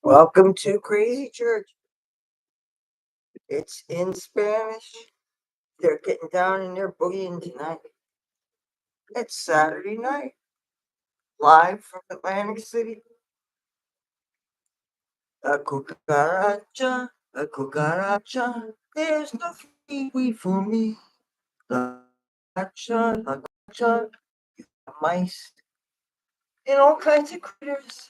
Welcome to Crazy Church. It's in Spanish. They're getting down and they're boogieing tonight. It's Saturday night, live from Atlantic City. A cucaracha, a cucaracha. There's nothing wait for me. La cucaracha, mice, and all kinds of critters.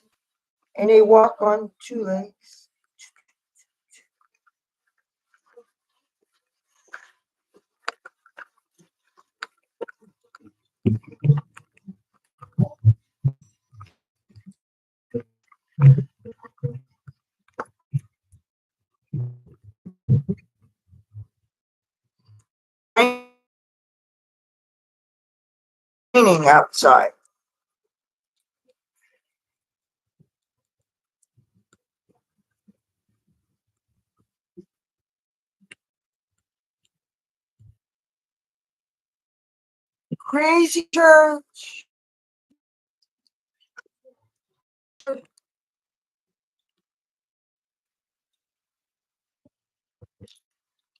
And they walk on two legs. Raining outside. Crazy Church.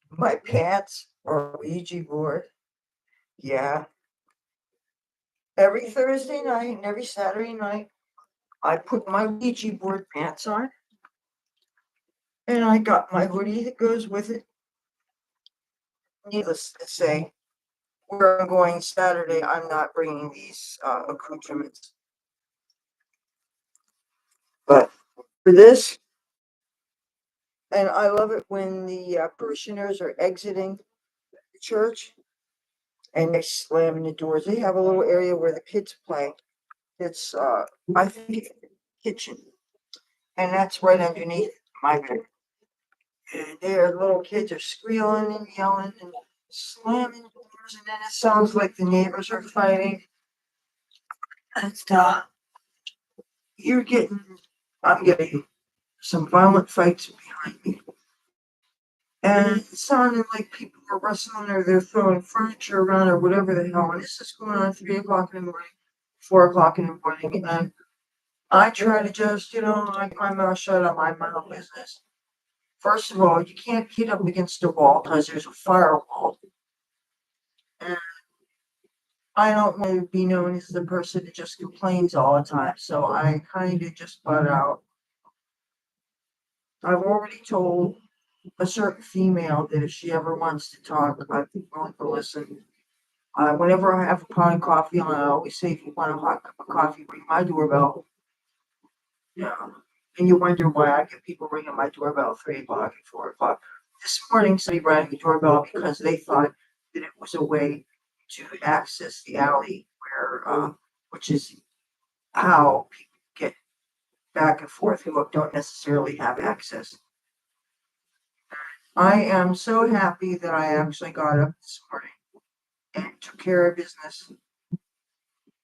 My pants or Ouija board. Yeah. Every Thursday night and every Saturday night, I put my Ouija board pants on. And I got my hoodie that goes with it. Needless to say, where I'm going Saturday, I'm not bringing these accoutrements. But for this, and I love it when the parishioners are exiting the church and they're slamming the doors. They have a little area where the kids play. It's, I think, kitchen. And that's right underneath my bed. And their little kids are squealing and yelling and slamming doors, and then it sounds like the neighbors are fighting. And I'm getting some violent fights behind me. And it sounded like people were wrestling or they're throwing furniture around or whatever the hell. And this is going on 3 o'clock in the morning, 4 o'clock in the morning. And I try to just, like my mouth shut up, mind my own business. First of all, you can't get up against a wall because there's a firewall. And I don't want to be known as the person that just complains all the time, so I kind of just butt out. I've already told a certain female that if she ever wants to talk, I'd be willing to listen. Whenever I have a pot of coffee on, I always say, if you want a hot cup of coffee, ring my doorbell. Yeah. And you wonder why I get people ringing my doorbell at 3 o'clock and 4 o'clock. This morning, somebody rang the doorbell because they thought that it was a way to access the alley which is how people get back and forth who don't necessarily have access. I am so happy that I actually got up this morning and took care of business.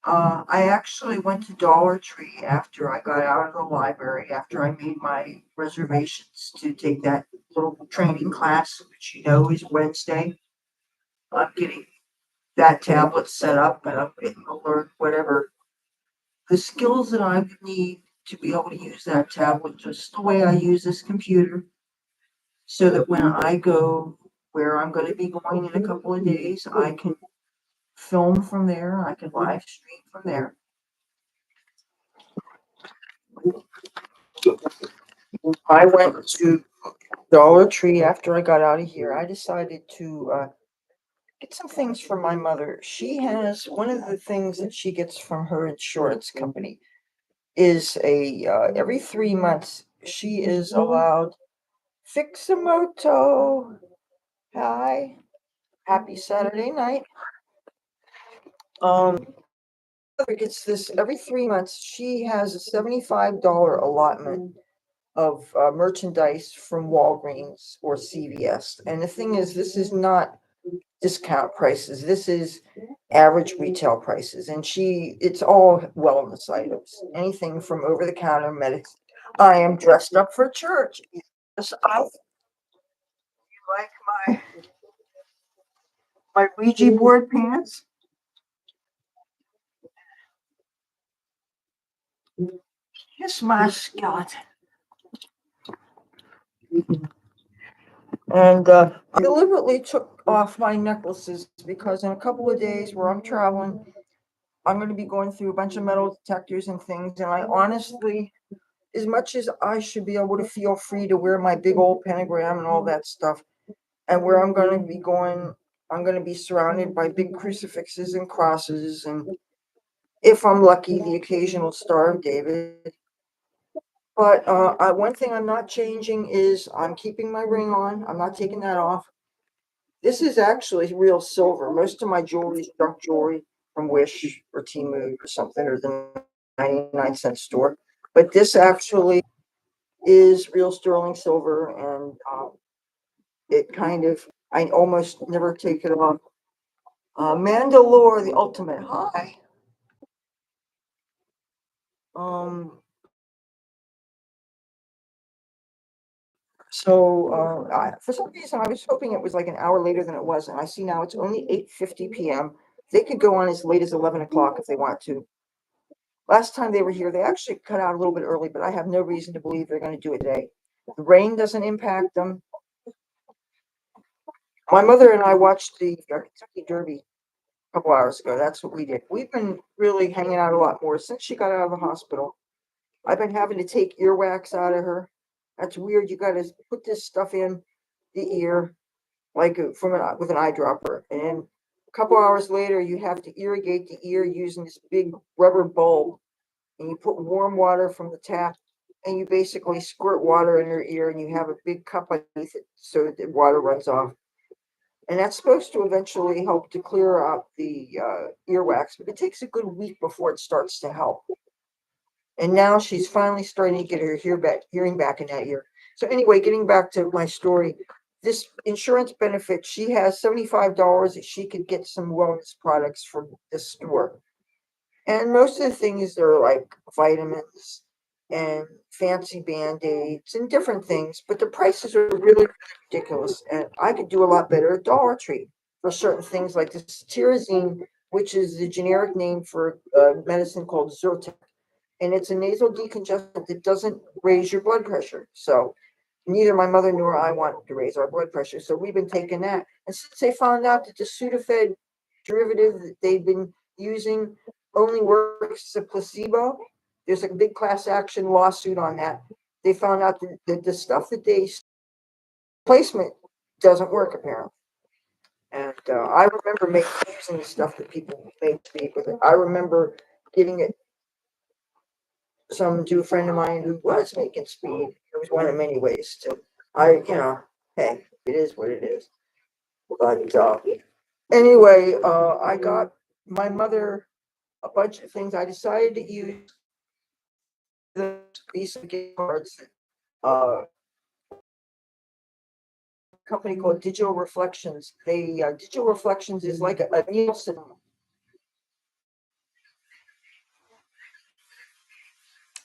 I actually went to Dollar Tree after I got out of the library, after I made my reservations to take that little training class, which is Wednesday. I'm getting that tablet set up and I'm getting to learn whatever the skills that I would need to be able to use that tablet just the way I use this computer, so that when I go where I'm going to be going in a couple of days, I can film from there, I can live stream from there. I went to Dollar Tree after I got out of here. I decided to get some things for my mother. She has one of the things that she gets from her insurance company is every 3 months she is allowed fix a moto. Hi, happy Saturday night. Gets this every 3 months. She has a $75 allotment of merchandise from Walgreens or CVS. And the thing is, this is not discount prices. This is average retail prices. And it's all wellness items, anything from over the counter medicine. I am dressed up for church. Yes, you like my Ouija board pants? Kiss my skeleton. And I deliberately took off my necklaces because in a couple of days where I'm traveling, I'm going to be going through a bunch of metal detectors and things. And I honestly, as much as I should be able to feel free to wear my big old pentagram and all that stuff, and where I'm going to be going, I'm going to be surrounded by big crucifixes and crosses, and if I'm lucky, the occasional Star of David. But one thing I'm not changing is I'm keeping my ring on. I'm not taking that off. This is actually real silver. Most of my jewelry is junk jewelry from Wish or Temu or something, or the 99-cent store. But this actually is real sterling silver, and it kind of, I almost never take it off. Mandalore, the ultimate high. Um, for some reason, I was hoping it was like an hour later than it was, and I see now it's only 8:50 p.m. They could go on as late as 11 o'clock if they want to. Last time they were here, they actually cut out a little bit early, but I have no reason to believe they're going to do it today. The rain doesn't impact them. My mother and I watched the Kentucky Derby a couple hours ago. That's what we did. We've been really hanging out a lot more since she got out of the hospital. I've been having to take earwax out of her. That's weird. You got to put this stuff in the ear, like with an eyedropper, and a couple hours later, you have to irrigate the ear using this big rubber bulb, and you put warm water from the tap, and you basically squirt water in her ear, and you have a big cup underneath it so that the water runs off. And that's supposed to eventually help to clear out the earwax, but it takes a good week before it starts to help. And now she's finally starting to get her hearing back in that ear. So anyway, getting back to my story, this insurance benefit, she has $75 that she could get some wellness products from this store. And most of the things are like vitamins and fancy band-aids and different things, but the prices are really ridiculous. And I could do a lot better at Dollar Tree for certain things like this tyrosine, which is the generic name for medicine called Zyrtec, and it's a nasal decongestant that doesn't raise your blood pressure. So neither my mother nor I want to raise our blood pressure. So we've been taking that. And since they found out that the Sudafed derivative that they've been using only works as a placebo, there's a big class action lawsuit on that. They found out that the stuff that they placement doesn't work apparently. And I remember using the stuff that people made speak with it. I remember giving it some to a friend of mine who was making speed. It was one of many ways to, hey, it is what it is. But anyway, I got my mother a bunch of things. I decided to use the Visa gift cards. Company called Digital Reflections. Digital Reflections is like a Nielsen.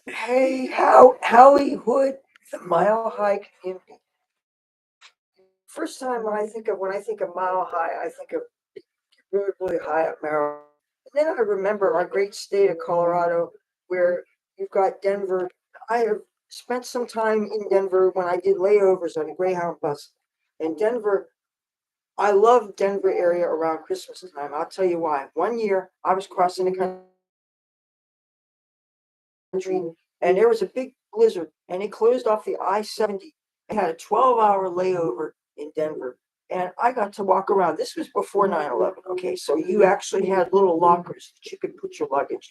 Hey, Howie Hood, the Mile High community. First time when I think of Mile High, I think of really, really high up Maryland. And then I remember our great state of Colorado, where you've got Denver. I have spent some time in Denver when I did layovers on a Greyhound bus. In Denver, I love Denver area around Christmas time. I'll tell you why. One year I was crossing the country and there was a big blizzard and it closed off the I-70. I had a 12-hour layover in Denver and I got to walk around. This was before 9/11. Okay, so you actually had little lockers that you could put your luggage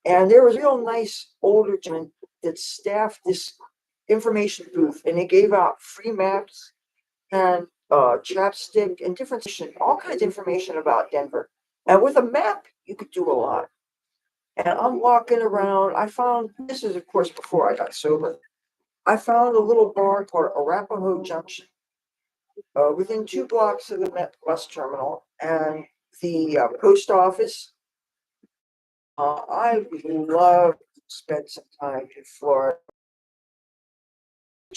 in. And there was a real nice older gentleman that staffed this information booth and they gave out free maps and chapstick and different, all kinds of information about Denver. And with a map, you could do a lot. And I'm walking around. I found, this is of course before I got sober. I found a little bar called Arapahoe Junction, within 2 blocks of the Met bus terminal and the post office. I would love to spend some time in Florida.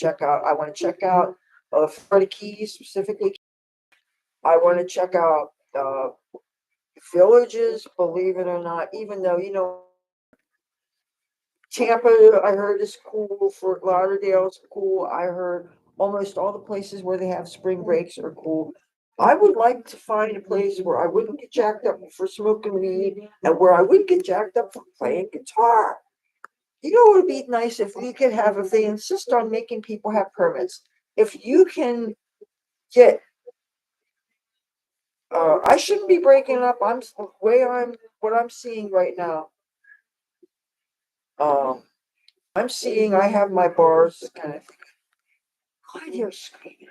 I want to check out Florida Keys specifically. I want to check out villages, believe it or not, even though, Tampa, I heard is cool. Fort Lauderdale is cool. I heard almost all the places where they have spring breaks are cool. I would like to find a place where I wouldn't get jacked up for smoking weed and where I wouldn't get jacked up for playing guitar. You know, it would be nice if we could have, if they insist on making people have permits, if you can get, I shouldn't be breaking up. The way what I'm seeing right now. Um, I'm seeing I have my bars kind of. Why they're screaming?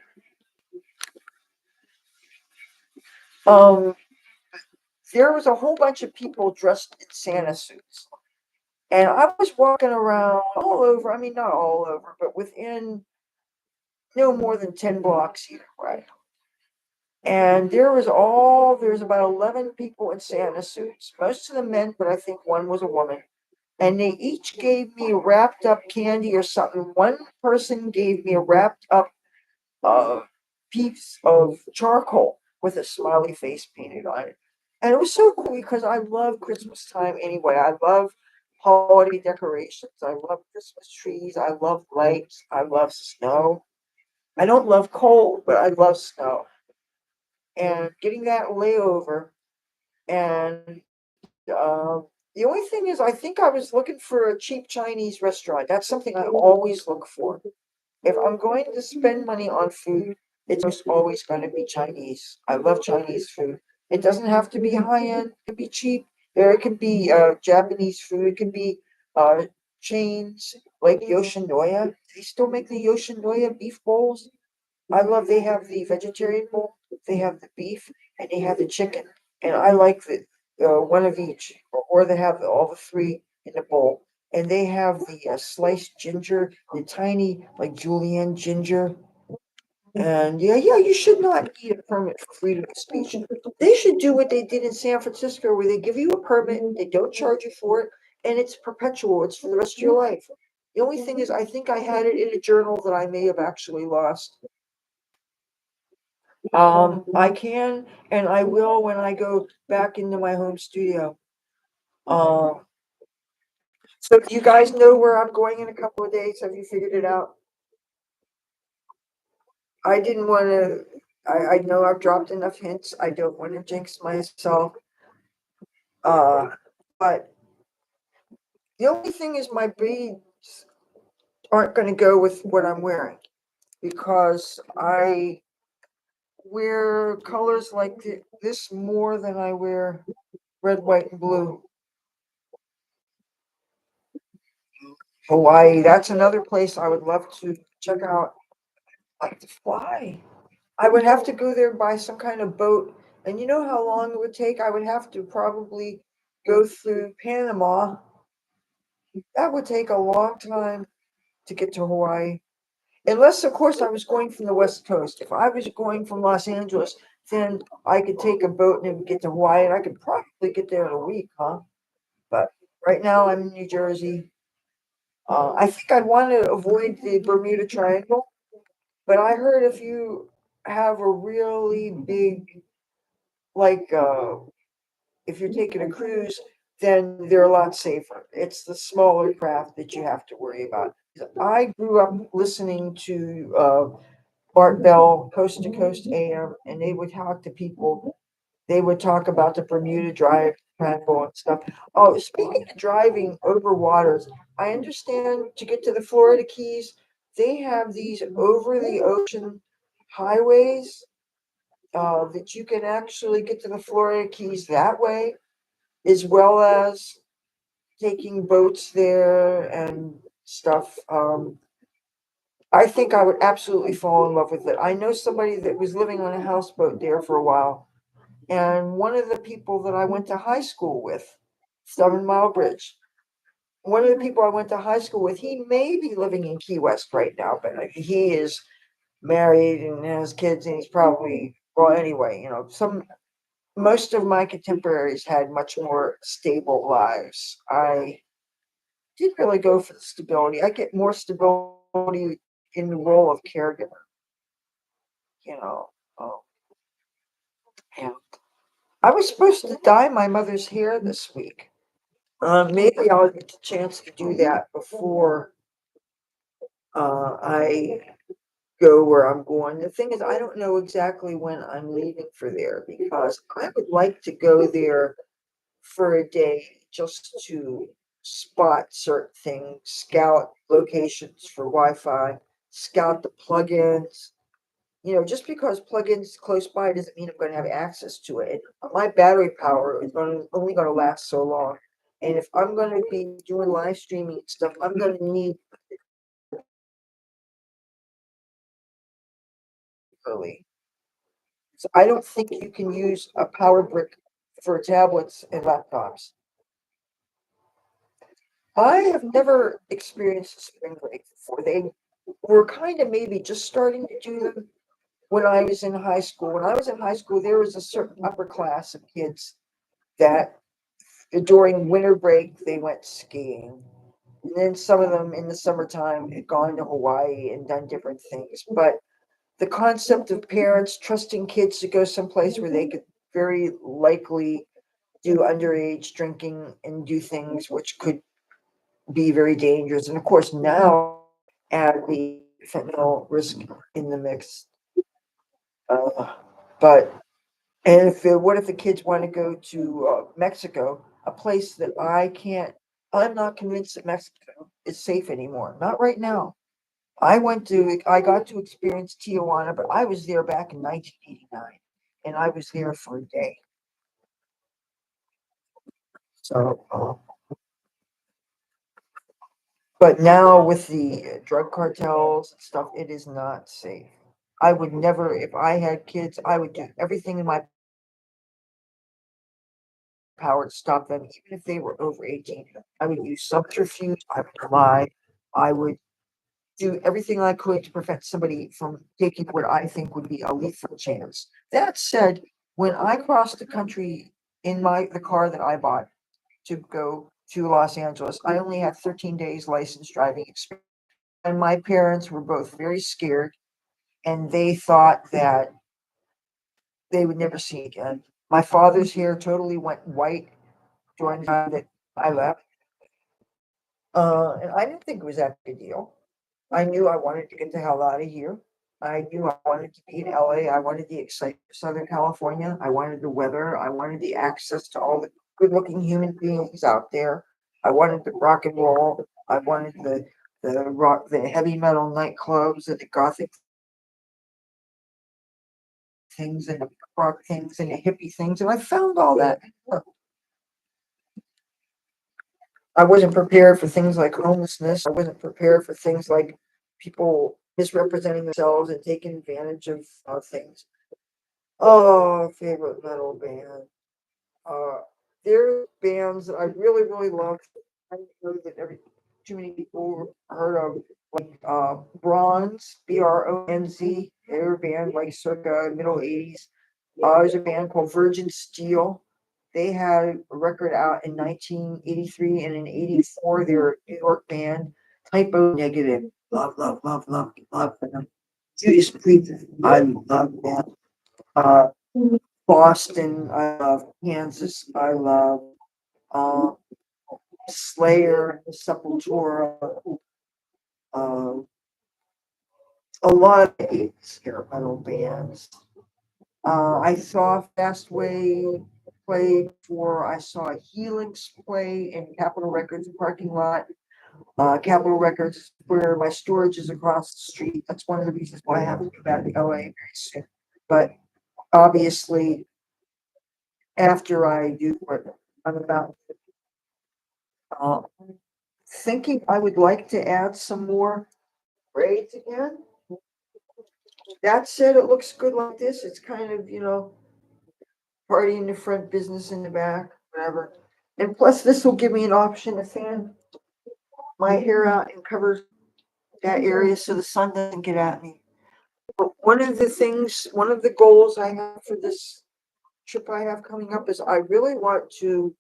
Um, there was a whole bunch of people dressed in Santa suits. And I was walking around all over, I mean, not all over, but within no more than 10 blocks either way. And there's about 11 people in Santa suits, most of them men, but I think one was a woman. And they each gave me wrapped up candy or something. One person gave me a wrapped up piece of charcoal with a smiley face painted on it. And it was so cool because I love Christmas time anyway. I love holiday decorations. I love Christmas trees. I love lights. I love snow. I don't love cold, but I love snow. And getting that layover. And the only thing is, I think I was looking for a cheap Chinese restaurant. That's something I always look for. If I'm going to spend money on food, it's almost always going to be Chinese. I love Chinese food. It doesn't have to be high end. It can be cheap. There it can be Japanese food. It can be uh, chains like Yoshinoya. They still make the Yoshinoya beef bowls. I love. They have the vegetarian bowl. They have the beef, and they have the chicken. And I like the one of each, or they have all the three in the bowl. And they have the sliced ginger, the tiny like julienne ginger. And yeah, you should not need a permit for freedom of speech. They should do what they did in San Francisco, where they give you a permit, they don't charge you for it, and it's perpetual. It's for the rest of your life. The only thing is, I think I had it in a journal that I may have actually lost. I can and I will when I go back into my home studio. Um, so do you guys know where I'm going in a couple of days? Have you figured it out? I didn't want to. I know I've dropped enough hints. I don't want to jinx myself. Uh, but the only thing is my beads aren't going to go with what I'm wearing because I wear colors like this more than I wear red, white, and blue. Hawaii, that's another place I would love to check out. Like to fly. I would have to go there by some kind of boat. And you know how long it would take? I would have to probably go through Panama. That would take a long time to get to Hawaii. Unless, of course, I was going from the West Coast. If I was going from Los Angeles, then I could take a boat and it would get to Hawaii, and I could probably get there in a week, huh? But right now I'm in New Jersey. I think I'd want to avoid the Bermuda Triangle, but I heard if you have a really big, like, if you're taking a cruise, then they're a lot safer. It's the smaller craft that you have to worry about. I grew up listening to Bart Bell, Coast to Coast AM, and they would talk to people. They would talk about the Bermuda Triangle and stuff. Oh, speaking of driving over waters, I understand to get to the Florida Keys, they have these over the ocean highways that you can actually get to the Florida Keys that way, as well as taking boats there and stuff. I think I would absolutely fall in love with it. I know somebody that was living on a houseboat there for a while, and one of the people that I went to high school with, 7 Mile Bridge, one of the people I went to high school with, he may be living in Key West right now, but he is married and has kids, and he's probably, well, anyway, most of my contemporaries had much more stable lives. I didn't really go for the stability. I get more stability in the role of caregiver, you know. Um, and I was supposed to dye my mother's hair this week. Maybe I'll get the chance to do that before I go where I'm going. The thing is, I don't know exactly when I'm leaving for there because I would like to go there for a day just to spot certain things, scout locations for Wi-Fi, scout the plugins. Just because plugins close by doesn't mean I'm going to have access to it. My battery power is only going to last so long. And if I'm going to be doing live streaming and stuff, I'm going to need early. So I don't think you can use a power brick for tablets and laptops. I have never experienced a spring break before. They were kind of maybe just starting to do them when I was in high school. When I was in high school, there was a certain upper class of kids that during winter break they went skiing. And then some of them in the summertime had gone to Hawaii and done different things. But the concept of parents trusting kids to go someplace where they could very likely do underage drinking and do things which could be very dangerous. And of course, now add the fentanyl risk in the mix. Uh, but and what if the kids want to go to Mexico, a place that I can't? I'm not convinced that Mexico is safe anymore. Not right now. I got to experience Tijuana, but I was there back in 1989, and I was there for a day. So, but now with the drug cartels and stuff, it is not safe. I would never, if I had kids, I would do everything in my power to stop them, even if they were over 18. I would use subterfuge, I would lie, I would do everything I could to prevent somebody from taking what I think would be a lethal chance. That said, when I crossed the country in the car that I bought to go to Los Angeles, I only had 13 days license driving experience. And my parents were both very scared and they thought that they would never see me again. My father's hair totally went white during the time that I left. And I didn't think it was that big a deal. I knew I wanted to get the hell out of here. I knew I wanted to be in LA. I wanted the excitement of Southern California. I wanted the weather. I wanted the access to all the good looking human beings out there. I wanted the rock and roll. I wanted the heavy metal nightclubs and the gothic things and the rock things and the hippie things. And I found all that. I wasn't prepared for things like homelessness. I wasn't prepared for things like people misrepresenting themselves and taking advantage of things. Oh, favorite metal band. Uh, there are bands that I really, really love. I know that too many people heard of, like Bronze, Bronz. They're a band like circa middle 80s. There's a band called Virgin Steel. They had a record out in 1983 and in 84. They're a New York band. Typo Negative. Love, love, love, love, love them. Judas Priest. I love them. Uh, Boston. I love Kansas. I love uh, Slayer, Sepultura. Uh, a lot of 80s hair metal bands. I saw Fastway play before. I saw Helix play in Capitol Records parking lot. Capitol Records is where my storage is across the street. That's one of the reasons why I have to go back to LA very soon. But obviously, after I do what I'm about, uh, thinking I would like to add some more braids again. That said, it looks good like this. It's kind of, party in the front, business in the back, whatever. And plus, this will give me an option to fan my hair out and cover that area so the sun doesn't get at me. But one of the goals I have for this trip I have coming up is I really want to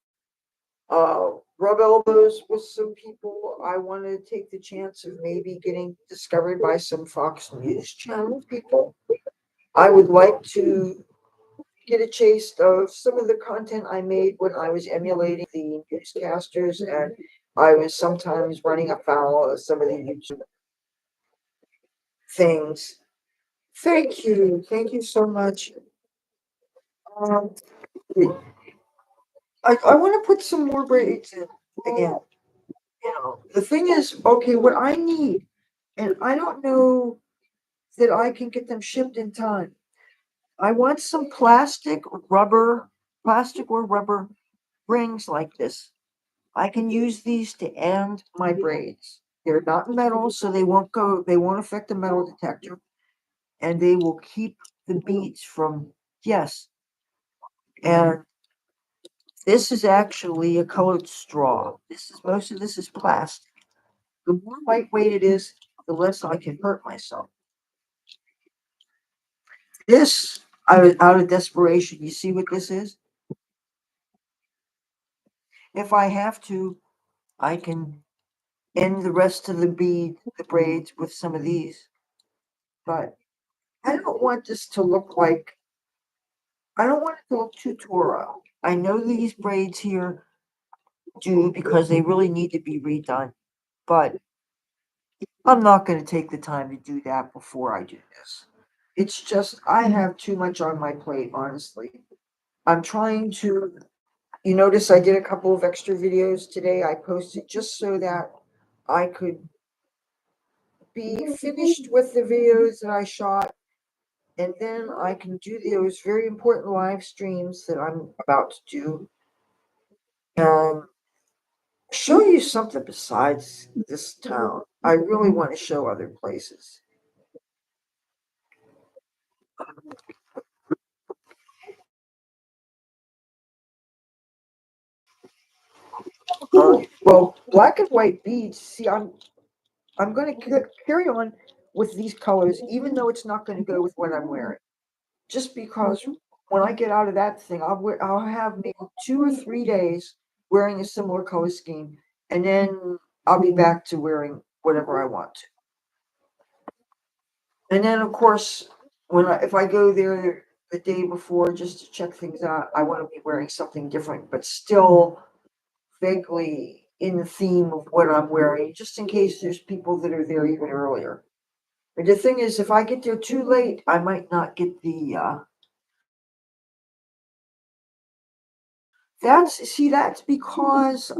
rub elbows with some people. I want to take the chance of maybe getting discovered by some Fox News Channel people. I would like to get a taste of some of the content I made when I was emulating the newscasters, and I was sometimes running afoul of some of the YouTube things. Thank you so much. Um, I want to put some more braids in again. You know, the thing is, okay, what I need, and I don't know that I can get them shipped in time. I want some plastic or rubber rings like this. I can use these to end my braids. They're not metal, so they won't affect the metal detector, and they will keep the beads from, yes. And this is actually a colored straw. Most of this is plastic. The more lightweight it is, the less I can hurt myself. This, out of desperation, you see what this is? If I have to, I can end the rest of the braids with some of these. But I don't want this to look like, I don't want it to look too tore out. I know these braids here do because they really need to be redone. But I'm not going to take the time to do that before I do this. It's just, I have too much on my plate, honestly. I'm trying to, you notice I did a couple of extra videos today. I posted just so that I could be finished with the videos that I shot, and then I can do those very important live streams that I'm about to do and show you something besides this town. I really want to show other places. Well, black and white beads. See, I'm going to carry on with these colors, even though it's not going to go with what I'm wearing. Just because when I get out of that thing, I'll have maybe 2 or 3 days wearing a similar color scheme, and then I'll be back to wearing whatever I want to. And then, of course, if I go there the day before just to check things out, I want to be wearing something different, but still vaguely in the theme of what I'm wearing, just in case there's people that are there even earlier. But the thing is, if I get there too late, I might not get the. That's because.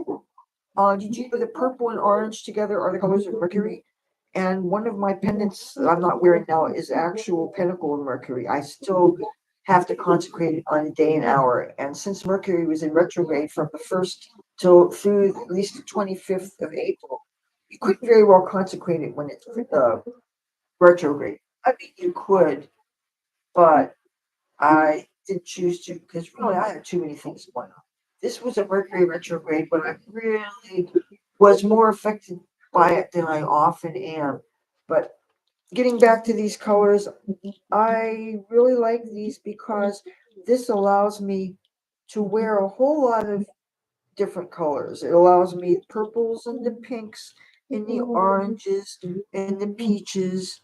Did you know that purple and orange together are the colors of Mercury? And one of my pendants that I'm not wearing now is actual pentacle of Mercury. I still have to consecrate it on a day and hour. And since Mercury was in retrograde from the first till through at least the 25th of April, you couldn't very well consecrate it when it's retrograde. I mean, you could, but I didn't choose to because really I had too many things going on. This was a Mercury retrograde, but I really was more affected by it than I often am. But getting back to these colors, I really like these because this allows me to wear a whole lot of different colors. It allows me purples and the pinks and the oranges and the peaches,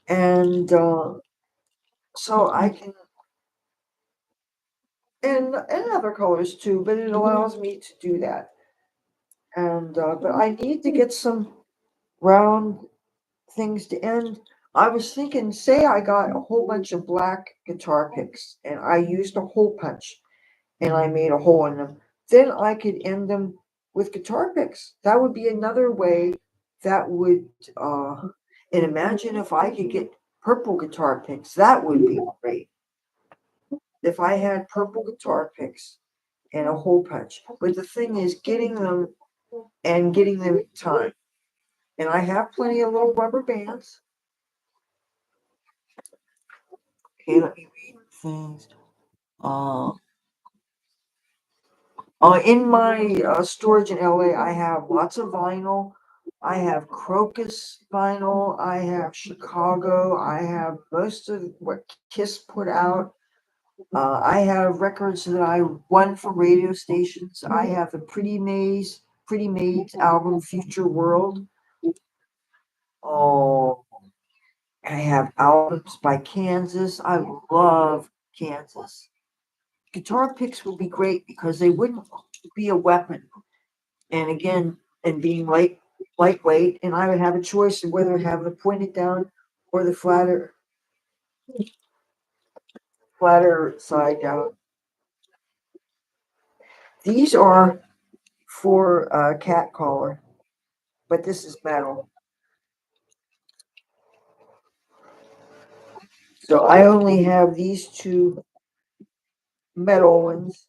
and so I can and other colors too. But it allows me to do that. And but I need to get some round things to end. I was thinking, say I got a whole bunch of black guitar picks and I used a hole punch and I made a hole in them, then I could end them with guitar picks. That would be another way that would, and imagine if I could get purple guitar picks, that would be great. If I had purple guitar picks and a hole punch. But the thing is, getting them and getting them in time. And I have plenty of little rubber bands. Okay, let me read things. Uh, in my storage in LA, I have lots of vinyl. I have Crocus vinyl. I have Chicago. I have most of what Kiss put out. I have records that I won from radio stations. I have the Pretty Maids album, Future World. Oh, I have albums by Kansas. I love Kansas. Guitar picks would be great because they wouldn't be a weapon. And again, and being lightweight, and I would have a choice of whether to have the pointed down or the flatter. flatter side down. These are for cat collar, but this is metal. So I only have these two metal ones.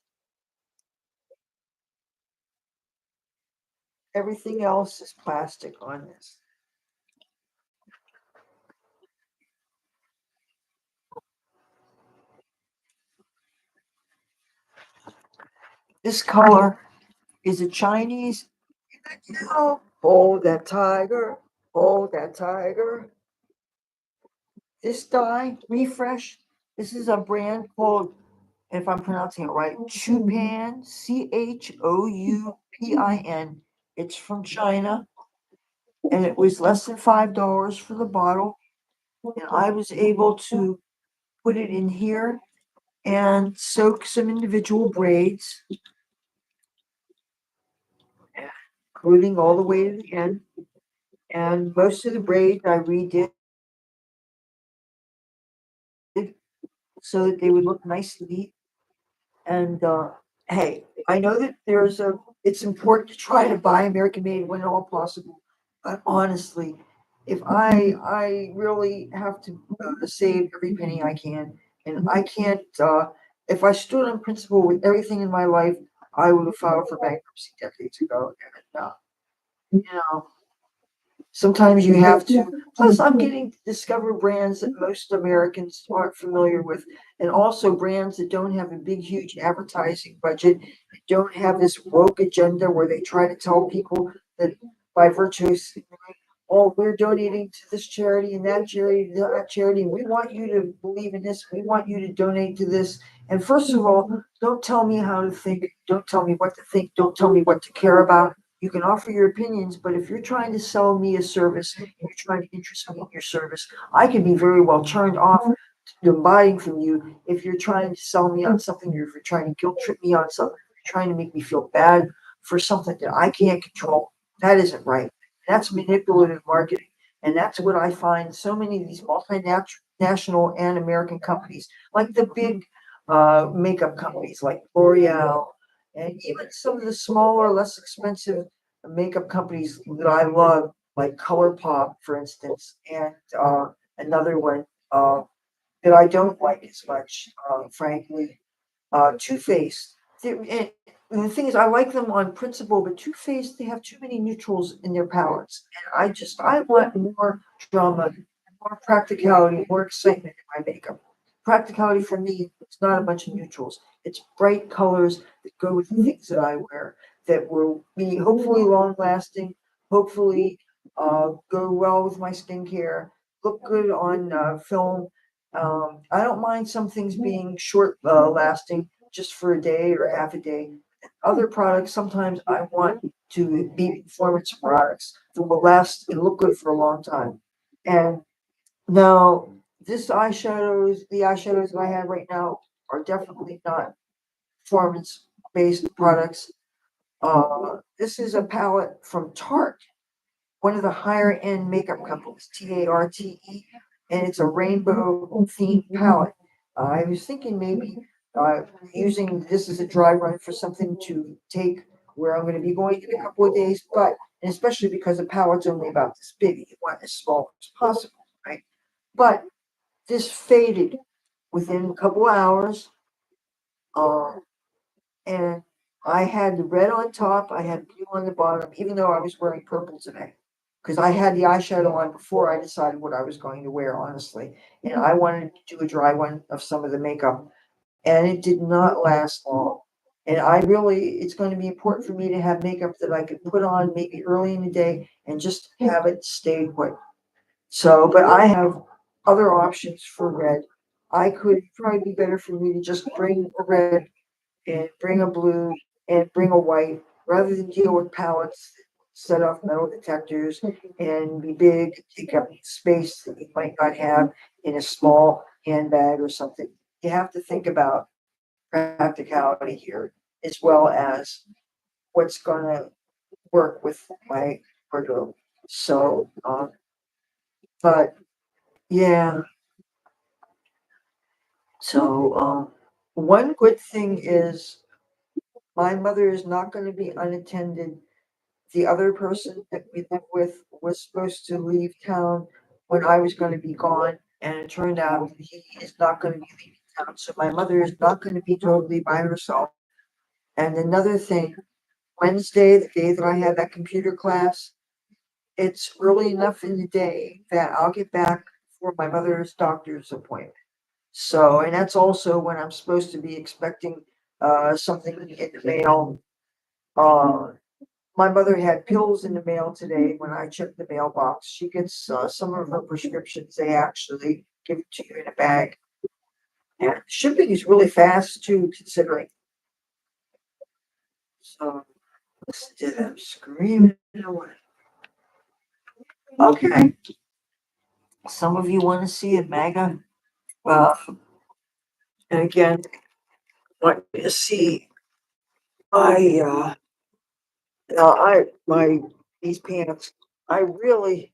Everything else is plastic on this. This color is a Chinese. Oh, that tiger. Oh, that tiger. This dye, Refresh. This is a brand called, if I'm pronouncing it right, Chupin, Choupin. It's from China, and it was less than $5 for the bottle. And I was able to put it in here and soak some individual braids, including all the way to the end. And most of the braids I redid so that they would look nice and neat. And hey, I know that it's important to try to buy American made when at all possible. But honestly, if I really have to save every penny I can, and I can't, if I stood on principle with everything in my life, I would have filed for bankruptcy decades ago. And you know, sometimes you have to. Plus, I'm getting to discover brands that most Americans aren't familiar with, and also brands that don't have a big, huge advertising budget, don't have this woke agenda where they try to tell people that by virtue of oh, we're donating to this charity and that charity, and we want you to believe in this, we want you to donate to this. And first of all, don't tell me how to think, don't tell me what to think, don't tell me what to care about. You can offer your opinions, but if you're trying to sell me a service, and you're trying to interest me in your service, I can be very well turned off to buying from you if you're trying to sell me on something, or if you're trying to guilt trip me on something, if you're trying to make me feel bad for something that I can't control. That isn't right. That's manipulative marketing. And that's what I find so many of these multinational and American companies, like the big makeup companies like L'Oreal, and even some of the smaller, less expensive makeup companies that I love, like ColourPop, for instance, and another one that I don't like as much, frankly, Too Faced. And the thing is, I like them on principle, but Too Faced, they have too many neutrals in their palettes, and I want more drama, more practicality, more excitement in my makeup. Practicality for me is not a bunch of neutrals. It's bright colors that go with the things that I wear that will be hopefully long lasting, hopefully go well with my skincare, look good on film. I don't mind some things being short lasting, just for a day or half a day. Other products, sometimes I want to be performance products that will last and look good for a long time. And now, the eyeshadows that I have right now are definitely not performance based products. This is a palette from Tarte, one of the higher end makeup companies, Tarte, and it's a rainbow themed palette. I was thinking maybe using this as a dry run for something to take where I'm going to be going in a couple of days, but and especially because the palette's only about this big, you want as small as possible, right? But this faded within a couple of hours. Uh, and I had the red on top, I had blue on the bottom, even though I was wearing purple today. Because I had the eyeshadow on before I decided what I was going to wear, honestly. And I wanted to do a dry one of some of the makeup, and it did not last long. And it's going to be important for me to have makeup that I could put on maybe early in the day and just have it stay put. So, but I have other options for red. I could probably be better for me to just bring a red and bring a blue and bring a white rather than deal with palettes, set off metal detectors, and be big, take up space that you might not have in a small handbag or something. You have to think about practicality here as well as what's going to work with my wardrobe. So, but yeah, So, one good thing is my mother is not going to be unattended. The other person that we live with was supposed to leave town when I was going to be gone, and it turned out he is not going to be leaving town. So my mother is not going to be totally by herself. And another thing, Wednesday, the day that I have that computer class, it's early enough in the day that I'll get back for my mother's doctor's appointment. So, and that's also when I'm supposed to be expecting something in the mail. Uh, my mother had pills in the mail today when I checked the mailbox. She gets some of her prescriptions, they actually give it to you in a bag. And shipping is really fast too, considering. So, listen to them screaming away. Okay. Some of you want to see a MAGA. Uh, and again, want to see my my these pants. I really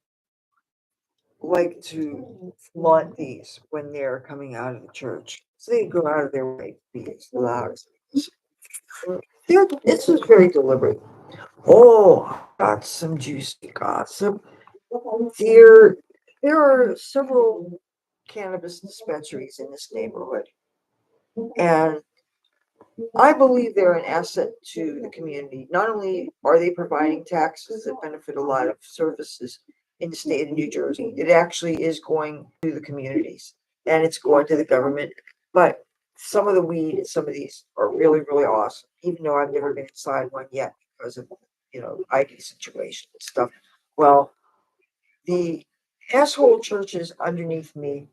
like to flaunt these when they're coming out of the church. So they go out of their way to be as loud as possible. This is very deliberate. Oh, got some juicy gossip. There, there are several cannabis dispensaries in this neighborhood, and I believe they're an asset to the community. Not only are they providing taxes that benefit a lot of services in the state of New Jersey, it actually is going to the communities and it's going to the government. But some of the weed and some of these are really, really awesome, even though I've never been inside one yet because of, ID situation and stuff. Well, the asshole churches underneath me,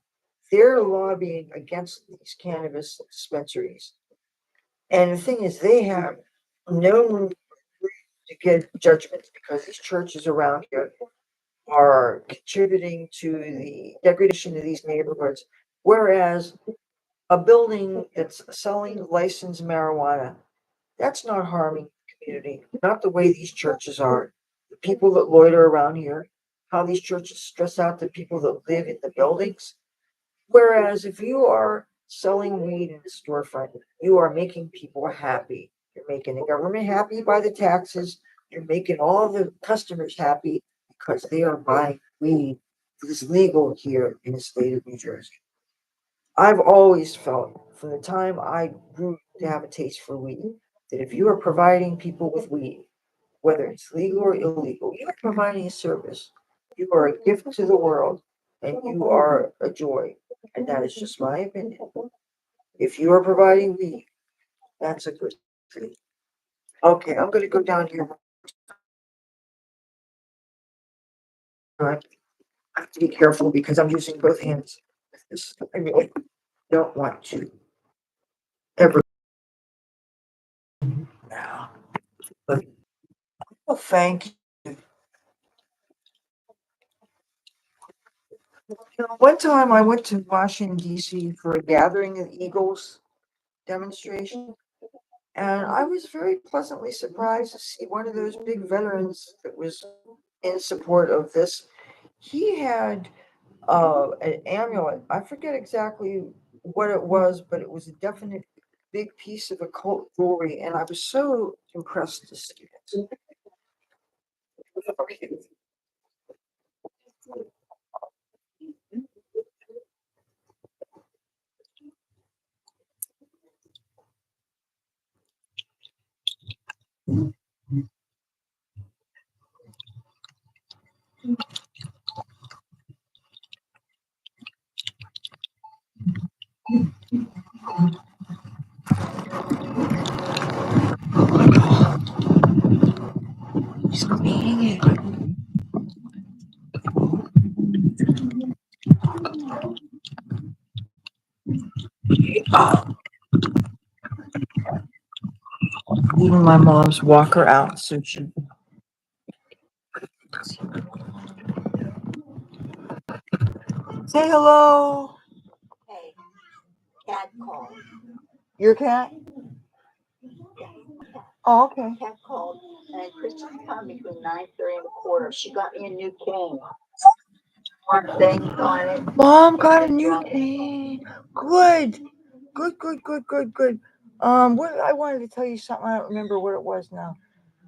they're lobbying against these cannabis dispensaries, and the thing is, they have no room to get judgments because these churches around here are contributing to the degradation of these neighborhoods. Whereas a building that's selling licensed marijuana, that's not harming the community, not the way these churches are. The people that loiter around here, how these churches stress out the people that live in the buildings. Whereas if you are selling weed in a storefront, you are making people happy. You're making the government happy by the taxes. You're making all the customers happy because they are buying weed that is legal here in the state of New Jersey. I've always felt from the time I grew to have a taste for weed that if you are providing people with weed, whether it's legal or illegal, you are providing a service. You are a gift to the world and you are a joy. And that is just my opinion. If you are providing weed, that's a good thing. Okay, I'm going to go down here. I have to be careful because I'm using both hands with this. I really don't want to ever now. But well, thank you. One time I went to Washington, D.C. for a gathering of Eagles demonstration. And I was very pleasantly surprised to see one of those big veterans that was in support of this. He had an amulet. I forget exactly what it was, but it was a definite big piece of occult jewelry, and I was so impressed to see it. Okay. He's cleaning it. Even my mom's walk her out so she. Say hello. Hey, cat called. Your cat? Oh, okay. Cat called, and Kristen's coming between 9:30 and a quarter. She got me a new cane. One thing on it. Mom got a new cane. Good. Good. What I wanted to tell you something. I don't remember what it was now.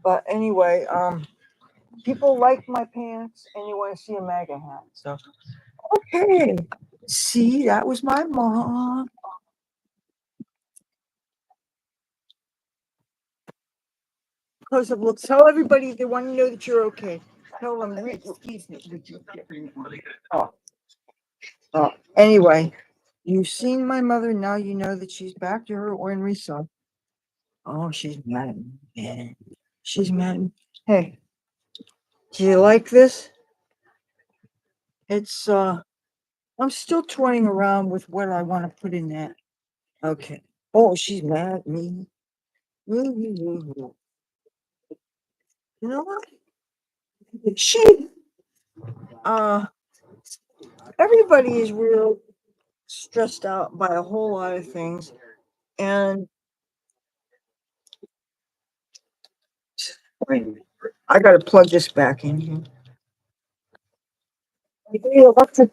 But anyway, people like my pants, and you want to see a MAGA hat. So okay, see, that was my mom. Close up. Look, tell everybody they want to know that you're okay. Tell them. Oh, anyway, you've seen my mother. Now you know that she's back to her ornery self. Oh, she's mad at me. Man. She's mad at me. Hey, do you like this? It's I'm still toying around with what I want to put in that. Okay. Oh, she's mad at me. You know what? She uh everybody is real stressed out by a whole lot of things. And I gotta plug this back in here. The electric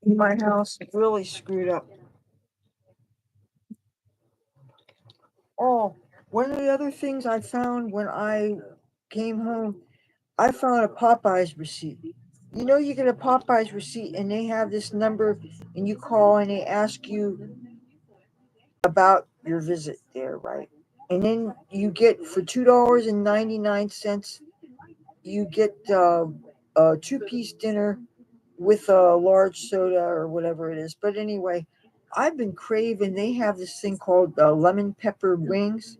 in my house really screwed up. Oh, one of the other things I found when I came home, I found a Popeyes receipt. You know, you get a Popeyes receipt and they have this number, and you call and they ask you about your visit there, right? And then you get for $2.99, you get a two-piece dinner with a large soda or whatever it is. But anyway, I've been craving. They have this thing called lemon pepper wings,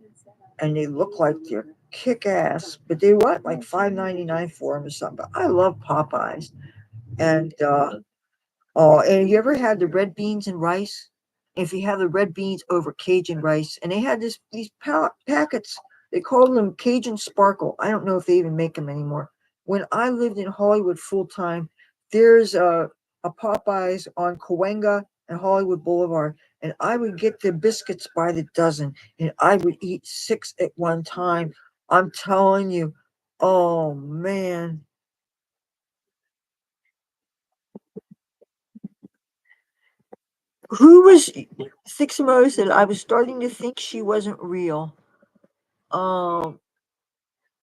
and they look like they're kick ass, but they want like $5.99 for them or something. But I love Popeyes, and oh, and you ever had the red beans and rice? If you have the red beans over Cajun rice, and they had these packets, they called them Cajun Sparkle. I don't know if they even make them anymore. When I lived in Hollywood full time, there's a Popeyes on Cahuenga and Hollywood Boulevard, and I would get the biscuits by the dozen, and I would eat six at one time. I'm telling you, oh man. Who was Six Mo said I was starting to think she wasn't real. Um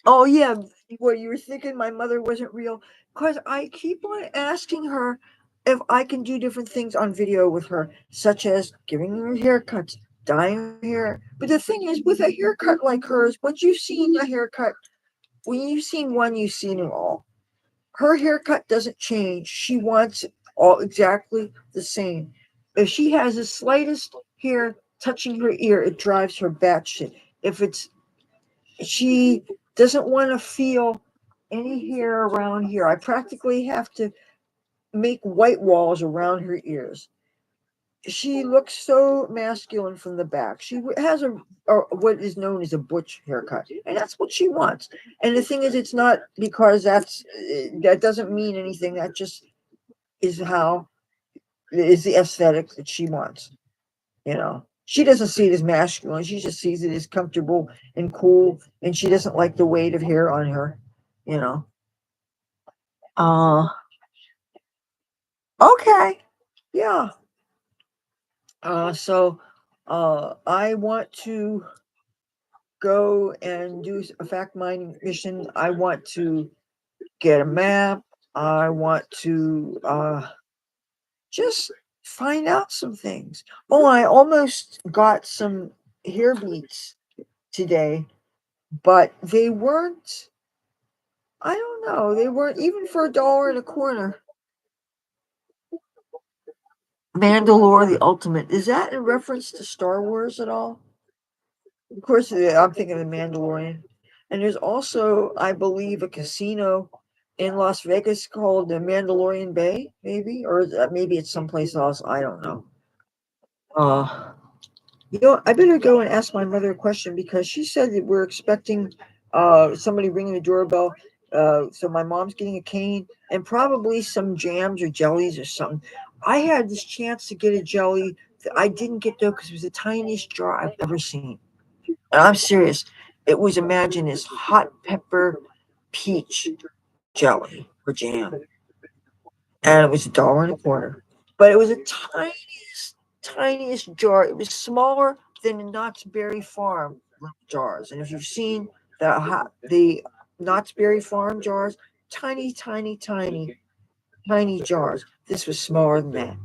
oh yeah, what you were thinking my mother wasn't real? Because I keep on asking her if I can do different things on video with her, such as giving her haircuts, dyeing her hair. But the thing is, with a haircut like hers, once you've seen a haircut, when you've seen one, you've seen them all. Her haircut doesn't change. She wants it all exactly the same. If she has the slightest hair touching her ear, it drives her batshit. If it's she doesn't want to feel any hair around here. I practically have to make white walls around her ears. She looks so masculine from the back. She has a what is known as a butch haircut, and that's what she wants. And the thing is, it's not because that doesn't mean anything. That just is how is the aesthetic that she wants. You know, she doesn't see it as masculine. She just sees it as comfortable and cool, and she doesn't like the weight of hair on her. You know. Uh okay. Yeah. So I want to go and do a fact mining mission. I want to get a map. I want to just find out some things. Oh, I almost got some hair beads today, but they weren't, I don't know, they weren't even for $1.25. Mandalore the Ultimate. Is that in reference to Star Wars at all? Of course, I'm thinking of the Mandalorian. And there's also, I believe, a casino in Las Vegas called the Mandalorian Bay, maybe, or maybe it's someplace else. I don't know. Uh, I better go and ask my mother a question because she said that we're expecting somebody ringing the doorbell. So my mom's getting a cane and probably some jams or jellies or something. I had this chance to get a jelly that I didn't get though because it was the tiniest jar I've ever seen. And I'm serious. It was imagined as hot pepper peach jelly or jam, and it was $1.25. But it was a tiniest, tiniest jar. It was smaller than the Knott's Berry Farm jars. And if you've seen the Knott's Berry Farm jars, tiny, tiny, tiny, tiny jars. This was smaller than that.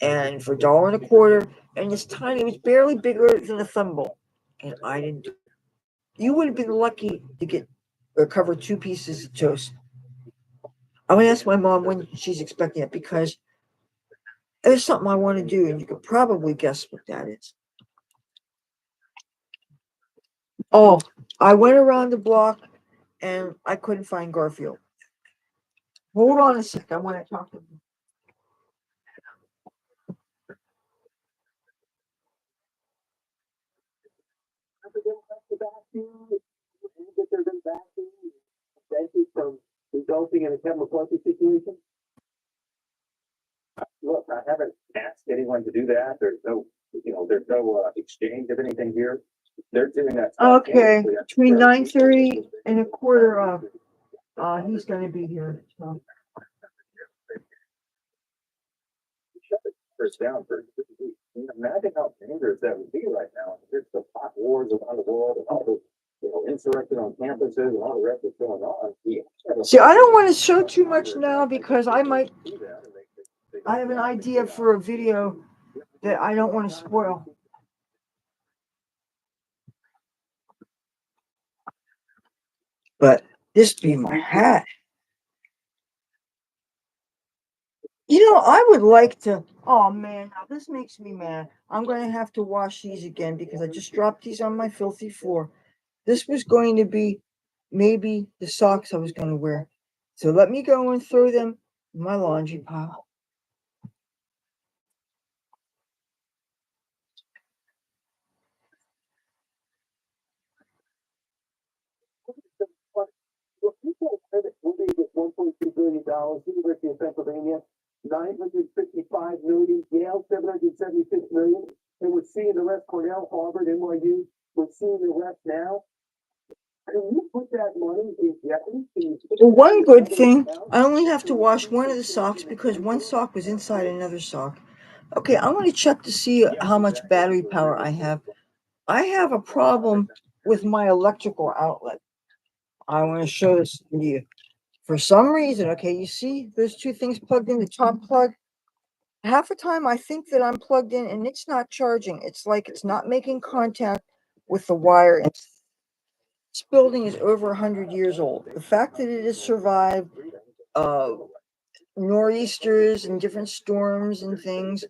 And for $1.25, and it's tiny, it was barely bigger than a thimble. And I didn't. You would have been lucky to get or cover 2 pieces of toast. I'm gonna ask my mom when she's expecting it because there's something I want to do, and you could probably guess what that is. Oh, I went around the block and I couldn't find Garfield. Hold on a sec. I want to talk to you. From resulting in a chemical situation? Look, I haven't asked anyone to do that. There's no exchange of anything here. They're doing that. Okay, between 9:30 and a quarter of, he's gonna be here. So. Shut the first down for 3 weeks. Imagine how dangerous that would be right now. There's the pot wars around the world and all the insurrection on campuses and all the rest that's going on. See, I don't want to show too much now because I have an idea for a video that I don't want to spoil. But this be my hat. I would like to. Oh man, now this makes me mad. I'm going to have to wash these again because I just dropped these on my filthy floor. This was going to be maybe the socks I was going to wear. So let me go and throw them in my laundry pile. Well, people credit Moody's with $1.2 billion, University of Pennsylvania, 955 million, Yale, 776 million, and we're seeing the rest, Cornell, Harvard, NYU, we're seeing the rest now. Can you put that money in jeopardy? Well, one good thing, I only have to wash one of the socks because one sock was inside another sock. Okay, I want to check to see how much battery power I have. I have a problem with my electrical outlet. I want to show this to you. For some reason, okay, you see those 2 things plugged in, the top plug? Half the time I think that I'm plugged in and it's not charging. It's like it's not making contact with the wire. This building is over 100 years old. The fact that it has survived uh, nor'easters and different storms and things,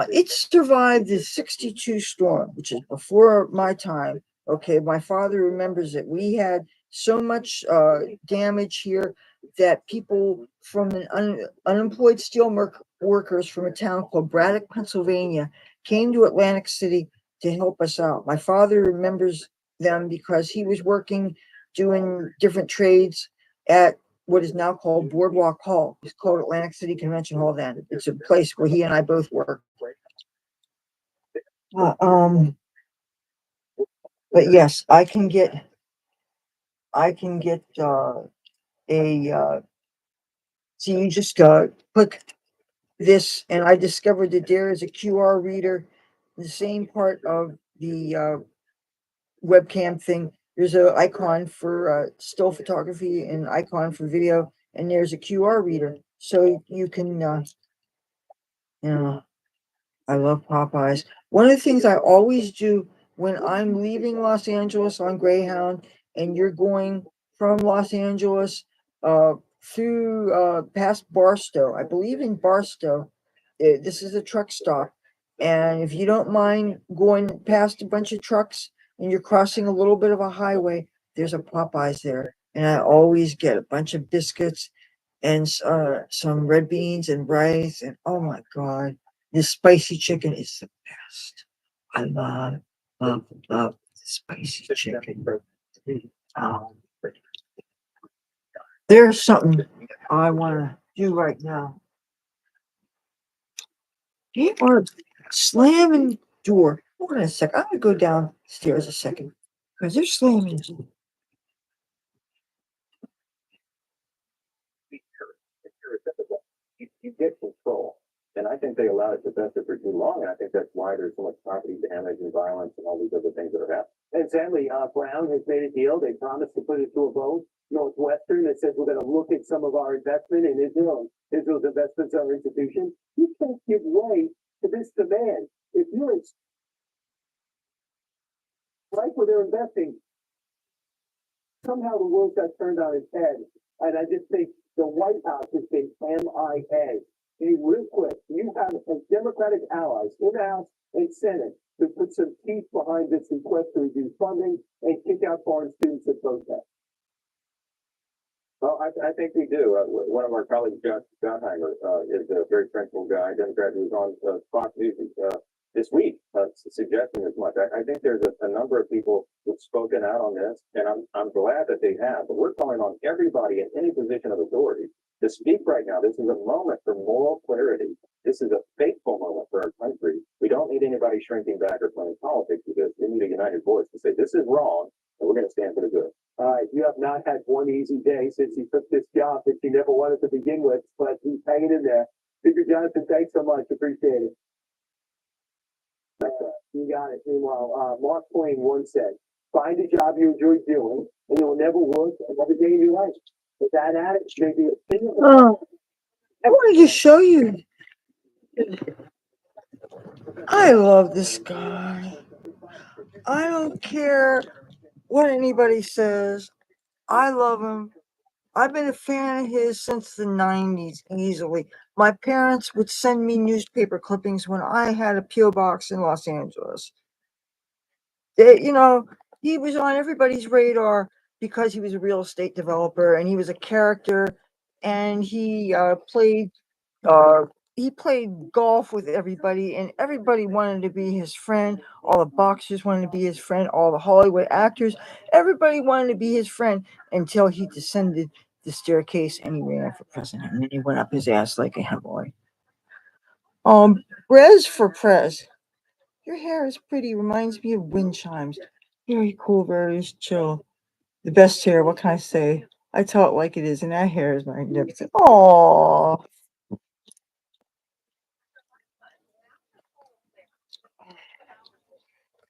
it survived the 62 storm, which is before my time. Okay, my father remembers it. We had so much damage here that people from unemployed steel workers from a town called Braddock, Pennsylvania, came to Atlantic City to help us out. My father remembers them because he was working doing different trades at what is now called Boardwalk Hall. It's called Atlantic City Convention Hall then. It's a place where he and I both work. Uh, um, but yes, I can get a so you just click this and I discovered that there is a QR reader, the same part of the webcam thing. There's an icon for still photography and icon for video, and there's a QR reader. So you can you know I love Popeyes. One of the things I always do when I'm leaving Los Angeles on Greyhound and you're going from Los Angeles through past Barstow, I believe in Barstow, this is a truck stop. And if you don't mind going past a bunch of trucks and you're crossing a little bit of a highway, there's a Popeyes there. And I always get a bunch of biscuits and some red beans and rice. And oh my God. This spicy chicken is the best. I love spicy chicken. Um, there's something I want to do right now. They are slamming the door. Hold on a sec. I'm gonna go downstairs a second because they're slamming the door. You get control. And I think they allowed it to fester for too long, and I think that's why there's so much property damage and violence and all these other things that are happening. And sadly, Brown has made a deal. They promised to put it to a vote. Northwestern that says we're going to look at some of our investment in Israel. Israel's investments in our institution. You can't give way to this demand. If you're in right where they're investing, somehow the world got turned on its head. And I just think the White House has been MIA. Hey, real quick, you have Democratic allies in the House and Senate to put some teeth behind this request to reduce funding and kick out foreign students that protest. Well, I think we do. One of our colleagues, John Heimer, is a very principled guy, Democrat, who was on Fox News this week, suggesting as much. I think there's a number of people who've spoken out on this, and I'm glad that they have. But we're calling on everybody in any position of authority to speak right now. This is a moment for moral clarity. This is a fateful moment for our country. We don't need anybody shrinking back or playing politics with this. We need a united voice to say this is wrong, and we're going to stand for the good. All right, you have not had one easy day since you took this job that you never wanted to begin with, but he's hanging in there. Victor Johnson, thanks so much. Appreciate it. You got it. Meanwhile, Mark Twain once said, find a job you enjoy doing, and you'll never work another day in your life. With that attitude, maybe a thing. Oh, I wanted to show you. I love this guy. I don't care what anybody says. I love him. I've been a fan of his since the 90s, easily. My parents would send me newspaper clippings when I had a P.O. box in Los Angeles. He was on everybody's radar because he was a real estate developer and he was a character, and he played golf with everybody, and everybody wanted to be his friend. All the boxers wanted to be his friend, all the Hollywood actors, everybody wanted to be his friend until he descended the staircase and he ran for president, and then he went up his ass like a hemorrhoid. Brez for Prez. Your hair is pretty, reminds me of wind chimes. Very cool, very chill. The best hair, what can I say? I tell it like it is, and that hair is magnificent. Oh,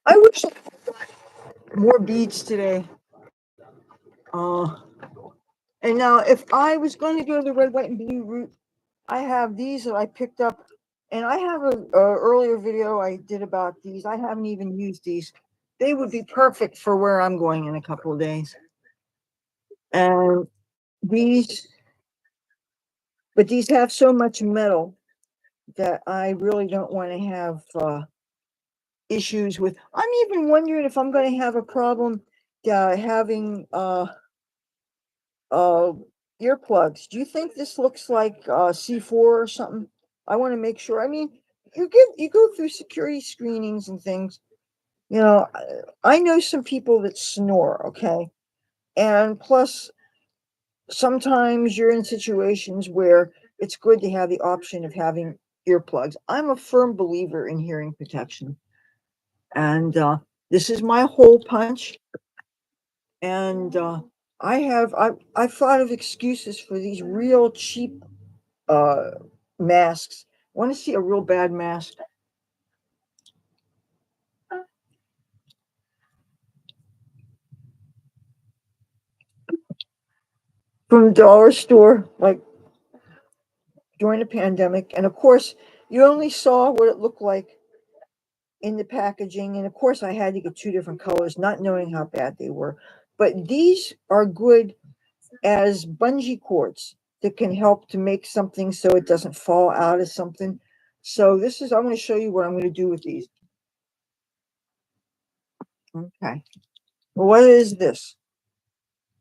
I wish I had more beads today. And now if I was going to go the red, white, and blue route, I have these that I picked up, and I have a earlier video I did about these. I haven't even used these. They would be perfect for where I'm going in a couple of days. And these, but these have so much metal that I really don't want to have issues with. I'm even wondering if I'm going to have a problem having earplugs. Do you think this looks like C4 or something? I want to make sure. I mean, you go through security screenings and things. I know some people that snore, okay? And plus, sometimes you're in situations where it's good to have the option of having earplugs. I'm a firm believer in hearing protection. And this is my hole punch. And I've thought of excuses for these real cheap masks. Want to see a real bad mask? From the dollar store, like during the pandemic. And of course, you only saw what it looked like in the packaging. And of course, I had to get two different colors, not knowing how bad they were. But these are good as bungee cords that can help to make something so it doesn't fall out of something. So I'm going to show you what I'm going to do with these. Okay. Well, what is this?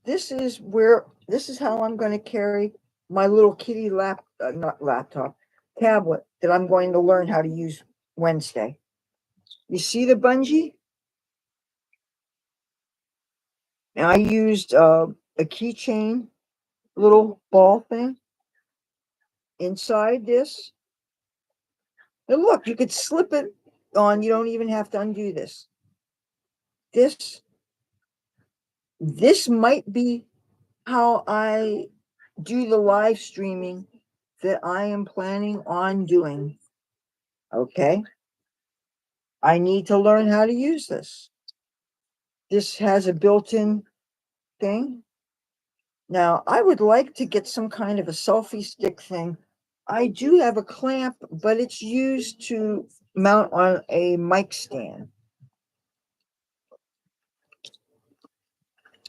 This is how I'm going to carry my little kitty not laptop, tablet that I'm going to learn how to use Wednesday. You see the bungee? And I used a keychain, little ball thing inside this. And look, you could slip it on. You don't even have to undo this. This might be how I do the live streaming that I am planning on doing. Okay. I need to learn how to use this. This has a built-in thing. Now, I would like to get some kind of a selfie stick thing. I do have a clamp, but it's used to mount on a mic stand.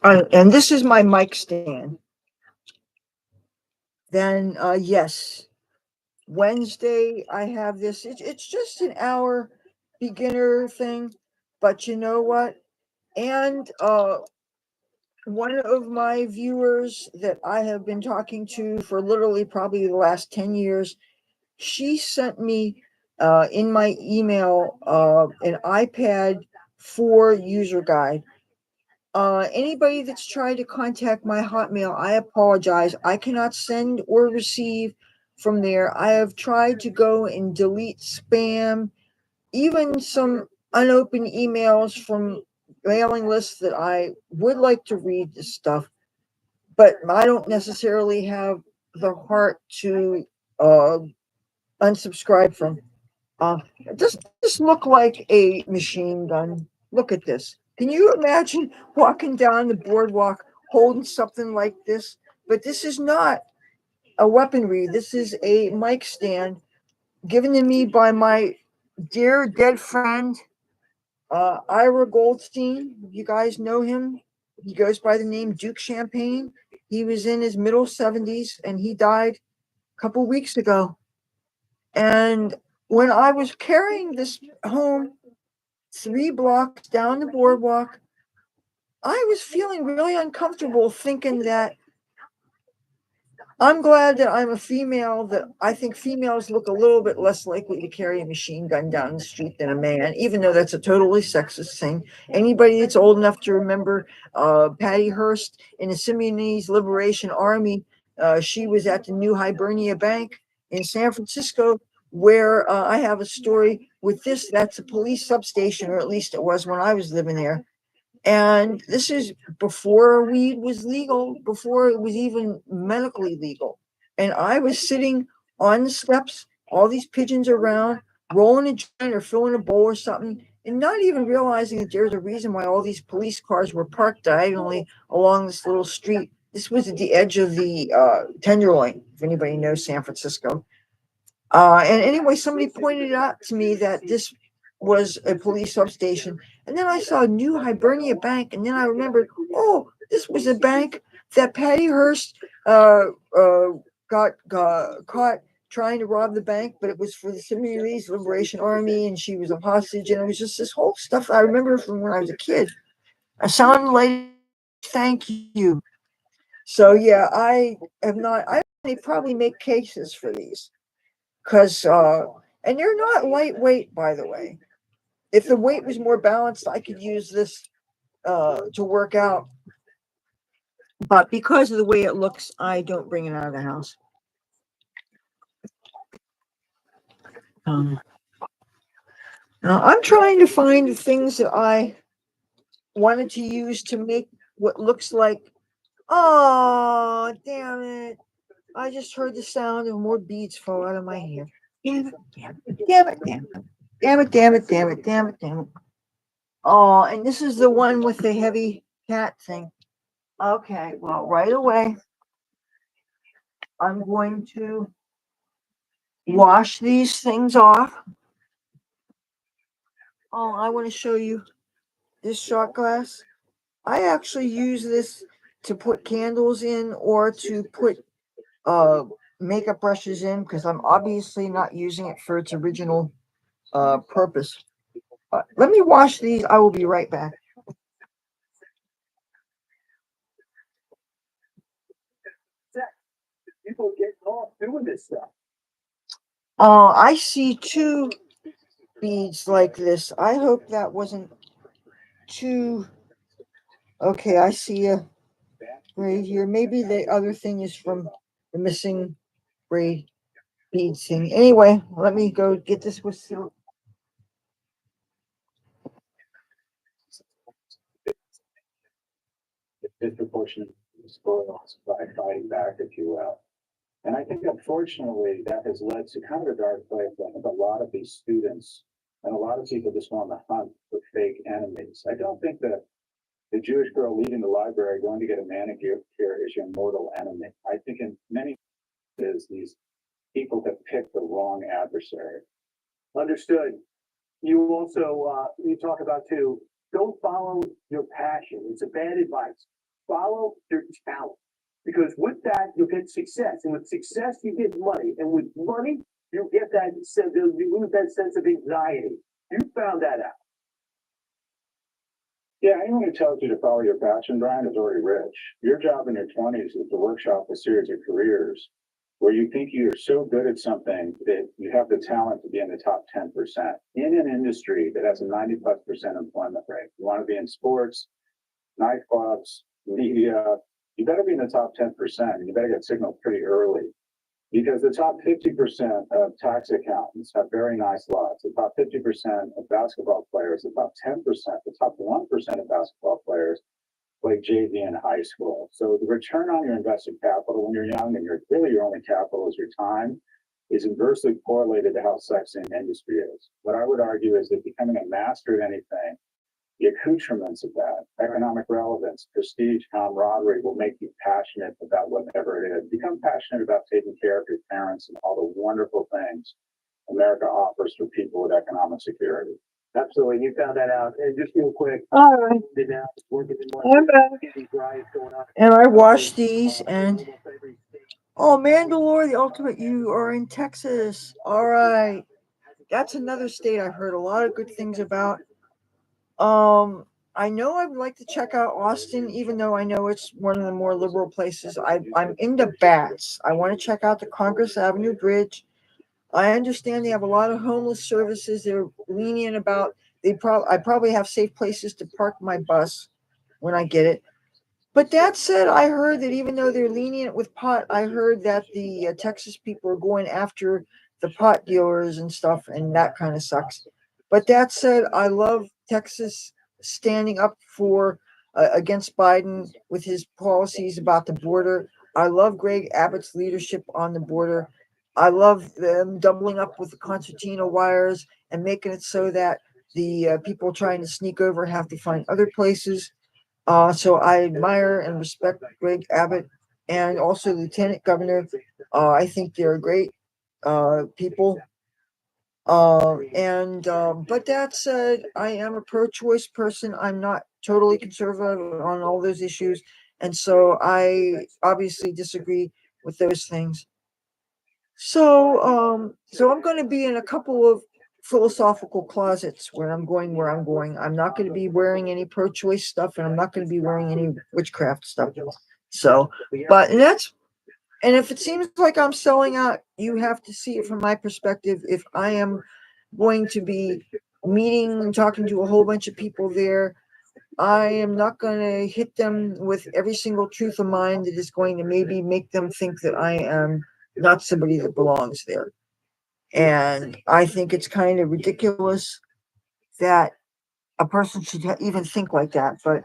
And this is my mic stand. Then, yes, Wednesday I have this. It's just an hour beginner thing, but you know what? And one of my viewers that I have been talking to for literally probably the last 10 years, she sent me in my email an iPad 4 user guide. Anybody that's tried to contact my Hotmail, I apologize. I cannot send or receive from there. I have tried to go and delete spam, even some unopened emails from mailing lists that I would like to read this stuff, but I don't necessarily have the heart to uh, unsubscribe from. Does this look like a machine gun? Look at this. Can you imagine walking down the boardwalk holding something like this? But this is not a weaponry. This is a mic stand given to me by my dear dead friend, Ira Goldstein. You guys know him. He goes by the name Duke Champagne. He was in his middle 70s and he died a couple weeks ago. And when I was carrying this home 3 blocks down the boardwalk, I was feeling really uncomfortable thinking that I'm glad that I'm a female, that I think females look a little bit less likely to carry a machine gun down the street than a man, even though that's a totally sexist thing. Anybody that's old enough to remember Patty Hearst in the Simeonese Liberation Army, she was at the New Hibernia Bank in San Francisco, where I have a story with this. That's a police substation, or at least it was when I was living there. And this is before weed was legal, before it was even medically legal. And I was sitting on the steps, all these pigeons around, rolling a joint or filling a bowl or something, and not even realizing that there's a reason why all these police cars were parked diagonally along this little street. This was at the edge of the Tenderloin, if anybody knows San Francisco. And anyway, somebody pointed out to me that this was a police substation. And then I saw New Hibernia Bank. And then I remembered, oh, this was a bank that Patty Hearst got caught trying to rob the bank, but it was for the Simeonese Liberation Army, and she was a hostage. And it was just this whole stuff I remember from when I was a kid. I sound like thank you. So yeah, I have not. I probably make cases for these because and they're not lightweight, by the way. If the weight was more balanced, I could use this to work out, but because of the way it looks, I don't bring it out of the house. um, Now I'm trying to find the things that I wanted to use to make what looks like, oh damn it, I just heard the sound of more beads fall out of my hair. Damn it, damn it, damn it, damn it, damn it, damn it, damn it, damn it, damn it. Oh, and this is the one with the heavy cat thing. Okay, well, right away, I'm going to wash these things off. Oh, I want to show you this shot glass. I actually use this to put candles in or to put uh makeup brushes in because I'm obviously not using it for its original purpose. Let me wash these. I will be right back. People get off doing this stuff. I see 2 beads like this. I hope that wasn't too. Okay, I see a right here. Maybe the other thing is from the missing braid bead thing. Anyway, let me go get this with silk. Disproportionate spoils by fighting back, if you will. And I think unfortunately that has led to kind of a dark place. I think a lot of these students and a lot of people just go on the hunt for fake enemies. I don't think that the Jewish girl leaving the library going to get a manicure is your mortal enemy. I think in many cases these people have picked the wrong adversary. Understood. You also, you talk about too, don't follow your passion. It's a bad advice. Follow your talent. Because with that, you'll get success. And with success, you get money. And with money, you get that sense, you lose that sense of anxiety. You found that out. Yeah, anyone who tells you to follow your passion, Brian, is already rich. Your job in your 20s is to workshop a series of careers where you think you're so good at something that you have the talent to be in the top 10% in an industry that has a 90+% employment rate. You want to be in sports, nightclubs, media, you better be in the top 10%, and you better get signaled pretty early. Because the top 50% of tax accountants have very nice lives. The top 50% of basketball players, the top 10%, the top 1% of basketball players play JV in high school. So the return on your invested capital when you're young and your only capital is your time is inversely correlated to how sexy an industry is. What I would argue is that becoming a master at anything, the accoutrements of that, economic relevance, prestige, camaraderie will make you passionate about whatever it is. Become passionate about taking care of your parents and all the wonderful things America offers for people with economic security. Absolutely. You found that out. And just real quick. All right. I'm back. And I washed these and oh, Mandalore, the ultimate. You are in Texas. All right. That's another state I've heard a lot of good things about. I know I would like to check out Austin, even though I know it's one of the more liberal places. I'm into bats. I want to check out the Congress Avenue Bridge. I understand they have a lot of homeless services. They're lenient about. I probably have safe places to park my bus when I get it. But that said, I heard that even though they're lenient with pot, I heard that the Texas people are going after the pot dealers and stuff, and that kind of sucks. But that said, I love Texas standing up for against Biden with his policies about the border. I love Greg Abbott's leadership on the border. I love them doubling up with the concertina wires and making it so that the people trying to sneak over have to find other places. So I admire and respect Greg Abbott and also Lieutenant Governor. I think they're great people. But that said, I am a pro-choice person. I'm not totally conservative on all those issues, and so I obviously disagree with those things. So I'm going to be in a couple of philosophical closets where I'm going. I'm not going to be wearing any pro-choice stuff, and I'm not going to be wearing any witchcraft stuff. So, and if it seems like I'm selling out, you have to see it from my perspective. If I am going to be meeting and talking to a whole bunch of people there, I am not going to hit them with every single truth of mine that is going to maybe make them think that I am not somebody that belongs there. And I think it's kind of ridiculous that a person should even think like that. But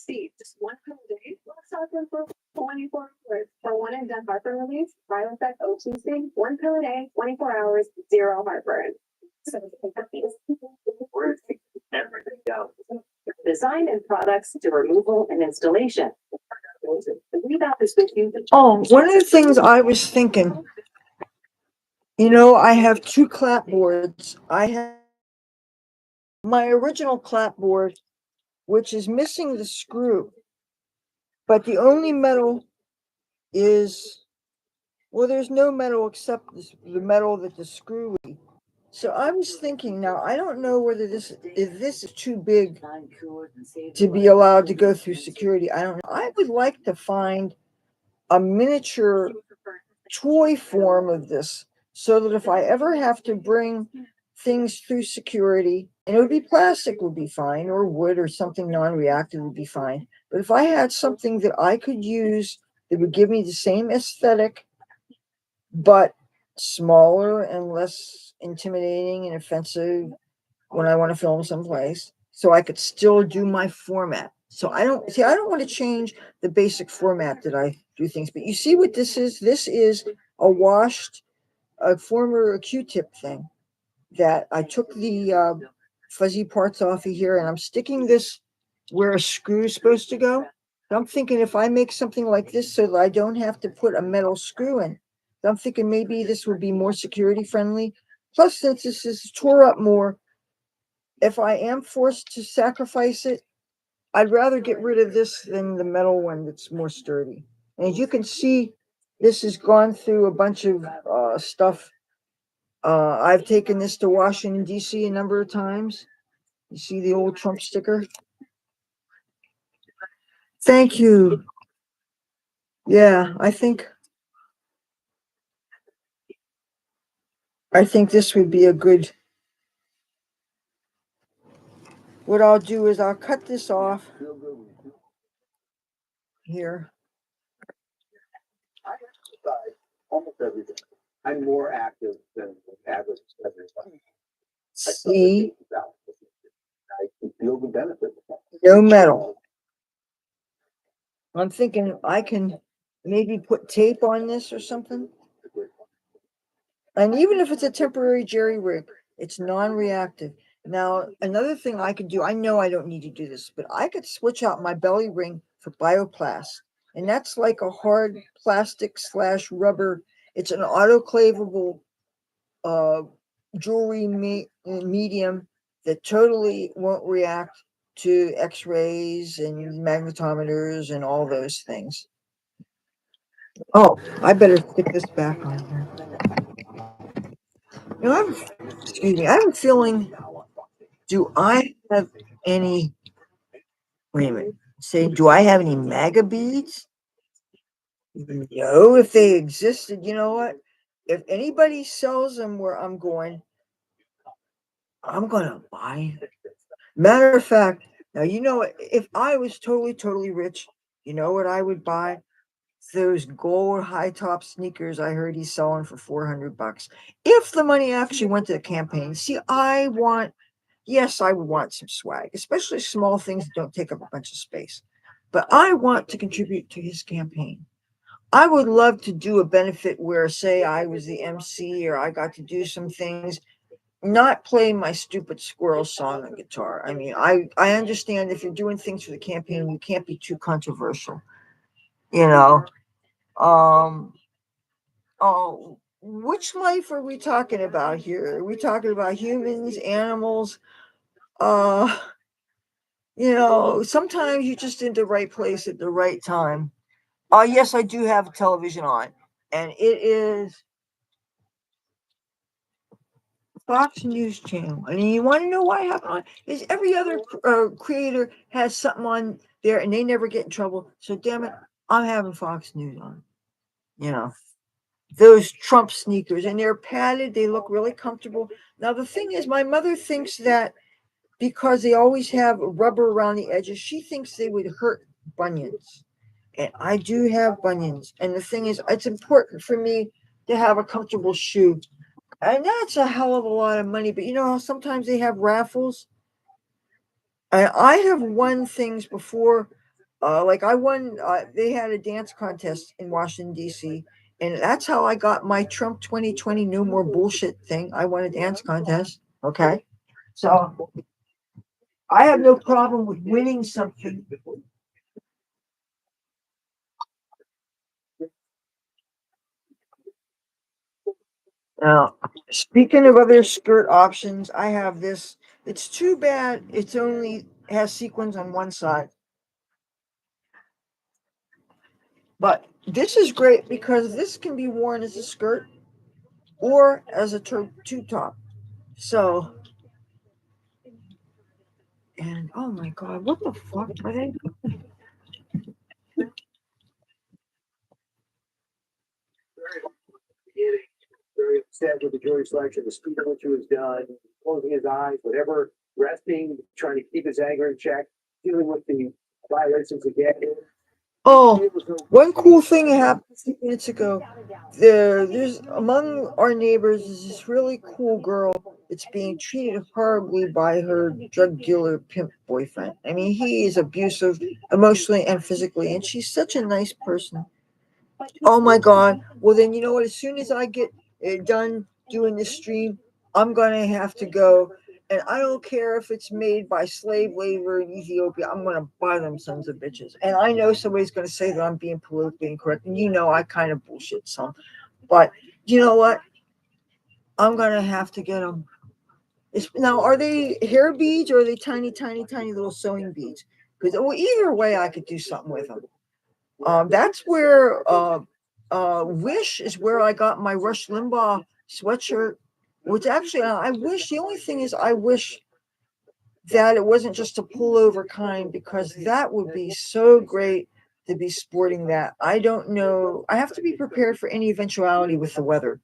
See, just one pill a day. Let's talk for 24 hours. For one and done heartburn relief, Prilosec OTC, 1 pill a day, 24 hours, 0 heartburn. So design and products to removal and installation. oh, one of the things I was thinking, I have 2 clapboards. I have my original clapboard, which is missing the screw, but the only metal is, well, there's no metal except the metal that the screw would be. So I was thinking, now I don't know whether if this is too big to be allowed to go through security. I don't know. I would like to find a miniature toy form of this so that if I ever have to bring things through security, and it would be plastic would be fine, or wood or something non-reactive would be fine. But if I had something that I could use that would give me the same aesthetic, but smaller and less intimidating and offensive, when I want to film someplace, so I could still do my format. So I don't want to change the basic format that I do things. But you see what this is? This is a former Q-tip thing that I took the fuzzy parts off of here, and I'm sticking this where a screw is supposed to go. I'm thinking if I make something like this so that I don't have to put a metal screw in, I'm thinking maybe this would be more security friendly. Plus, since this is tore up more, if I am forced to sacrifice it, I'd rather get rid of this than the metal one that's more sturdy. And as you can see, this has gone through a bunch of stuff. I've taken this to Washington, D.C. a number of times. You see the old Trump sticker? Thank you. Yeah, I think this would be a good. What I'll do is I'll cut this off here. I exercise almost every day. I'm more active than the average everybody. See, I can feel the benefit. no metal. I'm thinking I can maybe put tape on this or something. And even if it's a temporary jerry rig, it's non-reactive. Now, another thing I could do, I know I don't need to do this, but I could switch out my belly ring for bioplast. And that's like a hard plastic / rubber. It's an autoclavable uh, jewelry medium that totally won't react to x-rays and magnetometers and all those things. Oh, I better stick this back on here. You know, excuse me, I have a feeling, do I have any, wait a minute, do I have any MAGA beads? No, if they existed, you know what? If anybody sells them where I'm going to buy it. Matter of fact, now, you know what? If I was totally rich, you know what I would buy? Those gold high top sneakers I heard he's selling for $400. If the money actually went to the campaign. See, yes, I would want some swag, especially small things that don't take up a bunch of space. But I want to contribute to his campaign. I would love to do a benefit where, say, I was the MC or I got to do some things, not play my stupid squirrel song on guitar. I mean, I understand if you're doing things for the campaign, you can't be too controversial, you know. Oh, which life are we talking about here? Are we talking about humans, animals? Sometimes you're just in the right place at the right time. Yes, I do have a television on, and it is Fox News Channel. And you want to know why I have it on? Is every other creator has something on there, and they never get in trouble. So damn it, I'm having Fox News on. You know, those Trump sneakers, and they're padded. They look really comfortable. Now the thing is, my mother thinks that because they always have rubber around the edges, she thinks they would hurt bunions. And I do have bunions. And the thing is, it's important for me to have a comfortable shoe. And that's a hell of a lot of money. But you know how sometimes they have raffles? I have won things before. Like I won, they had a dance contest in Washington, D.C. And that's how I got my Trump 2020 No More Bullshit thing. I won a dance contest. Okay. So I have no problem with winning something. Now, speaking of other skirt options, I have this. It's too bad it's only has sequins on one side. But this is great because this can be worn as a skirt or as a tube top. So, and oh my God, what the fuck are they? Very upset with the jury selection, the speed at which it was done, closing his eyes, whatever, resting, trying to keep his anger in check, dealing with the violations again. Oh, one cool thing happened a few minutes ago. There's among our neighbors is this really cool girl that's being treated horribly by her drug dealer pimp boyfriend. I mean, he is abusive emotionally and physically, and she's such a nice person. Oh my God. Well, then you know what? As soon as I get done doing this stream, I'm gonna have to go. And I don't care if it's made by slave labor in Ethiopia. I'm gonna buy them sons of bitches. And I know somebody's gonna say that I'm being politically incorrect, and you know I kind of bullshit some. But you know what? I'm gonna have to get them. Now, are they hair beads or are they tiny, tiny, tiny little sewing beads? Because well, either way, I could do something with them. That's where Wish is where I got my Rush Limbaugh sweatshirt. Which actually, I wish the only thing is I wish that it wasn't just a pullover kind because that would be so great to be sporting that. I don't know. I have to be prepared for any eventuality with the weather.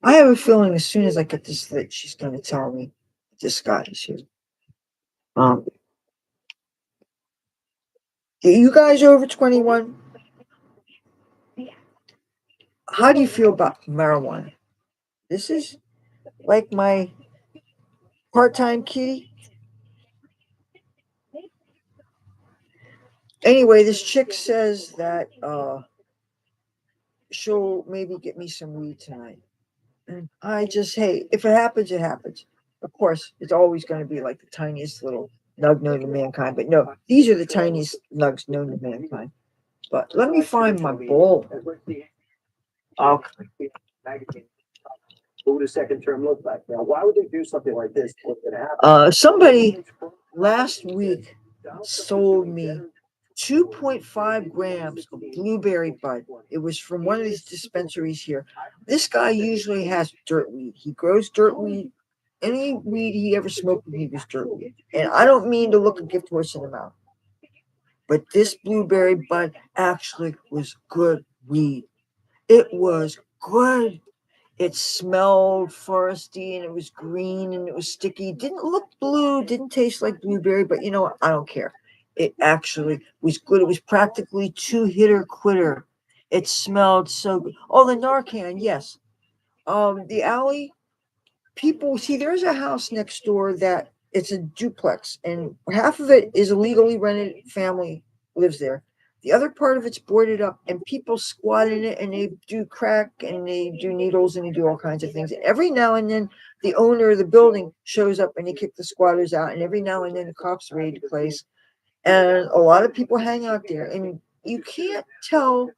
I have a feeling as soon as I get this lit, she's going to tell me this guy is here. Um, you guys over 21? How do you feel about marijuana? This is like my part-time kitty. Anyway, this chick says that she'll maybe get me some weed tonight. And I just, hey, if it happens, it happens. Of course, it's always going to be like the tiniest little nug known to mankind. But no, these are the tiniest nugs known to mankind. But let me find my bowl. Okay. What would a second term look like? Now, why would they do something like this? What's gonna happen? Somebody last week sold me 2.5 grams of blueberry bud. It was from one of these dispensaries here. This guy usually has dirt weed. He grows dirt weed. Any weed he ever smoked with me was dirt weed. And I don't mean to look a gift horse in the mouth, but this blueberry bud actually was good weed. It was good. It smelled foresty and it was green and it was sticky. Didn't look blue, didn't taste like blueberry, but you know what? I don't care. It actually was good. It was practically two hitter quitter. It smelled so good. Oh, the Narcan, yes. The alley, people see there's a house next door that it's a duplex and half of it is a legally rented family lives there. The other part of it's boarded up and people squat in it and they do crack and they do needles and they do all kinds of things. And every now and then the owner of the building shows up and they kick the squatters out. And every now and then the cops raid the place. And a lot of people hang out there. And you can't tell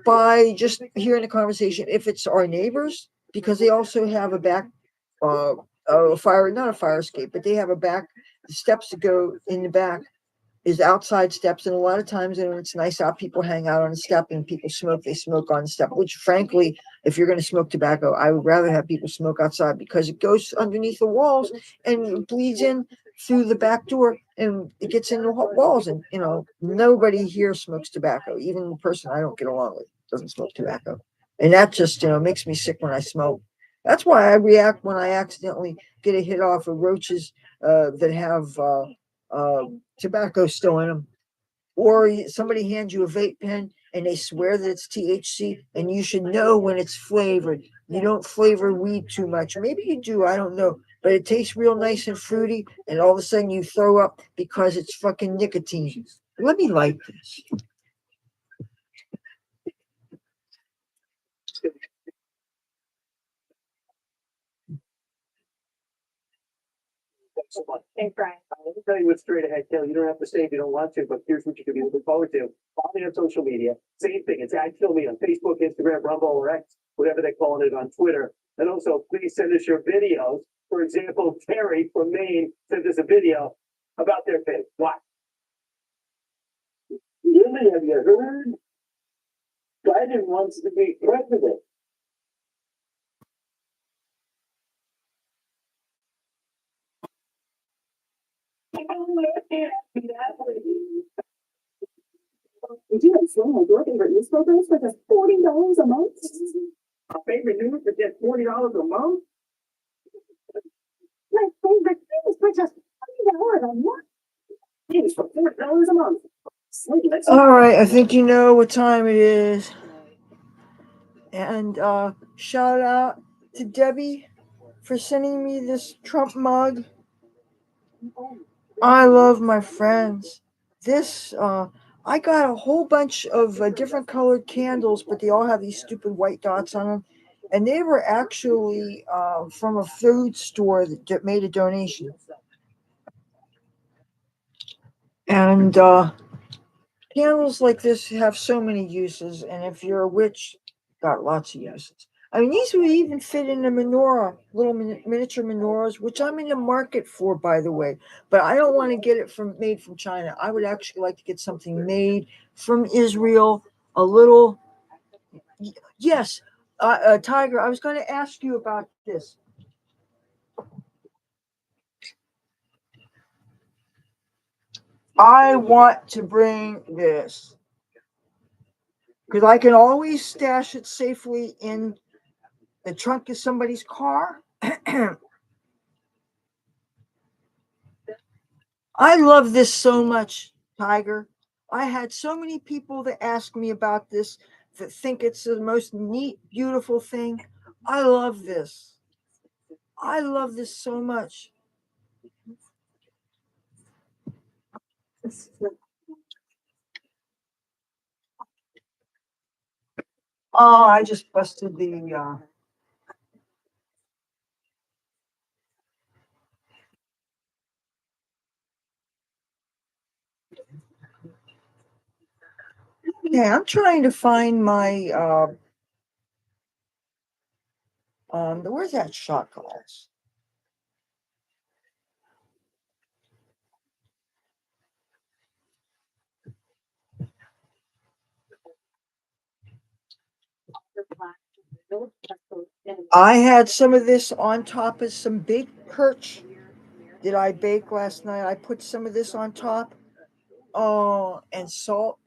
by just hearing the conversation if it's our neighbors because they also have a back fire, not a fire escape, but they have a back, the steps to go in the back is outside steps. And a lot of times when it's nice out, people hang out on the step and people smoke, they smoke on the step, which frankly, if you're going to smoke tobacco, I would rather have people smoke outside because it goes underneath the walls and it bleeds in through the back door and it gets in the walls. And, you know, nobody here smokes tobacco. Even the person I don't get along with doesn't smoke tobacco. And that just, you know, makes me sick when I smoke. That's why I react when I accidentally get a hit off of roaches that have tobacco still in them. Or somebody hands you a vape pen and they swear that it's THC, and you should know when it's flavored. You don't flavor weed too much. Maybe you do, I don't know. But it tastes real nice and fruity, and all of a sudden you throw up because it's fucking nicotine. Let me light this. Thanks, Brian. Let me tell you what's straight ahead, Kelly. You don't have to say if you don't want to, but here's what you can be looking forward to. Follow me on social media. Same thing. It's @KillMe on Facebook, Instagram, Rumble, or X, whatever they're calling it on Twitter. And also, please send us your videos. For example, Terry from Maine sent us a video about their pig. Watch. Really? Have you heard? Biden wants to be president. Would you have shown your favorite news programs for just $40 a month? Our favorite news for just $40 a month? My favorite news for just Nice for $4 a month. All right, I think you know what time it is. And shout out to Debbie for sending me this Trump mug. I love my friends. This I got a whole bunch of different colored candles, but they all have these stupid white dots on them. And they were actually from a food store that made a donation. And candles like this have so many uses, and if you're a witch, got lots of uses. I mean, these would even fit in a menorah, little miniature menorahs, which I'm in the market for, by the way. But I don't want to get it made from China. I would actually like to get something made from Israel. A little, yes, Tiger. I was going to ask you about this. I want to bring this because I can always stash it safely in the trunk of somebody's car. I love this so much, Tiger. I had so many people that ask me about this that think it's the most neat, beautiful thing. I love this. I love this so much. Oh, I just busted the yeah, I'm trying to find my where's that shot glass? I had some of this on top of some baked perch that I baked last night. I put some of this on top. Oh, and salt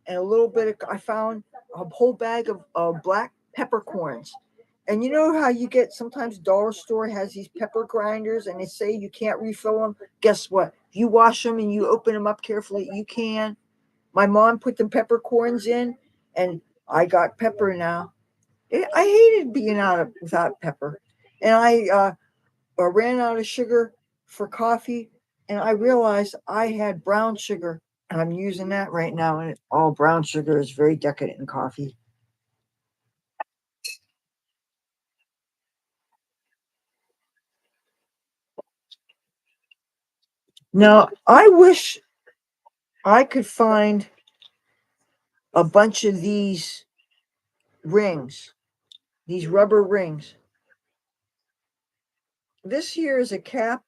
and a little bit of, I found a whole bag of black peppercorns. And you know how you get sometimes dollar store has these pepper grinders and they say you can't refill them. Guess what? If you wash them and you open them up carefully, you can. My mom put the peppercorns in and I got pepper now. I hated being without pepper. And I ran out of sugar for coffee, and I realized I had brown sugar, and I'm using that right now. And all brown sugar is very decadent in coffee. Now, I wish I could find a bunch of these rings, these rubber rings. This here is a cap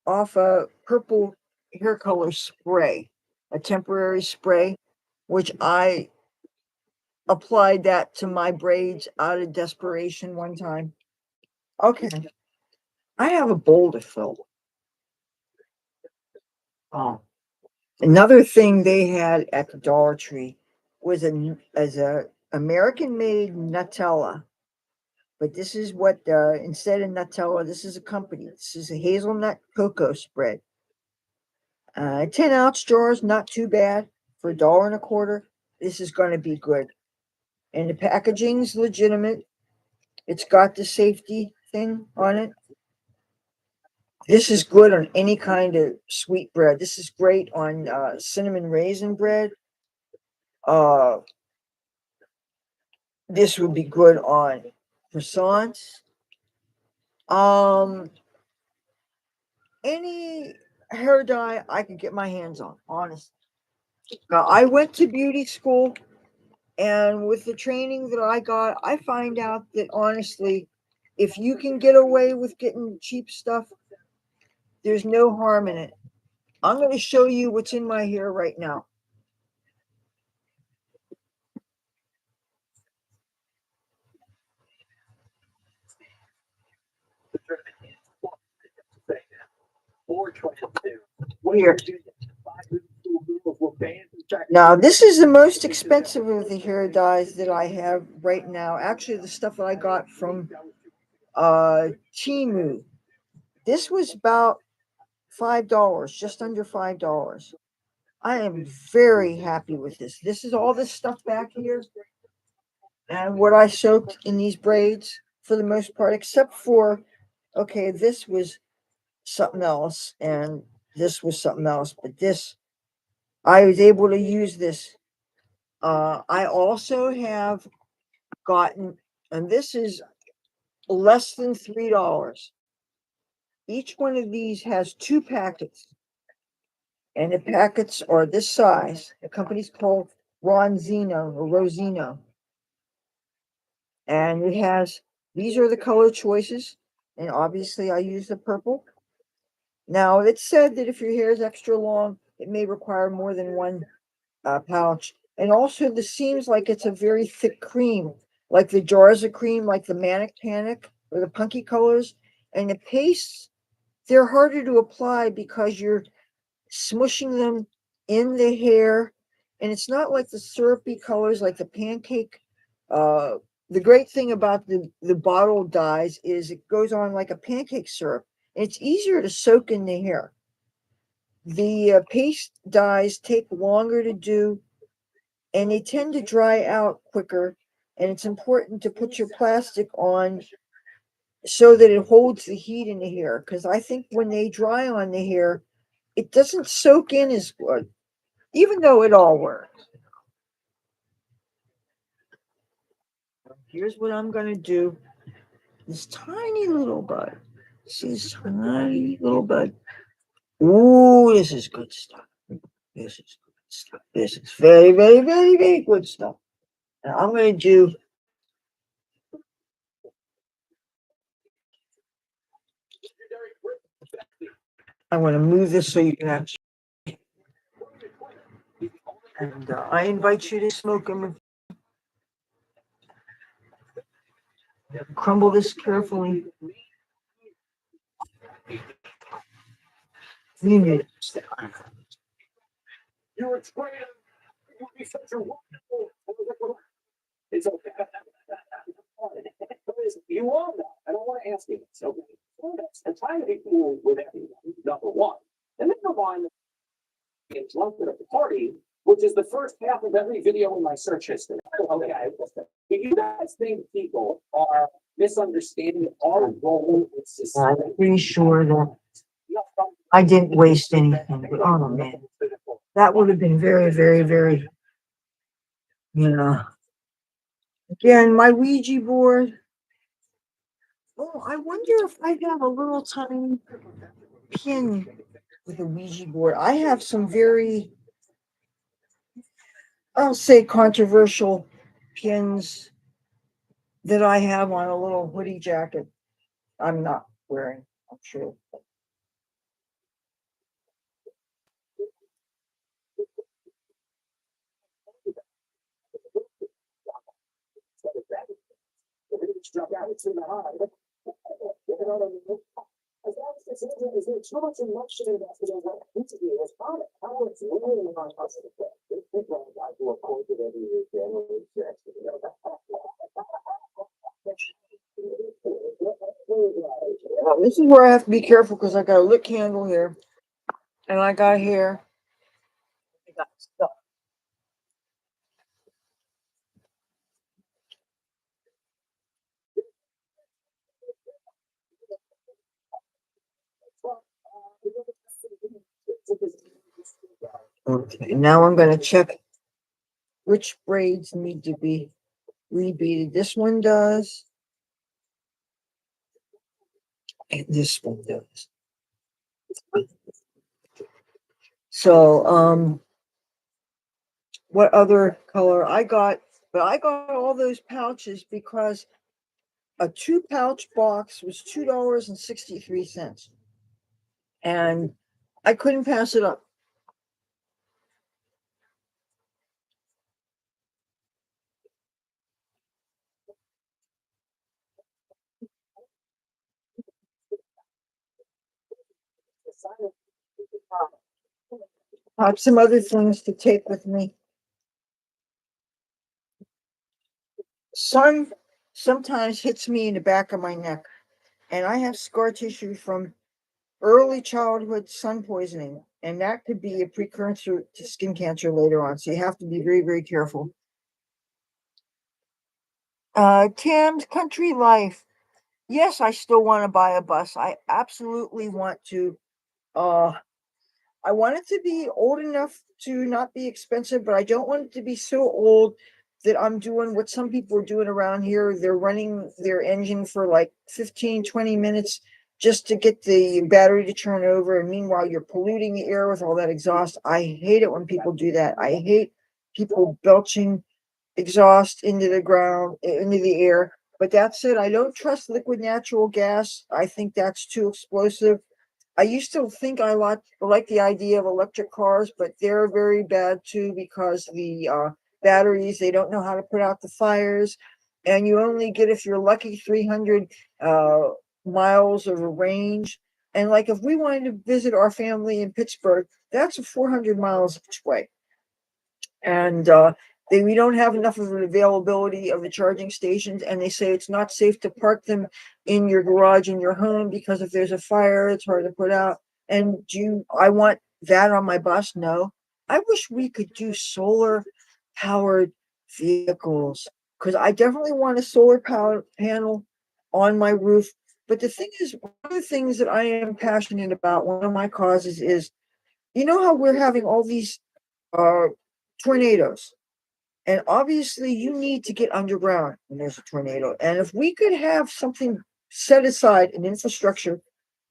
off a purple hair color spray, a temporary spray, which I applied that to my braids out of desperation one time. Okay, I have a bowl to fill. Oh, another thing they had at the Dollar Tree was a American made Nutella. But this is what instead of Nutella, this is a company. This is a hazelnut cocoa spread. 10-ounce jars, not too bad for $1.25. This is going to be good. And the packaging's legitimate. It's got the safety thing on it. This is good on any kind of sweet bread. This is great on cinnamon raisin bread. Uh, this would be good on croissants. Um, any hair dye I could get my hands on, honest. Now, I went to beauty school, and with the training that I got, I find out that honestly, if you can get away with getting cheap stuff, there's no harm in it. I'm going to show you what's in my hair right now. Here. Now, this is the most expensive of the hair dyes that I have right now. Actually, the stuff that I got from Timu. This was about $5, just under $5. I am very happy with this. This is all this stuff back here. And what I soaked in these braids for the most part, except for, okay, this was something else and this was something else, but this, I was able to use this. I also have gotten, and this is less than $3. Each one of these has 2 packets, and the packets are this size. The company's called Ronzino or Rosino, and it has, these are the color choices, and obviously I use the purple. Now, it's said that if your hair is extra long, it may require more than one pouch. And also, this seems like it's a very thick cream, like the jars of cream, like the Manic Panic or the Punky colors. And the pastes, they're harder to apply because you're smushing them in the hair. And it's not like the syrupy colors like the pancake. The great thing about the bottle dyes is it goes on like a pancake syrup. And it's easier to soak in the hair. The paste dyes take longer to do, and they tend to dry out quicker. And it's important to put your plastic on so that it holds the heat in the hair. Because I think when they dry on the hair, it doesn't soak in as good, even though it all works. Here's what I'm going to do. This tiny little bud. See this tiny little bud? Ooh, this is good stuff. This is good stuff. This is very, very, very, very good stuff. And I'm going to do, I want to move this so you can actually, and I invite you to smoke them. Crumble this carefully. You need it. You explain it would be such a wonderful. It's okay. You all know. I don't want to ask you this. Okay. I'm trying to be cool with everyone. Number one, and then number one, get drunk at a party, which is the first half of every video in my search history. Okay. Do you guys think people are misunderstanding our role in society? I'm pretty sure that I didn't waste anything, but oh man, that would have been very, very, very, you know. Again, my Ouija board. Oh, I wonder if I have a little tiny pin with a Ouija board. I have some very, I'll say, controversial pins that I have on a little hoodie jacket. I'm not wearing, I'm sure. Is there too much emotion invested in what interview is product? How it's really on us. I do a course of every year, January 6th. This is where I have to be careful because I got a lit candle here, and I got here. I got stuff. Okay, now I'm gonna check which braids need to be rebeaded. This one does, and this one does. So, what other color I got? But I got all those pouches because a 2-pouch box was $2.63, and I couldn't pass it up. I have some other things to take with me. Sun sometimes hits me in the back of my neck, and I have scar tissue from early childhood sun poisoning. And that could be a precursor to skin cancer later on. So you have to be very, very careful. Tam's Country Life. Yes, I still want to buy a bus. I absolutely want to. I want it to be old enough to not be expensive, but I don't want it to be so old that I'm doing what some people are doing around here. They're running their engine for like 15, 20 minutes just to get the battery to turn over. And meanwhile, you're polluting the air with all that exhaust. I hate it when people do that. I hate people belching exhaust into the ground, into the air. But that said, I don't trust liquid natural gas. I think that's too explosive. I used to think I like the idea of electric cars, but they're very bad too because the batteries, they don't know how to put out the fires. And you only get, if you're lucky, 300 miles of a range. And like if we wanted to visit our family in Pittsburgh, that's 400 miles each way. And we don't have enough of an availability of the charging stations, and they say it's not safe to park them in your garage in your home because if there's a fire, it's hard to put out. And I want that on my bus? No. I wish we could do solar powered vehicles because I definitely want a solar power panel on my roof. But the thing is, one of the things that I am passionate about, one of my causes is, you know how we're having all these uh tornadoes. And obviously, you need to get underground when there's a tornado. And if we could have something set aside, an infrastructure,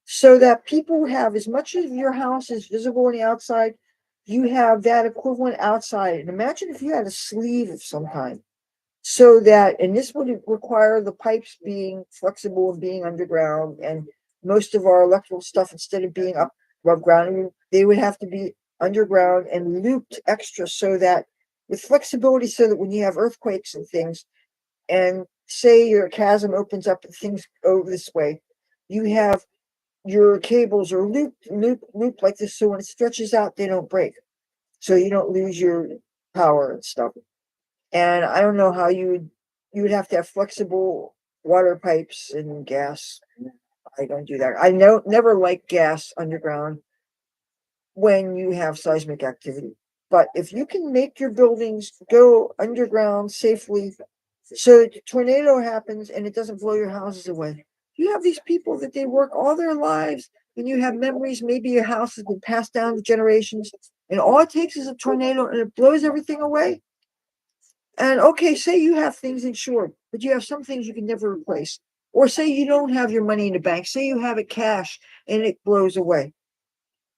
so that people have as much of your house is visible on the outside, you have that equivalent outside. And imagine if you had a sleeve of some kind, so that, and this would require the pipes being flexible and being underground, and most of our electrical stuff, instead of being up above ground, they would have to be underground and looped extra so that with flexibility, so that when you have earthquakes and things, and say your chasm opens up and things go this way, you have your cables are looped like this, so when it stretches out, they don't break, so you don't lose your power and stuff. And I don't know how you would have to have flexible water pipes and gas. I don't do that. I never like gas underground when you have seismic activity. But if you can make your buildings go underground safely, so that the tornado happens and it doesn't blow your houses away. You have these people that they work all their lives, and you have memories. Maybe your house has been passed down to generations, and all it takes is a tornado and it blows everything away. And okay, say you have things insured, but you have some things you can never replace. Or say you don't have your money in the bank, say you have it cash and it blows away.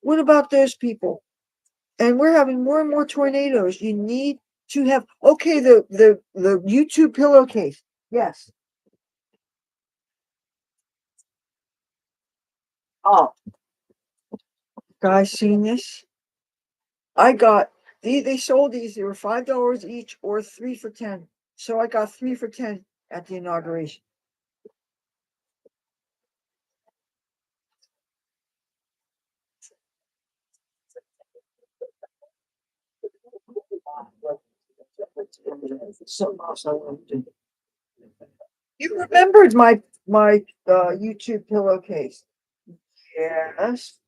What about those people? And we're having more and more tornadoes. You need to have, okay, the YouTube pillowcase. Yes. Oh, guys, seen this? I got they sold these, they were $5 each or 3 for 10. So I got 3 for 10 at the inauguration. Something else I wanted to. You remembered my YouTube pillowcase. Yes.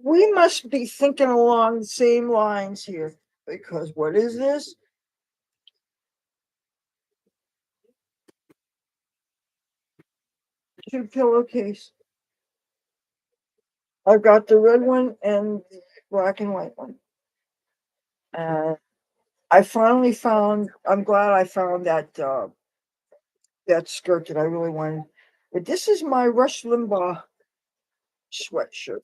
We must be thinking along the same lines here. Because what is this? YouTube pillowcase. I've got the red one and the black and white one. I finally found, I'm glad I found that skirt that I really wanted. But this is my Rush Limbaugh sweatshirt.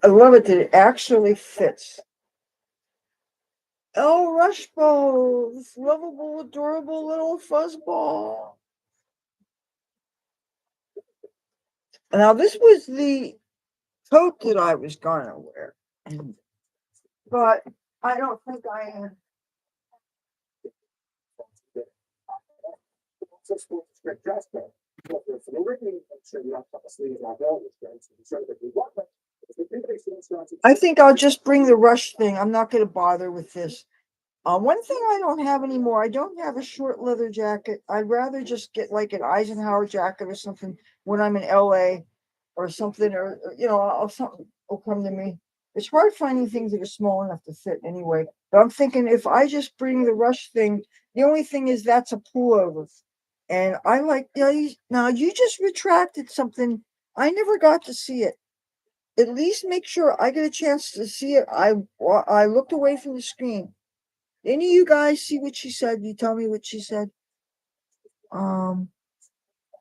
I love it that it actually fits. El Rushbo, this lovable, adorable little fuzzball. Now, this was the coat that I was gonna wear, but I don't think I am. I think I'll just bring the Rush thing. I'm not gonna bother with this. One thing I don't have anymore, I don't have a short leather jacket. I'd rather just get like an Eisenhower jacket or something when I'm in LA. or something, or something will come to me. It's hard finding things that are small enough to fit anyway. But I'm thinking if I just bring the rush thing, the only thing is that's a pullover. And I like, now you just retracted something. I never got to see it. At least make sure I get a chance to see it. I looked away from the screen. Any of you guys see what she said? You tell me what she said. Um,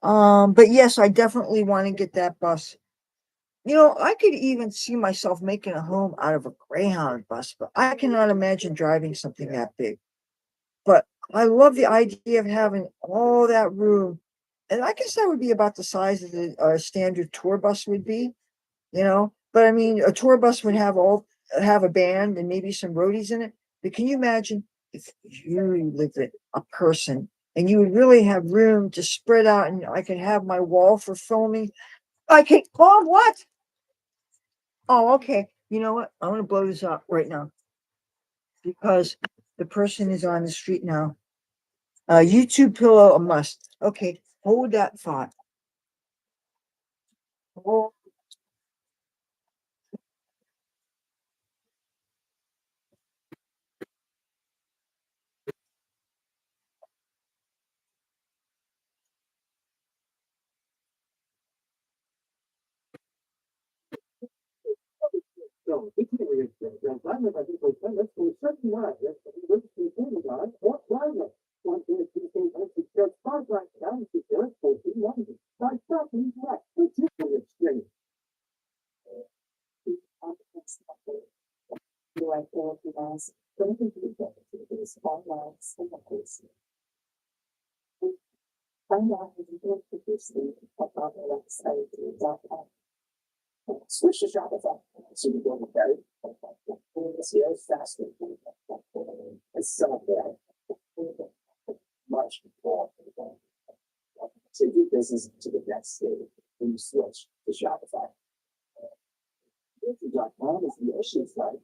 but yes, I definitely want to get that bus. I could even see myself making a home out of a Greyhound bus, but I cannot imagine driving something that big. But I love the idea of having all that room. And I guess that would be about the size of the standard tour bus would be. But I mean, a tour bus would have a band and maybe some roadies in it. But can you imagine if you lived with a person and you would really have room to spread out and I could have my wall for filming? Mom, what? Oh, okay. You know what? I'm gonna blow this up right now because the person is on the street now. YouTube pillow a must. Okay, hold that thought. Oh, So, we can't really explain that. I live, I think, like, let's go, certain lives, let's continue on, what life? One thing is, it's just five right now, it's just 14, one, five, seven, yeah, it's just an exchange. Do I feel you guys, don't think you get to this online, single person. Find out if you don't produce the, about the website, switch to Shopify. So you go to Barry. It's here faster. It's so bad. Much more. To do business to the next stage when you switch to Shopify. .com is the issue side.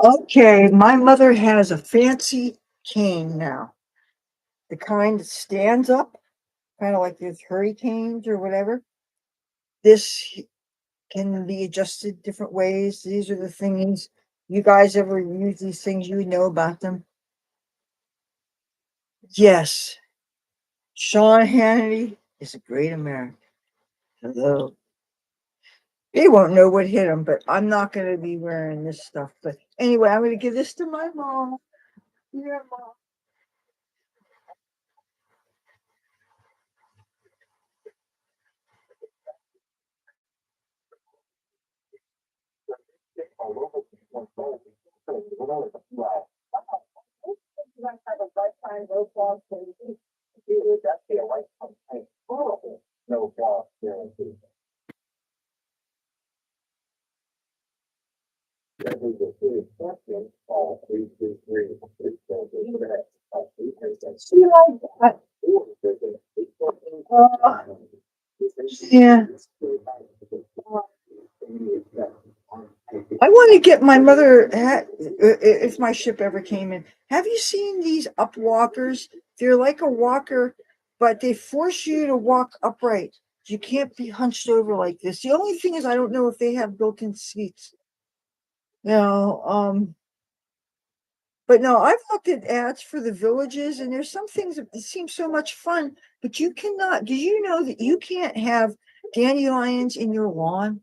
okay, my mother has a fancy cane now. The kind that stands up, kind of like those hurricanes or whatever. This can be adjusted different ways. These are the things. You guys ever use these things? You know about them. Yes, Sean Hannity is a great American. Hello. They won't know what hit him, but I'm not going to be wearing this stuff. But anyway, I'm going to give this to my mom. Yeah, mom. No flaw guarantee. That is a good question. All three, three, three. She like that. Yeah. I want to get my mother if my ship ever came in. Have you seen these up walkers? They're like a walker, but they force you to walk upright. You can't be hunched over like this. The only thing is I don't know if they have built-in seats. You know, but no, I've looked at ads for the villages, and there's some things that seem so much fun, but you cannot. Did you know that you can't have dandelions in your lawn?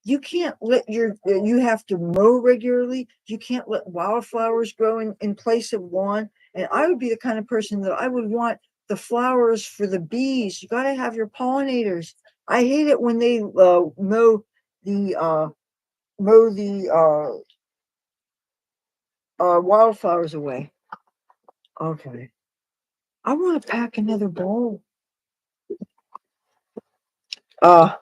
You can't let you have to mow regularly. You can't let wildflowers grow in place of lawn. And I would be the kind of person that I would want the flowers for the bees. You got to have your pollinators. I hate it when they the mow the wildflowers away. Okay. I want to pack another bowl. Uh,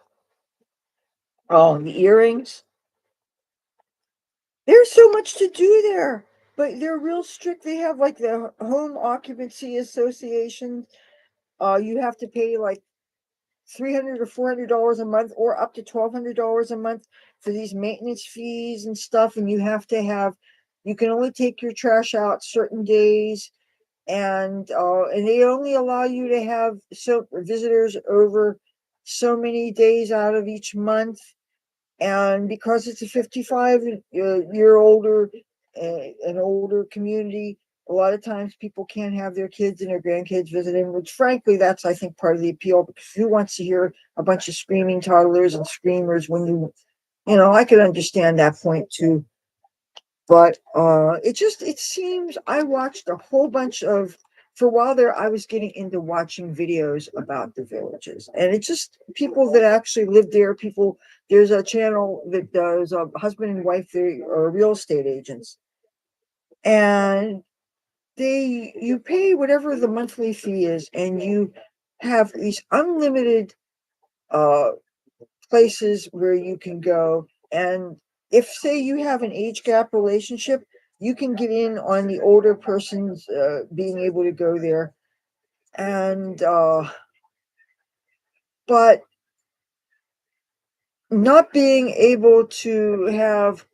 oh, the earrings. There's so much to do there, but they're real strict. They have like the home occupancy association. You have to pay like $300 or $400 a month, or up to $1,200 a month for these maintenance fees and stuff. And you have to have, you can only take your trash out certain days. and they only allow you to have so visitors over so many days out of each month. And because it's a 55 year older, an older community, a lot of times people can't have their kids and their grandkids visiting, which frankly, that's, I think, part of the appeal, because who wants to hear a bunch of screaming toddlers and screamers when I could understand that point too. But it seems I watched a whole bunch of, for a while there, I was getting into watching videos about the villages, and it's just people that actually live there. There's a channel that does a husband and wife, they are real estate agents, and you pay whatever the monthly fee is, and you have these unlimited uh places where you can go. And if, say, you have an age gap relationship, you can get in on the older person's being able to go there. And but not being able to have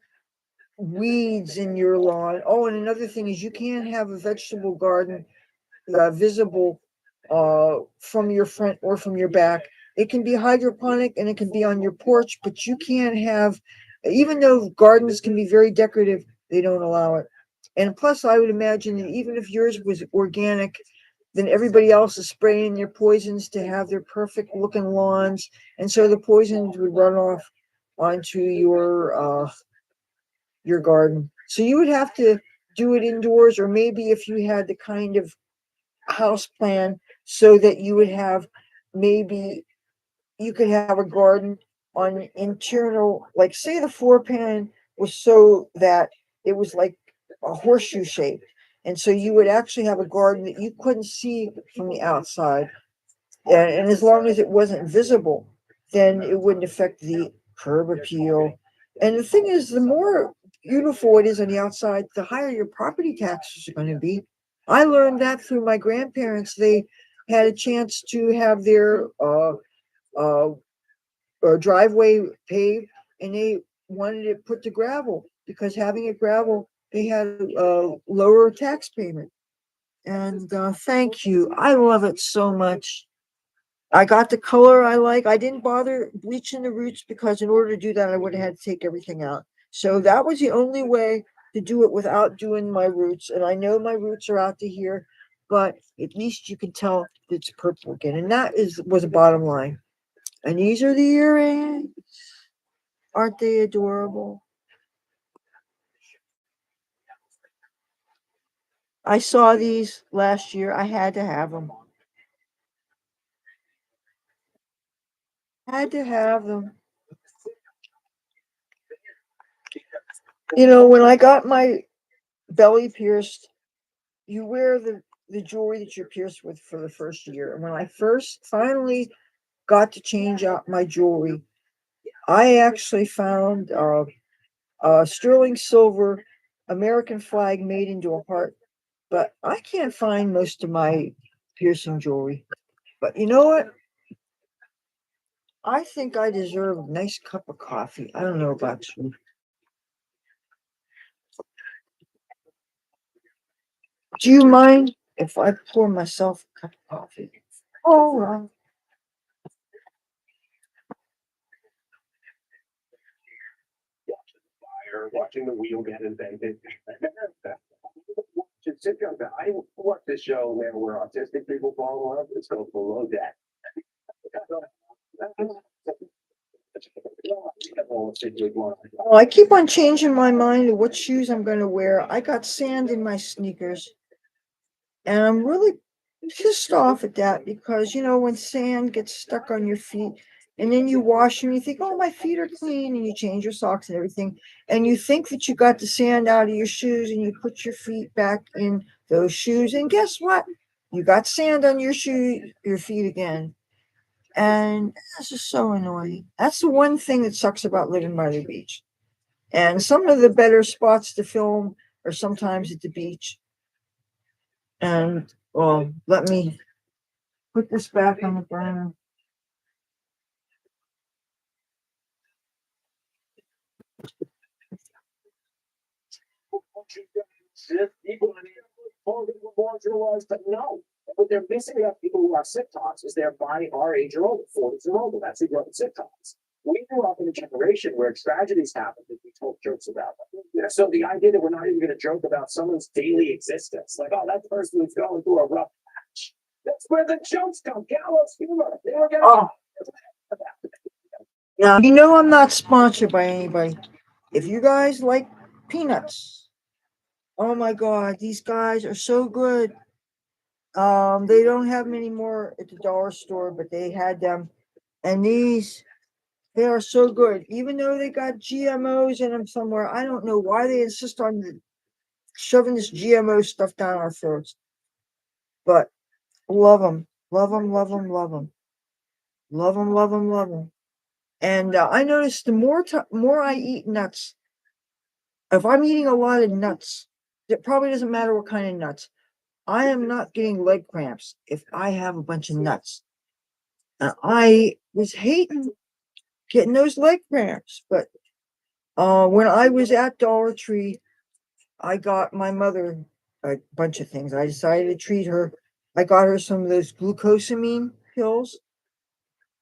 weeds in your lawn. Oh, and another thing is you can't have a vegetable garden visible from your front or from your back. It can be hydroponic and it can be on your porch, but you can't have, even though gardens can be very decorative, they don't allow it. And plus, I would imagine that even if yours was organic, then everybody else is spraying their poisons to have their perfect looking lawns. And so the poisons would run off onto your garden. So you would have to do it indoors, or maybe if you had the kind of house plan so that you would have, maybe you could have a garden on internal, like say the floor pan was so that it was like a horseshoe shape. And so you would actually have a garden that you couldn't see from the outside. And as long as it wasn't visible, then it wouldn't affect the curb appeal. And the thing is, the more beautiful it is on the outside, the higher your property taxes are going to be. I learned that through my grandparents. They had a chance to have their uh, driveway paved, and they wanted it put to gravel, because having it gravel, they had a lower tax payment. And thank you. I love it so much. I got the color I like. I didn't bother bleaching the roots, because in order to do that, I would have had to take everything out. So that was the only way to do it without doing my roots. And I know my roots are out to here, but at least you can tell it's purple again. And that was a bottom line. And these are the earrings. Aren't they adorable? I saw these last year. I had to have them. Had to have them. When I got my belly pierced, you wear the jewelry that you're pierced with for the first year. And when I first finally got to change out my jewelry, I actually found sterling silver American flag made into a heart. But I can't find most of my piercing jewelry. But you know what? I think I deserve a nice cup of coffee. I don't know about you. Do you mind if I pour myself a cup of coffee? All right. Watching the wheel get invented. Just sit down. I watch this show where autistic people fall in love. It's called Below Deck. Oh, I keep on changing my mind of what shoes I'm going to wear. I got sand in my sneakers, and I'm really pissed off at that, because when sand gets stuck on your feet, and then you wash them, you think, oh, my feet are clean, and you change your socks and everything, and you think that you got the sand out of your shoes, and you put your feet back in those shoes, and guess what? You got sand on your feet again. And this is so annoying. That's the one thing that sucks about living by the beach. And some of the better spots to film are sometimes at the beach. And well, let me put this back on the burner. totally marginalized, but no. What they're missing about people who are sitcoms is they're body our age or older, 40s and older. That's who grew up in sitcoms. We grew up in a generation where tragedies happened and we told jokes about them. You know, so the idea that we're not even going to joke about someone's daily existence, like, oh, that person is going through a rough patch. That's where the jokes come. Gallows humor. They don't get Oh, now, you know I'm not sponsored by anybody. If you guys like peanuts, oh my God, these guys are so good. They don't have many more at the dollar store, but they had them. And they are so good. Even though they got GMOs in them somewhere, I don't know why they insist on shoving this GMO stuff down our throats. But love them, love them, love them, love them, love them, love them, love them. And I noticed the more I eat nuts, if I'm eating a lot of nuts, it probably doesn't matter what kind of nuts. I am not getting leg cramps if I have a bunch of nuts. And I was hating getting those leg cramps, but when I was at Dollar Tree, I got my mother a bunch of things. I decided to treat her. I got her some of those glucosamine pills.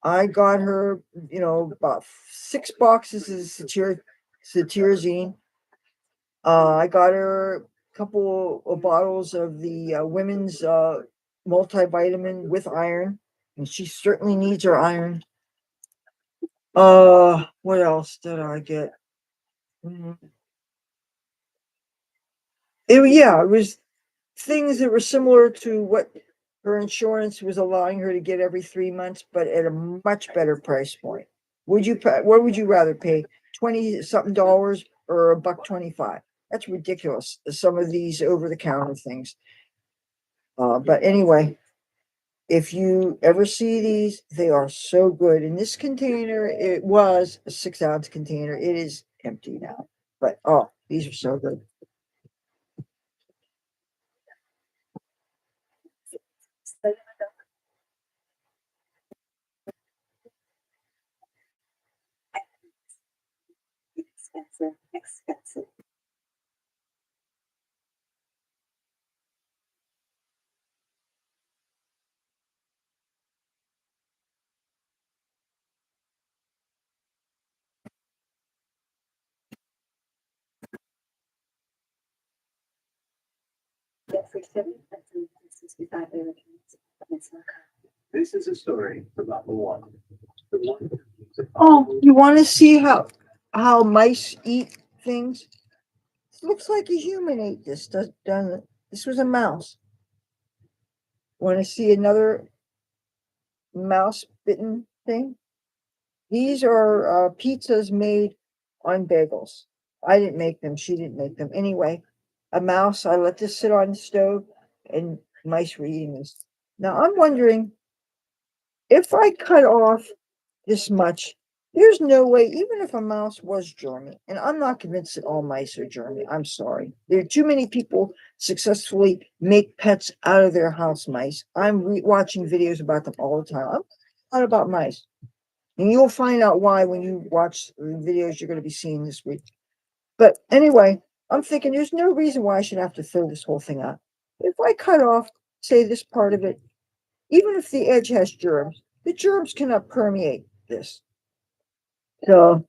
I got her, about 6 boxes of cetirizine. I got her a couple of bottles of the women's multivitamin with iron, and she certainly needs her iron. What else did I get? Mhm. It was things that were similar to what her insurance was allowing her to get every 3 months, but at a much better price point. What would you rather pay? 20 something dollars or $1.25? That's ridiculous. Some of these over the counter things. But anyway, if you ever see these, they are so good. In this container, it was a 6-ounce container. It is empty now. But these are so good. Expensive. Get free shipping. That's $65. It's not This is a story about the one. The one. Oh, you want to see how mice eat things? It looks like a human ate this, doesn't it? This was a mouse. Want to see another mouse bitten thing? These are pizzas made on bagels. I didn't make them. She didn't make them. Anyway, a mouse. I let this sit on the stove, and mice were eating this. Now I'm wondering if I cut off this much. There's no way, even if a mouse was germy, and I'm not convinced that all mice are germy. I'm sorry. There are too many people successfully make pets out of their house mice. I'm watching videos about them all the time. I'm not about mice. And you'll find out why when you watch the videos you're going to be seeing this week. But anyway, I'm thinking there's no reason why I should have to throw this whole thing out. If I cut off, say, this part of it, even if the edge has germs, the germs cannot permeate this. So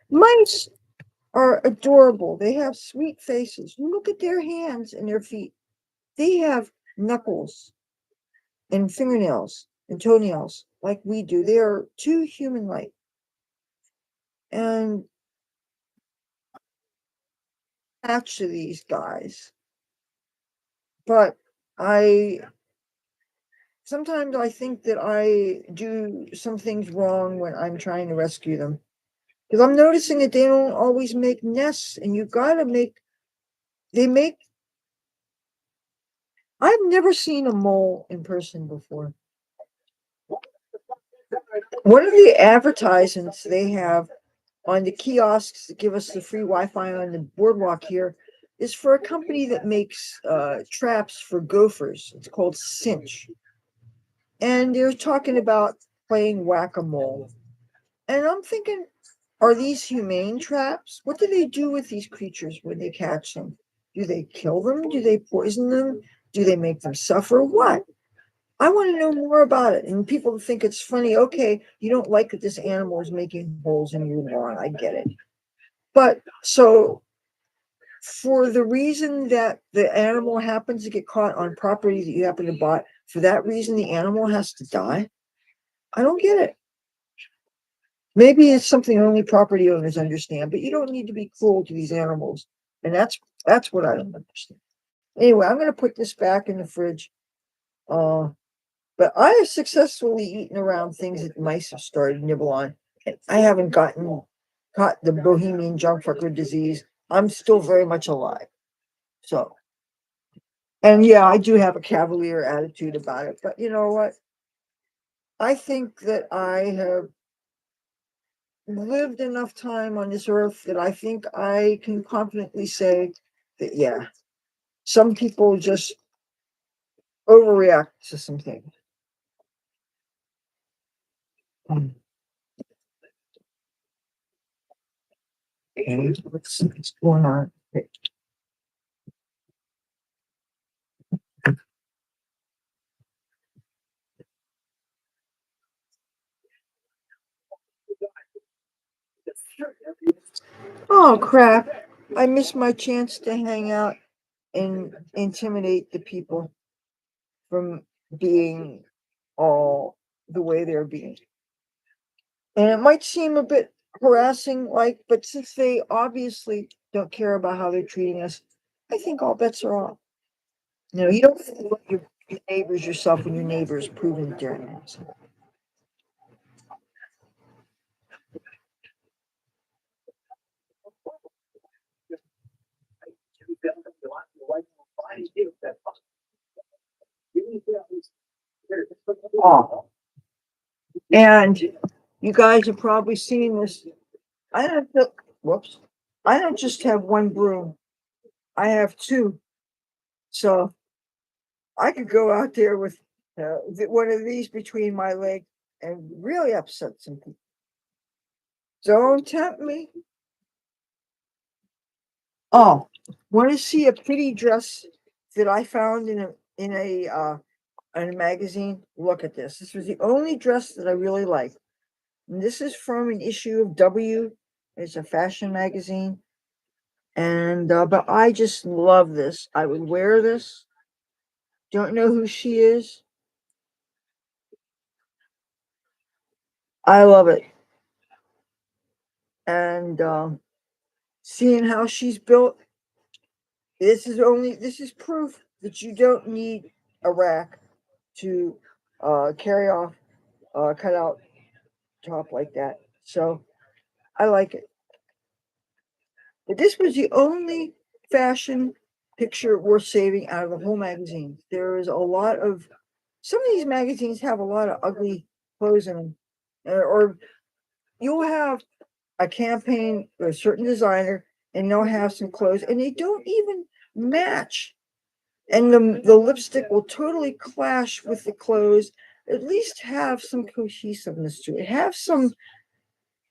mice are adorable. They have sweet faces. Look at their hands and their feet. They have knuckles and fingernails and toenails like we do. They are too human-like. And match to these guys. But sometimes I think that I do some things wrong when I'm trying to rescue them. Because I'm noticing that they don't always make nests, and you gotta I've never seen a mole in person before. One of the advertisements they have on the kiosks that give us the free Wi-Fi on the boardwalk here is for a company that makes traps for gophers. It's called Cinch. And they're talking about playing whack-a-mole. And I'm thinking, are these humane traps? What do they do with these creatures when they catch them? Do they kill them? Do they poison them? Do they make them suffer? What? I want to know more about it. And people think it's funny. Okay, you don't like that this animal is making holes in your lawn. I get it. But so for the reason that the animal happens to get caught on property that you happen to buy, for that reason, the animal has to die. I don't get it. Maybe it's something only property owners understand, but you don't need to be cruel to these animals. And that's what I don't understand. Anyway, I'm gonna put this back in the fridge. But I have successfully eaten around things that mice have started to nibble on. And I haven't caught the Bohemian junk fucker disease. I'm still very much alive. So, and yeah, I do have a cavalier attitude about it. But you know what? I think that I have lived enough time on this earth that I think I can confidently say that, yeah, some people just overreact to some things. Okay, let's see what's going on. Okay. Oh, crap. I missed my chance to hang out and intimidate the people from being all the way they're being. And it might seem a bit harassing, but since they obviously don't care about how they're treating us, I think all bets are off. You don't fool your neighbors yourself when your neighbor is proven that they're an asshole. Oh, and you guys have probably seen this. I don't whoops. I don't just have one broom. I have two. So I could go out there with one of these between my legs and really upset some people. Don't tempt me. Oh, want to see a pretty dress that I found in a magazine? Look at this. This was the only dress that I really liked. And this is from an issue of W. It's a fashion magazine. And but I just love this. I would wear this. Don't know who she is. I love it. And seeing how she's built, this is proof that you don't need a rack to carry off cut out top like that. So I like it. But this was the only fashion picture worth saving out of the whole magazine. There is a lot of some of these magazines have a lot of ugly clothes in them, or you'll have a campaign with a certain designer, and they'll have some clothes, and they don't even match. And the lipstick will totally clash with the clothes. At least have some cohesiveness to it. Have some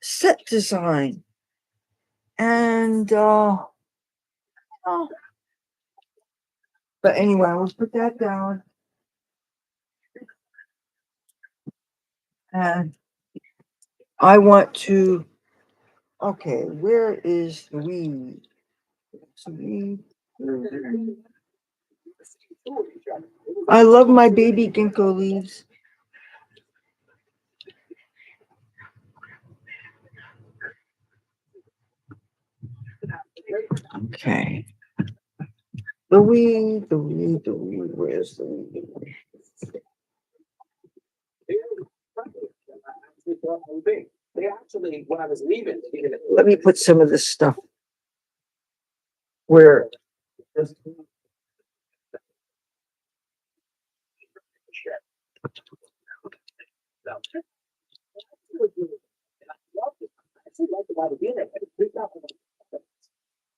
set design. And oh, but anyway, we'll put that down. And I want to. Okay, where is the weed? I love my baby ginkgo leaves. Okay. The weed, where's the weed? They actually, when I was leaving, Let me put some of this stuff where.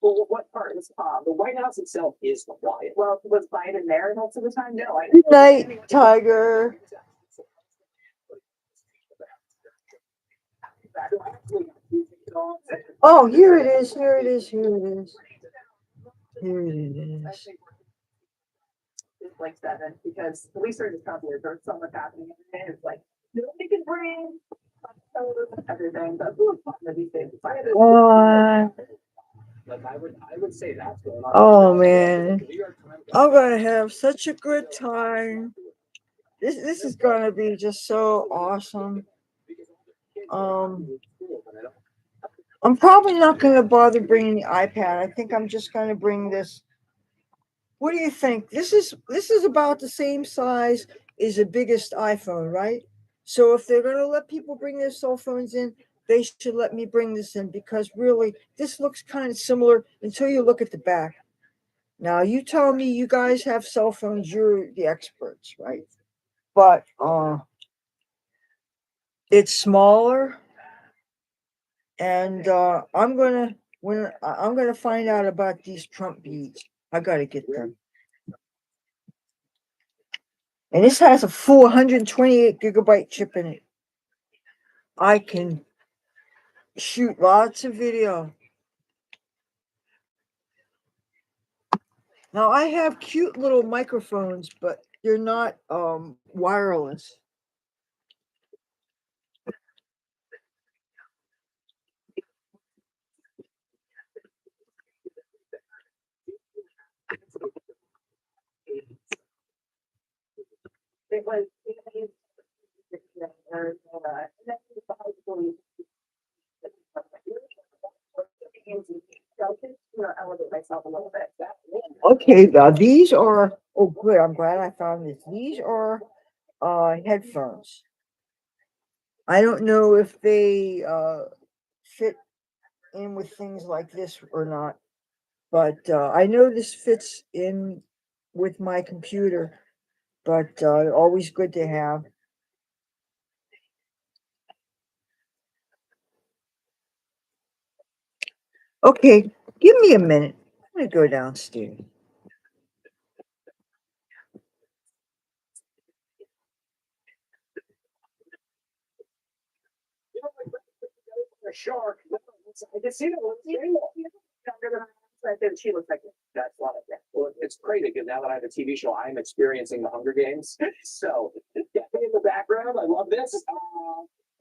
Well, what part is the White House itself is quiet. Well, was Biden there most of the time? No, Good night, Tiger. Oh, here it is. Here it is. Here it is. Here it I is. think it's like 7 because the research is probably there's so much happening every day. It's like nobody can bring everything. But who fun to these days? What? Like I would say that's going on. Oh man, I'm gonna have such a good time. This is gonna be just so awesome. I'm probably not gonna bother bringing the iPad. I think I'm just gonna bring this. What do you think? This is about the same size as the biggest iPhone, right? So if they're gonna let people bring their cell phones in, they should let me bring this in because really this looks kind of similar until you look at the back. Now you tell me you guys have cell phones, you're the experts, right? But it's smaller, and I'm gonna find out about these Trump beads. I gotta get them. And this has a full 128 gigabyte chip in it. I can shoot lots of video. Now I have cute little microphones, but they're not wireless. It was elevate myself a little bit. Okay, now these are, oh good, I'm glad I found this. These are headphones. I don't know if they fit in with things like this or not, but I know this fits in with my computer, but always good to have. Okay, give me a minute. I'm gonna go downstairs. A shark. I can see that one. She looks like it. That's one of them. Well, it's great again. Now that I have a TV show, I'm experiencing the Hunger Games. So, get me in the background. I love this.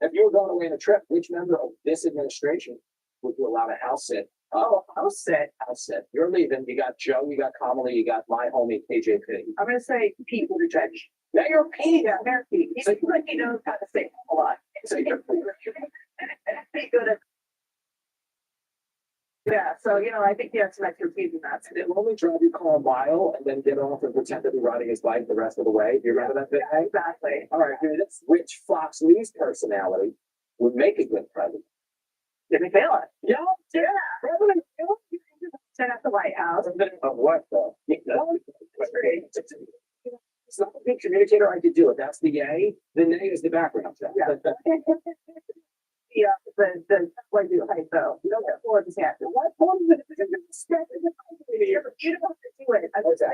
If you were going away on a trip, which member of this administration would you allow to house sit? Oh, house sit. House sit. You're leaving. You got Joe, you got Kamala, you got my homie KJP. I'm gonna say Pete Buttigieg. Now you're Pete. Yeah, Mayor Pete. He's So- like he knows how to say a lot. So you're Pretty good at. Yeah, so I think he has some expertise in that. It'll only drive you car a mile and then get off and pretend to be riding his bike the rest of the way. Do you remember that thing? Yeah, exactly. All right, dude, that's which Fox News personality would make a good president? Jimmy Fallon. Yeah, Yeah. President Fallon. Set up the White House. president of what though? It's not a big communicator. I could do it. That's the A. The nay is the background check. Yeah. Yeah, the what do height though? You don't get four just have to. What form is it? You don't have to do it. I would say,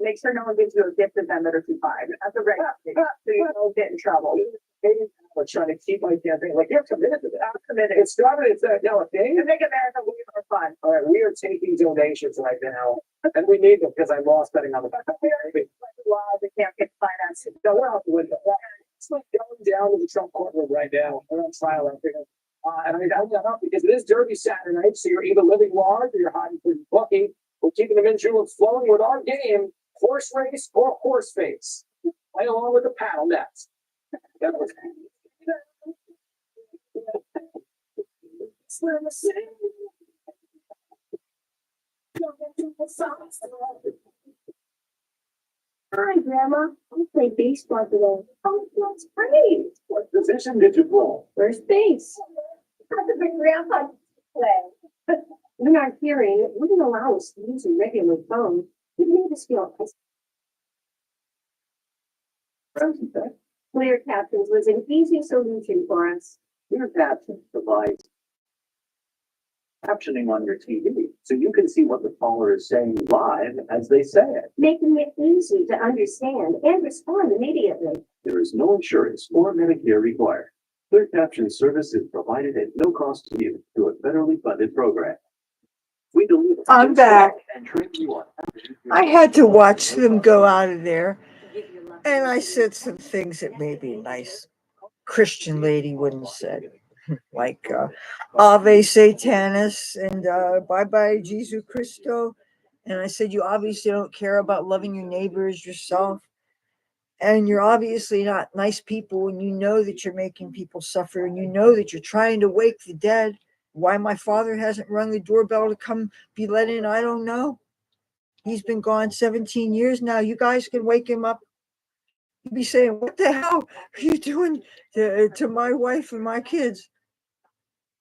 make sure no one gives you a gift of them that are too high. That's a right. So you don't get in trouble. We're trying to keep my campaign like you're committed to that. I'm committed. It started. It's now a thing. To make America way more fun. All right, we are taking donations right now, and we need them because I lost betting on the back. Laws, they can't get financed. No, we're out the window. It's like going down to the Trump courtroom right now. We're on trial. I figure. And I held that up because it is Derby Saturday night, so you're either living large or you're hiding pretty lucky. We're keeping them in June flowing with our game, horse race or horse face. Play along with the paddle nets. Hi, Grandma. I played baseball today. Oh, that's great. What position did you play? First base. I have to bring Grandpa to play. When our hearing wouldn't allow us to use a regular phone, it made us feel Clear Captions was an easy solution for us. Your captions provides captioning on your TV, so you can see what the caller is saying live as they say it. Making it easy to understand and respond immediately. There is no insurance or Medicare required. Clear caption service is provided at no cost to you through a federally funded program. We deliver. I'm back. And treat you on. I had to watch them go out of there, and I said some things that maybe a nice Christian lady wouldn't have said, like Ave Satanis and Bye Bye Jesus Christo. And I said, you obviously don't care about loving your neighbors yourself. And you're obviously not nice people, and you know that you're making people suffer, and you know that you're trying to wake the dead. Why my father hasn't rung the doorbell to come be let in, I don't know. He's been gone 17 years now. You guys can wake him up. He'd be saying, what the hell are you doing to my wife and my kids?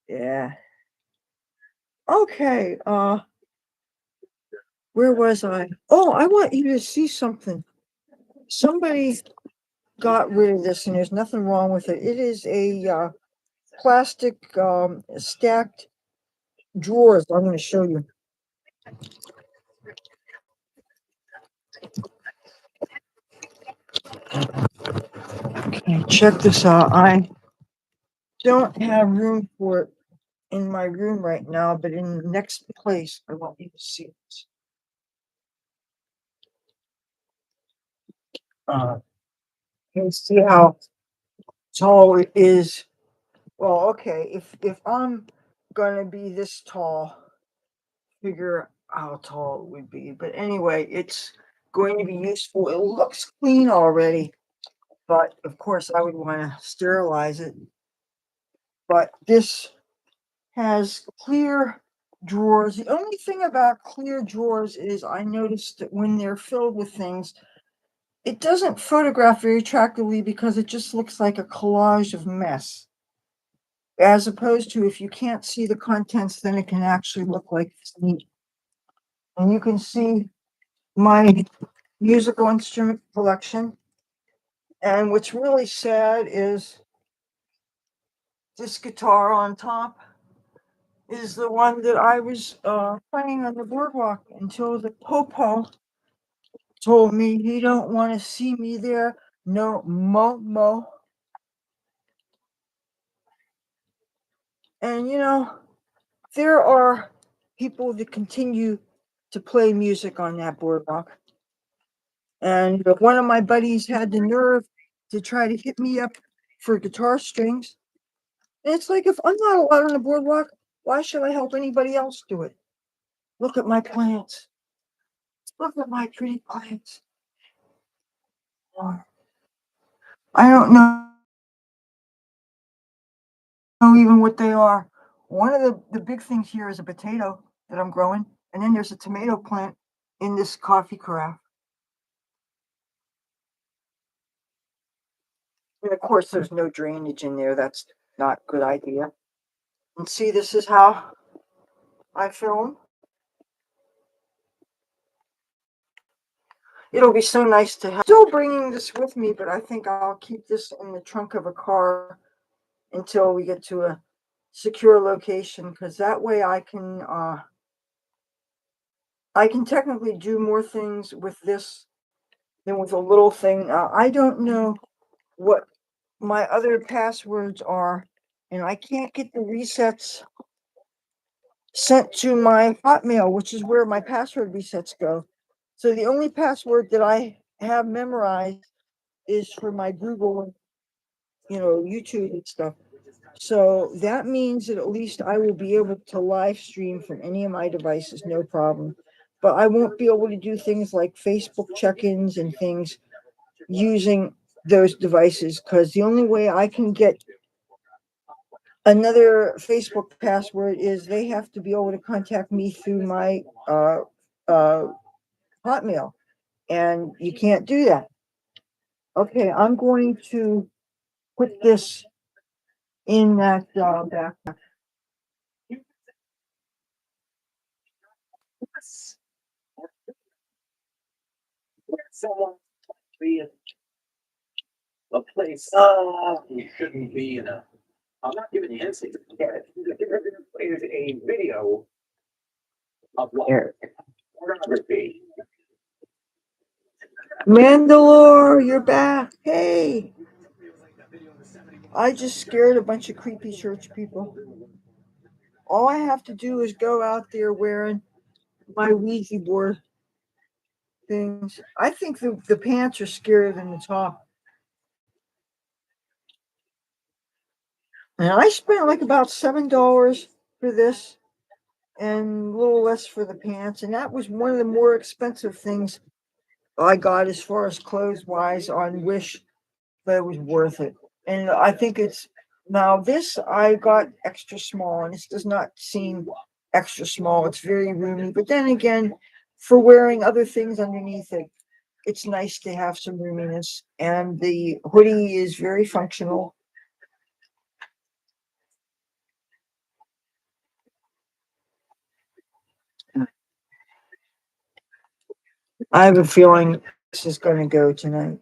Yeah. Okay. Where was I? Oh, I want you to see something. Somebody got rid of this, and there's nothing wrong with it. It is a plastic stacked drawers. I'm going to show you. Okay, check this out. I don't have room for it in my room right now, but in the next place, I want you to see it. You can see how tall it is. Well, okay, if I'm gonna be this tall, figure how tall it would be. But anyway, it's going to be useful. It looks clean already, but of course I would want to sterilize it. But this has clear drawers. The only thing about clear drawers is I noticed that when they're filled with things, it doesn't photograph very attractively because it just looks like a collage of mess. As opposed to if you can't see the contents, then it can actually look like it's neat. And you can see my musical instrument collection. And what's really sad is this guitar on top is the one that I was playing on the boardwalk until the popo told me he don't want to see me there no mo. And you know, there are people that continue to play music on that boardwalk. And one of my buddies had the nerve to try to hit me up for guitar strings. And it's like, if I'm not allowed on the boardwalk, why should I help anybody else do it? Look at my plants. Look at my pretty plants. I don't know even what they are. One of the big things here is a potato that I'm growing. And then there's a tomato plant in this coffee carafe. And of course, there's no drainage in there. That's not a good idea. And see, this is how I film. It'll be so nice to have. Still bringing this with me, but I think I'll keep this in the trunk of a car until we get to a secure location, because that way I can technically do more things with this than with a little thing. I don't know what my other passwords are, and I can't get the resets sent to my Hotmail, which is where my password resets go. So the only password that I have memorized is for my Google, YouTube and stuff. So that means that at least I will be able to live stream from any of my devices, no problem. But I won't be able to do things like Facebook check-ins and things using those devices, because the only way I can get another Facebook password is they have to be able to contact me through my Hotmail, and you can't do that. Okay, I'm going to put this in that backpack. Someone be in a place you shouldn't be in a. I'm not giving you insight. There's a video of pornography. Mandalore, you're back. Hey, I just scared a bunch of creepy church people. all I have to do is go out there wearing my Ouija board things. I think the pants are scarier than the top. And I spent like about $7 for this and a little less for the pants. And that was one of the more expensive things I got as far as clothes wise on Wish, but it was worth it. And I think it's now this I got extra small, and this does not seem extra small. It's very roomy, but then again, for wearing other things underneath it, it's nice to have some roominess. And the hoodie is very functional. I have a feeling this is going to go tonight.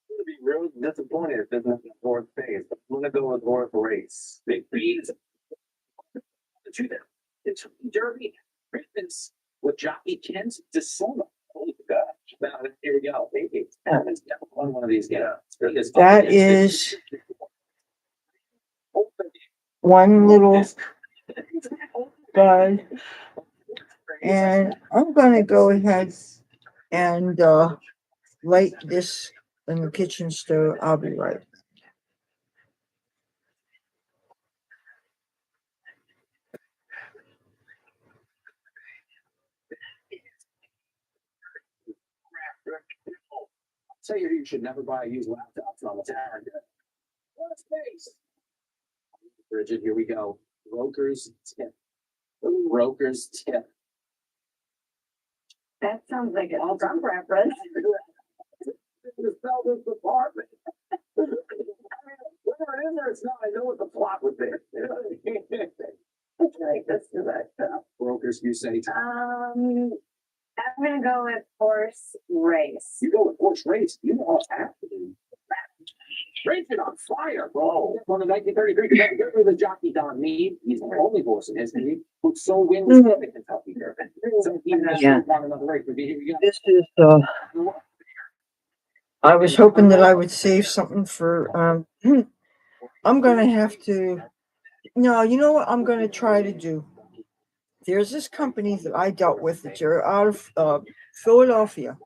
I'm gonna be really disappointed if there's nothing fourth phase, but I'm gonna go with fourth race. Big freeze. The truth, it's derby. It's with jockey Ken's Disoma. Holy gosh. Now, here we go. Baby. One of these guys. That is one little bud. And I'm going to go ahead and light this in the kitchen stove. I'll be right. Say you should never buy a used laptop from a town. What a space. Bridget, here we go. Broker's tip. Broker's tip. That sounds like an all-round reference. To sell this apartment. Whether it is or it's not, I know what the plot would be. Okay, this is it. Brokers, you say. I'm gonna go with horse race. You go with horse race. You know what's happening. Racing on fire, bro. One of 1933. Get rid of the jockey Don Mead. He's the only horse in history who so wins the Kentucky Derby. So even as Yeah. won another race, but here we go. This is I was hoping that I would save something for I'm gonna have to no, you know what I'm gonna try to do? There's this company that I dealt with that are out of Philadelphia,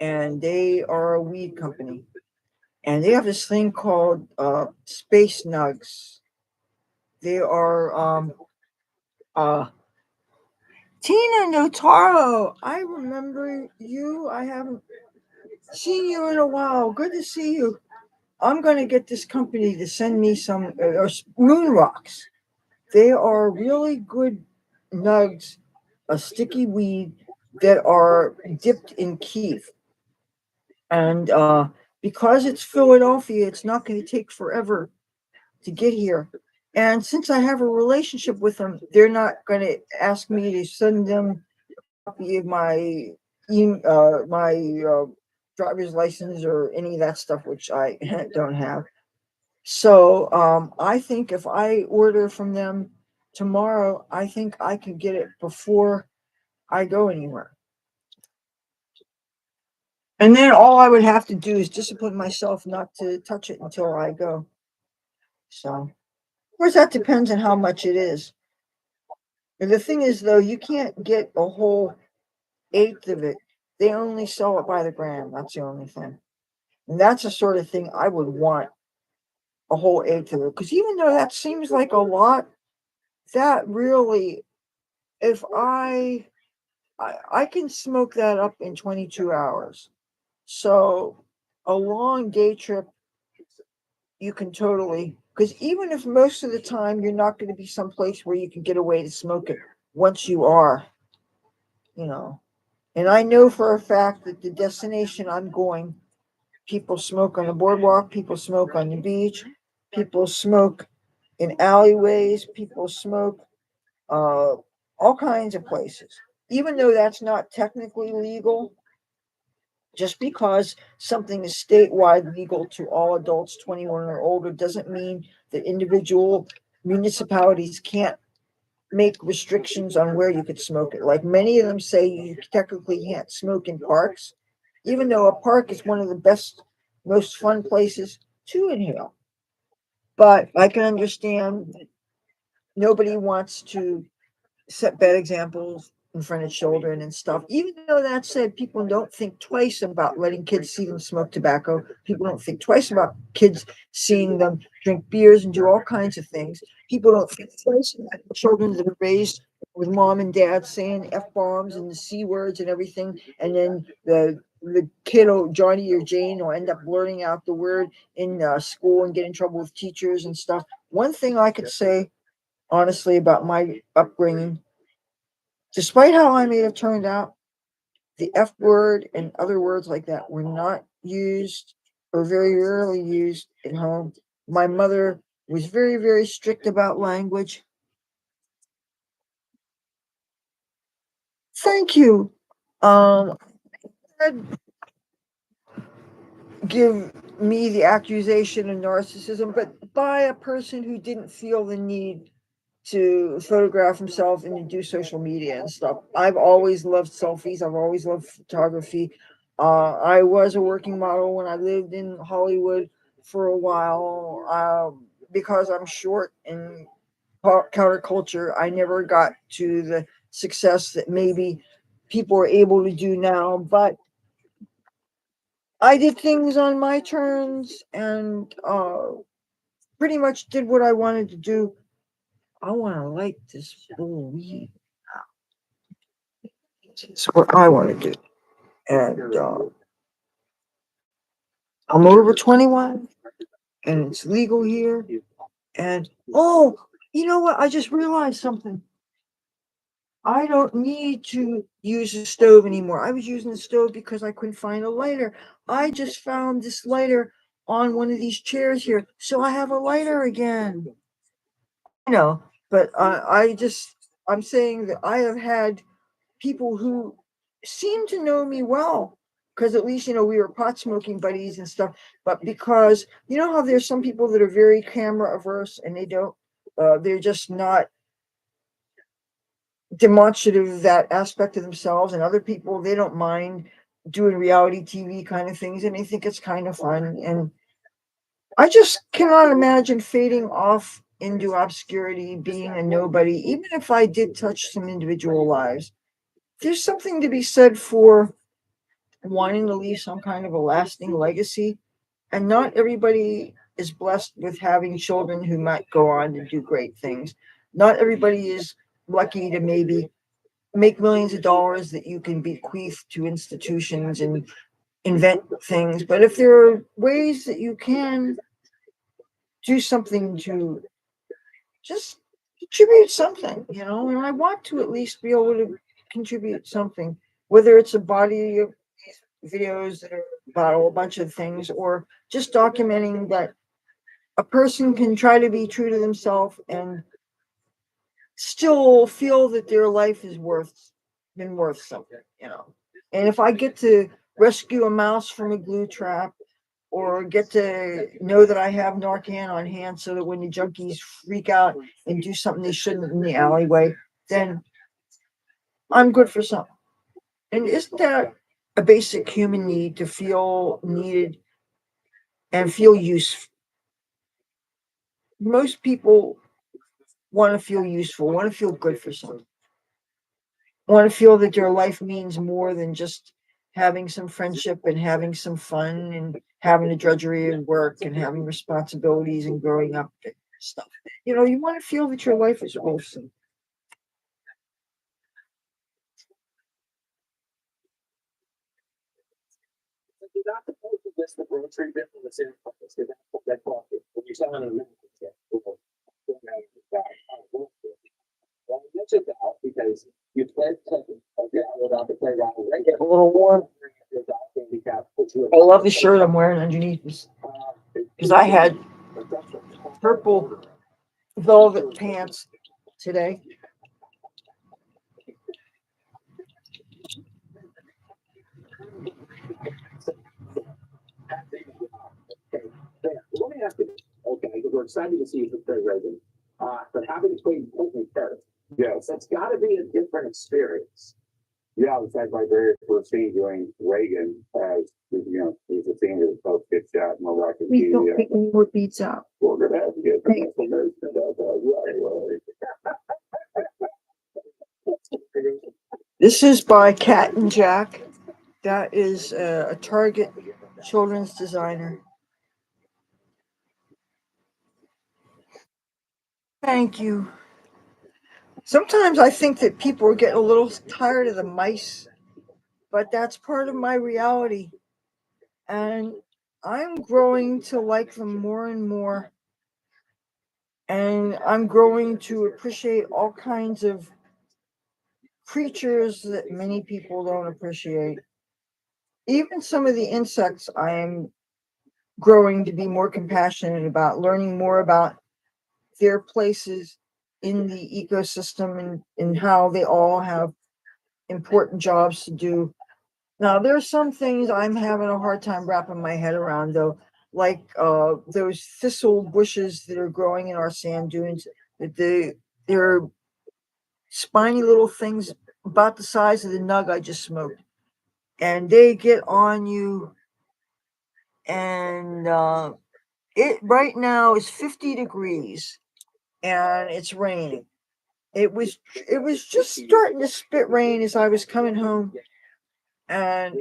and they are a weed company. And they have this thing called Space Nugs. They are Tina Notaro. I remember you. I haven't seen you in a while. Good to see you. I'm going to get this company to send me some moon rocks. They are really good nugs, a sticky weed that are dipped in keef. And because it's Philadelphia, it's not going to take forever to get here. And since I have a relationship with them, they're not going to ask me to send them a copy of my driver's license or any of that stuff, which I don't have. So I think if I order from them tomorrow, I think I can get it before I go anywhere. And then all I would have to do is discipline myself not to touch it until I go. So, of course, that depends on how much it is. And the thing is, though, you can't get a whole eighth of it. They only sell it by the gram. That's the only thing. And that's the sort of thing I would want a whole eighth of it. Because even though that seems like a lot, that really, if I can smoke that up in 22 hours. So a long day trip, you can totally, because even if most of the time you're not going to be someplace where you can get away to smoke it, once you are, you know. And I know for a fact that the destination I'm going, people smoke on the boardwalk, people smoke on the beach, people smoke in alleyways, people smoke all kinds of places. Even though that's not technically legal, Just because something is statewide legal to all adults 21 or older doesn't mean that individual municipalities can't make restrictions on where you could smoke it. Like many of them say you technically can't smoke in parks, even though a park is one of the best, most fun places to inhale. But I can understand that nobody wants to set bad examples in front of children and stuff. Even though that said, people don't think twice about letting kids see them smoke tobacco. People don't think twice about kids seeing them drink beers and do all kinds of things. People don't think twice about children that are raised with mom and dad saying F bombs and the C words and everything. And then the kid, Johnny or Jane, will end up blurting out the word in school and get in trouble with teachers and stuff. One thing I could say honestly about my upbringing, despite how I may have turned out, the F word and other words like that were not used or very rarely used at home. My mother was very, very strict about language. Thank you. I'd give me the accusation of narcissism, but by a person who didn't feel the need to photograph himself and to do social media and stuff. I've always loved selfies. I've always loved photography. I was a working model when I lived in Hollywood for a while. Because I'm short and counterculture, I never got to the success that maybe people are able to do now. But I did things on my terms and pretty much did what I wanted to do. I want to light this full weed. It's what I want to do. And I'm over 21 and it's legal here. And oh, you know what? I just realized something. I don't need to use a stove anymore. I was using the stove because I couldn't find a lighter. I just found this lighter on one of these chairs here. So I have a lighter again. I know, but I'm saying that I have had people who seem to know me well because at least we were pot smoking buddies and stuff, but because how there's some people that are very camera averse and they're just not demonstrative of that aspect of themselves, and other people, they don't mind doing reality TV kind of things and they think it's kind of fun. And I just cannot imagine fading off into obscurity, being a nobody, even if I did touch some individual lives. There's something to be said for wanting to leave some kind of a lasting legacy. And not everybody is blessed with having children who might go on to do great things. Not everybody is lucky to maybe make millions of dollars that you can bequeath to institutions and invent things. But if there are ways that you can do something to just contribute something, and I want to at least be able to contribute something, whether it's a body of videos that are about a bunch of things, or just documenting that a person can try to be true to themselves and still feel that their life is been worth something. And if I get to rescue a mouse from a glue trap, or get to know that I have Narcan on hand so that when the junkies freak out and do something they shouldn't in the alleyway, then I'm good for something. And isn't that a basic human need, to feel needed and feel useful? Most people want to feel useful, want to feel good for something, want to feel that their life means more than just having some friendship and having some fun and having the drudgery of work and having responsibilities and growing up and stuff. You want to feel that your life is wholesome. You're not supposed to list the grocery bill in the same place. That coffee. When you're selling a minute, well, I mentioned that because you played something without the playground. A little warm. I love the shirt I'm wearing underneath this because I had purple velvet pants today. have to, okay, because we're excited to see you play Reagan. But having played Clinton first, yes, that's gotta be a different experience. Yeah, it was like my very first scene doing Reagan as, he's a scene that both gets out and we're watching Please don't TV. pick any more beads up. We're gonna have to get Thank the information about that right away. This is by Cat and Jack. That is a Target children's designer. Thank you. Sometimes I think that people are getting a little tired of the mice, but that's part of my reality. And I'm growing to like them more and more. And I'm growing to appreciate all kinds of creatures that many people don't appreciate. Even some of the insects I am growing to be more compassionate about, learning more about their places in the ecosystem and how they all have important jobs to do. Now, there's some things I'm having a hard time wrapping my head around, though, like those thistle bushes that are growing in our sand dunes. They're spiny little things about the size of the nug I just smoked, and they get on you. And it right now is 50 degrees, and it's raining. It was just starting to spit rain as I was coming home, and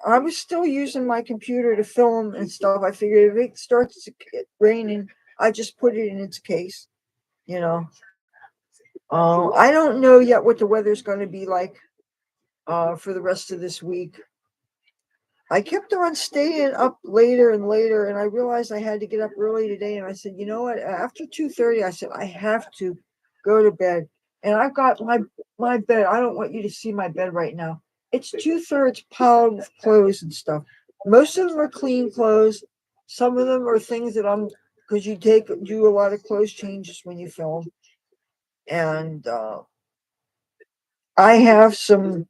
I was still using my computer to film and stuff. I figured if it starts to get raining, I just put it in its case, you know. I don't know yet what the weather's going to be like for the rest of this week. I kept on staying up later and later, and I realized I had to get up early today. And I said, you know what? After 2:30, I said I have to go to bed. And I've got my bed. I don't want you to see my bed right now. It's 2/3 piled with clothes and stuff. Most of them are clean clothes. Some of them are things that because you do a lot of clothes changes when you film. And I have some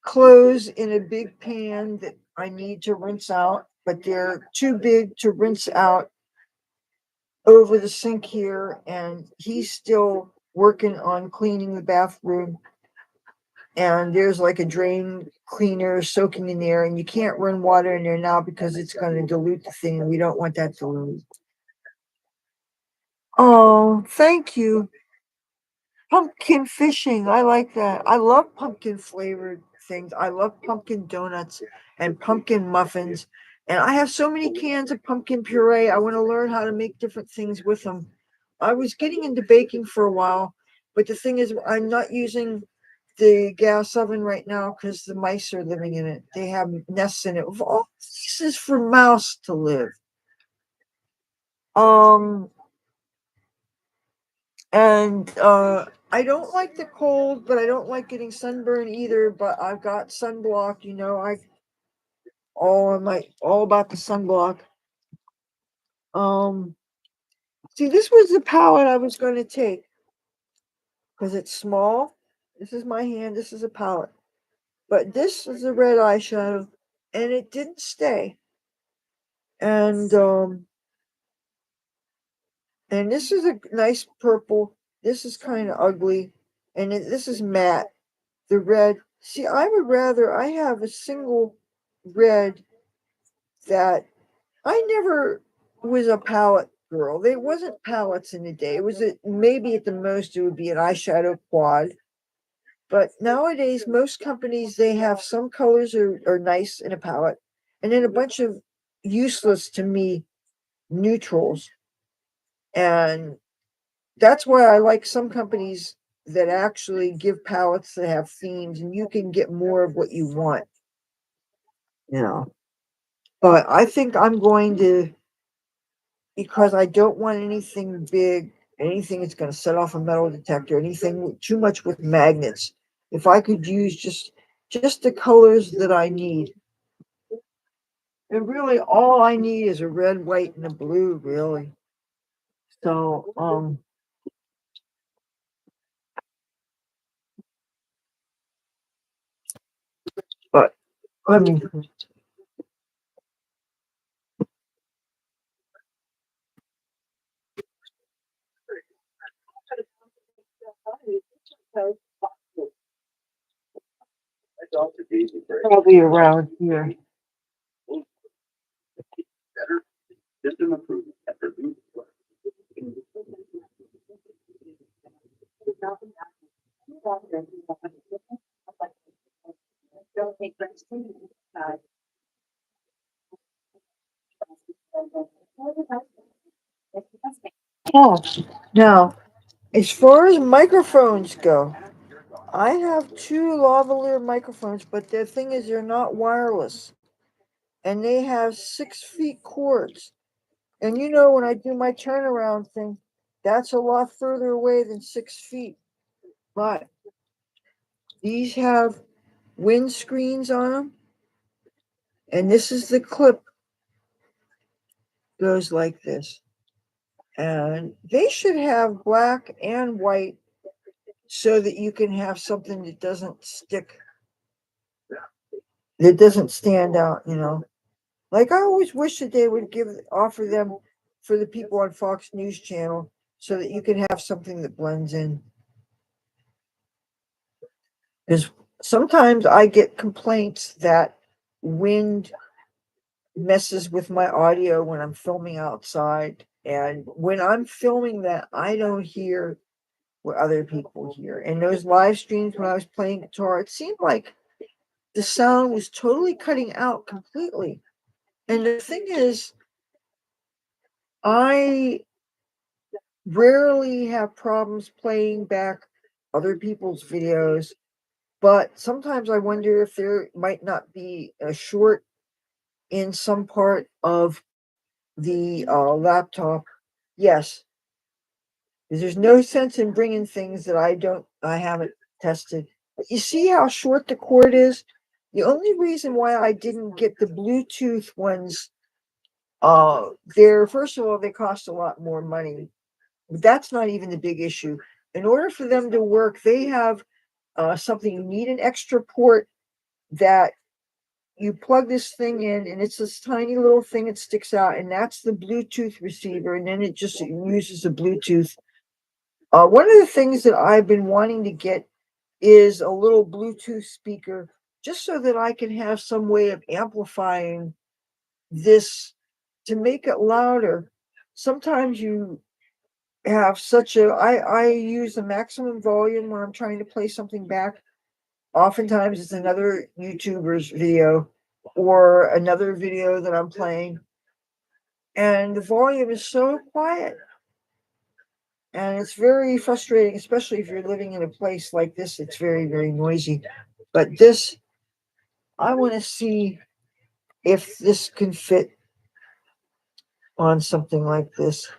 clothes in a big pan that I need to rinse out, but they're too big to rinse out over the sink here. And he's still working on cleaning the bathroom. And there's like a drain cleaner soaking in there, and you can't run water in there now because it's going to dilute the thing, and we don't want that diluted. Oh, thank you. Pumpkin fishing. I like that. I love pumpkin flavored things. I love pumpkin donuts and pumpkin muffins. And I have so many cans of pumpkin puree. I want to learn how to make different things with them. I was getting into baking for a while, but the thing is, I'm not using the gas oven right now because the mice are living in it. They have nests in it. Of all places for mouse to live. Um, and I don't like the cold, but I don't like getting sunburn either. But I've got sunblock, all about the sunblock. Um, See, this was the palette I was going to take because it's small. This is my hand. This is a palette, but this is a red eyeshadow, and it didn't stay. And this is a nice purple. This is kind of ugly, and this is matte. The red. See, I have a single red that I never was a palette girl. There wasn't palettes in the day. It was maybe at the most it would be an eyeshadow quad. But nowadays, most companies they have some colors are nice in a palette, and then a bunch of useless to me neutrals. And that's why I like some companies that actually give palettes that have themes, and you can get more of what you want. You know. But I think I'm going to, because I don't want anything big, anything that's going to set off a metal detector, anything too much with magnets. If I could use just the colors that I need. And really all I need is a red, white, and a blue, really. So but let me So, That's also easy for Probably around here. better system improvement and reduce. don't take much time. Oh, now, as far as microphones go, I have two lavalier microphones, but the thing is, they're not wireless, and they have 6 feet cords. And you know, when I do my turnaround thing, that's a lot further away than 6 feet. But these have wind screens on them, and this is the clip. Goes like this, and they should have black and white so that you can have something that doesn't stick, that doesn't stand out, you know. Like I always wish that they would offer them for the people on Fox News Channel so that you can have something that blends in. Because sometimes I get complaints that wind messes with my audio when I'm filming outside. And when I'm filming that, I don't hear what other people hear. And those live streams when I was playing guitar, it seemed like the sound was totally cutting out completely. And the thing is, I rarely have problems playing back other people's videos, but sometimes I wonder if there might not be a short in some part of the laptop. Yes, there's no sense in bringing things that I haven't tested. But you see how short the cord is? The only reason why I didn't get the Bluetooth ones, they're, first of all, they cost a lot more money. But that's not even the big issue. In order for them to work, they have something, you need an extra port that you plug this thing in, and it's this tiny little thing that sticks out, and that's the Bluetooth receiver, and then it just uses the Bluetooth. One of the things that I've been wanting to get is a little Bluetooth speaker, just so that I can have some way of amplifying this to make it louder. Sometimes you have I use the maximum volume when I'm trying to play something back. Oftentimes it's another YouTuber's video or another video that I'm playing, and the volume is so quiet. And it's very frustrating, especially if you're living in a place like this. It's very, very noisy. But this, I want to see if this can fit on something like this.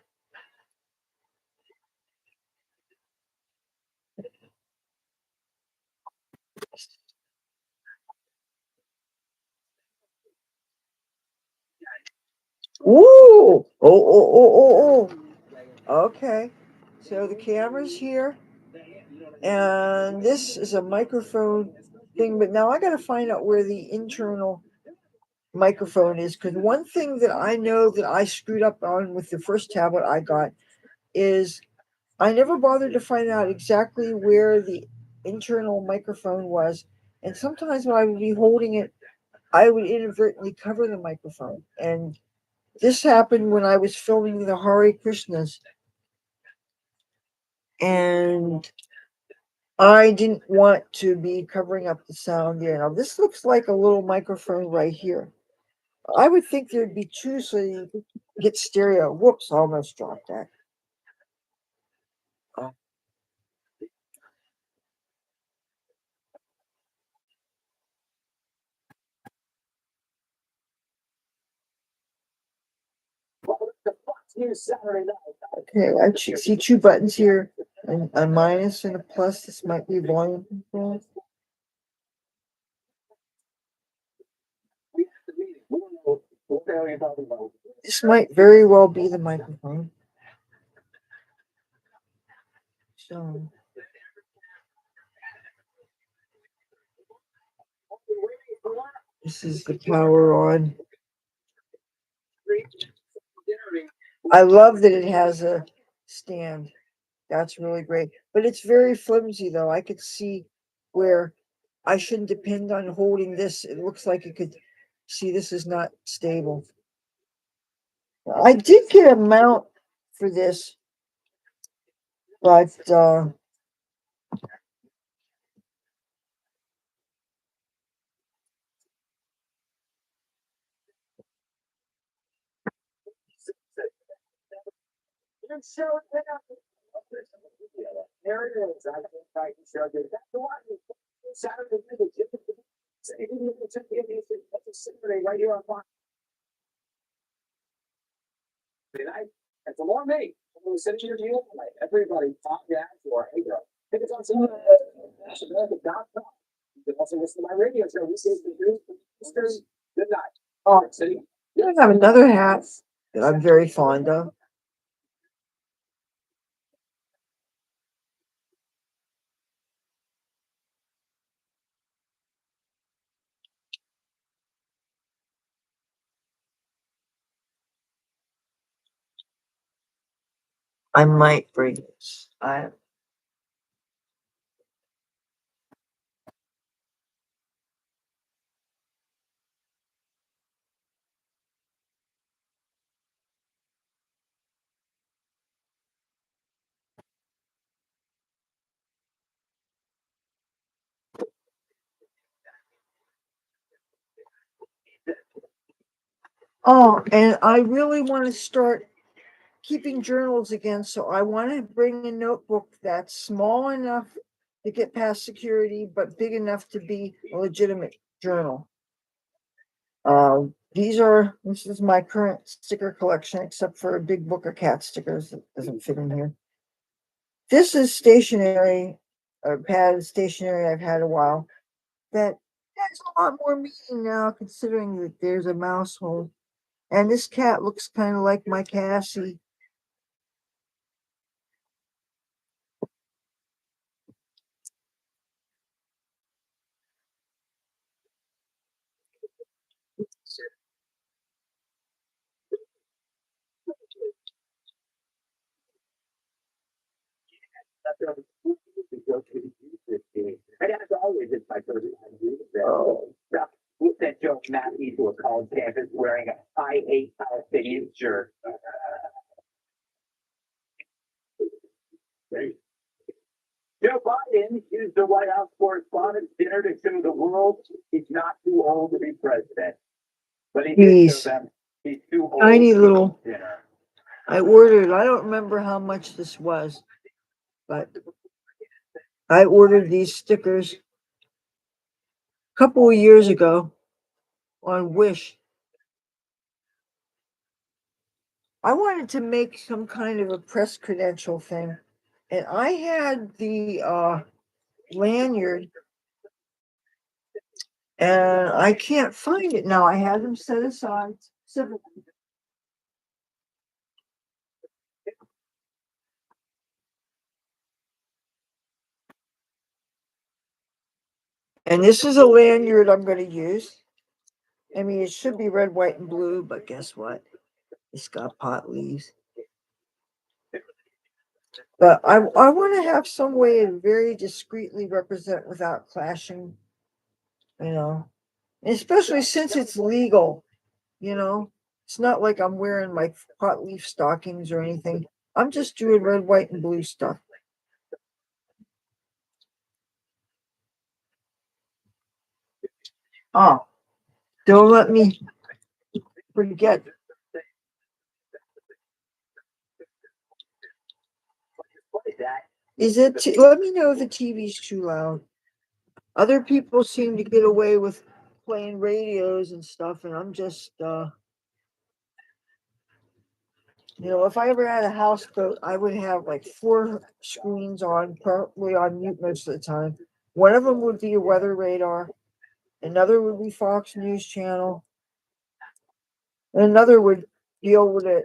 Ooh! Oh. Okay. So the camera's here, and this is a microphone thing. But now I got to find out where the internal microphone is, because one thing that I know that I screwed up on with the first tablet I got is I never bothered to find out exactly where the internal microphone was. And sometimes when I would be holding it, I would inadvertently cover the microphone. And this happened when I was filming the Hare Krishnas. And I didn't want to be covering up the sound there. Now, this looks like a little microphone right here. I would think there'd be two so you could get stereo. Whoops, I almost dropped that. Oh. Okay, I see two buttons here, a minus and a plus. This might be volume control. This might very well be the microphone. So this is the power on. I love that it has a stand. That's really great, but it's very flimsy though. I could see where I shouldn't depend on holding this. It looks like it could, see, this is not stable. I did get a mount for this, but There it is. I think I can show you. That's the one. Saturday, Saturday, right here on Fox. Tonight, it's a long night. I'm sitting here deal tonight. Everybody, talk down for hey girl. I think it's on some America.com. You can also listen to my radio show. This is the news. Good night. oh, City. I have another hat that I'm very fond of. I might bring this. Oh, and I really want to start keeping journals again, so I want to bring a notebook that's small enough to get past security, but big enough to be a legitimate journal. This is my current sticker collection, except for a big book of cat stickers that doesn't fit in here. This is stationery, a padded stationery I've had a while. That has a lot more meaning now, considering that there's a mouse hole. And this cat looks kind of like my Cassie. And as always, it's my first time. We sent Joe Mackey to a college campus wearing a I hate Palestinian shirt. Joe Biden used the White House Correspondents' Dinner to show the world he's not too old to be president. But he did show them he's too old Tiny to little eat dinner. I don't remember how much this was, but I ordered these stickers a couple of years ago on Wish. I wanted to make some kind of a press credential thing, and I had the lanyard, and I can't find it now. I had them set aside. And this is a lanyard I'm going to use. I mean, it should be red, white, and blue, but guess what? It's got pot leaves. But I want to have some way to very discreetly represent without clashing, you know, especially since it's legal, you know. It's not like I'm wearing my pot leaf stockings or anything. I'm just doing red, white, and blue stuff. Oh, don't let me forget. Is it? Let me know if the TV's too loud. Other people seem to get away with playing radios and stuff, and I'm just, if I ever had a houseboat, I would have like 4 screens on, probably on mute most of the time. One of them would be a weather radar, another would be Fox News Channel, and another would be able to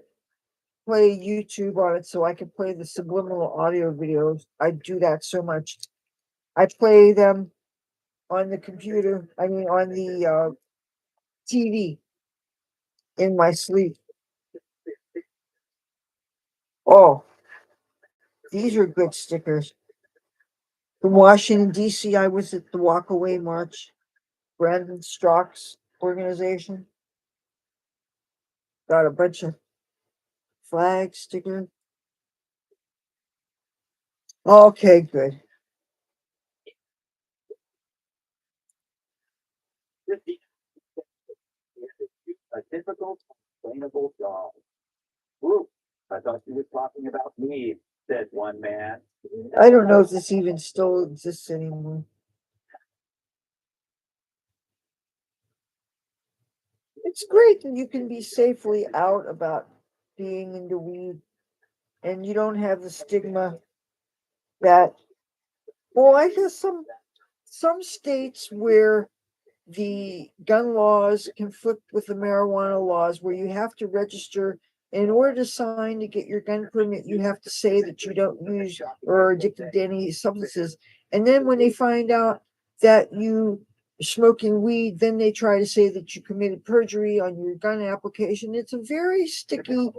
play YouTube on it so I could play the subliminal audio videos. I do that so much. I play them on the computer, on the TV in my sleep. Oh, These are good stickers. From Washington DC, I was at the Walkaway March, Brandon Strock's organization. Got a bunch of flag stickers. Okay, good. A typical sustainable dog. Whoop, I thought you were talking about me, said one man. I don't know if this even still exists anymore. It's great that you can be safely out about being into weed and you don't have the stigma that, well, I guess some states where the gun laws conflict with the marijuana laws, where you have to register in order to sign to get your gun permit, you have to say that you don't use or are addicted to any substances. And then when they find out that you are smoking weed, then they try to say that you committed perjury on your gun application. It's a very sticky,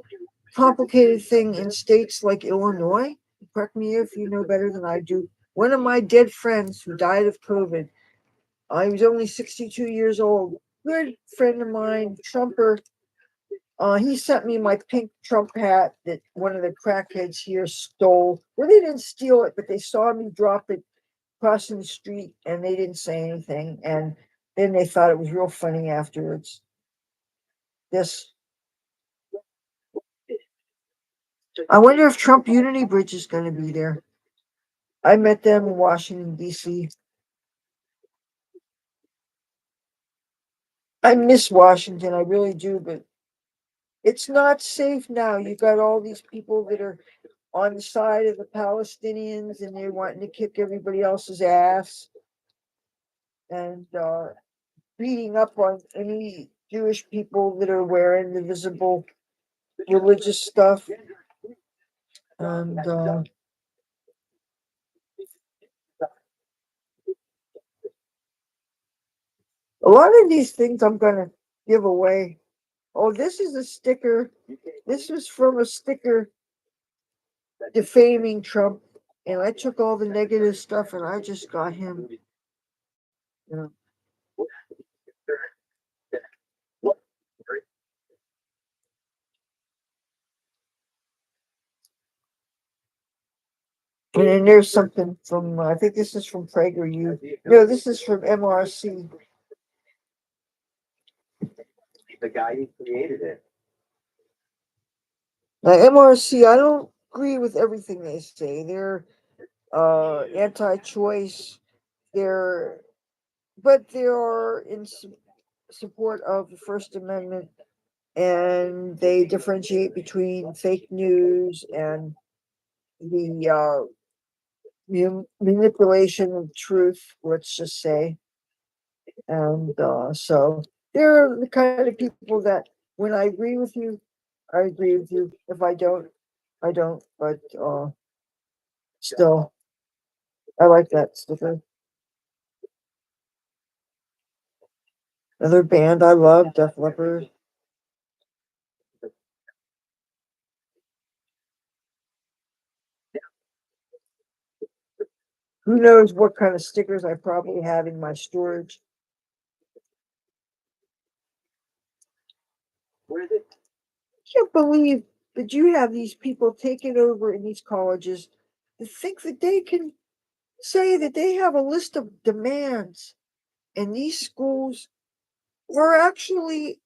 complicated thing in states like Illinois. Correct me if you know better than I do. One of my dead friends who died of COVID, I was only 62 years old. Good friend of mine, Trumper. He sent me my pink Trump hat that one of the crackheads here stole. Well, they didn't steal it, but they saw me drop it crossing the street and they didn't say anything. And then they thought it was real funny afterwards. This, I wonder if Trump Unity Bridge is going to be there. I met them in Washington, D.C. I miss Washington, I really do, but it's not safe now. You got all these people that are on the side of the Palestinians and they're wanting to kick everybody else's ass and beating up on any Jewish people that are wearing the visible religious stuff. And a lot of these things I'm going to give away. Oh, this is a sticker. This was from a sticker defaming Trump. And I took all the negative stuff and I just got him. You know. And then there's something from, I think this is from PragerU. No, this is from MRC. The guy who created it. Now, MRC, I don't agree with everything they say. They're anti-choice. But they are in support of the First Amendment, and they differentiate between fake news and the manipulation of truth, let's just say. And so they're the kind of people that when I agree with you, I agree with you. If I don't, I don't. But still, I like that sticker. Another band I love, Def Leppard. Who knows what kind of stickers I probably have in my storage. Where is it? I can't believe that you have these people taking over in these colleges to think that they can say that they have a list of demands and these schools were actually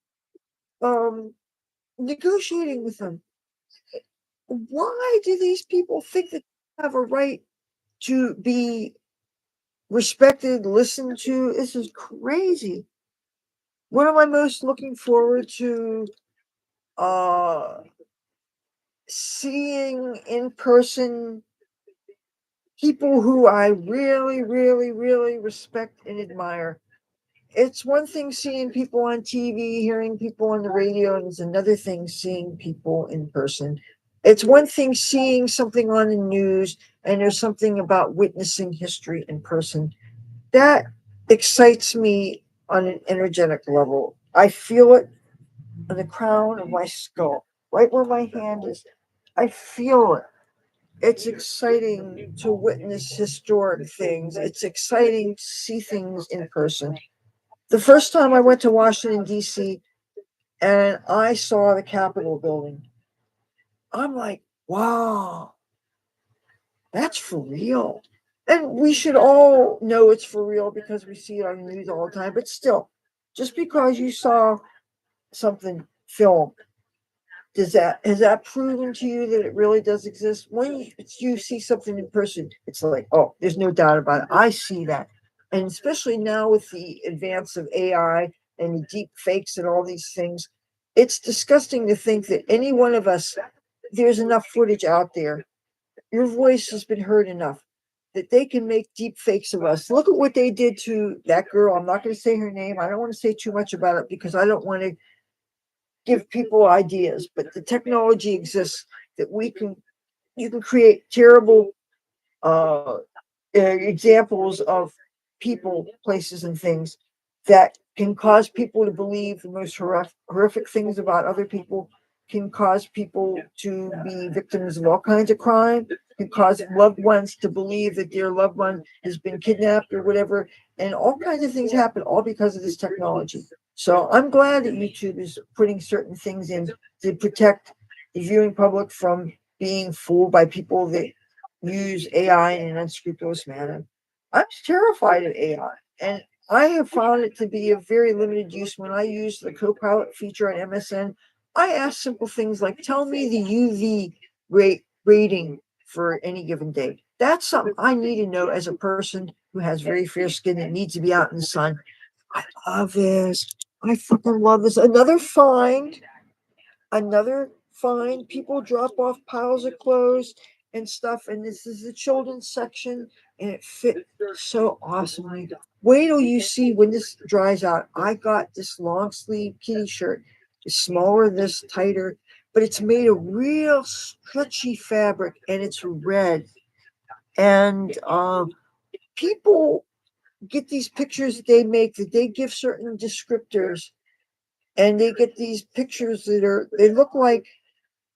negotiating with them. Why do these people think that they have a right to be respected, listened to? This is crazy. What am I most looking forward to seeing in person people who I really, really, really respect and admire. It's one thing seeing people on TV, hearing people on the radio, and it's another thing seeing people in person. It's one thing seeing something on the news, and there's something about witnessing history in person. That excites me on an energetic level. I feel it on the crown of my skull, right where my hand is. I feel it. it's exciting to witness historic things. It's exciting to see things in person. The first time I went to Washington, D.C., and I saw the Capitol building, I'm like, wow, that's for real. And we should all know it's for real because we see it on the news all the time. But still, just because you saw something filmed, has that proven to you that it really does exist? When you see something in person, it's like, oh, there's no doubt about it. I see that. And especially now with the advance of AI and the deep fakes and all these things, it's disgusting to think that any one of us, there's enough footage out there. Your voice has been heard enough that they can make deep fakes of us. Look at what they did to that girl. I'm not going to say her name. I don't want to say too much about it because I don't want to give people ideas, but the technology exists that you can create terrible examples of people, places, and things that can cause people to believe the most horrific things about other people, can cause people to be victims of all kinds of crime, can cause loved ones to believe that their loved one has been kidnapped or whatever, and all kinds of things happen all because of this technology. So I'm glad that YouTube is putting certain things in to protect the viewing public from being fooled by people that use AI in an unscrupulous manner. I'm terrified of AI, and I have found it to be of very limited use. When I use the Copilot feature on MSN, I ask simple things like, tell me the UV rating for any given day. That's something I need to know as a person who has very fair skin and needs to be out in the sun. I love this. I fucking love this. Another fine. People drop off piles of clothes and stuff, and this is the children's section, and it fit so awesomely. Wait till you see when this dries out. I got this long sleeve kitty shirt. It's smaller, this tighter, but it's made of real stretchy fabric, and it's red. And people get these pictures that they make that they give certain descriptors, and they get these pictures they look like.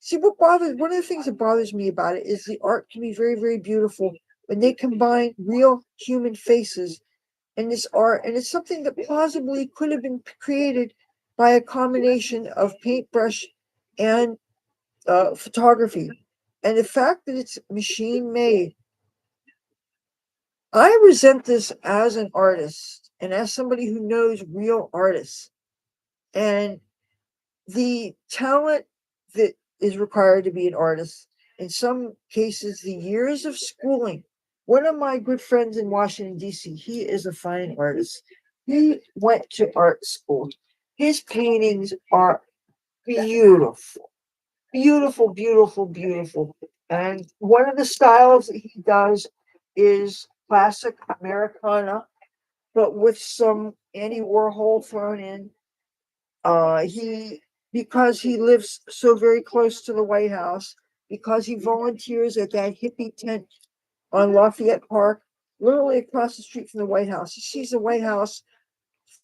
See, one of the things that bothers me about it is the art can be very, very beautiful when they combine real human faces in this art, and it's something that plausibly could have been created by a combination of paintbrush and photography. And the fact that it's machine made, I resent this as an artist and as somebody who knows real artists. And the talent that is required to be an artist, in some cases, the years of schooling. One of my good friends in Washington, D.C., he is a fine artist. He went to art school. His paintings are beautiful, beautiful, beautiful, beautiful. And one of the styles that he does is classic Americana, but with some Andy Warhol thrown in. He Because he lives so very close to the White House, because he volunteers at that hippie tent on Lafayette Park, literally across the street from the White House. He sees the White House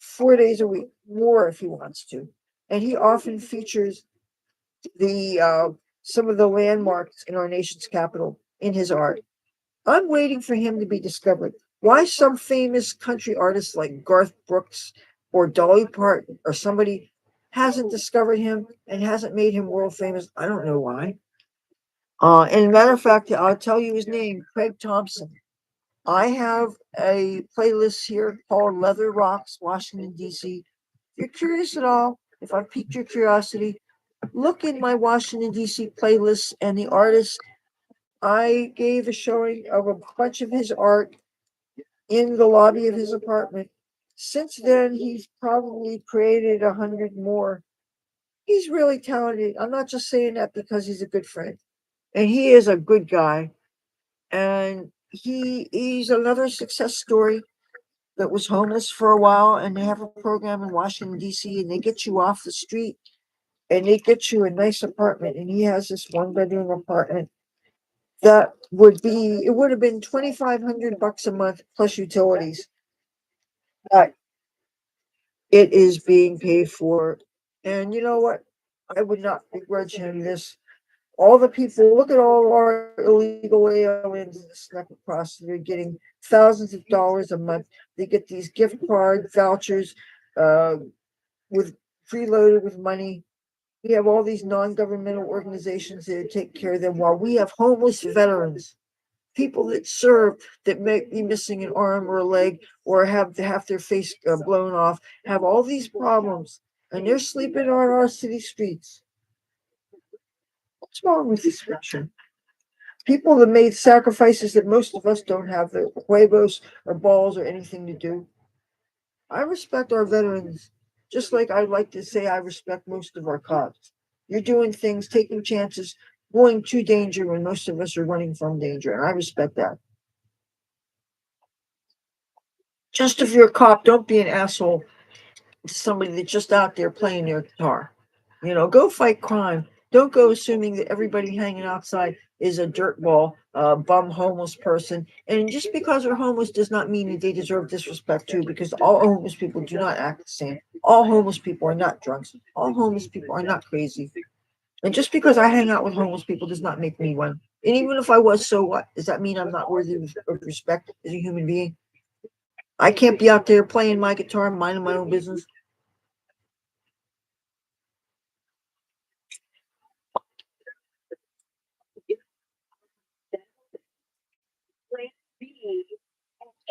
4 days a week, more if he wants to, and he often features the some of the landmarks in our nation's capital in his art. I'm waiting for him to be discovered. Why some famous country artists like Garth Brooks or Dolly Parton or somebody hasn't discovered him and hasn't made him world famous? I don't know why. And matter of fact, I'll tell you his name, Craig Thompson. I have a playlist here called Leather Rocks, Washington, D.C. If you're curious at all, if I've piqued your curiosity, look in my Washington, D.C. playlist and the artists. I gave a showing of a bunch of his art in the lobby of his apartment. Since then, he's probably created 100 more. He's really talented. I'm not just saying that because he's a good friend, and he is a good guy. And he's another success story that was homeless for a while, and they have a program in Washington D.C. and they get you off the street and they get you a nice apartment. And he has this 1 bedroom apartment that would have been $2,500 a month plus utilities. But it is being paid for. And you know what? I would not begrudge him this. All the people, look at all our illegal aliens that snuck across. They're getting thousands of dollars a month. They get these gift card vouchers, uh, with preloaded with money. We have all these non-governmental organizations that take care of them, while we have homeless veterans, people that serve, that may be missing an arm or a leg, or have to have their face blown off, have all these problems, and they're sleeping on our city streets. What's wrong with this picture? People that made sacrifices that most of us don't have the huevos or balls or anything to do. I respect our veterans, just like I'd like to say I respect most of our cops. You're doing things, taking chances, going to danger when most of us are running from danger, and I respect that. Just if you're a cop, don't be an asshole to somebody that's just out there playing their guitar. Go fight crime. Don't go assuming that everybody hanging outside is a dirtball, bum, homeless person. And just because they're homeless does not mean that they deserve disrespect too, because all homeless people do not act the same. All homeless people are not drunks. All homeless people are not crazy. And just because I hang out with homeless people does not make me one. And even if I was, so what? Does that mean I'm not worthy of respect as a human being? I can't be out there playing my guitar, minding my own business. Plan B,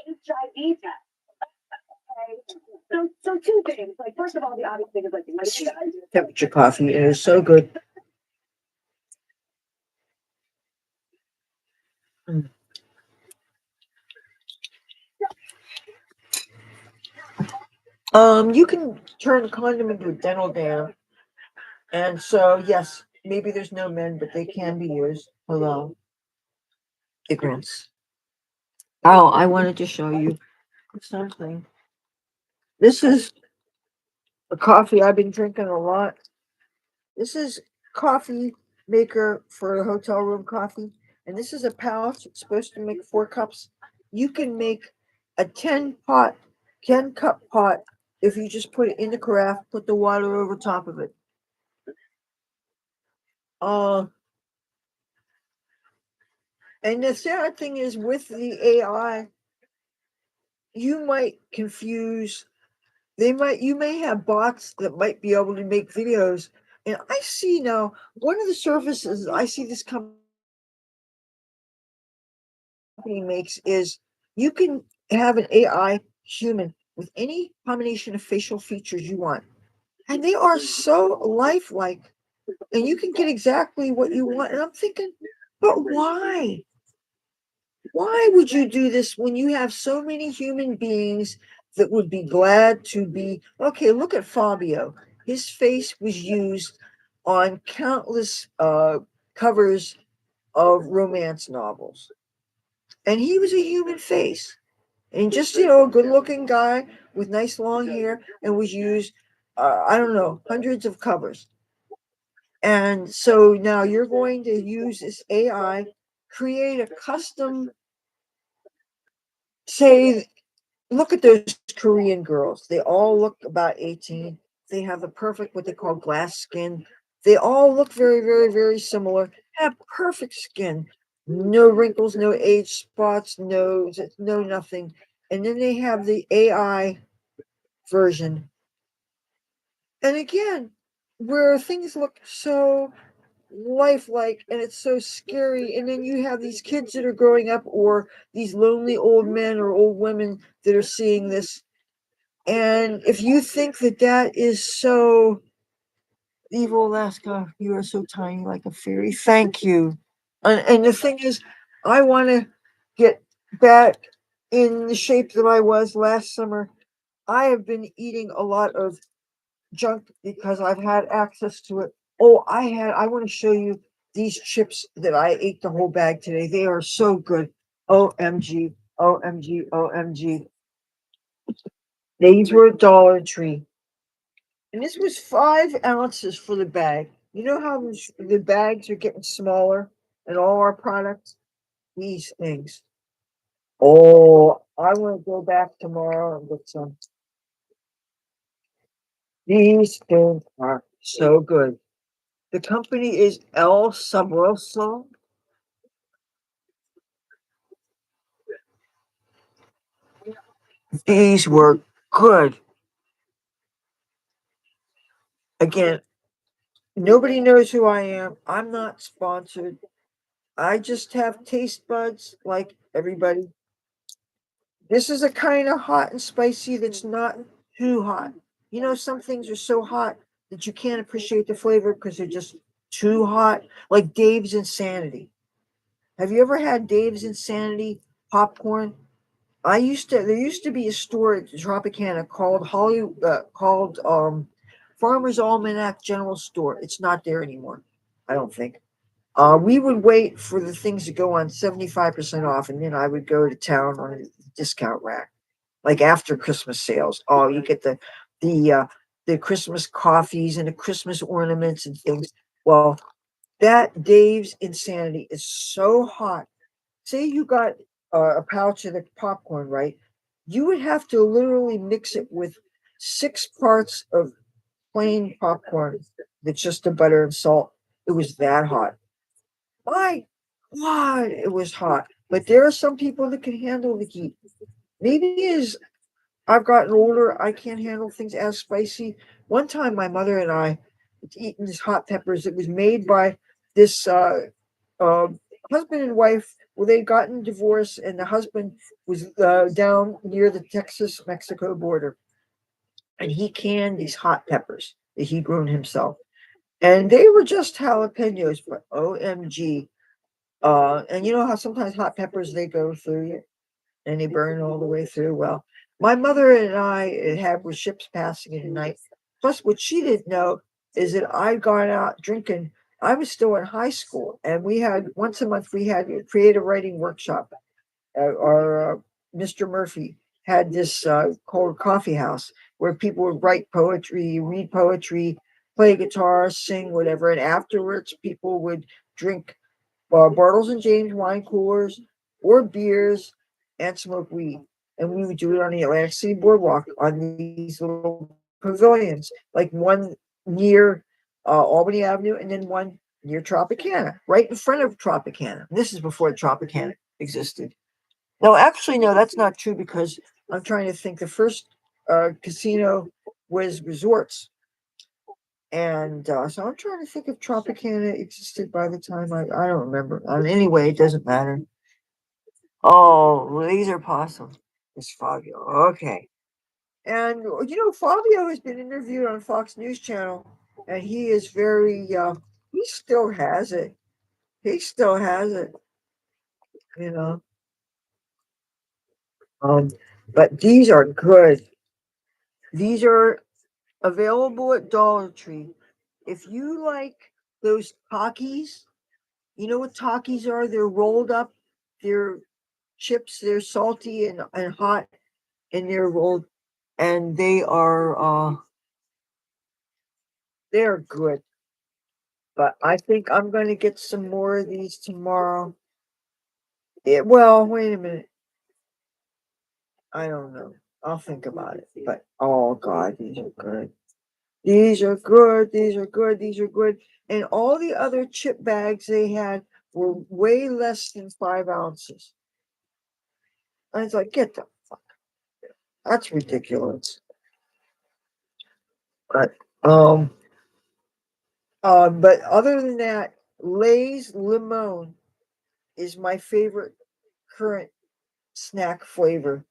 and HIV test. Okay. So two things. Like, first of all, the obvious thing is like the money guys. Temperature coffee. It is so good. Mm. You can turn a condom into a dental dam, and so yes, maybe there's no men, but they can be used. Hello, ignorance. Oh, I wanted to show you something. This is a coffee I've been drinking a lot. This is coffee maker for a hotel room coffee, and this is a pouch. It's supposed to make 4 cups. You can make a 10 cup pot if you just put it in the carafe, put the water over top of it. Uh, and the sad thing is with the AI, you might confuse. You may have bots that might be able to make videos. And I see now one of the services I see this company makes is you can have an AI human with any combination of facial features you want. And they are so lifelike. And you can get exactly what you want. And I'm thinking, but why? Why would you do this when you have so many human beings that would be glad to be? Okay, look at Fabio. His face was used on countless covers of romance novels. And he was a human face. And just, a good looking guy with nice long hair, and was used, I don't know, hundreds of covers. And so now you're going to use this AI, create a custom, say, look at those Korean girls. They all look about 18. They have the perfect, what they call glass skin. They all look very, very, very similar, have perfect skin, no wrinkles, no age spots, no nothing. And then they have the AI version. And again, where things look so lifelike and it's so scary, and then you have these kids that are growing up, or these lonely old men or old women that are seeing this. And if you think that that is so evil, Alaska, you are so tiny like a fairy. Thank you. And the thing is, I want to get back in the shape that I was last summer. I have been eating a lot of junk because I've had access to it. Oh, I want to show you these chips that I ate the whole bag today. They are so good. OMG, OMG, OMG. These were a Dollar Tree. And this was 5 ounces for the bag. You know how the bags are getting smaller in all our products? These things. Oh, I want to go back tomorrow and get some. These things are so good. The company is El Sabroso. These were good. Again, nobody knows who I am. I'm not sponsored. I just have taste buds like everybody. This is a kind of hot and spicy that's not too hot. You know, some things are so hot that you can't appreciate the flavor because they're just too hot, like Dave's Insanity. Have you ever had Dave's Insanity popcorn? There used to be a store at Tropicana called Farmer's Almanac General Store. It's not there anymore, I don't think. We would wait for the things to go on 75% off, and then I would go to town on a discount rack, like after Christmas sales. Oh, you get the the Christmas coffees and the Christmas ornaments and things. Well, that Dave's Insanity is so hot. Say you got a pouch of the popcorn, right? You would have to literally mix it with 6 parts of plain popcorn that's just the butter and salt. It was that hot. My God, it was hot. But there are some people that can handle the heat. Maybe as I've gotten older, I can't handle things as spicy. One time, my mother and I was eating these hot peppers. It was made by this uh, husband and wife. Well, they'd gotten divorced, and the husband was down near the Texas-Mexico border, and he canned these hot peppers that he grown himself. And they were just jalapenos, but OMG. And you know how sometimes hot peppers they go through you and they burn all the way through. Well, my mother and I had were ships passing in the night. Plus, what she didn't know is that I'd gone out drinking. I was still in high school, and we had once a month we had a creative writing workshop. Our Mr. Murphy had this called Coffee House where people would write poetry, read poetry, play guitar, sing, whatever. And afterwards, people would drink Bartles and James wine coolers or beers and smoke weed. And we would do it on the Atlantic City Boardwalk on these little pavilions, like one near Albany Avenue and then one near Tropicana, right in front of Tropicana. And this is before Tropicana existed. No, actually, no, that's not true because I'm trying to think. The first casino was resorts. And so I'm trying to think if Tropicana existed by the time I don't remember. Anyway, it doesn't matter. Oh, these are possums. It's Fabio. Okay. And you know, Fabio has been interviewed on Fox News Channel, and he is very he still has it. He still has it, you know. Um, but these are good. These are available at Dollar Tree. If you like those Takis, you know what Takis are? They're rolled up. They're chips. They're salty and hot, and they're rolled, and they're good. But I think I'm going to get some more of these tomorrow. Well, wait a minute. I don't know. I'll think about it. But oh God, these are good. These are good. These are good. These are good. And all the other chip bags they had were way less than 5 ounces. I was like, get the fuck. That's ridiculous. But but other than that, Lay's Limon is my favorite current snack flavor.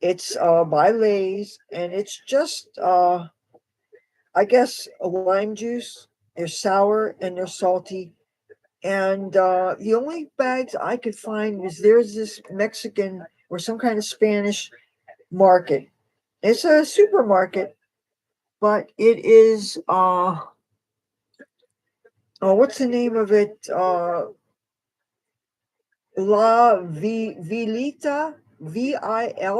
It's by Lay's, and it's just I guess a lime juice. They're sour and they're salty. And the only bags I could find was there's this Mexican or some kind of Spanish market. It's a supermarket, but it is oh, what's the name of it? Vilita, Villita.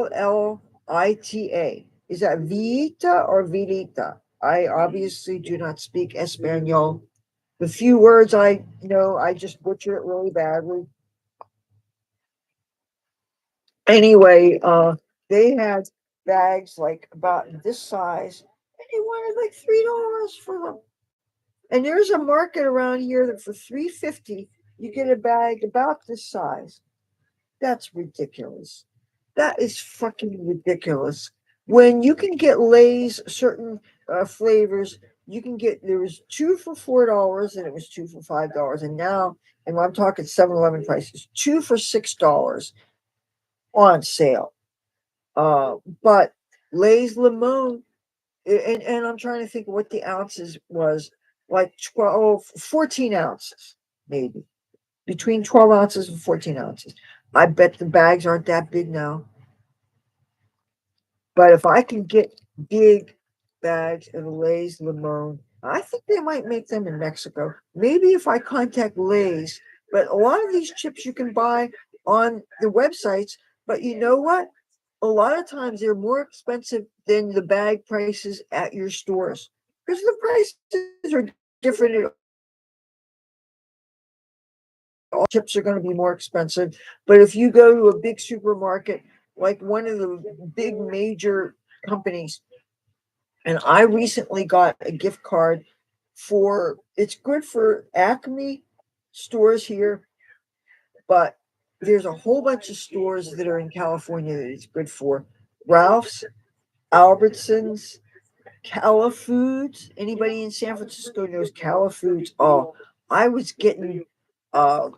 Is that Vita or Vilita? I obviously do not speak Espanol. The few words I know, I just butcher it really badly. Anyway, they had bags like about this size, and they wanted like $3 for them. And there's a market around here that for $3.50 you get a bag about this size. That's ridiculous. That is fucking ridiculous. When you can get Lay's certain flavors, you can get there was two for $4 and it was two for $5, and now, and I'm talking 7-Eleven prices, two for $6 on sale. But Lay's limon, and I'm trying to think what the ounces was, like 14 ounces, maybe between 12 ounces and 14 ounces. I bet the bags aren't that big now. But if I can get big bags of Lay's limon, I think they might make them in Mexico. Maybe if I contact Lay's, but a lot of these chips you can buy on the websites. But you know what? A lot of times they're more expensive than the bag prices at your stores because the prices are different. All chips are going to be more expensive. But if you go to a big supermarket, like one of the big major companies, and I recently got a gift card for, it's good for Acme stores here, but there's a whole bunch of stores that are in California that it's good for. Ralph's, Albertsons, Cala Foods. Anybody in San Francisco knows Cala Foods? Oh, I was getting uh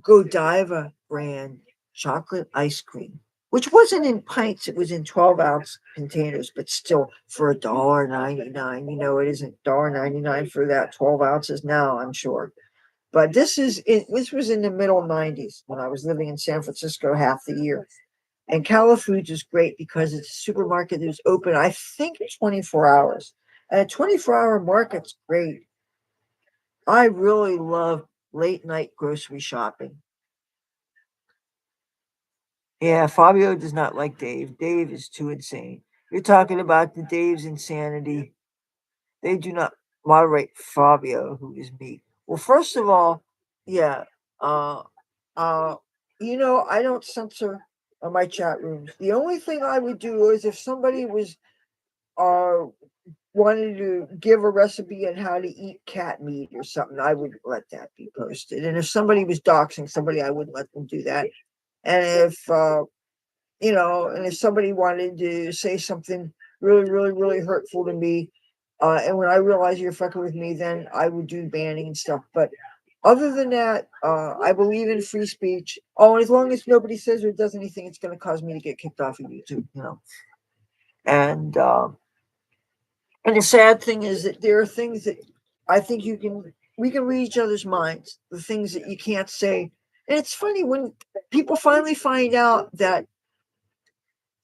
Godiva brand chocolate ice cream, which wasn't in pints, it was in 12-ounce containers, but still for $1.99. You know, it isn't $1.99 for that 12 ounces now, I'm sure. But this was in the middle 90s when I was living in San Francisco half the year. And Cala Foods is great because it's a supermarket that was open, I think, 24 hours. And a 24-hour market's great. I really love late night grocery shopping. Yeah, Fabio does not like Dave. Dave is too insane. You're talking about the Dave's insanity. They do not moderate Fabio, who is me. Well, first of all, yeah, uh, uh, I don't censor my chat rooms. The only thing I would do is if somebody was uh wanted to give a recipe on how to eat cat meat or something, I would let that be posted. And if somebody was doxing somebody, I wouldn't let them do that. And and if somebody wanted to say something really, really, really hurtful to me, and when I realize you're fucking with me, then I would do banning and stuff. But other than that, I believe in free speech. Oh, and as long as nobody says or does anything, it's going to cause me to get kicked off of YouTube. And the sad thing is that there are things that I think we can read each other's minds. The things that you can't say, and it's funny when people finally find out that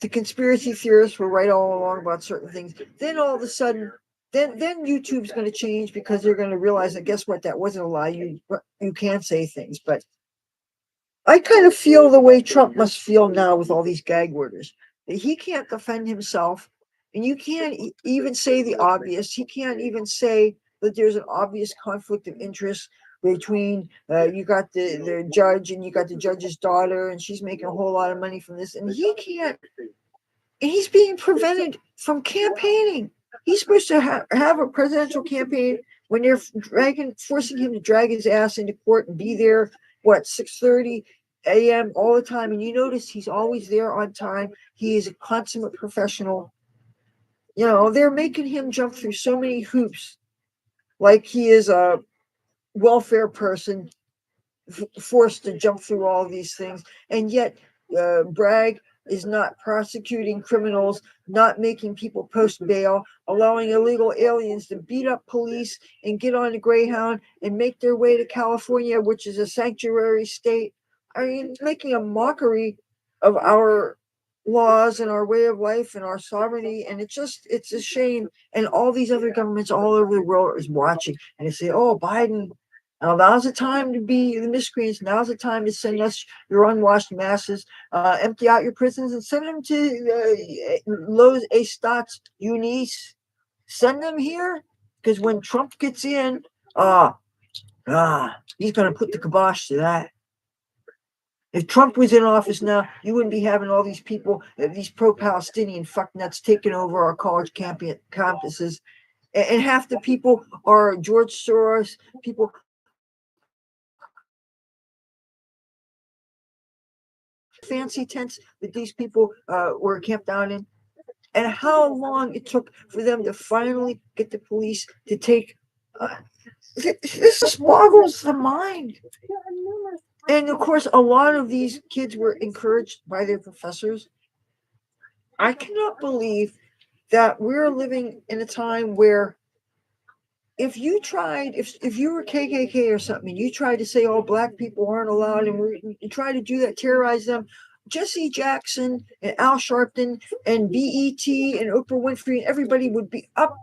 the conspiracy theorists were right all along about certain things. Then all of a sudden, then YouTube's going to change because they're going to realize that guess what, that wasn't a lie. You can say things, but I kind of feel the way Trump must feel now with all these gag orders that he can't defend himself, and you can't even say the obvious. He can't even say that there's an obvious conflict of interest between you got the judge and you got the judge's daughter, and she's making a whole lot of money from this, and he can't, and he's being prevented from campaigning. He's supposed to have a presidential campaign when they're forcing him to drag his ass into court and be there, 6:30 a.m. all the time. And you notice he's always there on time. He is a consummate professional. They're making him jump through so many hoops, like he is a welfare person forced to jump through all these things. And yet, Bragg is not prosecuting criminals, not making people post bail, allowing illegal aliens to beat up police and get on a Greyhound and make their way to California, which is a sanctuary state. I mean, making a mockery of our laws and our way of life and our sovereignty. And it's a shame. And all these other governments all over the world is watching and they say, oh, Biden, now now's the time to be the miscreants. Now's the time to send us your unwashed masses. Empty out your prisons and send them to Los Estados Unis. Send them here, because when Trump gets in, he's going to put the kibosh to that. If Trump was in office now, you wouldn't be having all these people, these pro-Palestinian fucknuts taking over our college campuses And half the people are George Soros people. Fancy tents that these people were camped out in, and how long it took for them to finally get the police to take. Uh, this just boggles the mind. And of course, a lot of these kids were encouraged by their professors. I cannot believe that we're living in a time where if you were KKK or something, you tried to say all black people aren't allowed, and you try to do that, terrorize them. Jesse Jackson and Al Sharpton and BET and Oprah Winfrey and everybody would be up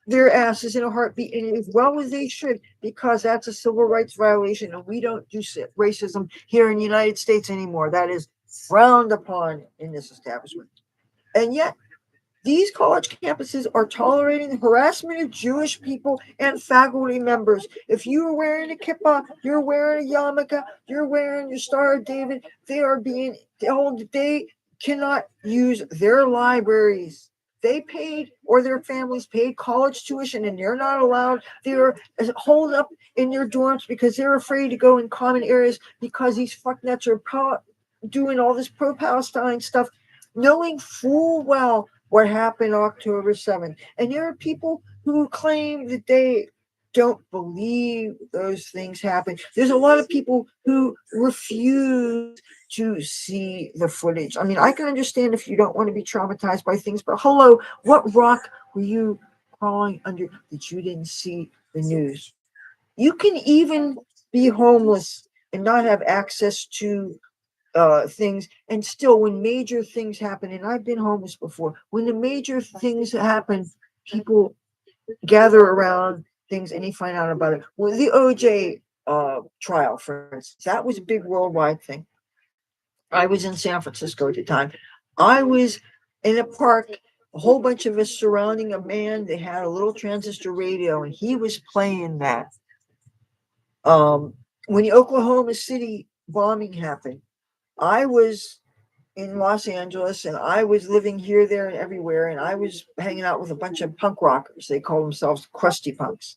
their asses in a heartbeat, and as well as they should, because that's a civil rights violation, and we don't do racism here in the United States anymore. That is frowned upon in this establishment. And yet, these college campuses are tolerating the harassment of Jewish people and faculty members. If you are wearing a kippah, you're wearing a yarmulke, you're wearing your Star of David, they are being told that they cannot use their libraries. They paid, or their families paid, college tuition, and they're not allowed. They're holed up in their dorms because they're afraid to go in common areas because these fucknuts are doing all this pro-Palestine stuff, knowing full well what happened October 7th. And there are people who claim that they don't believe those things happen. There's a lot of people who refuse to see the footage. I mean, I can understand if you don't want to be traumatized by things, but hello, what rock were you crawling under that you didn't see the news? You can even be homeless and not have access to things, and still when major things happen, and I've been homeless before, when the major things happen, people gather around things and they find out about it. Well, the OJ trial, for instance, that was a big worldwide thing. I was in San Francisco at the time. I was in a park, a whole bunch of us surrounding a man that had a little transistor radio, and he was playing that. When the Oklahoma City bombing happened, I was in Los Angeles, and I was living here, there, and everywhere, and I was hanging out with a bunch of punk rockers. They call themselves crusty punks.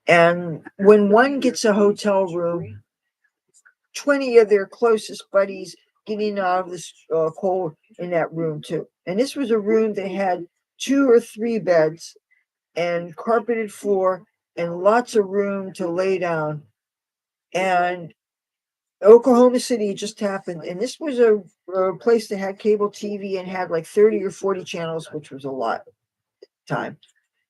And when one gets a hotel room, 20 of their closest buddies getting out of this cold in that room too. And this was a room that had 2 or 3 beds and carpeted floor and lots of room to lay down. And Oklahoma City just happened, and this was a place that had cable TV and had like 30 or 40 channels, which was a lot of time.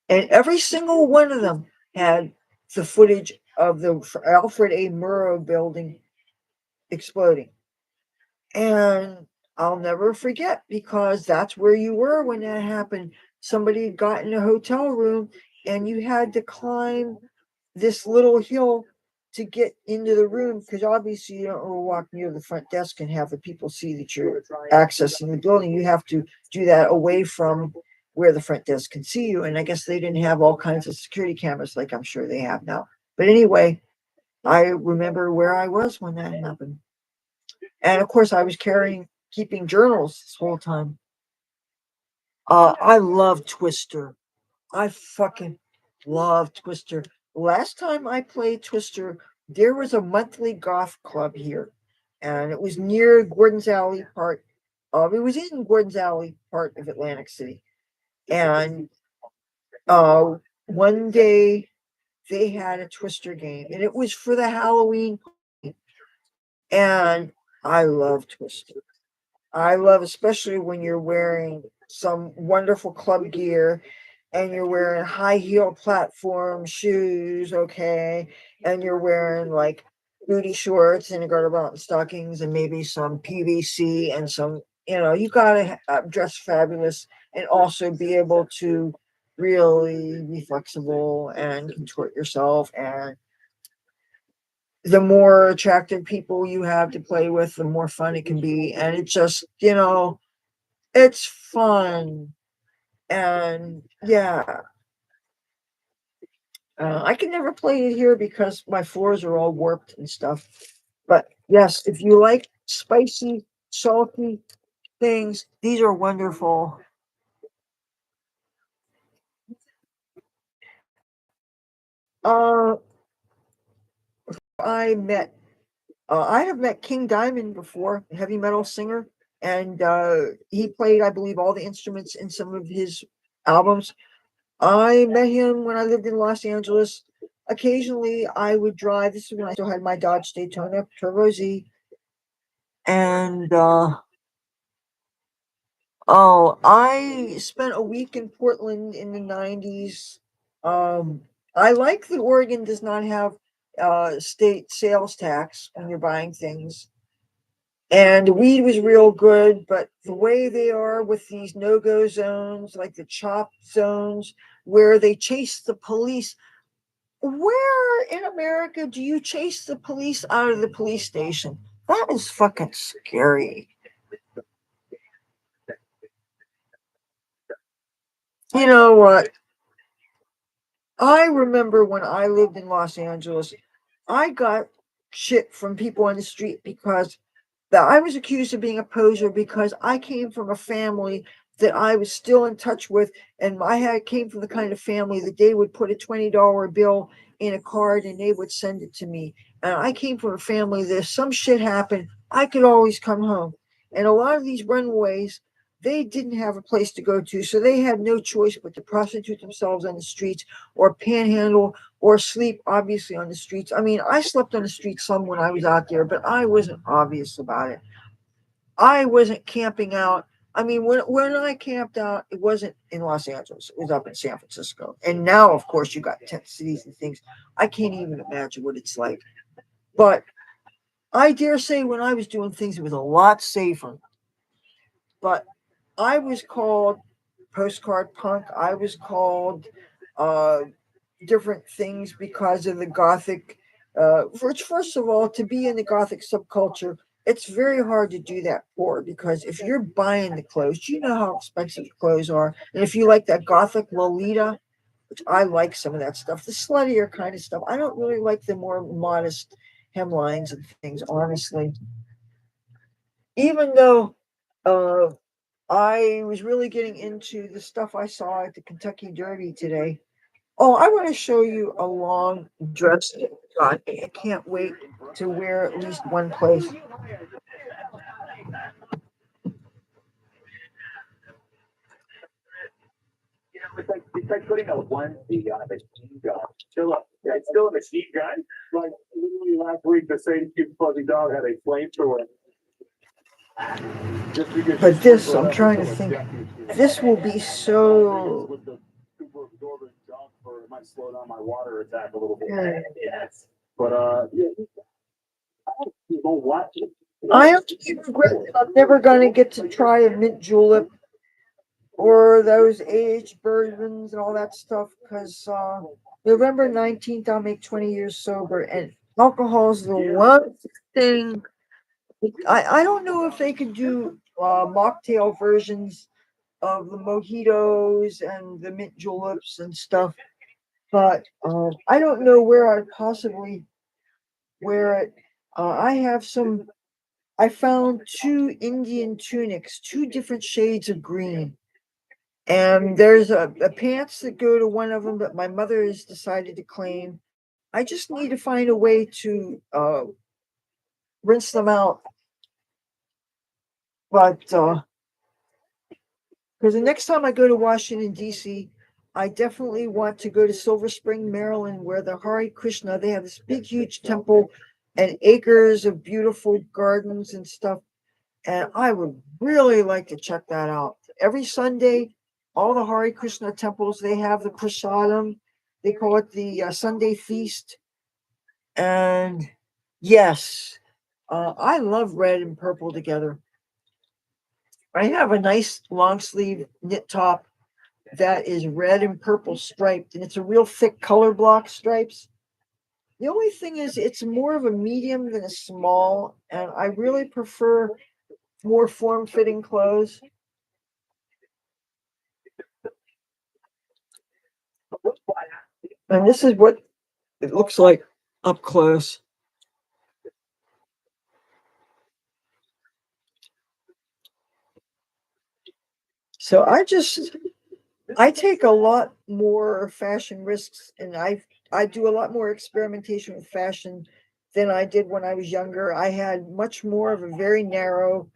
And every single one of them had the footage of the Alfred A. Murrah building exploding. And I'll never forget, because that's where you were when that happened. Somebody got in a hotel room, and you had to climb this little hill to get into the room, because obviously you don't walk near the front desk and have the people see that you're accessing the building. You have to do that away from where the front desk can see you. And I guess they didn't have all kinds of security cameras like I'm sure they have now. But anyway, I remember where I was when that happened. And of course, I was keeping journals this whole time. I love Twister. I fucking love Twister. Last time I played Twister, there was a monthly golf club here, and it was near Gordon's Alley part. It was in Gordon's Alley part of Atlantic City. And one day they had a Twister game, and it was for the Halloween party. And I love Twister. I love, especially when you're wearing some wonderful club gear and you're wearing high heel platform shoes, okay, and you're wearing like booty shorts and a garter belt and stockings and maybe some PVC and some, you gotta dress fabulous and also be able to really be flexible and contort yourself. And the more attractive people you have to play with, the more fun it can be. And it just, it's fun. And yeah, I can never play it here because my floors are all warped and stuff. But yes, if you like spicy, salty things, these are wonderful. Uh, I have met King Diamond before, a heavy metal singer, and he played, I believe, all the instruments in some of his albums. I met him when I lived in Los Angeles. Occasionally, I would drive. This is when I still had my Dodge Daytona Turbo Z, and oh, I spent a week in Portland in the 90s. I like that Oregon does not have state sales tax when you're buying things. And the weed was real good, but the way they are with these no-go zones, like the chop zones, where they chase the police. Where in America do you chase the police out of the police station? That is fucking scary. You know what? I remember when I lived in Los Angeles, I got shit from people on the street because that I was accused of being a poser because I came from a family that I was still in touch with, and came from the kind of family that they would put a $20 bill in a card and they would send it to me. And I came from a family that if some shit happened, I could always come home. And a lot of these runaways, they didn't have a place to go to, so they had no choice but to prostitute themselves on the streets or panhandle or sleep obviously on the streets. I mean, I slept on the streets some when I was out there, but I wasn't obvious about it. I wasn't camping out. I mean, when I camped out, it wasn't in Los Angeles. It was up in San Francisco. And now, of course, you got tent cities and things. I can't even imagine what it's like. But I dare say when I was doing things, it was a lot safer. But I was called postcard punk. I was called uh, different things because of the Gothic. First of all, to be in the Gothic subculture, it's very hard to do that for because if you're buying the clothes, you know how expensive clothes are. And if you like that Gothic Lolita, which I like some of that stuff, the sluttier kind of stuff, I don't really like the more modest hemlines and things, honestly. Even though uh, I was really getting into the stuff I saw at the Kentucky Derby today. Oh, I want to show you a long dress. God, I can't wait to wear at least one place. You know, it's like putting a onesie on a machine gun. It's still a machine gun. Like literally last week, the same cute fuzzy dog had a flamethrower. Just because But this, I'm trying to think, this will be so. with the super absorbent jump, or it might slow down my water attack a little bit. Yeah. Yes. But yeah, you know what? I have to regret that I'm never going to get to try a mint julep or those aged bourbons and all that stuff because November 19th, I'll make 20 years sober, and alcohol is the one thing. I don't know if they could do mocktail versions of the mojitos and the mint juleps and stuff, but I don't know where I'd possibly wear it. I have some. I found two Indian tunics, two different shades of green. And there's a pants that go to one of them, but my mother has decided to claim. I just need to find a way to rinse them out. But because the next time I go to Washington, D.C., I definitely want to go to Silver Spring, Maryland, where the Hare Krishna, they have this big, huge temple and acres of beautiful gardens and stuff. And I would really like to check that out. Every Sunday, all the Hare Krishna temples, they have the prasadam. They call it the Sunday feast. And yes, I love red and purple together. I have a nice long sleeve knit top that is red and purple striped, and it's a real thick color block stripes. The only thing is, it's more of a medium than a small, and I really prefer more form fitting clothes. And this is what it looks like up close. So I take a lot more fashion risks, and I do a lot more experimentation with fashion than I did when I was younger. I had much more of a very narrow,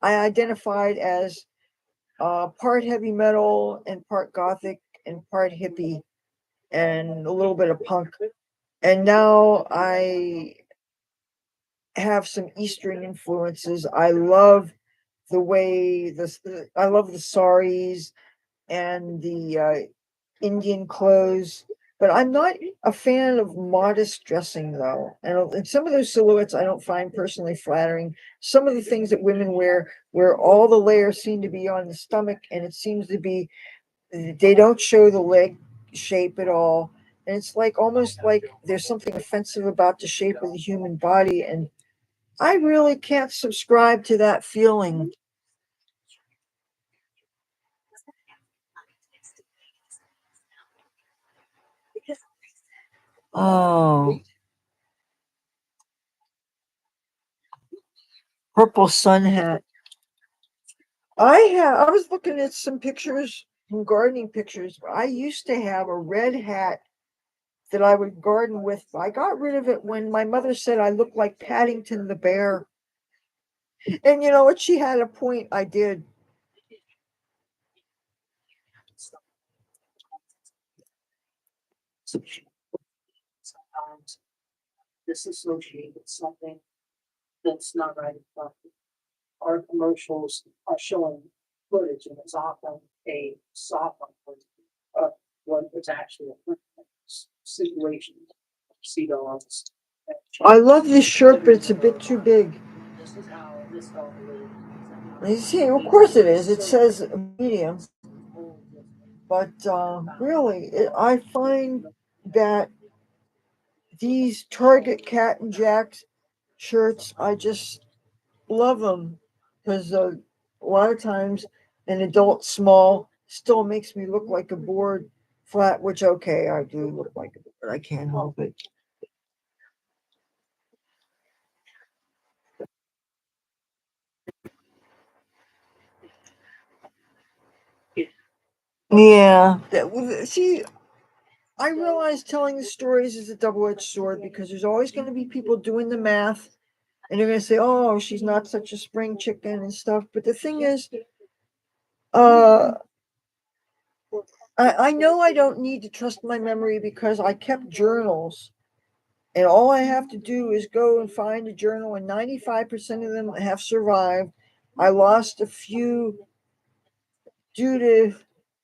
I identified as part heavy metal and part gothic and part hippie and a little bit of punk. And now I have some Eastern influences. I love the way I love the saris and the Indian clothes, but I'm not a fan of modest dressing though. And some of those silhouettes I don't find personally flattering. Some of the things that women wear, where all the layers seem to be on the stomach, and it seems to be they don't show the leg shape at all. And it's like almost like there's something offensive about the shape of the human body. And I really can't subscribe to that feeling. Oh, purple sun hat. I was looking at some pictures, some gardening pictures. I used to have a red hat that I would garden with. I got rid of it when my mother said I looked like Paddington the bear. And you know what? She had a point. I did. Sometimes disassociate with something that's not right in front of you. Our commercials are showing footage, and it's often a software of what is actually a situation. See those. I love this shirt, but it's a bit too big. This is how this dog lives. You see, of course it is. It says medium, but really, I find that these Target Cat and Jack shirts, I just love them because a lot of times an adult small still makes me look like a bored flat, which okay, I do look like a board. I can't help it. Yeah, see, I realize telling the stories is a double-edged sword because there's always going to be people doing the math and they're going to say, "Oh, she's not such a spring chicken" and stuff. But the thing is, uh, I know I don't need to trust my memory because I kept journals, and all I have to do is go and find a journal, and 95% of them have survived. I lost a few due to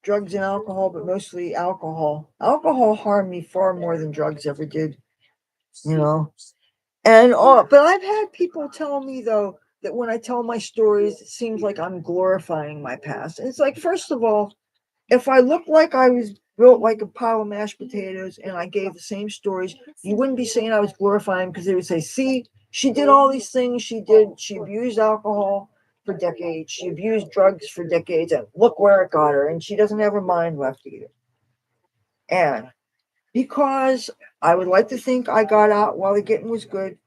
drugs and alcohol, but mostly alcohol. Alcohol harmed me far more than drugs ever did, you know. And but I've had people tell me though that when I tell my stories, it seems like I'm glorifying my past. And it's like, first of all, if I looked like I was built like a pile of mashed potatoes and I gave the same stories, you wouldn't be saying I was glorifying because they would say, see, she did all these things. She abused alcohol for decades. She abused drugs for decades. And look where it got her. And she doesn't have her mind left either. And because I would like to think I got out while the getting was good,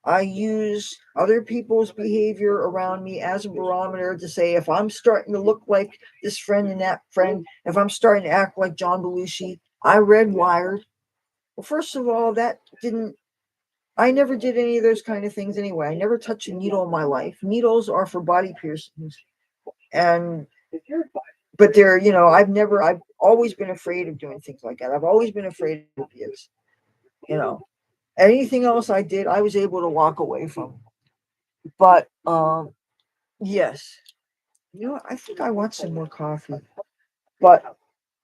I use other people's behavior around me as a barometer to say if I'm starting to look like this friend and that friend, if I'm starting to act like John Belushi. I read Wired. Well, first of all, I never did any of those kind of things anyway. I never touched a needle in my life. Needles are for body piercings. And, but I've always been afraid of doing things like that. I've always been afraid of opiates, you know. Anything else I did, I was able to walk away from. But yes, I think I want some more coffee. But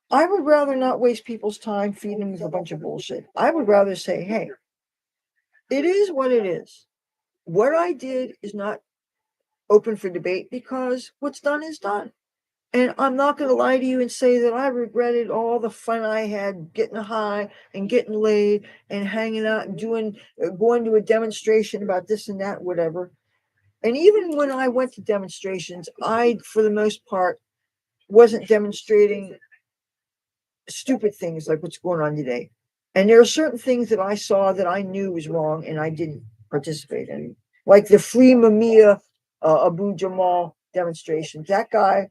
I would rather not waste people's time feeding them with a bunch of bullshit. I would rather say, hey, it is what it is. What I did is not open for debate because what's done is done. And I'm not going to lie to you and say that I regretted all the fun I had getting high and getting laid and hanging out and going to a demonstration about this and that, whatever. And even when I went to demonstrations, I, for the most part, wasn't demonstrating stupid things like what's going on today. And there are certain things that I saw that I knew was wrong and I didn't participate in. Like the Free Mamiya Abu Jamal demonstrations. That guy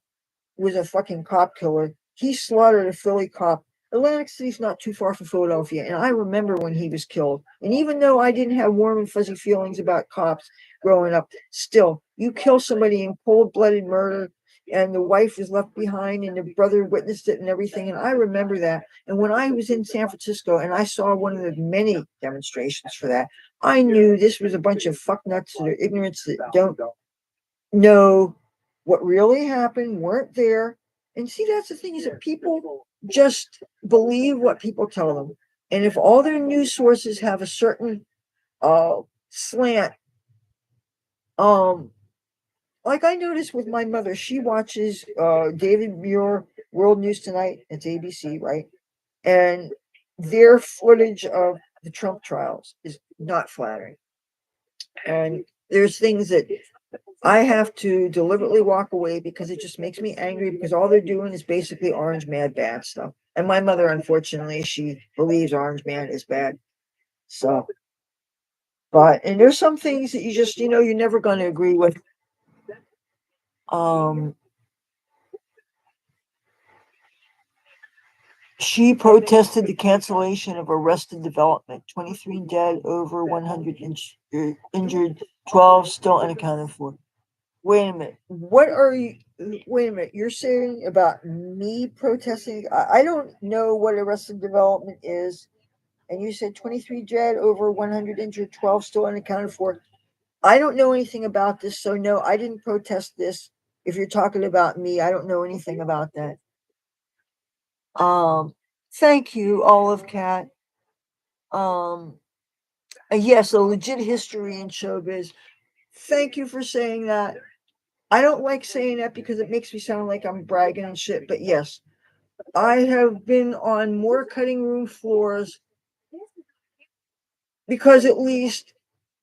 was a fucking cop killer. He slaughtered a Philly cop Atlantic City's not too far from Philadelphia, and I remember when he was killed. And even though I didn't have warm and fuzzy feelings about cops growing up, still, you kill somebody in cold-blooded murder, and the wife is left behind, and the brother witnessed it and everything. And I remember that. And when I was in San Francisco and I saw one of the many demonstrations for that, I knew this was a bunch of fucknuts that are ignorance that don't know what really happened, weren't there. And see, that's the thing is that people just believe what people tell them. And if all their news sources have a certain slant, um, like I noticed with my mother, she watches David Muir World News Tonight. It's ABC, right? And their footage of the Trump trials is not flattering. And there's things that I have to deliberately walk away because it just makes me angry because all they're doing is basically orange man bad stuff. And my mother, unfortunately, she believes orange man is bad. So, and there's some things that you just, you're never going to agree with. She protested the cancellation of Arrested Development. 23 dead, over 100 injured, 12 still unaccounted for. Wait a minute. What are you? Wait a minute. You're saying about me protesting? I don't know what Arrested Development is. And you said 23 dead, over 100 injured, 12 still unaccounted for. I don't know anything about this. So, no, I didn't protest this. If you're talking about me, I don't know anything about that. Thank you, Olive Cat. Yes, a legit history in showbiz. Thank you for saying that. I don't like saying that because it makes me sound like I'm bragging and shit, but yes, I have been on more cutting room floors because at least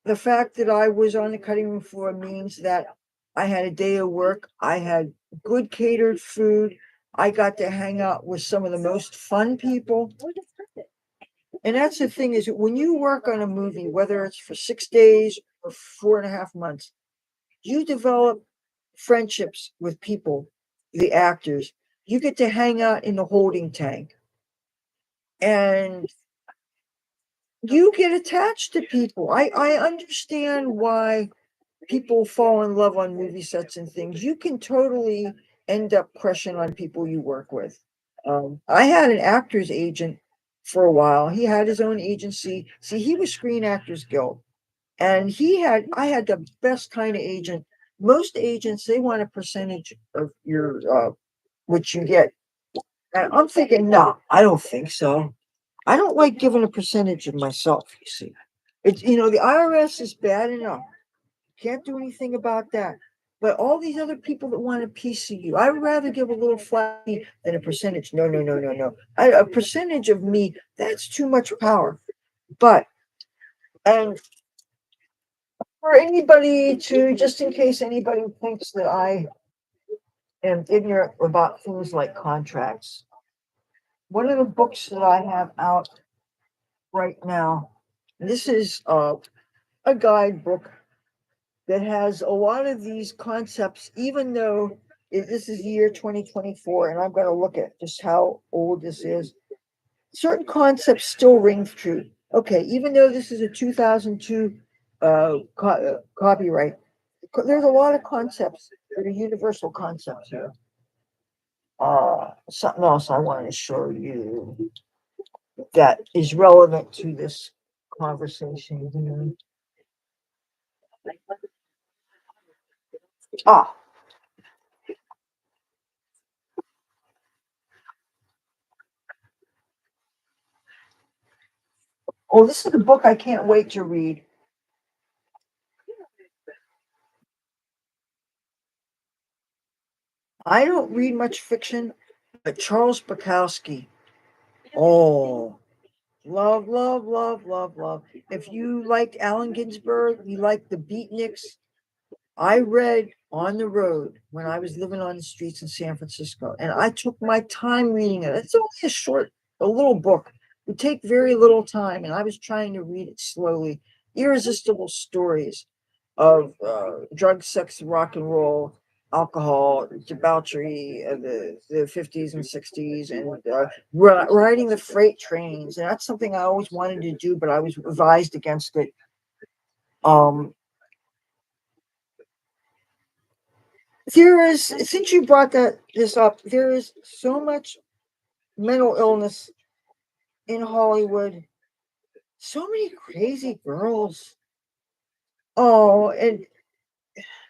the fact that I was on the cutting room floor means that I had a day of work. I had good catered food. I got to hang out with some of the most fun people. And that's the thing is when you work on a movie, whether it's for 6 days or 4.5 months, you develop friendships with people, the actors. You get to hang out in the holding tank and you get attached to people. I understand why people fall in love on movie sets and things. You can totally end up crushing on people you work with. I had an actor's agent for a while. He had his own agency. See, he was Screen Actors Guild. And I had the best kind of agent. Most agents, they want a percentage of your, what you get. And I'm thinking, no, I don't think so. I don't like giving a percentage of myself, you see. It's, the IRS is bad enough. Can't do anything about that. But all these other people that want a piece of you, I'd rather give a little flat fee than a percentage. No, no, no, no, no. A percentage of me, that's too much power. But, and for anybody to, just in case anybody thinks that I am ignorant about things like contracts, one of the books that I have out right now, this is a guidebook that has a lot of these concepts, even though this is year 2024, and I'm going to look at just how old this is. Certain concepts still ring true. Okay, even though this is a 2002 copyright, there's a lot of concepts that are universal concepts here. Something else I want to show you that is relevant to this conversation. Ah, oh, this is a book I can't wait to read. I don't read much fiction, but Charles Bukowski. Oh, love, love, love, love, love. If you liked Allen Ginsberg, you liked the Beatniks. I read On the Road when I was living on the streets in San Francisco, and I took my time reading it. It's only a little book. It would take very little time, and I was trying to read it slowly. Irresistible stories of drug, sex, rock and roll. alcohol, debauchery of the 50s and 60s, and riding the freight trains. And that's something I always wanted to do, but I was advised against it. Um, there is, since you brought this up, there is so much mental illness in Hollywood. So many crazy girls. Oh, and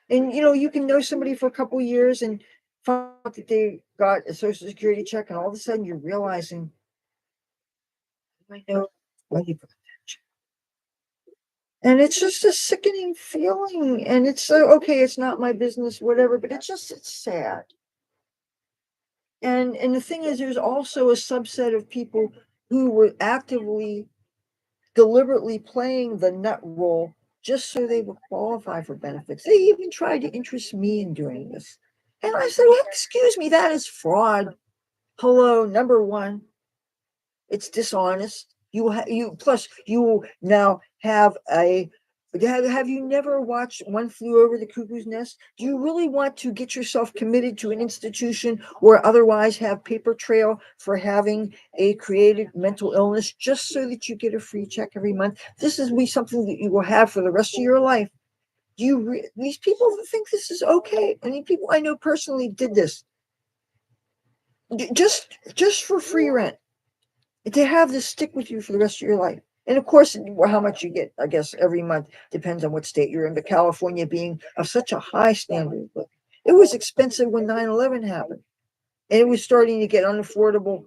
you can know somebody for a couple years and find out that they got a social security check, and all of a sudden you're realizing, I know why you put that check. And it's just a sickening feeling. And it's so, okay, it's not my business, whatever, but it's sad. And the thing is, there's also a subset of people who were actively, deliberately playing the nut role just so they would qualify for benefits. They even tried to interest me in doing this. And I said, well, excuse me, that is fraud. Hello, number one, it's dishonest. You plus you now have a have you never watched One Flew Over the Cuckoo's Nest? Do you really want to get yourself committed to an institution or otherwise have paper trail for having a created mental illness just so that you get a free check every month? This is something that you will have for the rest of your life. These people think this is okay? I mean, people I know personally did this just for free rent, to have this stick with you for the rest of your life. And of course, how much you get, I guess, every month depends on what state you're in. But California being of such a high standard, it was expensive when 9/11 happened, and it was starting to get unaffordable.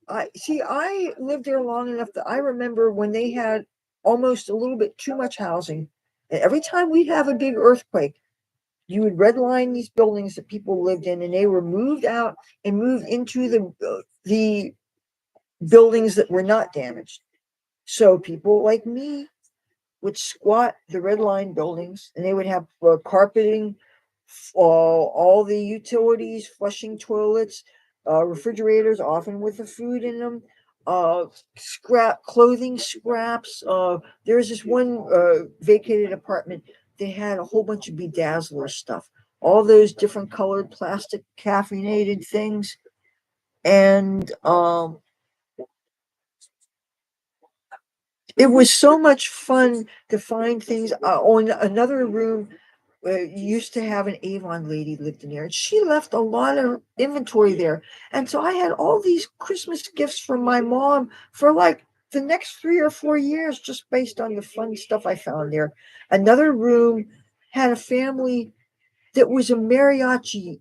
I lived there long enough that I remember when they had almost a little bit too much housing. And every time we'd have a big earthquake, you would redline these buildings that people lived in, and they were moved out and moved into the buildings that were not damaged. So people like me would squat the red line buildings, and they would have carpeting, all the utilities, flushing toilets, refrigerators, often with the food in them, clothing scraps. There was this one vacated apartment. They had a whole bunch of bedazzler stuff, all those different colored plastic caffeinated things, and it was so much fun to find things. On another room, used to have an Avon lady lived in there, and she left a lot of inventory there. And so I had all these Christmas gifts from my mom for like the next 3 or 4 years, just based on the fun stuff I found there. Another room had a family that was a mariachi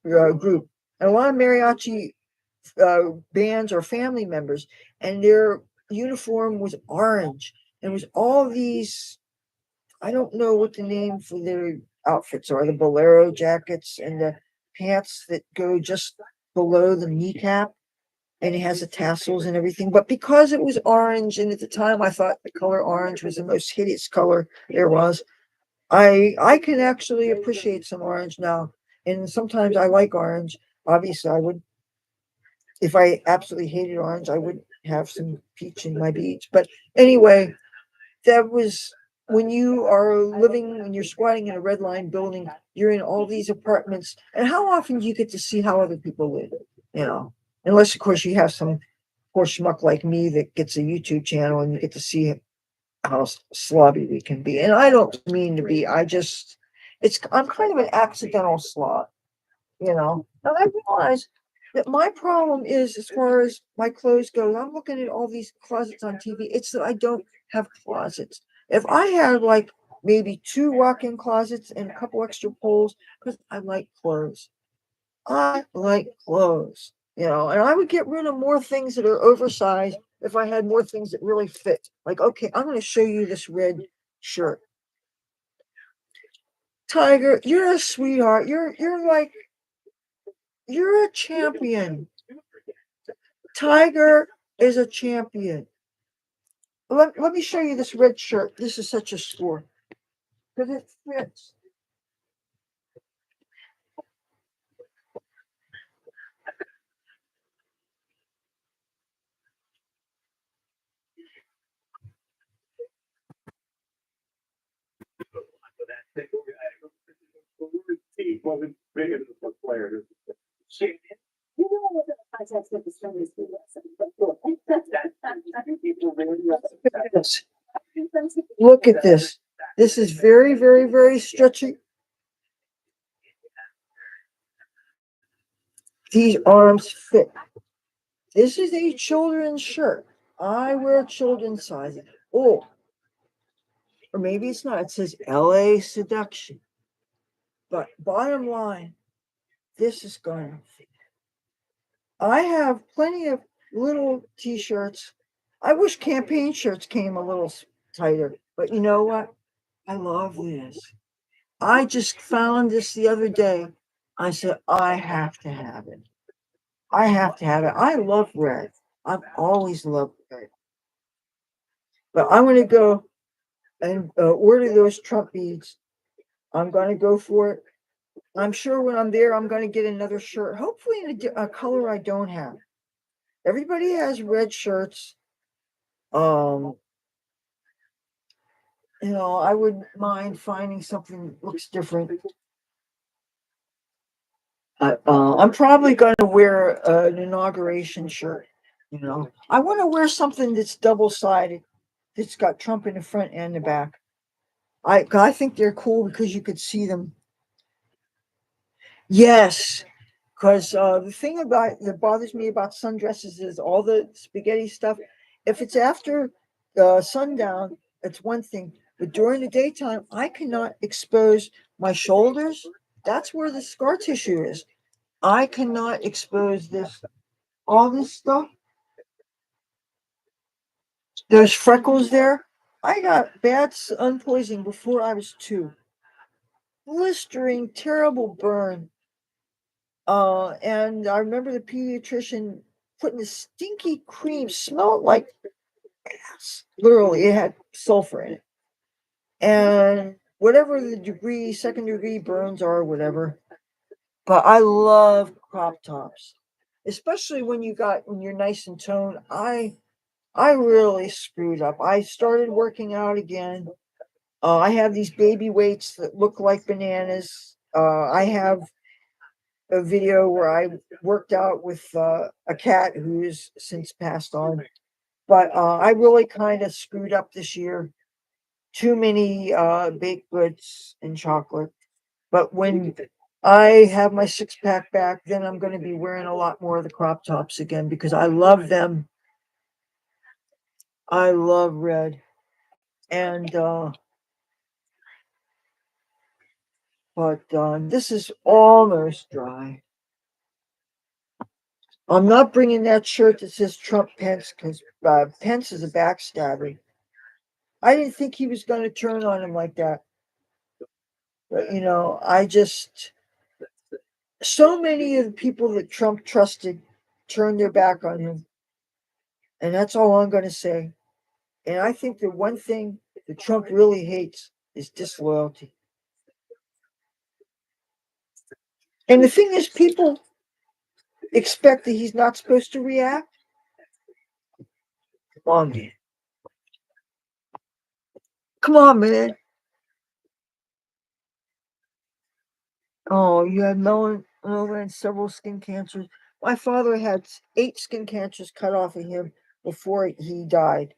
group, and a lot of mariachi bands or family members, and their uniform was orange, and it was all these, I don't know what the name for their outfits are, the bolero jackets and the pants that go just below the kneecap, and it has the tassels and everything. But because it was orange, and at the time I thought the color orange was the most hideous color there was, I can actually appreciate some orange now. And sometimes I like orange. Obviously, I would, if I absolutely hated orange, I would have some peach in my beach. But anyway, that was when you are living, when you're squatting in a red line building, you're in all these apartments. And how often do you get to see how other people live? You know, unless, of course, you have some poor schmuck like me that gets a YouTube channel and you get to see how slobby we can be. And I don't mean to be, I'm kind of an accidental slob. And I realize that my problem is, as far as my clothes go, I'm looking at all these closets on TV. It's that I don't have closets. If I had like maybe 2 walk-in closets and a couple extra poles, because I like clothes. I like clothes, and I would get rid of more things that are oversized if I had more things that really fit. Like, okay, I'm going to show you this red shirt. Tiger, you're a sweetheart. You're a champion. Tiger is a champion. Let me show you this red shirt. This is such a score because it fits. wasn't big enough for Claire. You know what the context of the story is. Look at this. This is very, very, very stretchy. These arms fit. This is a children's shirt. I wear children's sizes. Oh, or maybe it's not. It says LA Seduction. But bottom line, this is going to fit. I have plenty of little t-shirts. I wish campaign shirts came a little tighter, but you know what? I love this. I just found this the other day. I said, I have to have it. I have to have it. I love red. I've always loved red. But I'm going to go and order those Trump beads. I'm going to go for it. I'm sure when I'm there, I'm going to get another shirt, hopefully in a color I don't have. Everybody has red shirts. I wouldn't mind finding something that looks different. I'm probably going to wear an inauguration shirt. I want to wear something that's double-sided, that's got Trump in the front and the back. I think they're cool because you could see them. Yes, because the thing that bothers me about sundresses is all the spaghetti stuff. If it's after sundown, it's one thing. But during the daytime, I cannot expose my shoulders. That's where the scar tissue is. I cannot expose all this stuff. There's freckles there. I got bad sun poisoning before I was 2. Blistering, terrible burn. And I remember the pediatrician putting this stinky cream, smelled like gas. Literally, it had sulfur in it. And whatever the degree, second degree burns are, whatever. But I love crop tops, especially when you're nice and toned. I really screwed up. I started working out again. I have these baby weights that look like bananas. I have a video where I worked out with a cat who's since passed on. But I really kind of screwed up this year. Too many baked goods and chocolate. But when I have my 6-pack back, then I'm going to be wearing a lot more of the crop tops again because I love them. I love red. And but this is almost dry. I'm not bringing that shirt that says Trump Pence because Pence is a backstabber. I didn't think he was going to turn on him like that. But, so many of the people that Trump trusted turned their back on him. And that's all I'm going to say. And I think the one thing that Trump really hates is disloyalty. And the thing is, people expect that he's not supposed to react. Come on, man. Come on, man. Oh, you had melanoma and several skin cancers. My father had 8 skin cancers cut off of him before he died.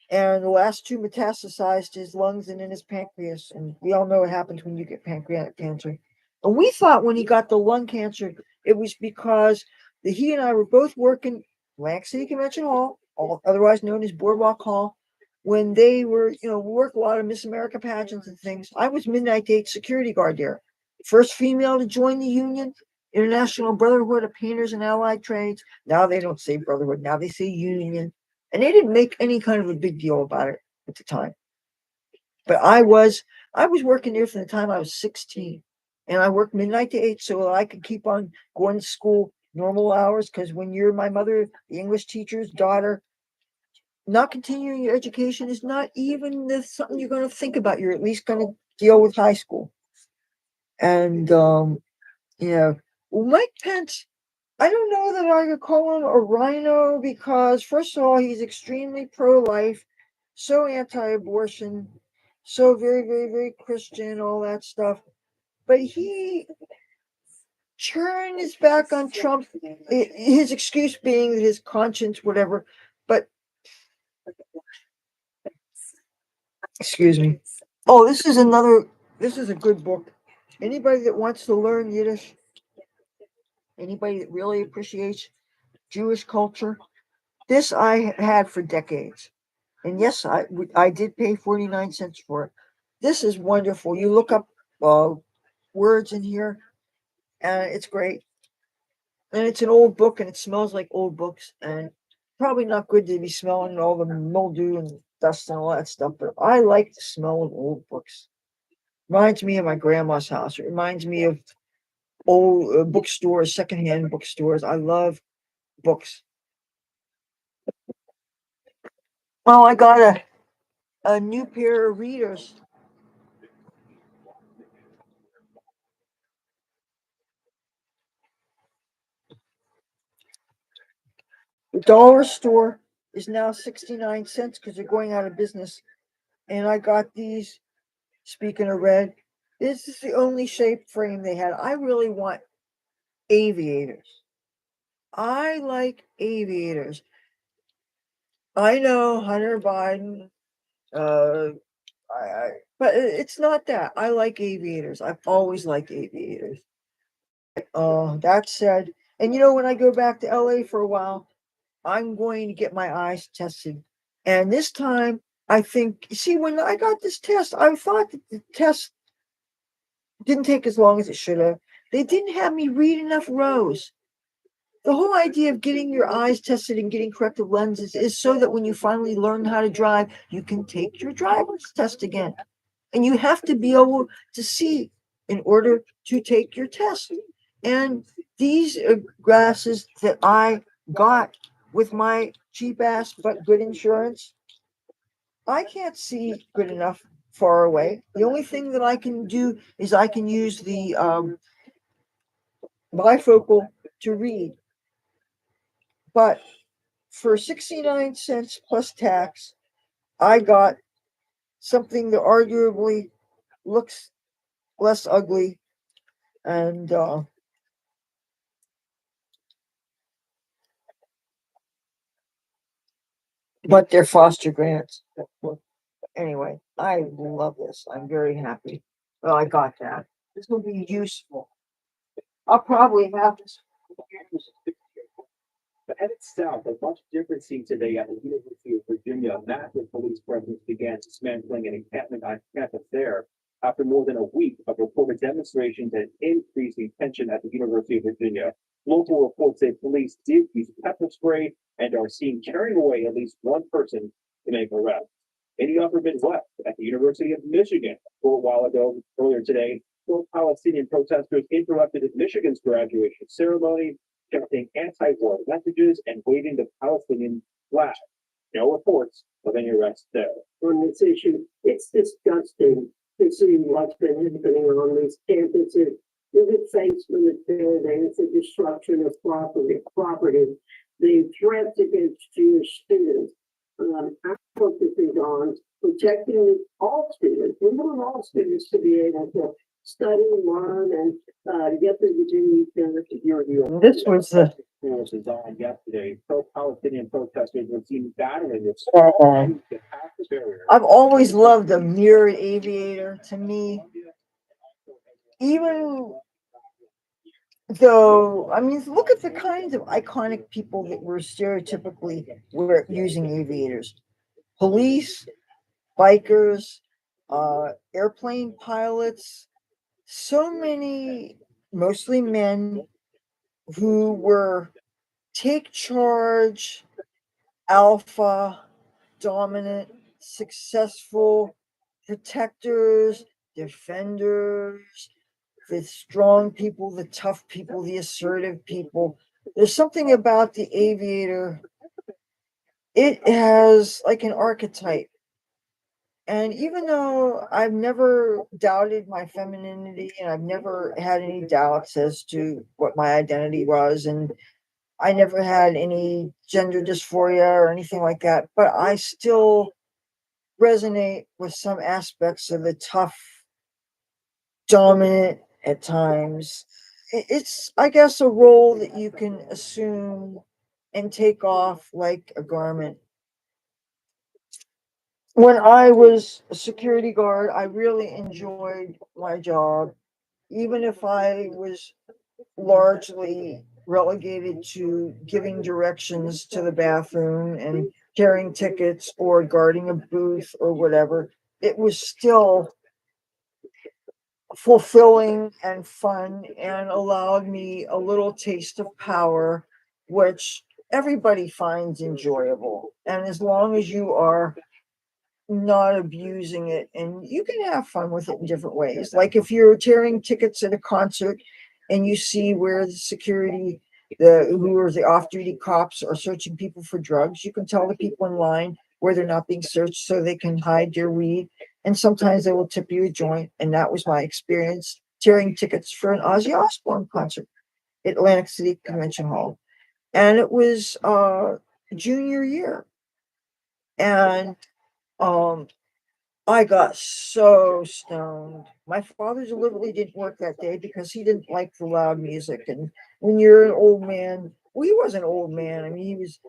And the last 2 metastasized to his lungs and in his pancreas. And we all know what happens when you get pancreatic cancer. And we thought when he got the lung cancer, it was because he and I were both working Atlantic City Convention Hall, otherwise known as Boardwalk Hall, when they were, work a lot of Miss America pageants and things. I was midnight date security guard there. First female to join the union, International Brotherhood of Painters and Allied Trades. Now they don't say brotherhood, now they say union. And they didn't make any kind of a big deal about it at the time. But I was working there from the time I was 16. And I worked midnight to 8 so I could keep on going to school normal hours. Because when you're my mother, the English teacher's daughter, not continuing your education is not even something you're going to think about. You're at least going to deal with high school. And, Mike Pence, I don't know that I could call him a rhino because, first of all, he's extremely pro-life, so anti-abortion, so very, very, very Christian, all that stuff. but he turned his back on Trump. His excuse being that his conscience, whatever. But excuse me. Oh, this is another. This is a good book. Anybody that wants to learn Yiddish, anybody that really appreciates Jewish culture, this I had for decades. And yes, I did pay 49 cents for it. This is wonderful. You look up words in here, and it's great. And it's an old book, and it smells like old books, and probably not good to be smelling all the mildew and dust and all that stuff. But I like the smell of old books. Reminds me of my grandma's house. It reminds me of old bookstores, secondhand bookstores. I love books. Well, I got a new pair of readers. The dollar store is now 69 cents because they're going out of business. And I got these, speaking of red, this is the only shape frame they had. I really want aviators. I like aviators. I know Hunter Biden, uh, but it's not that. I like aviators. I've always liked aviators. That said, and when I go back to LA for a while, I'm going to get my eyes tested. And this time, I think, see, when I got this test, I thought that the test didn't take as long as it should have. They didn't have me read enough rows. The whole idea of getting your eyes tested and getting corrective lenses is so that when you finally learn how to drive, you can take your driver's test again. And you have to be able to see in order to take your test. And these glasses that I got with my cheap ass but good insurance, I can't see good enough far away. The only thing that I can do is I can use the bifocal to read. But for 69 cents plus tax, I got something that arguably looks less ugly and but they're foster grants. Anyway, I love this. I'm very happy. Well, I got that. This will be useful. I'll probably have this. But headed south, a much different scene today at the University of Virginia. A massive police presence began dismantling an encampment on campus there after more than a week of reported demonstrations and increasing tension at the University of Virginia. Local reports say police did use pepper spray and are seen carrying away at least one person to make arrests. In the upper Midwest, at the University of Michigan, a short while ago, earlier today, pro-Palestinian protesters interrupted Michigan's graduation ceremony, chanting anti-war messages and waving the Palestinian flag. No reports of any arrests there. On this issue, it's disgusting to see what's been happening on these campuses. With it faced with the building, it's a destruction of property, the threats against Jewish students. Our focus is on protecting all students. We want all students to be able to study, learn, and get their degrees. This was the Schools designed yesterday. Pro-Palestinian protesters were seen battering the barrier. I've always loved a mirrored aviator. To me, even though, I mean, look at the kinds of iconic people that were stereotypically were using aviators: police, bikers, airplane pilots. So many, mostly men, who were take charge, alpha, dominant, successful, protectors, defenders, the strong people, the tough people, the assertive people. There's something about the aviator. It has like an archetype. And even though I've never doubted my femininity and I've never had any doubts as to what my identity was, and I never had any gender dysphoria or anything like that, but I still resonate with some aspects of the tough, dominant, at times. It's, I guess, a role that you can assume and take off like a garment. When I was a security guard, I really enjoyed my job, even if I was largely relegated to giving directions to the bathroom and carrying tickets or guarding a booth or whatever. It was still fulfilling and fun and allowed me a little taste of power, which everybody finds enjoyable. And as long as you are not abusing it, and you can have fun with it in different ways. Like if you're tearing tickets at a concert and you see where the security, who are the off-duty cops are searching people for drugs, you can tell the people in line where they're not being searched so they can hide your weed. And sometimes they will tip you a joint. And that was my experience tearing tickets for an Ozzy Osbourne concert at Atlantic City Convention Hall. And it was junior year. And um I got so stoned. My father deliberately didn't work that day because he didn't like the loud music. And when you're an old man, well, he was an old man. I mean, he was,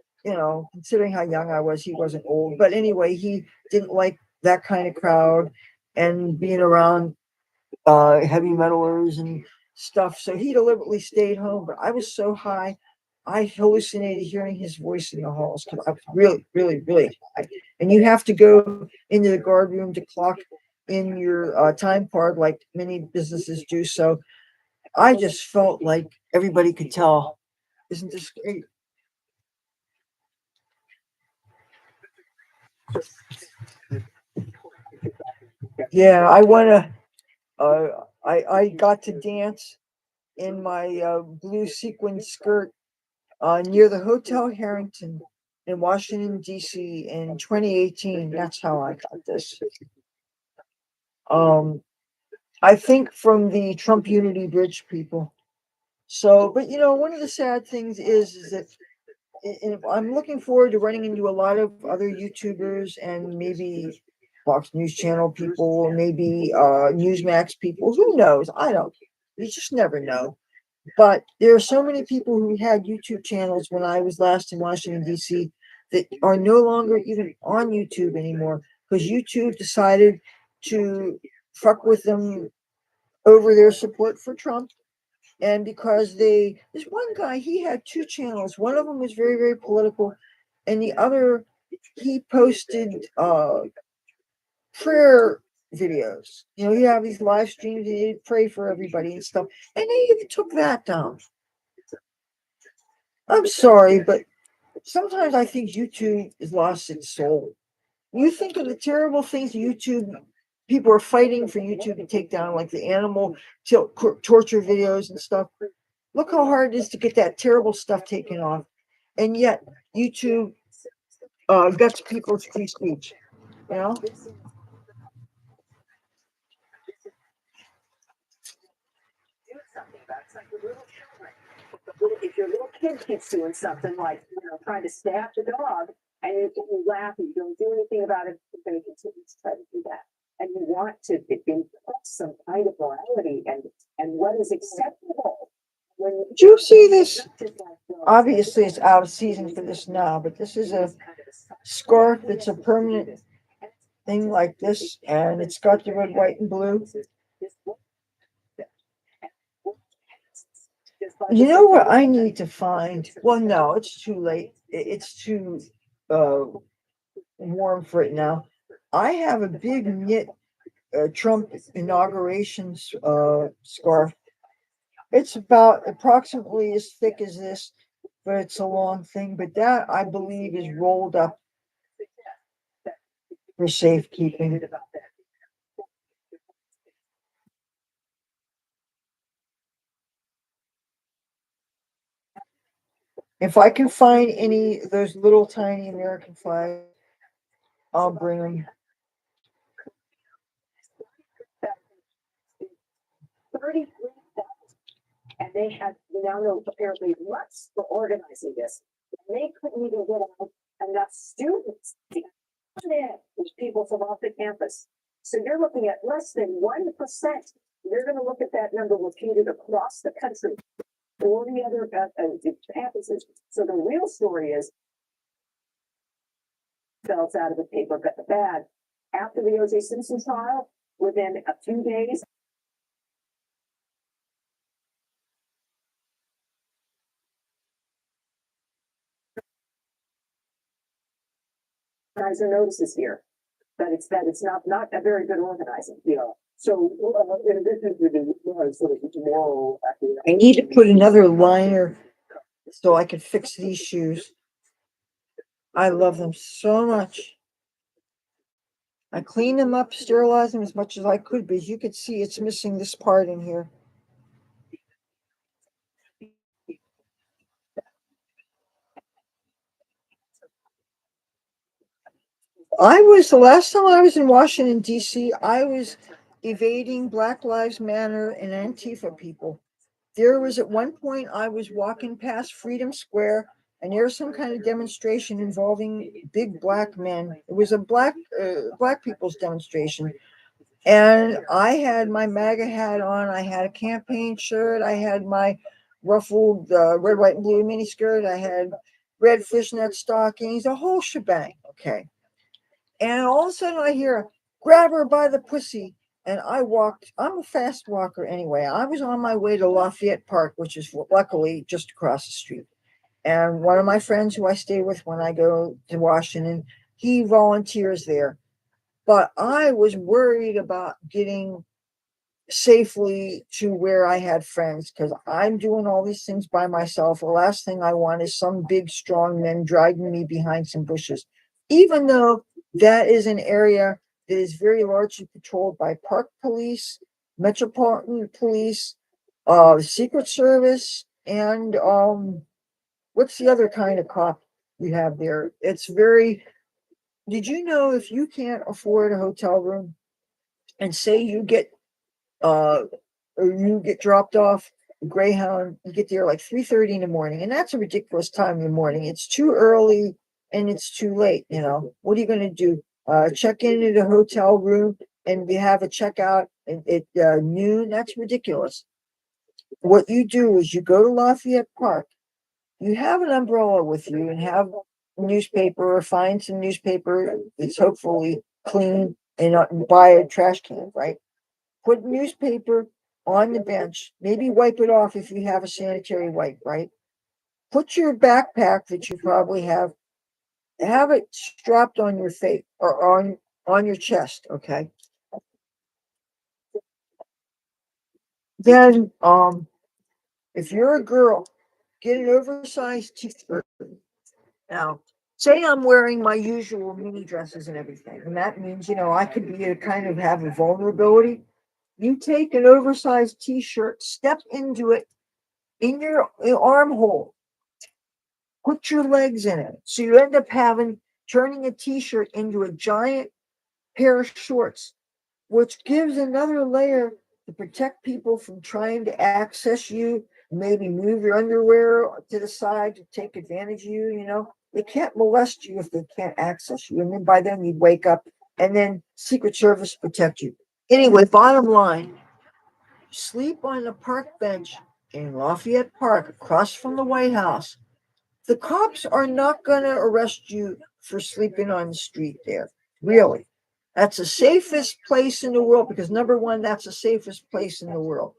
considering how young I was, he wasn't old. But anyway, he didn't like that kind of crowd and being around heavy metalers and stuff. So he deliberately stayed home. But I was so high, I hallucinated hearing his voice in the halls because I was really, really, really high. And you have to go into the guard room to clock in your time card, like many businesses do. So I just felt like everybody could tell. Isn't this great? Yeah, I want to. I got to dance in my blue sequin skirt near the Hotel Harrington in Washington, D.C. in 2018. That's how I got this. I think from the Trump Unity Bridge people. So, but one of the sad things is that I'm looking forward to running into a lot of other YouTubers and maybe Fox News Channel people, maybe Newsmax people. Who knows? I don't. You just never know. But there are so many people who had YouTube channels when I was last in Washington, D.C., that are no longer even on YouTube anymore because YouTube decided to fuck with them over their support for Trump. And because this one guy, he had two channels. One of them was very, very political, and the other, he posted prayer videos. You have these live streams and he'd pray for everybody and stuff. And they even took that down. I'm sorry, but sometimes I think YouTube has lost its soul. You think of the terrible things YouTube people are fighting for YouTube to take down, like the animal torture videos and stuff. Look how hard it is to get that terrible stuff taken off. And yet YouTube gets people's free speech, you know? Do something about it. It's like with little children. If your little kid keeps doing something like, trying to stab the dog, and you laugh and you don't do anything about it, you're going to continue to try to do that. And you want to impose some kind of morality and what is acceptable. Did you see this? Obviously, it's out of season for this now, but this is a scarf that's a permanent thing like this, and it's got the red, white, and blue. You know what I need to find? Well, no, it's too late. It's too warm for it now. I have a big knit Trump inauguration scarf. It's about approximately as thick as this, but it's a long thing. But that, I believe, is rolled up for safekeeping. If I can find any of those little tiny American flags, I'll bring them. 33,000. And they had, now know apparently less for organizing this. And they couldn't even get out enough students to get people from off the campus. So you're looking at less than 1% they're gonna look at that number repeated across the country. All the other campuses. So the real story is fell out of the paper, but bad. After the O.J. Simpson trial, within a few days, organizer notices here that it's not a very good organizing. Yeah, so, in addition to the, sort of moral. I need to put another liner so I can fix these shoes. I love them so much. I cleaned them up, sterilized them as much as I could, but as you can see, it's missing this part in here. The last time I was in Washington, D.C., I was evading Black Lives Matter and Antifa people. There was at one point, I was walking past Freedom Square, and there was some kind of demonstration involving big black men. It was a black people's demonstration. And I had my MAGA hat on. I had a campaign shirt. I had my ruffled red, white, and blue miniskirt. I had red fishnet stockings, a whole shebang. Okay. And all of a sudden I hear, grab her by the pussy. And I'm a fast walker anyway. I was on my way to Lafayette Park, which is luckily just across the street. And one of my friends who I stay with when I go to Washington, he volunteers there. But I was worried about getting safely to where I had friends because I'm doing all these things by myself. The last thing I want is some big, strong men dragging me behind some bushes, even though that is an area that is very largely patrolled by park police, metropolitan police, Secret Service, and what's the other kind of cop you have there? It's very. Did you know if you can't afford a hotel room and say uh you get dropped off Greyhound, you get there like 3:30 in the morning, and that's a ridiculous time in the morning. It's too early and it's too late, you know. What are you gonna do? Check into the hotel room and we have a checkout at noon? That's ridiculous. What you do is you go to Lafayette Park, you have an umbrella with you and have newspaper or find some newspaper that's hopefully clean and buy a trash can, right? Put newspaper on the bench, maybe wipe it off if you have a sanitary wipe, right? Put your backpack that you probably have it strapped on your face or on your chest, okay? Then if you're a girl, get an oversized t-shirt. Now, say I'm wearing my usual mini dresses and everything, and that means, I could be a kind of have a vulnerability. You take an oversized t-shirt, step into it in your armhole, put your legs in it. So you end up turning a t-shirt into a giant pair of shorts, which gives another layer to protect people from trying to access you, maybe move your underwear to the side to take advantage of you. They can't molest you if they can't access you. And then by then you'd wake up and then Secret Service protect you. Anyway, bottom line, sleep on the park bench in Lafayette Park across from the White House. The cops are not going to arrest you for sleeping on the street there. Really. That's the safest place in the world because number one, that's the safest place in the world.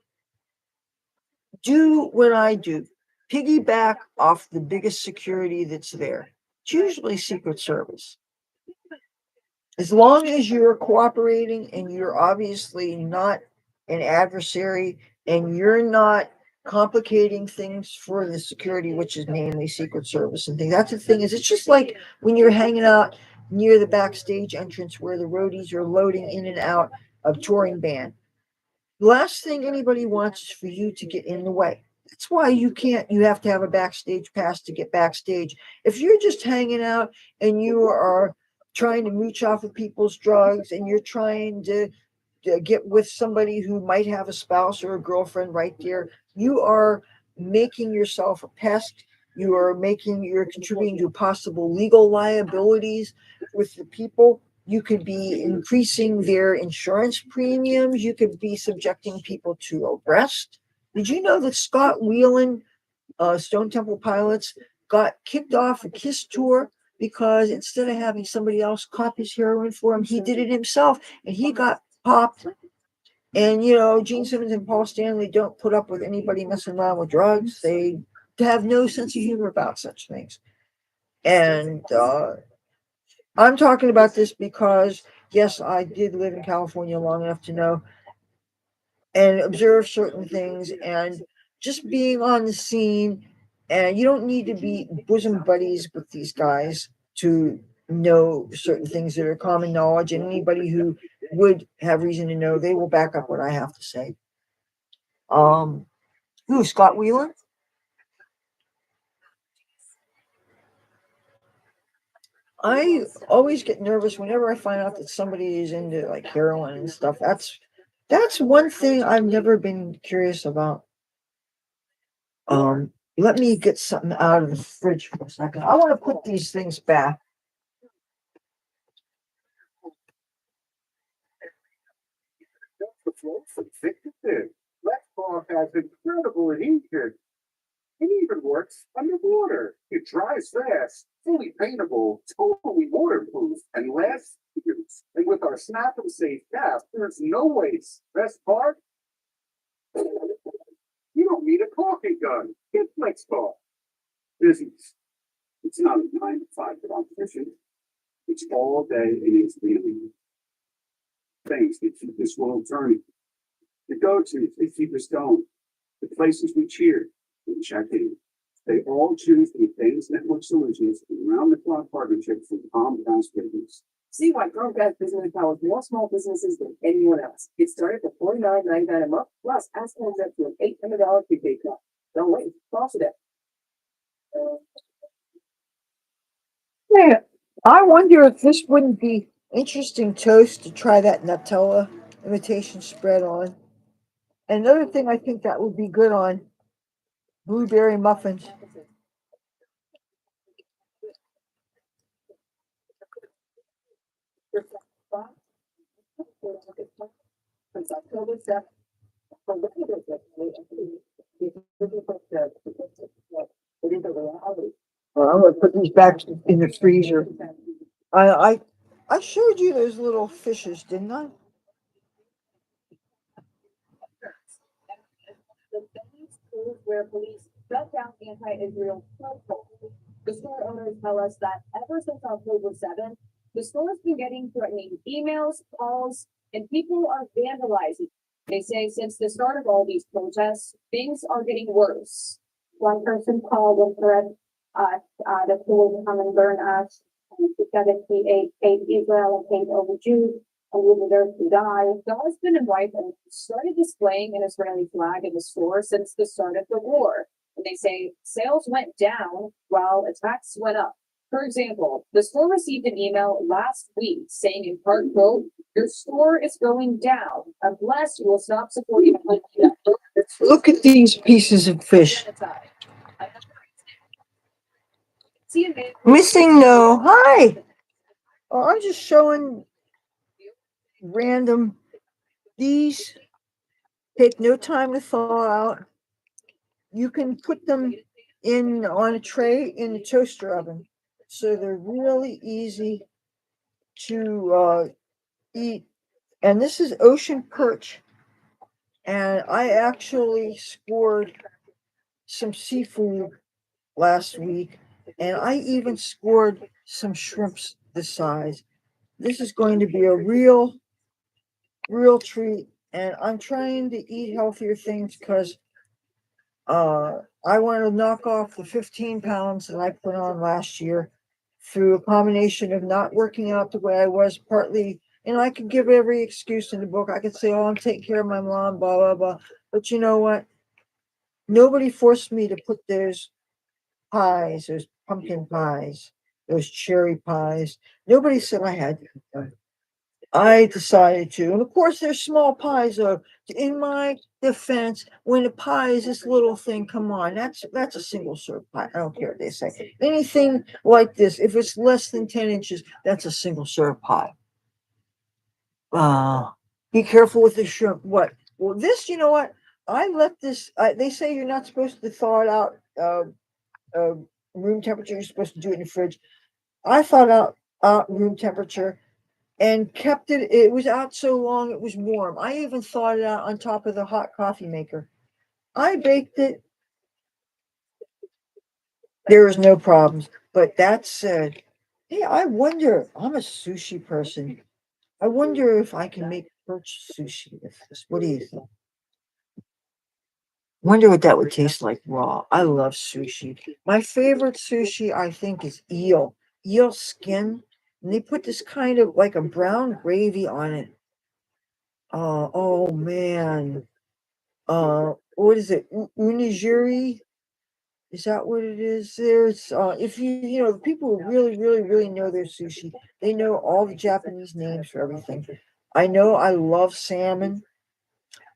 Do what I do. Piggyback off the biggest security that's there. It's usually Secret Service. As long as you're cooperating and you're obviously not an adversary and you're not complicating things for the security, which is namely Secret Service and things. That's the thing is it's just like when you're hanging out near the backstage entrance where the roadies are loading in and out of touring band. The last thing anybody wants is for you to get in the way. That's why you have to have a backstage pass to get backstage. If you're just hanging out and you are trying to mooch off of people's drugs and you're trying to get with somebody who might have a spouse or a girlfriend right there, you are making yourself a pest. You're contributing to possible legal liabilities with the people You could be increasing their insurance premiums. You could be subjecting people to arrest. Did you know that Scott Whelan, Stone Temple Pilots, got kicked off a KISS tour because instead of having somebody else cop his heroin for him, he did it himself, and he got popped. And Gene Simmons and Paul Stanley don't put up with anybody messing around with drugs. They have no sense of humor about such things. And I'm talking about this because, yes, I did live in California long enough to know and observe certain things, and just being on the scene. And you don't need to be bosom buddies with these guys to know certain things that are common knowledge, and anybody who would have reason to know, they will back up what I have to say. Who, Scott Whelan? I always get nervous whenever I find out that somebody is into like heroin and stuff. That's one thing I've never been curious about. Let me get something out of the fridge for a second. I want to put these things back. The flow from thick to thin. Leathur has incredible adhesion. It even works underwater. It dries fast, fully paintable, totally waterproof, and lasts years. And with our snap and safe cap, there's no waste. Best part? You don't need a coffee gun. Get Leathur. Business. It's not a 9 to 5 competition. It's all day and it's daily. Things that keep this world turning. The go-tos that keep us going. The places we cheer and check in. They all choose the Advanced Network Solutions and round-the-clock partnerships with Comcast Business. See why Comcast Business empowers more small businesses than anyone else. Get started for $49.99 a month, plus ask them up to an $800 prepaid card. Don't wait, call today. Yeah, I wonder if this wouldn't be interesting toast to try that Nutella imitation spread on. Another thing I think that would be good on blueberry muffins. Since October 7th. I'm gonna put these back in the freezer. I showed you those little fishes, didn't I? The Venice schools where police shut down anti-Israel protests. The store owners tell us that ever since October 7th, the store has been getting threatening emails, calls, and people are vandalizing. They say since the start of all these protests, things are getting worse. One person called and threatened that he will come and burn us. And he said that he hate Israel and hate over Jews and we deserve to die. The husband and wife started displaying an Israeli flag in the store since the start of the war. And they say sales went down while attacks went up. For example, the store received an email last week saying in part, quote, your store is going down unless you will stop supporting. Look at these pieces of fish. Missing no. Hi. Oh, I'm just showing random. These take no time to thaw out. You can put them in on a tray in the toaster oven. So they're really easy to eat. And this is ocean perch. And I actually scored some seafood last week. And I even scored some shrimps this size. This is going to be a real treat. And I'm trying to eat healthier things because I want to knock off the 15 pounds that I put on last year through a combination of not working out the way I was, partly, and I could give every excuse in the book. I could say, oh, I'm taking care of my mom, blah, blah, blah. But you know what? Nobody forced me to put those pies, those pumpkin pies, those cherry pies. Nobody said I had to. I decided to. And of course, there's small pies, though. In my defense, when a pie is this little thing, come on, that's a single serve pie. I don't care what they say. Anything like this, if it's less than 10 inches, that's a single serve pie. Be careful with the shrimp. What? Well, this, you know what? I let this. They say you're not supposed to thaw it out. Uh, room temperature. You're supposed to do it in the fridge. I thawed out room temperature and kept it. It was out so long it was warm. I even thawed it out on top of the hot coffee maker. I baked it. There was no problems. But that said, hey, I wonder. I'm a sushi person. I wonder if I can make perch sushi with this. What do you think? Wonder what that would taste like raw. I love sushi. My favorite sushi, I think, is eel skin. And they put this kind of like a brown gravy on it. Oh man. What is it? Unigiri? Is that what it is? There's if you know people who really know their sushi, they know all the Japanese names for everything. I know I love salmon.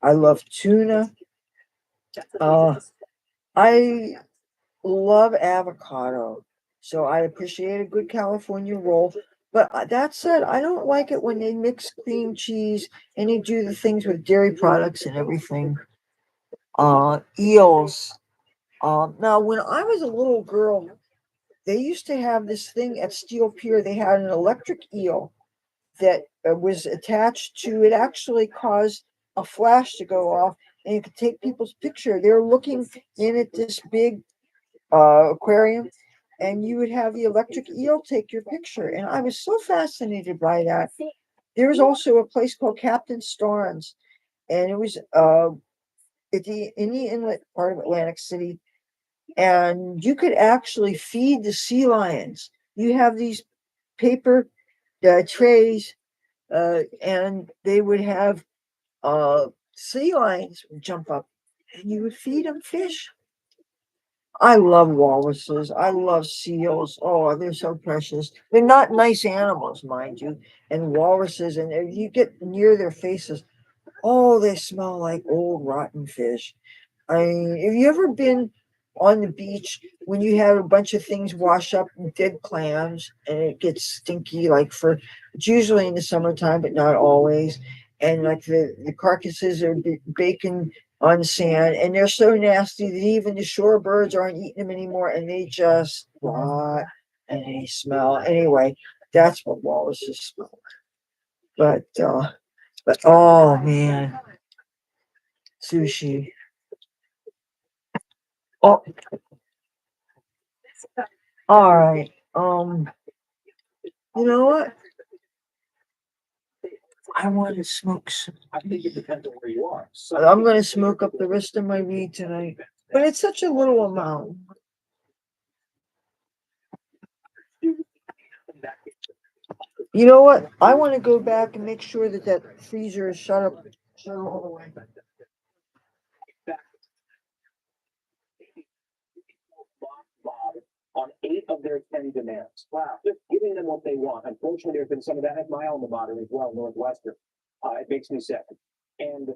I love tuna. I love avocado, so I appreciate a good California roll. But that said, I don't like it when they mix cream cheese and they do the things with dairy products and everything. Eels. Now when I was a little girl, they used to have this thing at Steel Pier. They had an electric eel that was attached to it. Actually, caused a flash to go off, and you could take people's picture. They're looking in at this big aquarium, and you would have the electric eel take your picture. And I was so fascinated by that. There was also a place called Captain Starnes, and it was in the inlet part of Atlantic City, and you could actually feed the sea lions. You have these paper trays, and they would have sea lions jump up, and you would feed them fish. I love walruses. I love seals. Oh, they're so precious. They're not nice animals, mind you. And walruses, and if you get near their faces, oh, they smell like old rotten fish. I mean, have you ever been on the beach when you have a bunch of things wash up, dead clams, and it gets stinky? It's usually in the summertime, but not always. And like the carcasses are baking on sand, and they're so nasty that even the shorebirds aren't eating them anymore, and they just rot and they smell. Anyway, that's what walruses smell like. But oh man, sushi. Oh, all right. You know what? I want to smoke some. I think it depends on where you are. I'm going to smoke up the rest of my weed tonight, but it's such a little amount. You know what? I want to go back and make sure that that freezer is shut up. Shut all the way. Bob on 8 of their 10 demands. Wow. Just giving them what they want. Unfortunately, there's been some of that at my alma mater as well, Northwestern. It makes me sick. And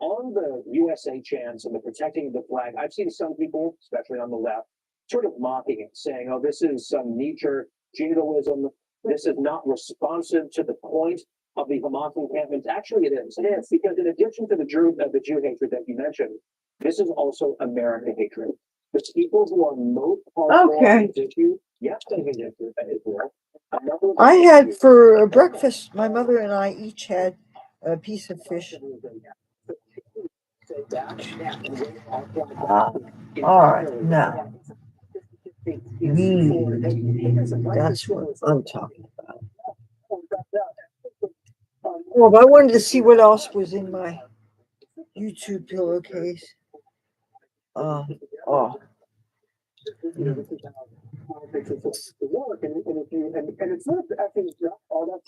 on the USA chants and the protecting of the flag, I've seen some people, especially on the left, sort of mocking it, saying, oh, this is some nature jingoism. This is not responsive to the point of the Hamas encampments. Actually, it is. It is, because in addition to the Jew hatred that you mentioned, this is also America hatred. The people who are most Okay. yes, they hate Israel. I had for breakfast, my mother and I each had a piece of fish. All right, now, that's what I'm talking about. Well, if I wanted to see what else was in my YouTube pillowcase. Oh,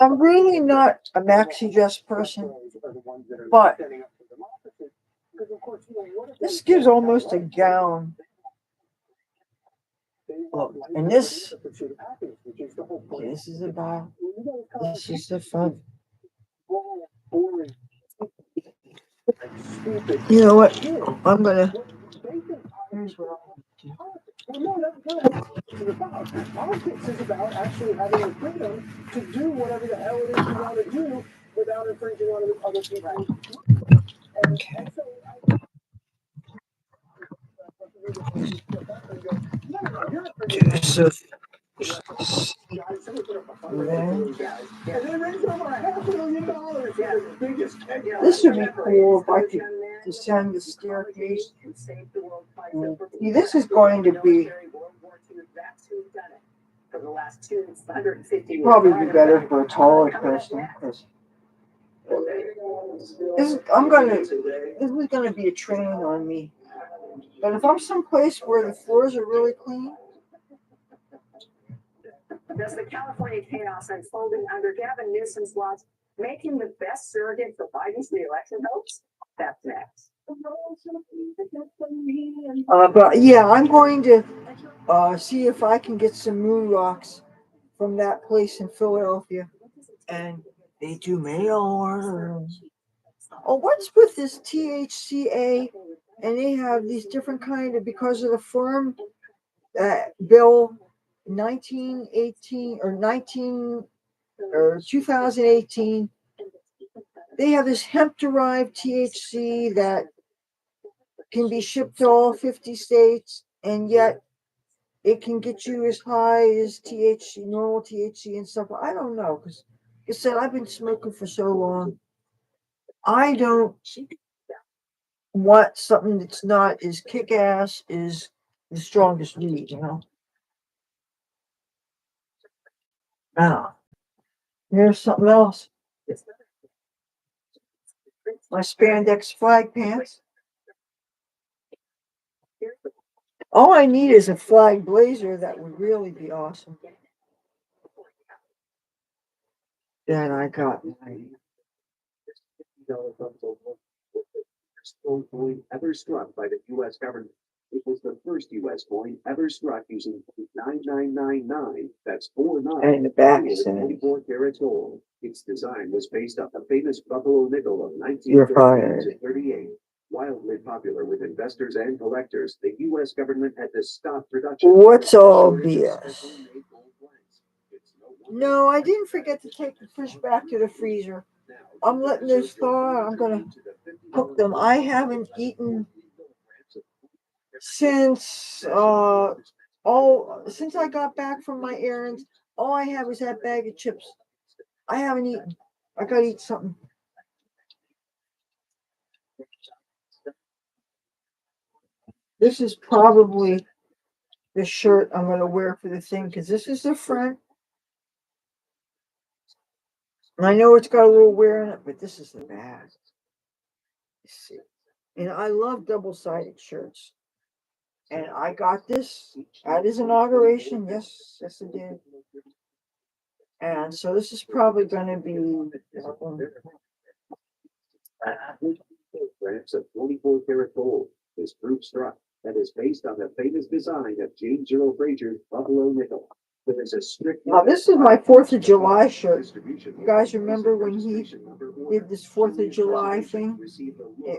I'm really not a maxi dress person, but this gives almost a gown. Look, and this is about, this is the front. You know what? I'm gonna. Here's what I'm gonna do. Politics is about actually having the freedom to do whatever the hell it is you want to do without without infringing on other people. Okay. So, this would be cool if I could descend the staircase. See, this is going to be probably be better for a taller person. This is gonna be a train on me. But if I'm someplace where the floors are really clean, Does the California chaos unfolding under Gavin Newsom's laws make him the best surrogate for Biden's reelection hopes? That's next. but yeah, I'm going to see if I can get some moon rocks from that place in Philadelphia, and they do mail order. Oh, what's with this THCA? And they have these different kind of, because of the firm bill 1918 or 2018. They have this hemp derived THC that can be shipped to all 50 states, and yet it can get you as high as THC, normal THC and stuff. I don't know, because like I said, I've been smoking for so long. I don't want something that's not as kick ass as the strongest weed, you know. Now, here's something else. My spandex flag pants. All I need is a flag blazer. That would really be awesome. Then I got Gold coin ever struck by the U.S. government. It was the first U.S. coin ever struck using 9999. That's 49. and in the back it says 24 karat gold. Its design was based on the famous buffalo nickel of you're 1938 fired. to 38. Wildly popular with investors and collectors, the U.S. government had to stop production. What's all BS? No, I didn't forget to take the fish back to the freezer. I'm letting this thaw. I'm gonna cook them. I haven't eaten since since I got back from my errands. All I have is that bag of chips. I haven't eaten. I gotta eat something. This is probably the shirt I'm gonna wear for the thing, because this is the front. And I know it's got a little wear in it, but this is the back. Let's see. And I love double-sided shirts. And I got this at his inauguration. Yes, yes, I did. And so this is probably going to be. Grams of 24 karat gold is proof struck that is based on the famous design of James Earl Frazier's buffalo nickel. There is a strict. Now this is my 4th of July shirt. You guys remember when he did this 4th of July thing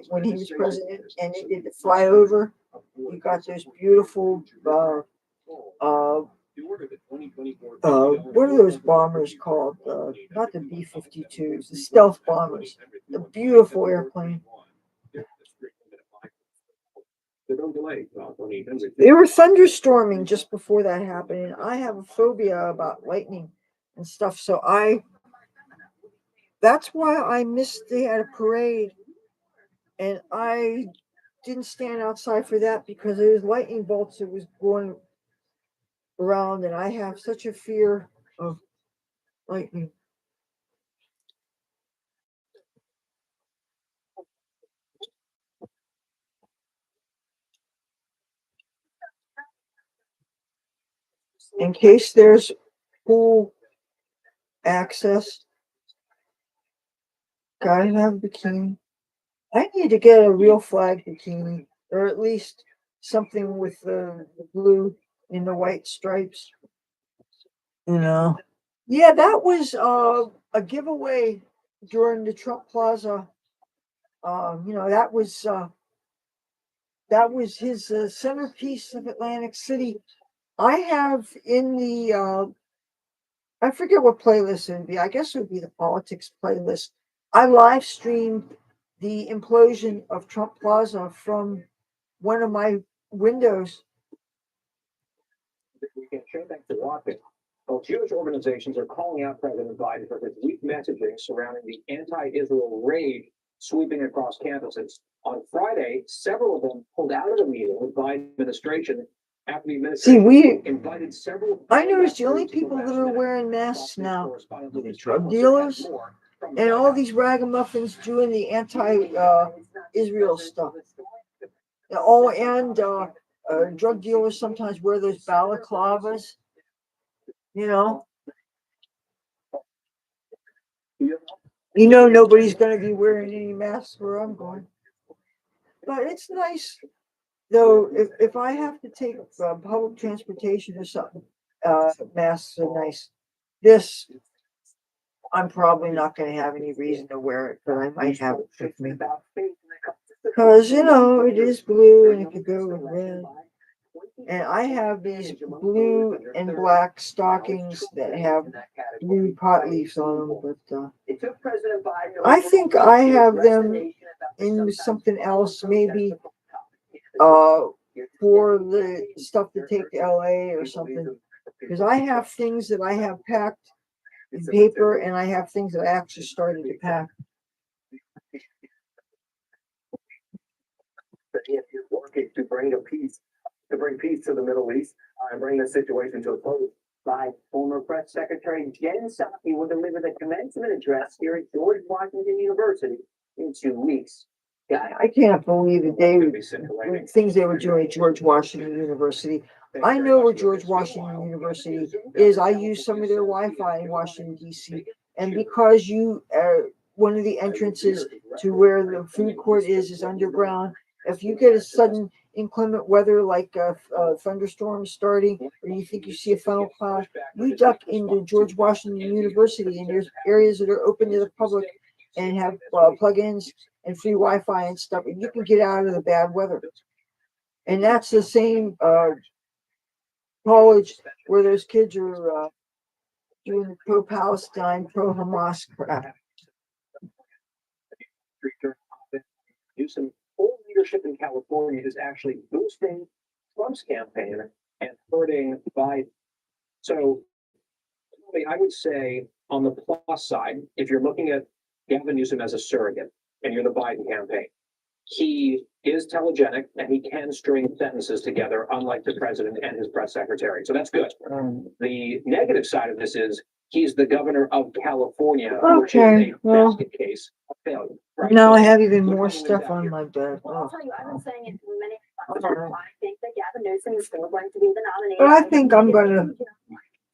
when he was president, and they did the flyover? You got those beautiful. What are those bombers called? Not the B-52s, the stealth bombers. The beautiful airplane. They were thunderstorming just before that happened, and I have a phobia about lightning and stuff. So that's why I missed. They had a parade, and I didn't stand outside for that because there was lightning bolts that was going around, and I have such a fear of lightning. In case there's pool access, gotta have a bikini. I need to get a real flag bikini, or at least something with the blue and the white stripes. You know. Yeah, that was a giveaway during the Trump Plaza. That was his centerpiece of Atlantic City. I have in the I forget what playlist it would be. I guess it would be the politics playlist. I live streamed the implosion of Trump Plaza from one of my windows. This weekend, turn back to Washington. Well, Jewish organizations are calling out President Biden for his weak messaging surrounding the anti-Israel rage sweeping across campuses. On Friday, several of them pulled out of the meeting with Biden administration after the administration invited several. I noticed the only people that are wearing masks now are the drug dealers and all these ragamuffins doing the anti-Israel stuff. Oh, and drug dealers sometimes wear those balaclavas. You know, nobody's going to be wearing any masks where I'm going. But it's nice, though, if I have to take public transportation or something, masks are nice. This, I'm probably not going to have any reason to wear it, but I might have it with me. Because, it is blue and it could go with red. And I have these blue and black stockings that have blue pot leaves on them, but I think I have them in something else, maybe for the stuff to take to LA or something. Because I have things that I have packed in paper, and I have things that I actually started to pack. If you're working to bring peace to the Middle East and bring the situation to a close. By former Press Secretary Jen Psaki will deliver the commencement address here at George Washington University in 2 weeks. I can't believe that things they were doing at George Washington University. I know where George Washington University is. I use some of their Wi-Fi in Washington, D.C. And because one of the entrances to where the food court is underground, if you get a sudden inclement weather like a thunderstorm starting, or you think you see a funnel cloud, you duck into George Washington University, and there's areas that are open to the public and have plugins and free Wi-Fi and stuff, and you can get out of the bad weather. And that's the same college where those kids are doing the pro-Palestine, pro-Hamas crap. Newsom, full leadership in California is actually boosting Trump's campaign and hurting Biden. So I would say on the plus side, if you're looking at Gavin Newsom as a surrogate and you're the Biden campaign, he is telegenic and he can string sentences together, unlike the president and his press secretary. So that's good. The negative side of this is he's the governor of California, which is a basket case of failure. Right? Now So I have even more stuff on my bed. Well, I'll tell you, I've been saying it for many months. I think that Gavin Newsom is still going to be the nominee. But I think I'm going to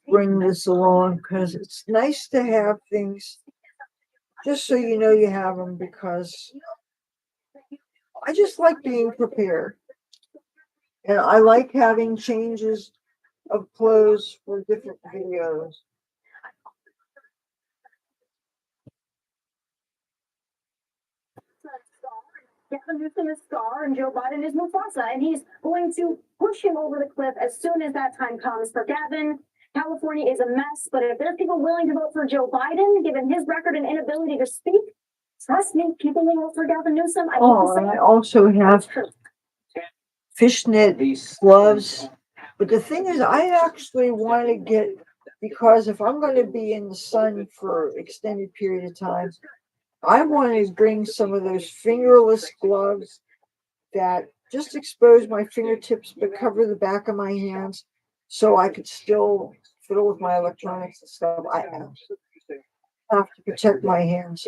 bring this along because it's nice to have things, just so you know you have them, because I just like being prepared. And I like having changes of clothes for different videos. Gavin Newsom is Scar and Joe Biden is Mufasa, and he's going to push him over the cliff as soon as that time comes. For Gavin, California is a mess, but if there's people willing to vote for Joe Biden, given his record and inability to speak, trust me, people will vote for Gavin Newsom. I also have fishnet gloves, but the thing is, I actually want to get, because if I'm going to be in the sun for an extended period of time, I want to bring some of those fingerless gloves that just expose my fingertips but cover the back of my hands, so I could still fiddle with my electronics and stuff. I have to protect my hands.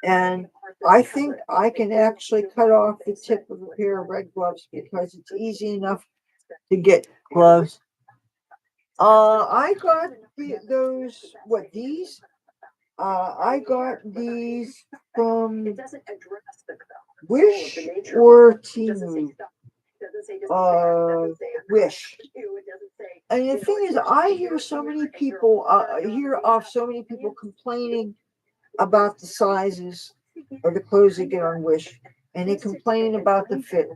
And I think I can actually cut off the tip of a pair of red gloves because it's easy enough to get gloves. I got these? I got these from Wish or Temu. Wish. And the thing is, I hear so many people, complaining about the sizes of the clothes they get on Wish, and they complain about the fit.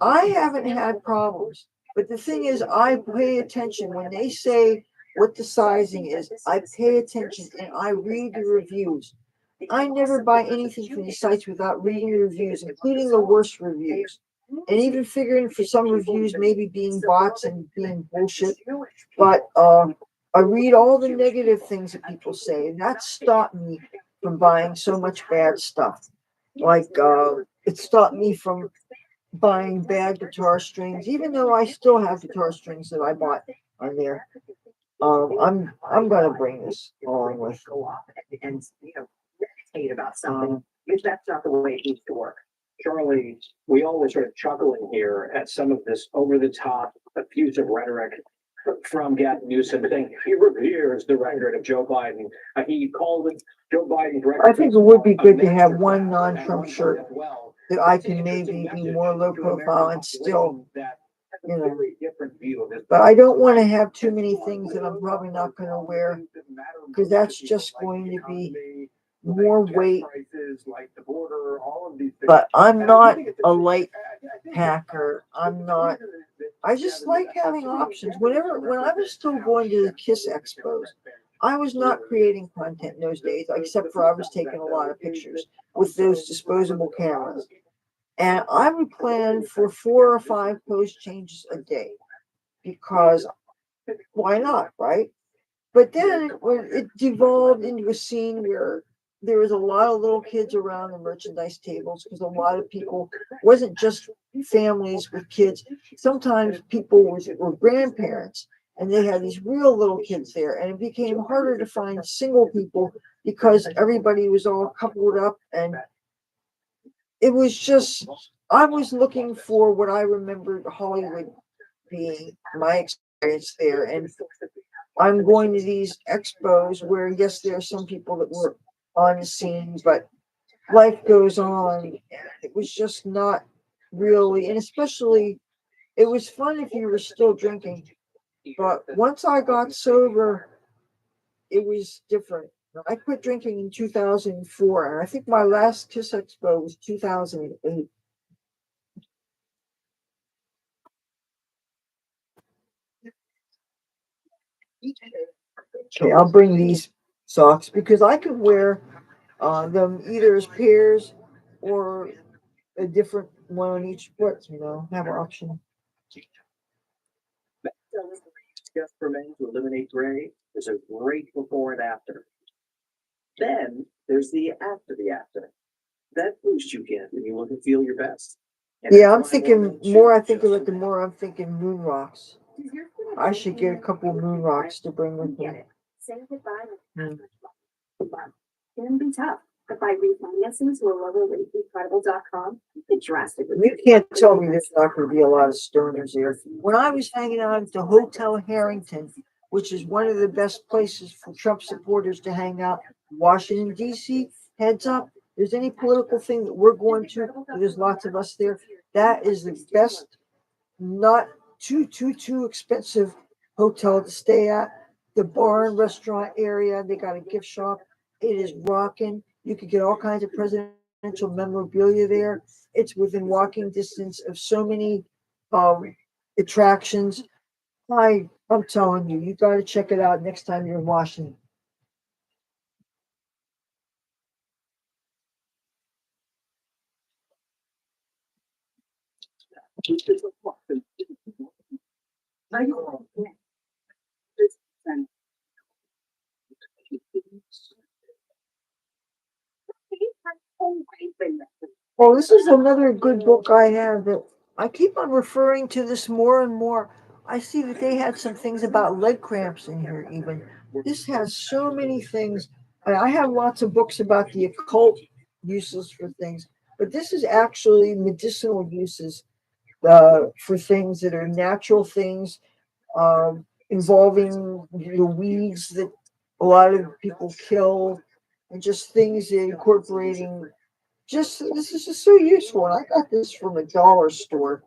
I haven't had problems, but the thing is, I pay attention when they say what the sizing is. I pay attention and I read the reviews. I never buy anything from these sites without reading the reviews, including the worst reviews. And even figuring for some reviews maybe being bots and being bullshit. But I read all the negative things that people say, and that stopped me from buying so much bad stuff. Like it stopped me from buying bad guitar strings, even though I still have guitar strings that I bought on there. I'm gonna bring this along with. Go off and meditate about something, because that's not the way it needs to work. Charlie, we always sort of chuckling here at some of this over-the-top effusive rhetoric from Gavin Newsom saying he reveres the record of Joe Biden. He called it Joe Biden's record. I think it would be good to have one non-Trump shirt that I can maybe be more low profile and still, you know. But I don't want to have too many things that I'm probably not going to wear, because that's just going to be more weight. But I'm not a light packer. I'm not. I just like having options. When I was still going to the KISS expos, I was not creating content in those days, except for I was taking a lot of pictures with those disposable cameras. And I would plan for 4 or 5 post changes a day, because why not, right? But then when it devolved into a scene where there was a lot of little kids around the merchandise tables, because a lot of people, wasn't just families with kids. Sometimes people were grandparents and they had these real little kids there, and it became harder to find single people because everybody was all coupled up, and it was just, I was looking for what I remembered Hollywood being, my experience there. And I'm going to these expos where, yes, there are some people that were on the scene, but life goes on. It was just not really, and especially, it was fun if you were still drinking. But once I got sober, it was different. I quit drinking in 2004, and I think my last KISS Expo was 2008. Okay, I'll bring these socks because I could wear them either as pairs or a different one on each foot, have an option. Just for men to eliminate gray. There's a great before and after. Then there's the after. That boost you get when you look and feel your best. And Yeah, I'm thinking more. I think of it, the more I'm thinking moon rocks. I should get a couple of moon rocks to bring with me. Say goodbye with It can be tough, but by refinancing to a lower rate, Incredible.com, it drastically. You can't tell me there's not going to be a lot of stoners here. When I was hanging out at the Hotel Harrington, which is one of the best places for Trump supporters to hang out, Washington, D.C., heads up, there's any political thing that we're going to, there's lots of us there. That is the best, not too expensive hotel to stay at. The bar and restaurant area, they got a gift shop. It is rocking. You could get all kinds of presidential memorabilia there. It's within walking distance of so many attractions. I'm telling you, you got to check it out next time you're in Washington. Well, this is another good book I have that I keep on referring to this more and more. I see that they had some things about leg cramps in here even. This has so many things. I have lots of books about the occult uses for things, but this is actually medicinal uses for things that are natural things, involving the weeds that a lot of people kill, and just things that incorporating. This is just so useful. And I got this from a dollar store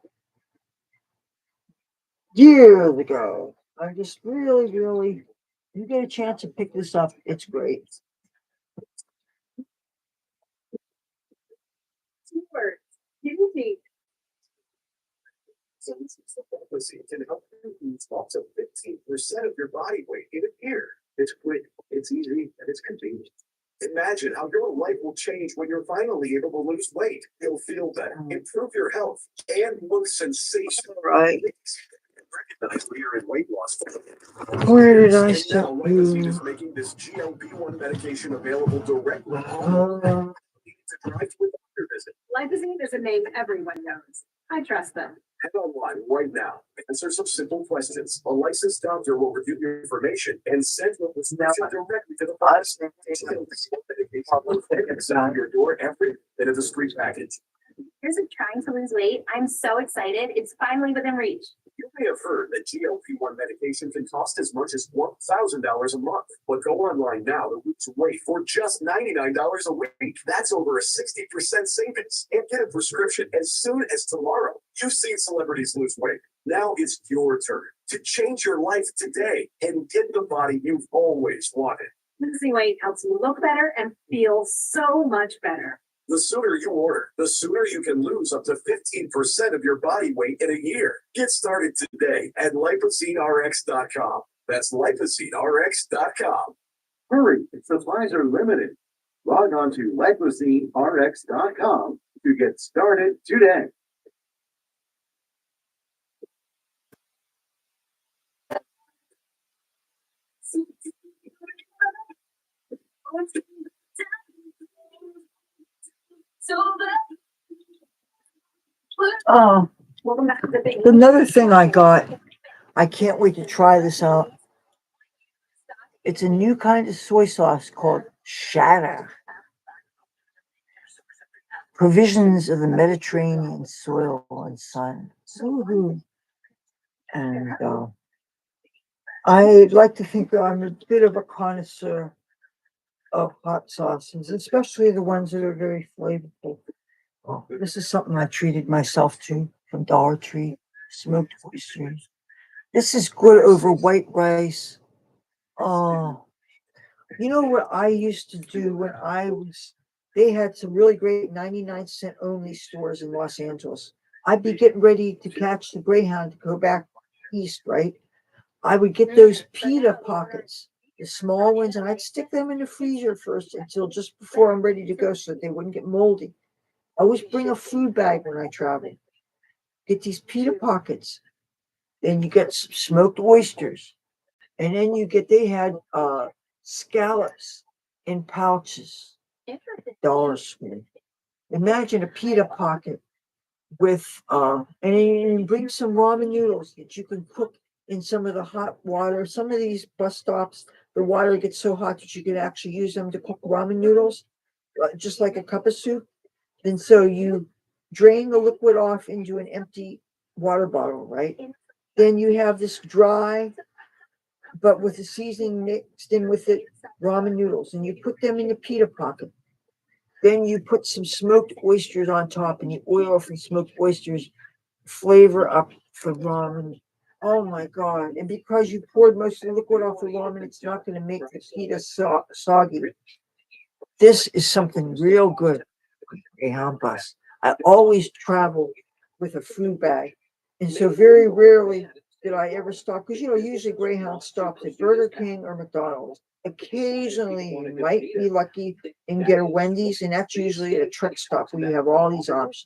years ago. I just really, you get a chance to pick this up, it's great. Can help you lose up to 15% of your body weight in a year. It's quick, it's easy, and it's convenient. Imagine how your life will change when you're finally able to lose weight. You'll feel better, improve your health, and look sensational. Right. Recognize leader in weight loss. Where did I And set now Lipocine you? is making this GLP-1 medication available directly home. To drive to a doctor visit. Lipocine is a name everyone knows. I trust them. Head online right now. Answer some simple questions. A licensed doctor will review your information and send the prescription directly to the pharmacy. It's on your door every bit of the street package. Years of trying to lose weight, I'm so excited. It's finally within reach. You may have heard that GLP-1 medication can cost as much as $1,000 a month. But go online now to lose weight for just $99 a week. That's over a 60% savings. And get a prescription as soon as tomorrow. You've seen celebrities lose weight. Now it's your turn to change your life today and get the body you've always wanted. Losing weight helps you look better and feel so much better. The sooner you order, the sooner you can lose up to 15% of your body weight in a year. Get started today at lipocinerx.com. That's lipocinerx.com. Hurry, supplies are limited. Log on to lipocinerx.com to get started today. Oh, Welcome back to the big. another thing I got. I can't wait to try this out. It's a new kind of soy sauce called shatter. Provisions of the Mediterranean soil and sun. Woohoo. And I'd like to think that I'm a bit of a connoisseur of hot sauces, especially the ones that are very flavorful. Oh, this is something I treated myself to from Dollar Tree, smoked oysters. This is good over white rice. Oh, you know what I used to do when they had some really great 99-cent only stores in Los Angeles. I'd be getting ready to catch the Greyhound to go back east, right? I would get those pita pockets, the small ones, and I'd stick them in the freezer first until just before I'm ready to go so that they wouldn't get moldy. I always bring a food bag when I travel. Get these pita pockets. Then you get some smoked oysters. And then they had scallops in pouches. Dollar store. Imagine a pita pocket with and then you bring some ramen noodles that you can cook in some of the hot water. Some of these bus stops, the water gets so hot that you can actually use them to cook ramen noodles, just like a cup of soup. And so you drain the liquid off into an empty water bottle, right? Then you have this dry, but with the seasoning mixed in with it, ramen noodles, and you put them in the pita pocket. Then you put some smoked oysters on top, and the oil from smoked oysters flavor up for ramen. Oh my God. And because you poured most of the liquid off the ramen, it's not going to make the pita soggy. This is something real good. Greyhound bus. I always travel with a food bag. And so very rarely did I ever stop, because usually Greyhound stops at Burger King or McDonald's. Occasionally you might be lucky and get a Wendy's, and that's usually at a truck stop where you have all these options.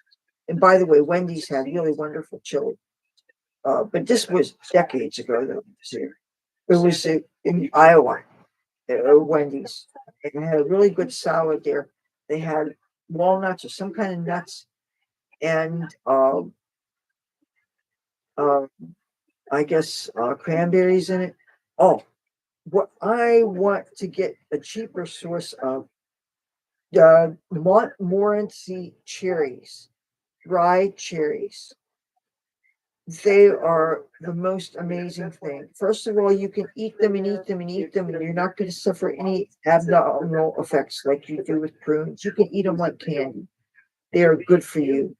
And by the way, Wendy's had really wonderful chili. But this was decades ago that was here. It was in Iowa, Wendy's. They had a really good salad there. They had walnuts or some kind of nuts, and I guess cranberries in it. Oh, what I want to get a cheaper source of Montmorency cherries, dried cherries. They are the most amazing thing. First of all, you can eat them and eat them and eat them, and you're not going to suffer any abdominal effects like you do with prunes. You can eat them like candy. They are good for you.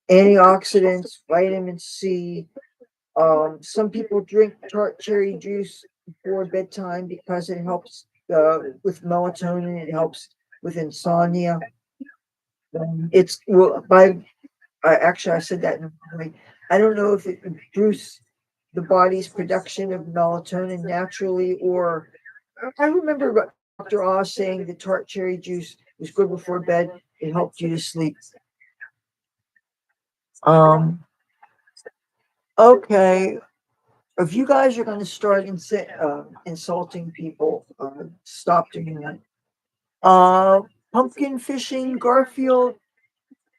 Antioxidants, vitamin C. Some people drink tart cherry juice before bedtime because it helps with melatonin. It helps with insomnia. It's I said that in a way. I don't know if it improves the body's production of melatonin naturally, or I remember Dr. Oz saying the tart cherry juice was good before bed. It helped you to sleep. Okay. If you guys are going to start insulting people, stop doing that. Pumpkin fishing, Garfield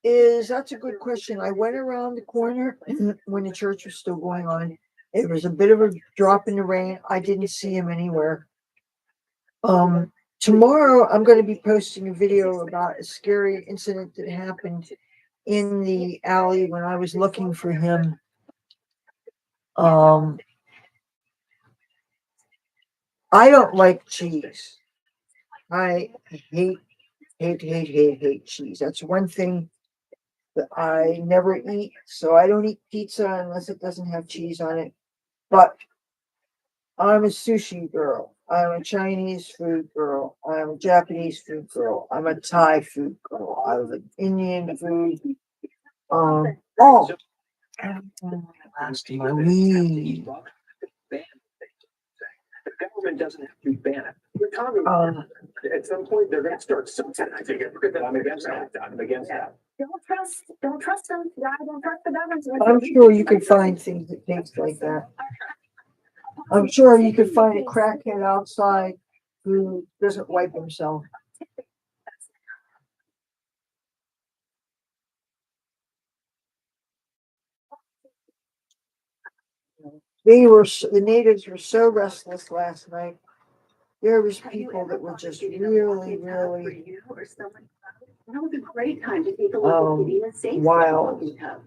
that's a good question. I went around the corner when the church was still going on. It was a bit of a drop in the rain. I didn't see him anywhere. Tomorrow I'm going to be posting a video about a scary incident that happened in the alley when I was looking for him. I don't like cheese. I hate cheese. That's one thing that I never eat. So I don't eat pizza unless it doesn't have cheese on it. But I'm a sushi girl. I'm a Chinese food girl. I'm a Japanese food girl. I'm a Thai food girl. I love Indian food. Oh, last my weed. The government doesn't have to ban it. We're talking at some point they're gonna start subsidizing it. I'm against that. I'm against that. Don't trust them. Yeah, don't trust the government. I'm sure you can find things that taste like that. I'm sure you could find a crackhead outside who doesn't wipe himself. The natives were so restless last night. There was people that were just really That was a great time to take a look at getting a safe wild. tub.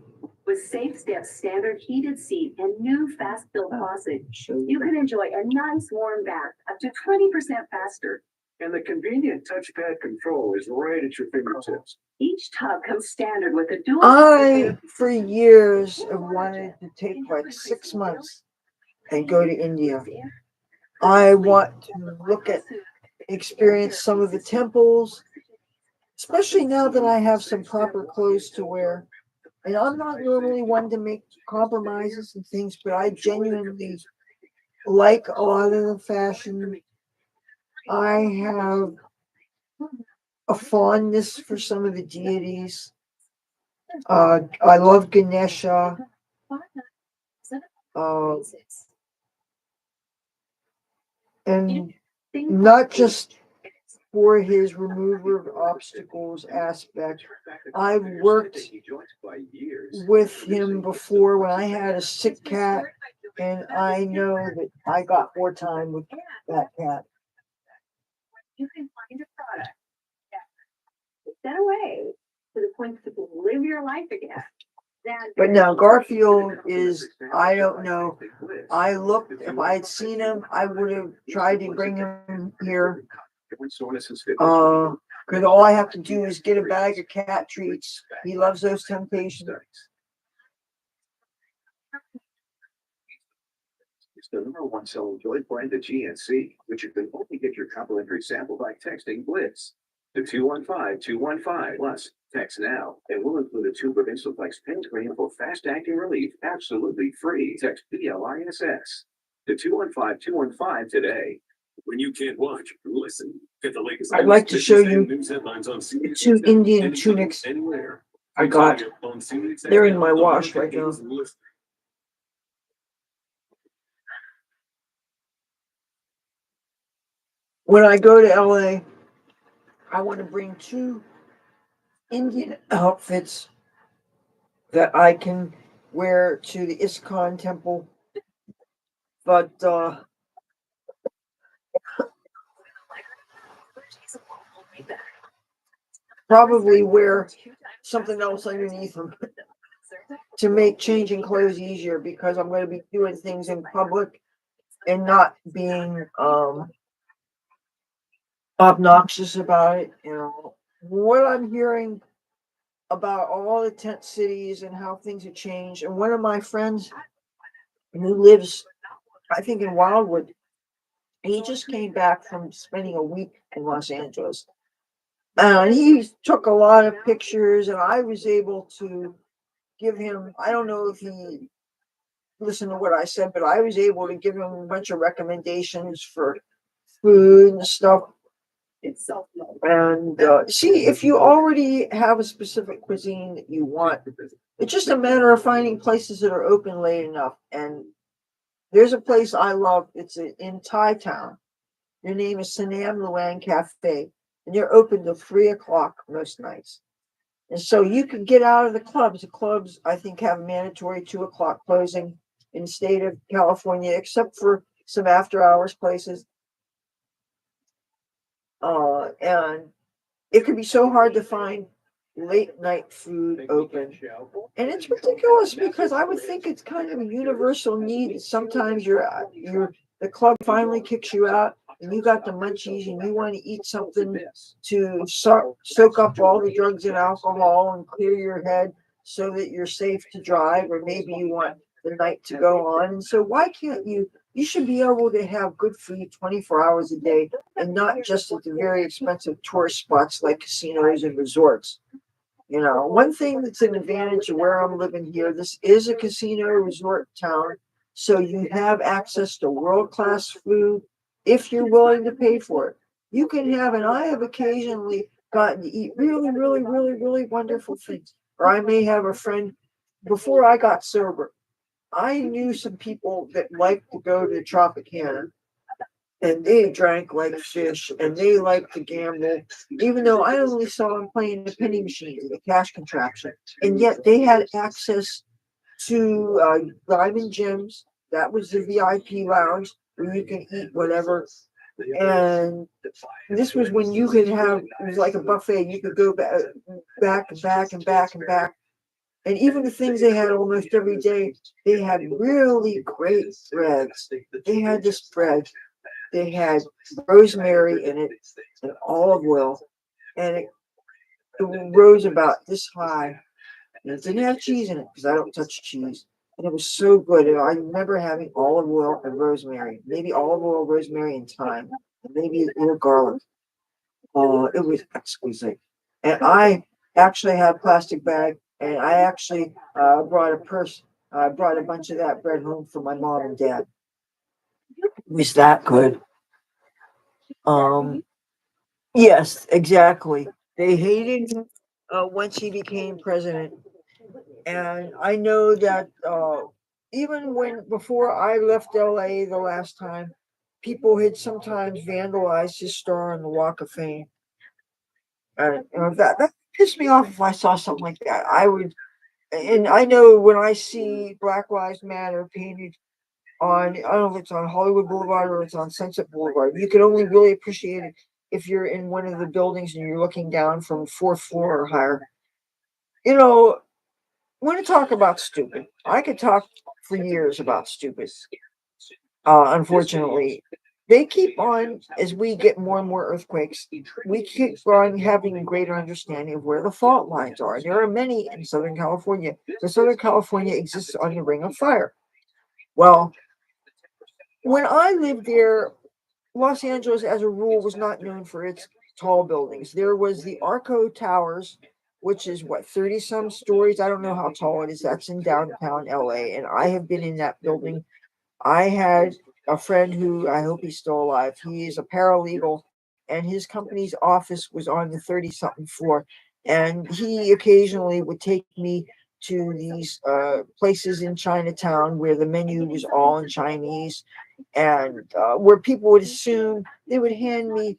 With Safe Step's standard heated seat and new fast fill faucet, you can enjoy a nice warm bath up to 20% faster. And the convenient touchpad control is right at your fingertips. Each tub comes standard with a dual. I, for years, have wanted to take like 6 months and go to India. I want to experience some of the temples, especially now that I have some proper clothes to wear. And I'm not normally one to make compromises and things, but I genuinely like a lot of the fashion. I have a fondness for some of the deities. I love Ganesha. And not just for his remover of obstacles aspect. I've worked with him before when I had a sick cat, and I know that I got more time with that cat. You can find a product that away to the point that you can live your life again. But now Garfield is, I don't know. I looked, if I had seen him, I would have tried to bring him here. Because all I have to do is get a bag of cat treats. He loves those temptations. It's the #1 selling toy brand at GNC, which you can only get your complimentary sample by texting Blitz to 215-215. Plus, text now, and we'll include a tube of Instaflex pain cream for fast-acting relief, absolutely free. Text BLISS to 215-215 today. When you can't watch, listen. Get the latest. I'd like to show you news headlines on the 2 Indian tunics anywhere. I got. They're in my wash right now. When I go to LA, I want to bring 2 Indian outfits that I can wear to the ISKCON temple. But probably wear something else underneath them to make changing clothes easier, because I'm going to be doing things in public and not being obnoxious about it. You know what I'm hearing about all the tent cities and how things have changed. And one of my friends who lives, I think, in Wildwood, he just came back from spending a week in Los Angeles. And he took a lot of pictures, and I was able to give him, I don't know if he listened to what I said, but I was able to give him a bunch of recommendations for food and stuff. It's self-love. And see, if you already have a specific cuisine that you want, it's just a matter of finding places that are open late enough. And there's a place I love. It's in Thai Town. Their name is Sanam Luang Cafe, and they're open till 3 o'clock most nights. And so you can get out of the clubs. The clubs, I think, have a mandatory 2 o'clock closing in the state of California, except for some after hours places. And it can be so hard to find late night food open. And it's ridiculous because I would think it's kind of a universal need. Sometimes the club finally kicks you out and you got the munchies and you want to eat something to soak up all the drugs and alcohol and clear your head so that you're safe to drive, or maybe you want the night to go on. And so why can't you should be able to have good food 24 hours a day and not just at the very expensive tourist spots like casinos and resorts. One thing that's an advantage of where I'm living here, this is a casino resort town. So you have access to world-class food if you're willing to pay for it. You can have, and I have occasionally gotten to eat really, really, really, really wonderful things. Or I may have a friend, before I got sober, I knew some people that liked to go to Tropicana and they drank like fish and they liked to gamble, even though I only saw them playing the penny machines, the cash contraption. And yet they had access to Diamond Gyms. That was the VIP lounge where you can eat whatever. And this was when you could have, it was like a buffet. You could go back and back and back and back. And even the things they had almost every day, they had really great breads. They had this bread. They had rosemary in it and olive oil, and it rose about this high. And it didn't have cheese in it because I don't touch cheese. And it was so good. And I remember having olive oil and rosemary, maybe olive oil, rosemary, and thyme, and maybe a little garlic. Oh, it was exquisite. And I actually had a plastic bag, and I actually brought a purse. I brought a bunch of that bread home for my mom and dad. It was that good. Um, yes, exactly. They hated him once he became president. And I know that even before I left LA the last time, people had sometimes vandalized his star on the Walk of Fame. And that pissed me off if I saw something like that. I would, and I know when I see Black Lives Matter painted on, I don't know if it's on Hollywood Boulevard or it's on Sunset Boulevard, you can only really appreciate it if you're in one of the buildings and you're looking down from fourth floor or higher. Want to talk about stupid. I could talk for years about stupid. Unfortunately, they keep on, as we get more and more earthquakes, we keep on having a greater understanding of where the fault lines are. There are many in Southern California. So Southern California exists on the Ring of Fire. Well, when I lived there, Los Angeles, as a rule, was not known for its tall buildings. There was the Arco Towers, which is 30 some stories. I don't know how tall it is. That's in downtown LA. And I have been in that building. I had a friend who, I hope he's still alive. He is a paralegal, and his company's office was on the 30 something floor. And he occasionally would take me to these places in Chinatown where the menu was all in Chinese, and where people would assume they would hand me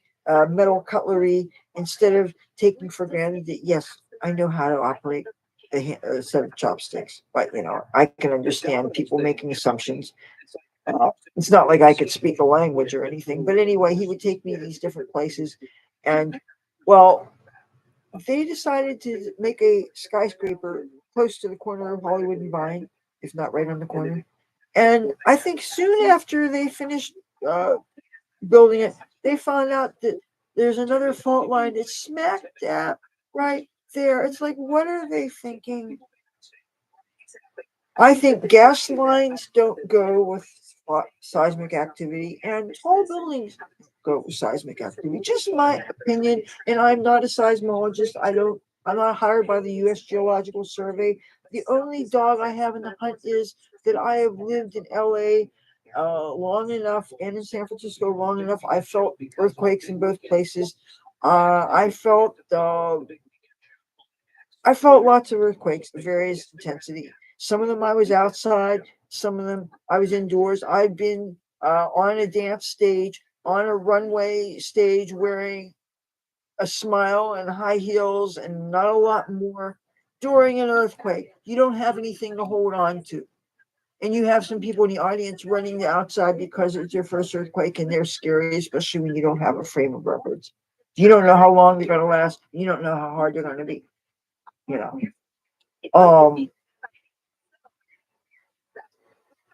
metal cutlery instead of taking for granted that, yes, I know how to operate a set of chopsticks. But, I can understand people making assumptions. It's not like I could speak a language or anything, but anyway, he would take me to these different places. And, well, they decided to make a skyscraper close to the corner of Hollywood and Vine, if not right on the corner. And I think soon after they finished building it, they found out that there's another fault line that's smack dab right there. It's like, what are they thinking? I think gas lines don't go with seismic activity, and tall buildings go with seismic activity. Just my opinion, and I'm not a seismologist. I'm not hired by the U.S. Geological Survey. The only dog I have in the hunt is that I have lived in L.A. long enough, and in San Francisco long enough, I felt earthquakes in both places. I felt lots of earthquakes of various intensity. Some of them I was outside, some of them I was indoors. I've been on a dance stage, on a runway stage, wearing a smile and high heels and not a lot more during an earthquake. You don't have anything to hold on to. And you have some people in the audience running outside because it's their first earthquake and they're scary, especially when you don't have a frame of reference. You don't know how long they're going to last. You don't know how hard they're going to be. You know.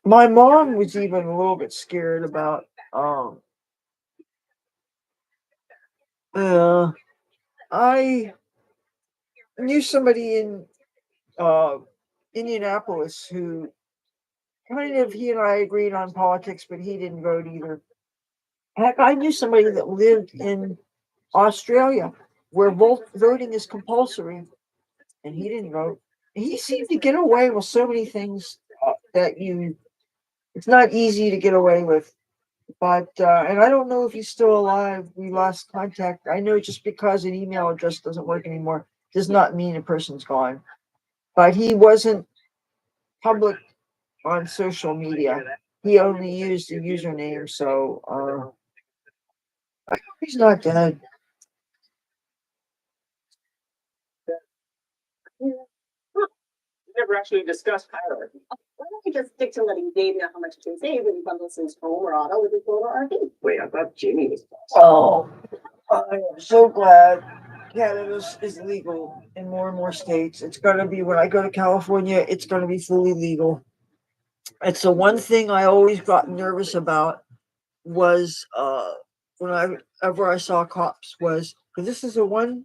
My mom was even a little bit scared about I knew somebody in Indianapolis who he and I agreed on politics, but he didn't vote either. Heck, I knew somebody that lived in Australia where voting is compulsory, and he didn't vote. He seemed to get away with so many things it's not easy to get away with. But and I don't know if he's still alive. We lost contact. I know just because an email address doesn't work anymore does not mean a person's gone. But he wasn't public on social media. He only used a username, so he's not dead. Never actually discussed hierarchy. Why don't we just stick to letting Dave know how much he can save when he bundles his home or auto with his lower RV? Wait, I thought Jamie was. Oh, I am so glad cannabis is legal in more and more states. It's going to be, when I go to California, it's going to be fully legal. It's the one thing I always got nervous about was whenever I saw cops was, because this is the one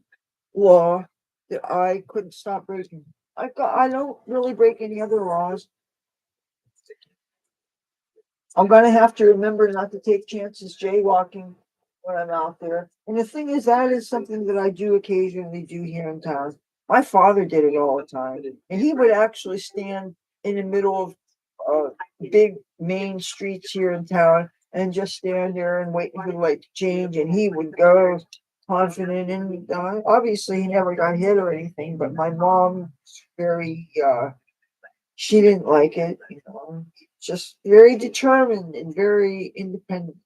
law that I couldn't stop breaking. I don't really break any other laws. I'm gonna have to remember not to take chances jaywalking when I'm out there. And the thing is, that is something that I do occasionally do here in town. My father did it all the time, and he would actually stand in the middle of big main streets here in town and just stand there and wait for the light to change, and he would go confident. And obviously, he never got hit or anything. But my mom, very she didn't like it, just very determined and very independent.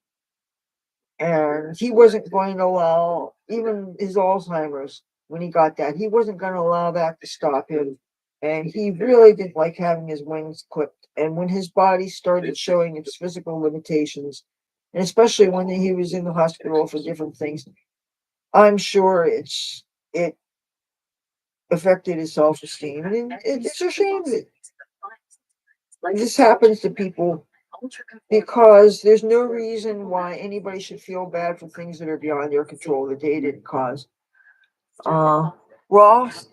And he wasn't going to allow, even his Alzheimer's, when he got that, he wasn't going to allow that to stop him. And he really didn't like having his wings clipped. And when his body started showing its physical limitations, and especially when he was in the hospital for different things, I'm sure it affected his self-esteem. And it's a shame that this happens to people, because there's no reason why anybody should feel bad for things that are beyond their control that they didn't cause. Ross,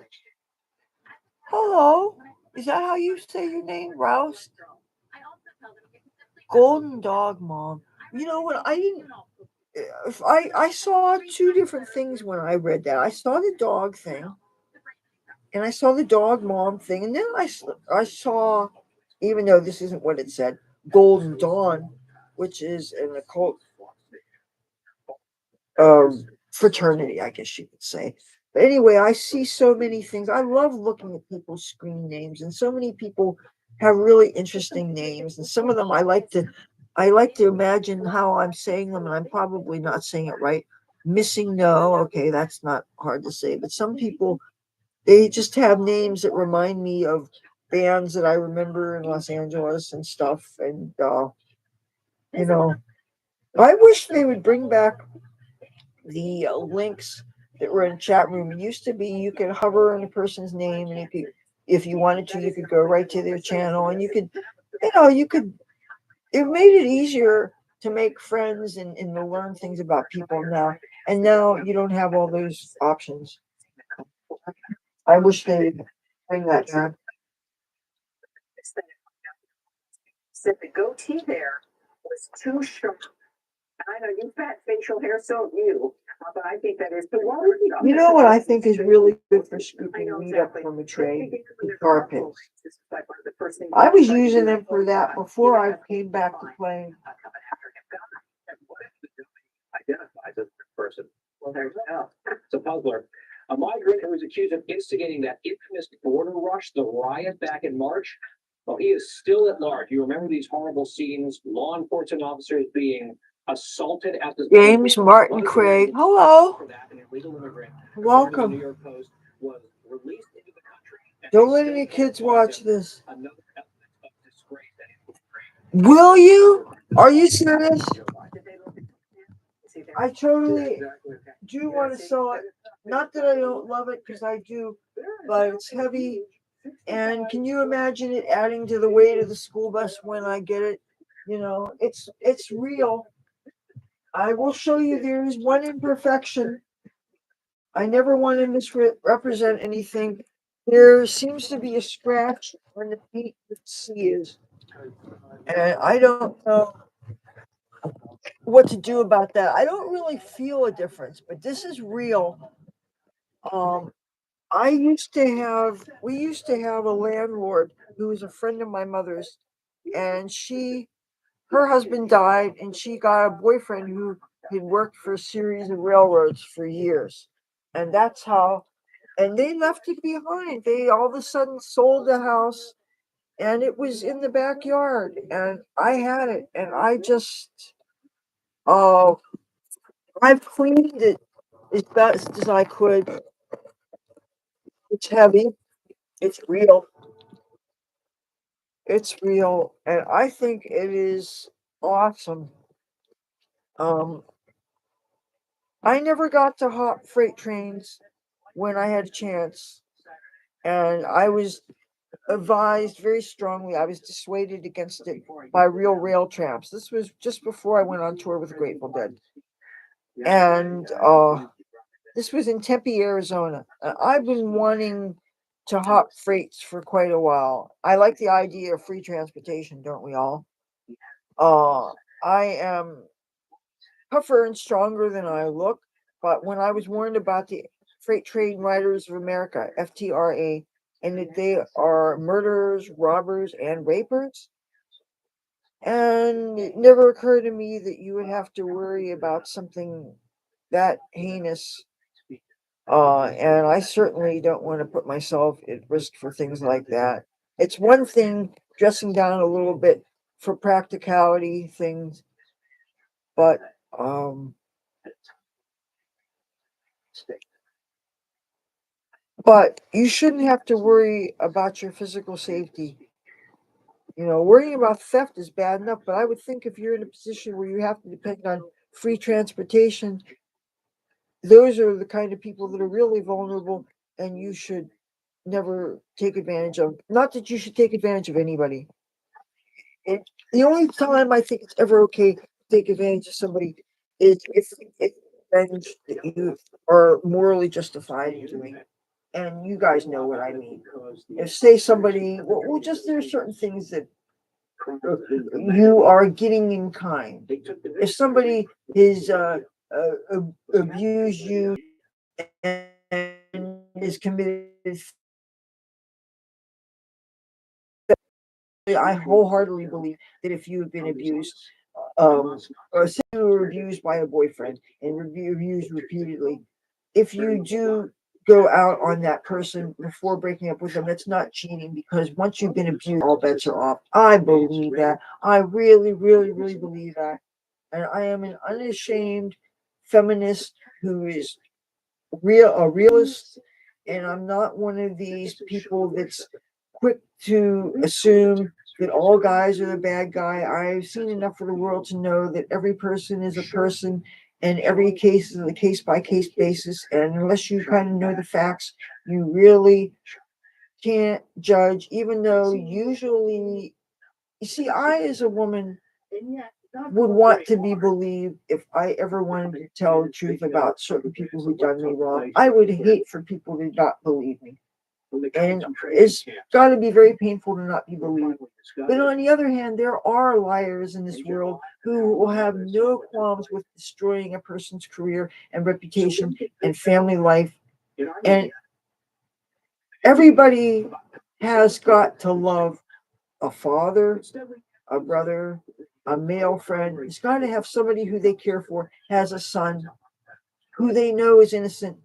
hello. Is that how you say your name, Rouse? Golden dog, mom. You know what? I didn't. If I saw two different things when I read that. I saw the dog thing, and I saw the dog mom thing, and then I saw, even though this isn't what it said, Golden Dawn, which is an occult fraternity, I guess you could say. But anyway, I see so many things. I love looking at people's screen names, and so many people have really interesting names, and some of them I like to imagine how I'm saying them, and I'm probably not saying it right. Missing No, okay, that's not hard to say, but some people, they just have names that remind me of bands that I remember in Los Angeles and stuff. And I wish they would bring back the links that were in chat room. It used to be you could hover on a person's name, and if you wanted to, you could go right to their channel, and you could, it made it easier to make friends and to learn things about people now. And now you don't have all those options. I wish they'd bring that back. Said the goatee there was too short. I know you've got facial hair, so have you. But I think that is the one. You know what I think is really good for scooping meat up from a tray? The tar pits. first thing. I was using them for that before I came back to playing. Identifies as a person. Well, there's now. It's a puzzler. A migrant who was accused of instigating that infamous border rush, the riot back in March. Well, he is still at large. You remember these horrible scenes, law enforcement officers being assaulted at the James Martin Craig, hello. For that, an illegal immigrant, according to the Welcome. New York Post, was released into the country. And Don't they let said any that kids was watch this. Another element of disgrace that Will you? Are you serious? Did they look at? See there? I totally do want to sell it. Not that I don't love it, because I do, but it's heavy. And can you imagine it adding to the weight of the school bus when I get it? You know, it's real. I will show you there is one imperfection. I never want to misrepresent anything. There seems to be a scratch on the feet that C is. And I don't know what to do about that. I don't really feel a difference, but this is real. We used to have a landlord who was a friend of my mother's, and her husband died, and she got a boyfriend who had worked for a series of railroads for years. And that's how, and they left it behind. They all of a sudden sold the house, and it was in the backyard, and I had it, and uh, I've cleaned it as best as I could. It's heavy. It's real. It's real, and I think it is awesome. Um, I never got to hop freight trains when I had a chance, and I was advised very strongly. I was dissuaded against it by real rail tramps. This was just before I went on tour with the Grateful Dead, and this was in Tempe, Arizona. I've been wanting to hop freights for quite a while. I like the idea of free transportation, don't we all? I am tougher and stronger than I look, but when I was warned about the Freight Train Riders of America, FTRA, and that they are murderers, robbers, and rapers, and it never occurred to me that you would have to worry about something that heinous. And I certainly don't want to put myself at risk for things like that. It's one thing dressing down a little bit for practicality things, but you shouldn't have to worry about your physical safety. You know, worrying about theft is bad enough, but I would think if you're in a position where you have to depend on free transportation, those are the kind of people that are really vulnerable, and you should never take advantage of. Not that you should take advantage of anybody. The only time I think it's ever okay to take advantage of somebody is if it's revenge that you are morally justified in doing. And you guys know what I mean. If say somebody, well just there are certain things that you are getting in kind. If somebody is abused you and is committed, I wholeheartedly believe that if you have been abused, or say you were abused by a boyfriend and abused repeatedly, if you do go out on that person before breaking up with them, that's not cheating, because once you've been abused, all bets are off. I believe that. I really, really, really believe that. And I am an unashamed feminist who is a realist, and I'm not one of these people that's quick to assume that all guys are the bad guy. I've seen enough of the world to know that every person is a person, and every case is a case by case basis. And unless you kind of know the facts, you really can't judge, even though usually, you see, I as a woman would want to be believed. If I ever wanted to tell the truth about certain people who done me wrong, I would hate for people to not believe me. And it's got to be very painful to not be believed. But on the other hand, there are liars in this world who will have no qualms with destroying a person's career and reputation and family life. And everybody has got to love a father, a brother, a male friend. He's got to have somebody who they care for, has a son, who they know is innocent,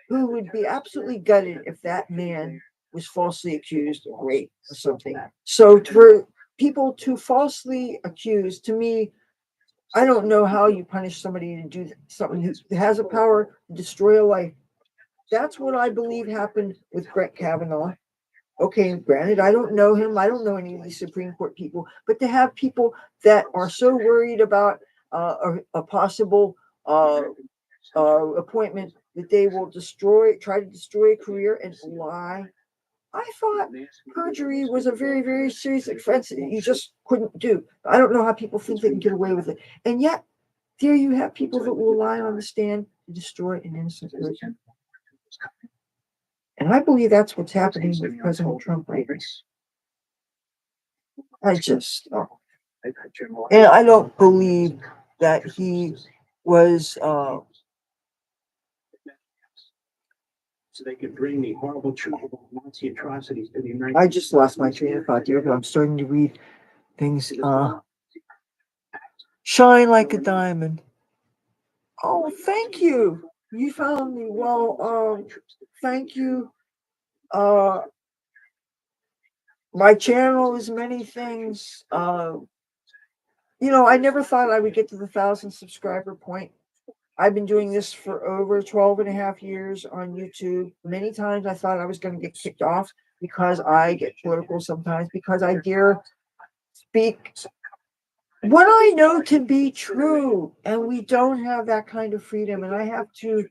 who would be absolutely gutted if that man was falsely accused of rape or something. So for people to falsely accuse, to me, I don't know how you punish somebody to do something who has a power to destroy a life. That's what I believe happened with Brett Kavanaugh. Okay, granted, I don't know him. I don't know any of these Supreme Court people, but to have people that are so worried about a possible appointment that they will try to destroy a career and lie. I thought perjury was a very, very serious offense that you just couldn't do. I don't know how people think they can get away with it. And yet, there you have people that will lie on the stand to destroy an innocent person. And I believe that's what's happening with President Trump right now. I just, and I don't believe that he was, So they could bring the horrible truth about Nazi atrocities to the United I just lost my train of thought there, but I'm starting to read things, shine like a diamond. Oh, thank you. You found me. Well, thank you. My channel is many things. I never thought I would get to the 1,000 subscriber point. I've been doing this for over 12 and a half years on YouTube. Many times I thought I was going to get kicked off because I get political sometimes, because I dare speak what I know to be true. And we don't have that kind of freedom. And I have to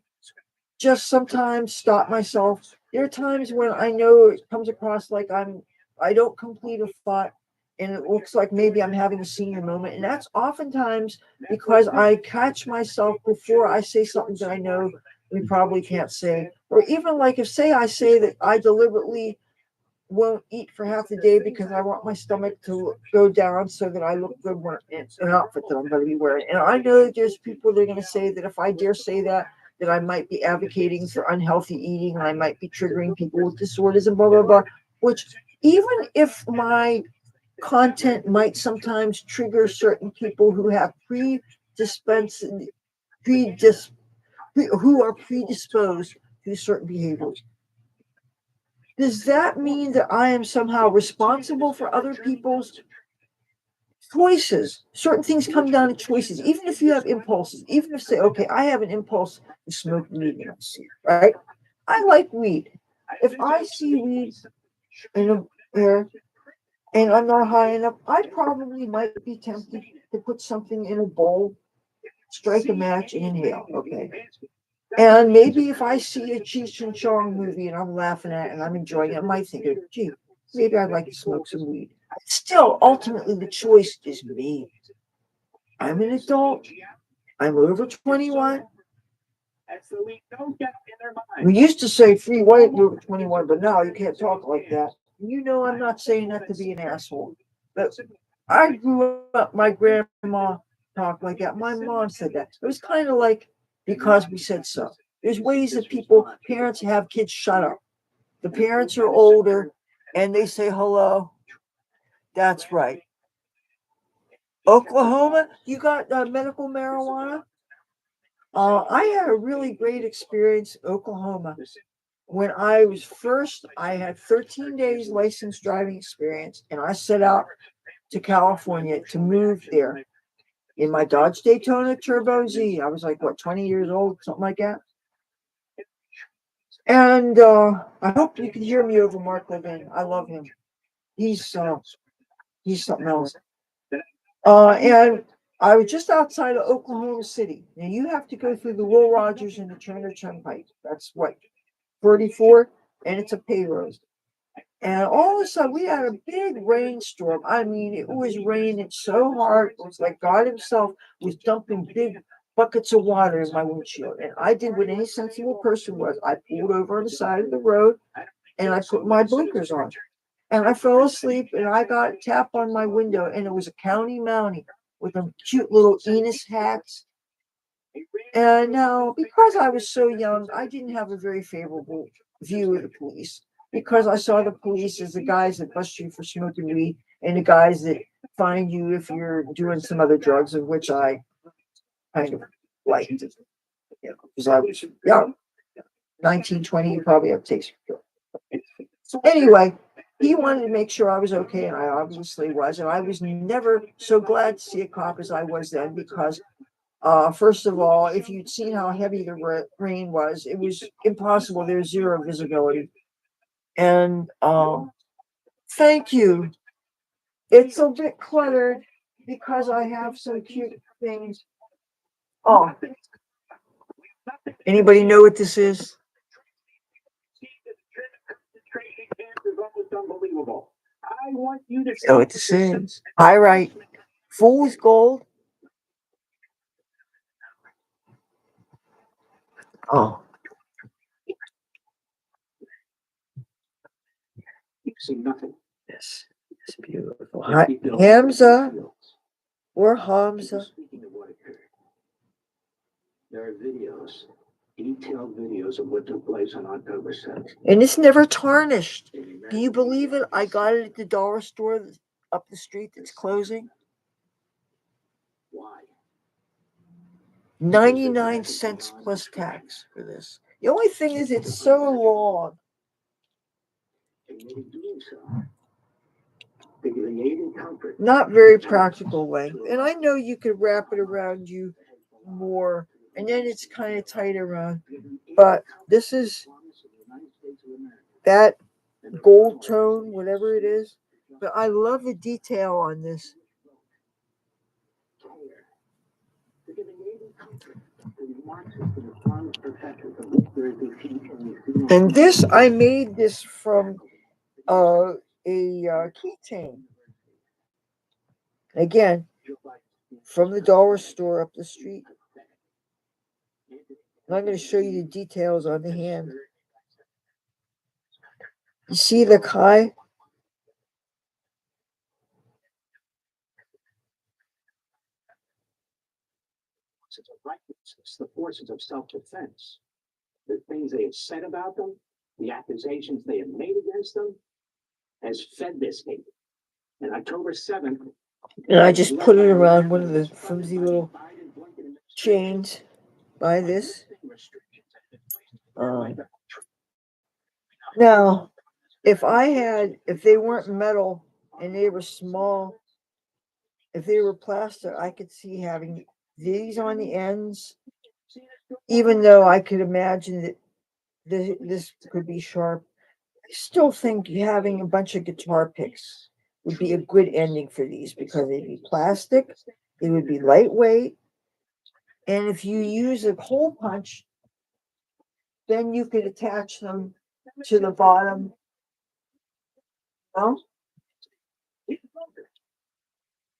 just sometimes stop myself. There are times when I know it comes across like I don't complete a thought and it looks like maybe I'm having a senior moment. And that's oftentimes because I catch myself before I say something that I know we probably can't say. Or even like if I say that I deliberately won't eat for half the day because I want my stomach to go down so that I look good in an outfit that I'm going to be wearing. And I know that there's people that are going to say that if I dare say that I might be advocating for unhealthy eating and I might be triggering people with disorders and blah, blah, blah, which even if my content might sometimes trigger certain people who have who are predisposed to certain behaviors. Does that mean that I am somehow responsible for other people's choices? Certain things come down to choices. Even if you have impulses, even if say, okay, I have an impulse to smoke weed and I see it, right? I like weed. If I see weed in the air and I'm not high enough, I probably might be tempted to put something in a bowl, strike a match, and inhale. Okay. And maybe if I see a Cheech and Chong movie and I'm laughing at it and I'm enjoying it, I might think, gee, maybe I'd like to smoke some weed. Still, ultimately, the choice is me. I'm an adult. I'm over 21. We used to say free white over 21, but now you can't talk like that. I'm not saying that to be an asshole. But I grew up, my grandma talked like that. My mom said that. It was kind of like because we said so. There's ways that parents have kids shut up. The parents are older and they say hello. That's right. Oklahoma, you got medical marijuana? I had a really great experience in Oklahoma. When I had 13 days licensed driving experience, and I set out to California to move there in my Dodge Daytona Turbo Z. I was like, 20 years old, something like that. And I hope you can hear me over Mark Levin. I love him. He's something else. And I was just outside of Oklahoma City. Now you have to go through the Will Rogers and the Turner Turnpike. That's what 34, and it's a pay road. And all of a sudden, we had a big rainstorm. I mean, it was raining so hard. It was like God Himself was dumping big buckets of water in my windshield. And I did what any sensible person was. I pulled over on the side of the road and I put my blinkers on. And I fell asleep and I got a tap on my window, and it was a county mountie with them cute little Enos hats. And now, because I was so young, I didn't have a very favorable view of the police. because I saw the police as the guys that bust you for smoking weed and the guys that find you if you're doing some other drugs, of which I kind of liked. You know, because I was young, 19, 20, you probably have takes. Anyway, he wanted to make sure I was okay, and I obviously was. And I was never so glad to see a cop as I was then, because first of all, if you'd seen how heavy the rain was, it was impossible. There's zero visibility. And thank you. It's a bit cluttered because I have some cute things. Oh, anybody know what this is? Unbelievable. I want you to Oh, it says pyrite, fool's gold. Oh, see nothing. this is beautiful. Hamza or Hamza. Speaking of what occurred, there are videos, detailed videos of what took place on October 7th. And it's never tarnished. Can you believe it? I got it at the dollar store up the street that's closing. Why? 99 cents plus tax for this. The only thing is it's so long. And in doing so, they're giving aid and comfort. Not very practical length. And I know you could wrap it around you more, and then it's kind of tight around. But this is that gold tone, whatever it is. But I love the detail on this. And this, I made this from a keychain. Again, from the dollar store up the street. And I'm going to show you the details on the hand. You see the Kai? It's the forces of self-defense. The things they have said about them, the accusations they have made against them, has fed this hate. And October 7th. And I just put it around one of the flimsy little chains by this. Now, if they weren't metal and they were small, if they were plastic, I could see having these on the ends, even though I could imagine that this could be sharp. I still think having a bunch of guitar picks would be a good ending for these, because they'd be plastic, it would be lightweight, and if you use a hole punch, then you could attach them to the bottom.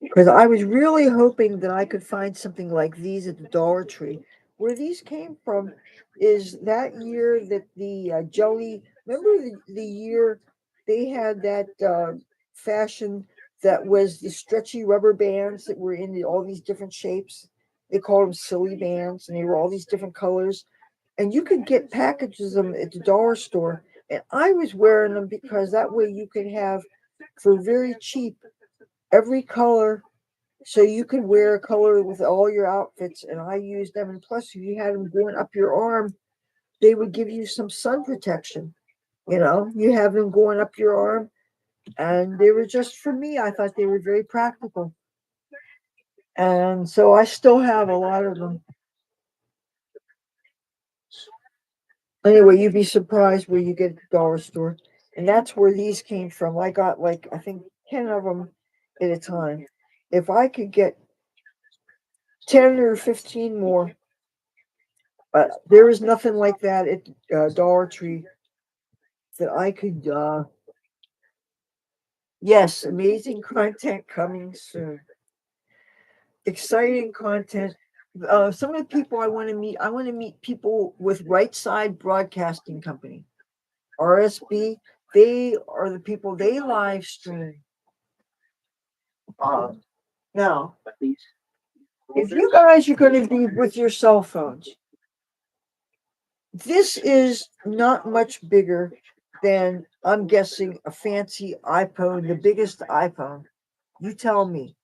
Because I was really hoping that I could find something like these at the Dollar Tree. Where these came from is that year that the jelly, remember the year they had that fashion that was the stretchy rubber bands that were in all these different shapes? They called them silly bands, and they were all these different colors. And you could get packages of them at the dollar store. And I was wearing them because that way you could have, for very cheap, every color, so you could wear a color with all your outfits. And I used them, and plus if you had them going up your arm, they would give you some sun protection. You have them going up your arm, and they were just, for me, I thought they were very practical. And so I still have a lot of them. Anyway, you'd be surprised where you get at the dollar store. And that's where these came from. I got I think 10 of them at a time. If I could get 10 or 15 more, but there is nothing like that at Dollar Tree that I could, yes, amazing content coming soon. Exciting content. Some of the people I want to meet people with Right Side Broadcasting Company, RSB. They are the people, they live stream. Now, if you guys are going to be with your cell phones, this is not much bigger then I'm guessing a fancy iPhone, the biggest iPhone. You tell me.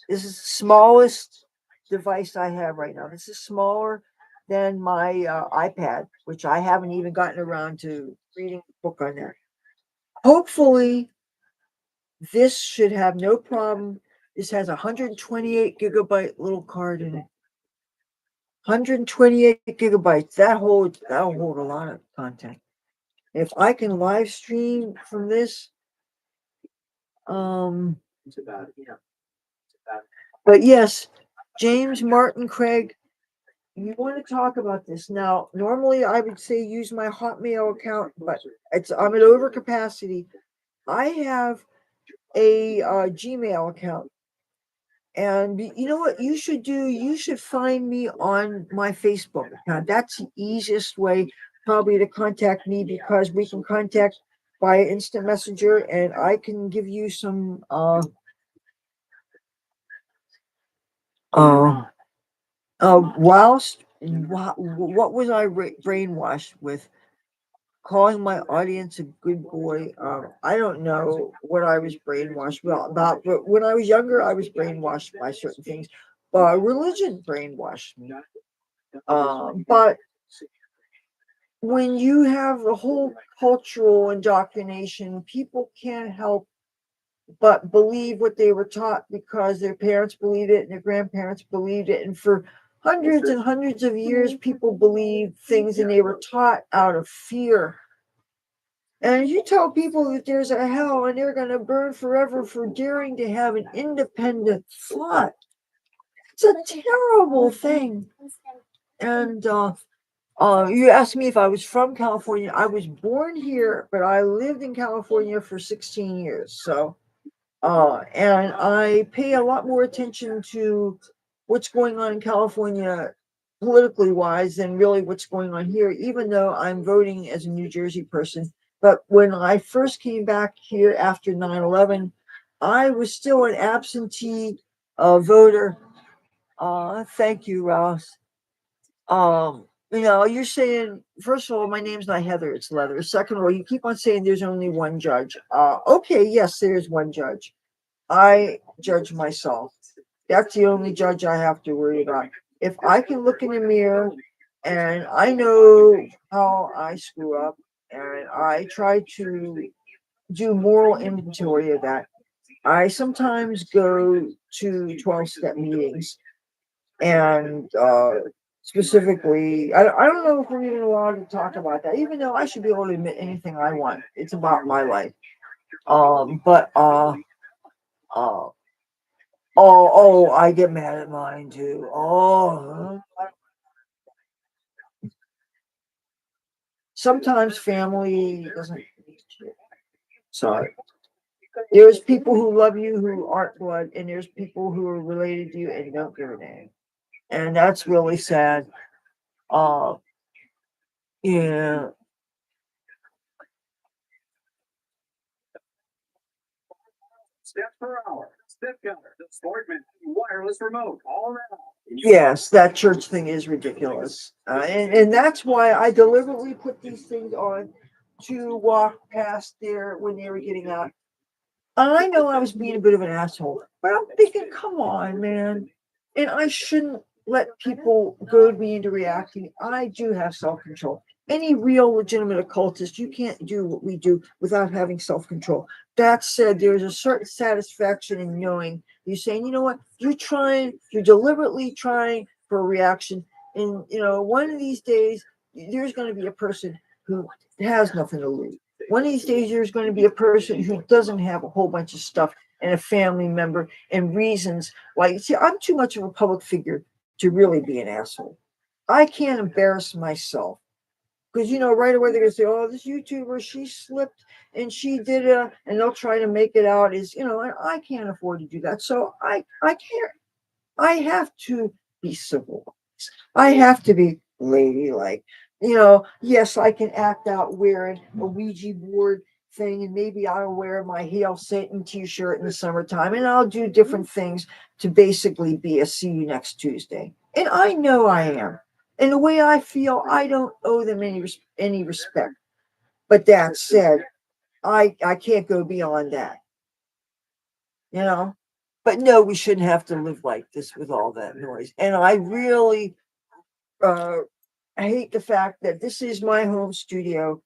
This is the smallest device I have right now. This is smaller than my iPad, which I haven't even gotten around to reading a book on that. Hopefully, this should have no problem. This has a 128 gigabyte little card in it. 128 gigabytes. That'll hold a lot of content. If I can live stream from this, It's about, yeah. It's about. but yes, James Martin Craig, you want to talk about this now? Normally, I would say use my Hotmail account, but I'm at overcapacity. I have a Gmail account, and you know what you should do? You should find me on my Facebook account. That's the easiest way, probably, to contact me because we can contact by instant messenger, and I can give you some uh what was I brainwashed with? Calling my audience a good boy. I don't know what I was brainwashed about, but when I was younger, I was brainwashed by certain things. Religion brainwashed me. But when you have the whole cultural indoctrination, people can't help but believe what they were taught because their parents believed it and their grandparents believed it. And for hundreds and hundreds of years, people believed things and they were taught out of fear. And you tell people that there's a hell and they're going to burn forever for daring to have an independent thought. It's a terrible thing. And you asked me if I was from California. I was born here, but I lived in California for 16 years. So and I pay a lot more attention to what's going on in California politically wise than really what's going on here, even though I'm voting as a New Jersey person. But when I first came back here after 9/11, I was still an absentee voter. Thank you, Ross. You're saying, first of all, my name's not Heather, it's Leather. Second of all, you keep on saying there's only one judge. Okay, yes, there's one judge. I judge myself. That's the only judge I have to worry about. If I can look in the mirror and I know how I screw up and I try to do moral inventory of that, I sometimes go to 12-step meetings and specifically, I don't know if we're even allowed to talk about that, even though I should be able to admit anything I want. It's about my life. But I get mad at mine too. Sometimes family doesn't. Sorry. There's people who love you who aren't blood, and there's people who are related to you and don't give a damn. And that's really sad. Uh, yeah. Steps per hour, step counter, the Sportman, wireless remote, all around. Yes, that church thing is ridiculous. And that's why I deliberately put these things on to walk past there when they were getting out. I know I was being a bit of an asshole, but I'm thinking, come on, man. And I shouldn't let people goad me into reacting. I do have self-control. Any real legitimate occultist, you can't do what we do without having self-control. That said, there's a certain satisfaction in knowing you're saying, you know what, you're deliberately trying for a reaction. And one of these days, there's going to be a person who has nothing to lose. One of these days, there's going to be a person who doesn't have a whole bunch of stuff and a family member and reasons why. See, I'm too much of a public figure to really be an asshole. I can't embarrass myself because right away they're gonna say, "Oh, this YouTuber, she slipped and she did and they'll try to make it out as and I can't afford to do that. So I can't. I have to be civil. I have to be ladylike. Yes, I can act out wearing a Ouija board thing, and maybe I'll wear my Hail Satan t-shirt in the summertime, and I'll do different things to basically be a see you next Tuesday. And I know I am. And the way I feel, I don't owe them any respect. But that said, I can't go beyond that, you know? But no, we shouldn't have to live like this with all that noise. And I really, I hate the fact that this is my home studio.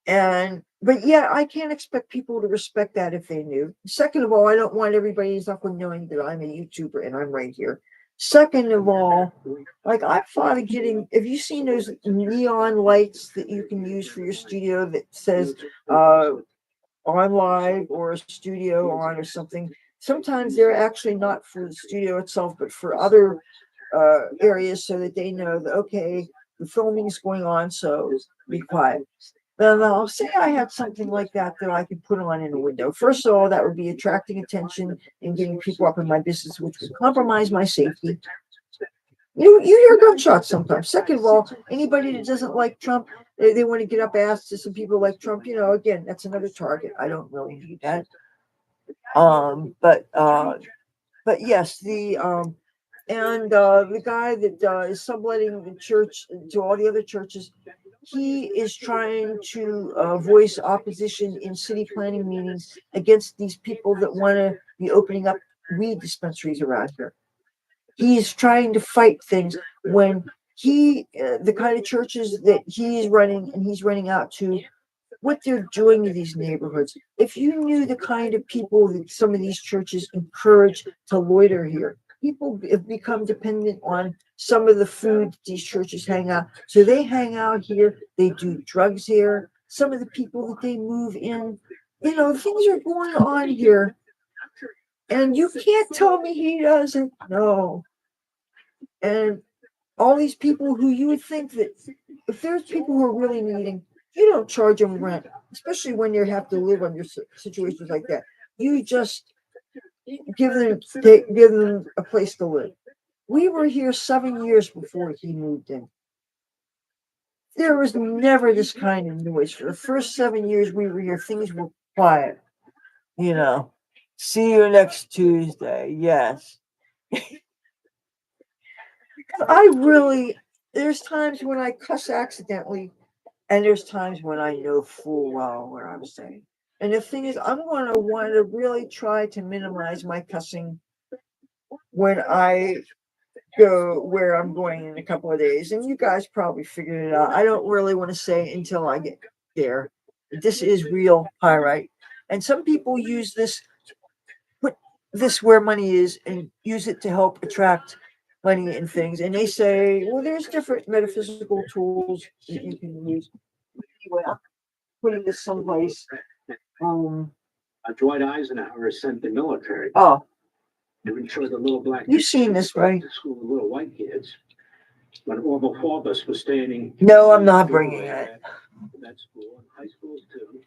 And, but yeah, I can't expect people to respect that if they knew. Second of all, I don't want everybody in Zuckle knowing that I'm a YouTuber and I'm right here. Second of all, like I thought of getting, have you seen those neon lights that you can use for your studio that says, on live or a studio on or something? Sometimes they're actually not for the studio itself, but for other areas so that they know that, okay, the filming is going on, so be quiet. Then I'll say I had something like that that I could put on in a window. First of all, that would be attracting attention and getting people up in my business, which would compromise my safety. You hear gunshots sometimes. Second of all, anybody that doesn't like Trump, they want to get up ass to some people like Trump. You know, again, that's another target. I don't really need that. But yes, the guy that is subletting the church to all the other churches, he is trying to voice opposition in city planning meetings against these people that want to be opening up weed dispensaries around here. He's trying to fight things when the kind of churches that he's running and he's running out to, what they're doing to these neighborhoods. If you knew the kind of people that some of these churches encourage to loiter here, people have become dependent on some of the food these churches hang out. So they hang out here, they do drugs here. Some of the people that they move in, things are going on here. And you can't tell me he doesn't know. And all these people who you would think that if there's people who are really needing, you don't charge them rent, especially when you have to live under situations like that. You just give them a place to live. We were here 7 years before he moved in. There was never this kind of noise. For the first 7 years we were here, things were quiet. See you next Tuesday. Yes. There's times when I cuss accidentally, and there's times when I know full well what I'm saying. And the thing is, I'm going to want to really try to minimize my cussing when I go where I'm going in a couple of days. And you guys probably figured it out. I don't really want to say until I get there. This is real pyrite. And some people use this, put this where money is, and use it to help attract money and things. And they say, well, there's different metaphysical tools that you can use. Anyway, I'm putting this someplace. Dwight Eisenhower sent the military. Oh, To ensure the little black. you've seen this, right? To school with little white kids. When Orville Forbes was standing. No, I'm not bringing it. That school, high schools too.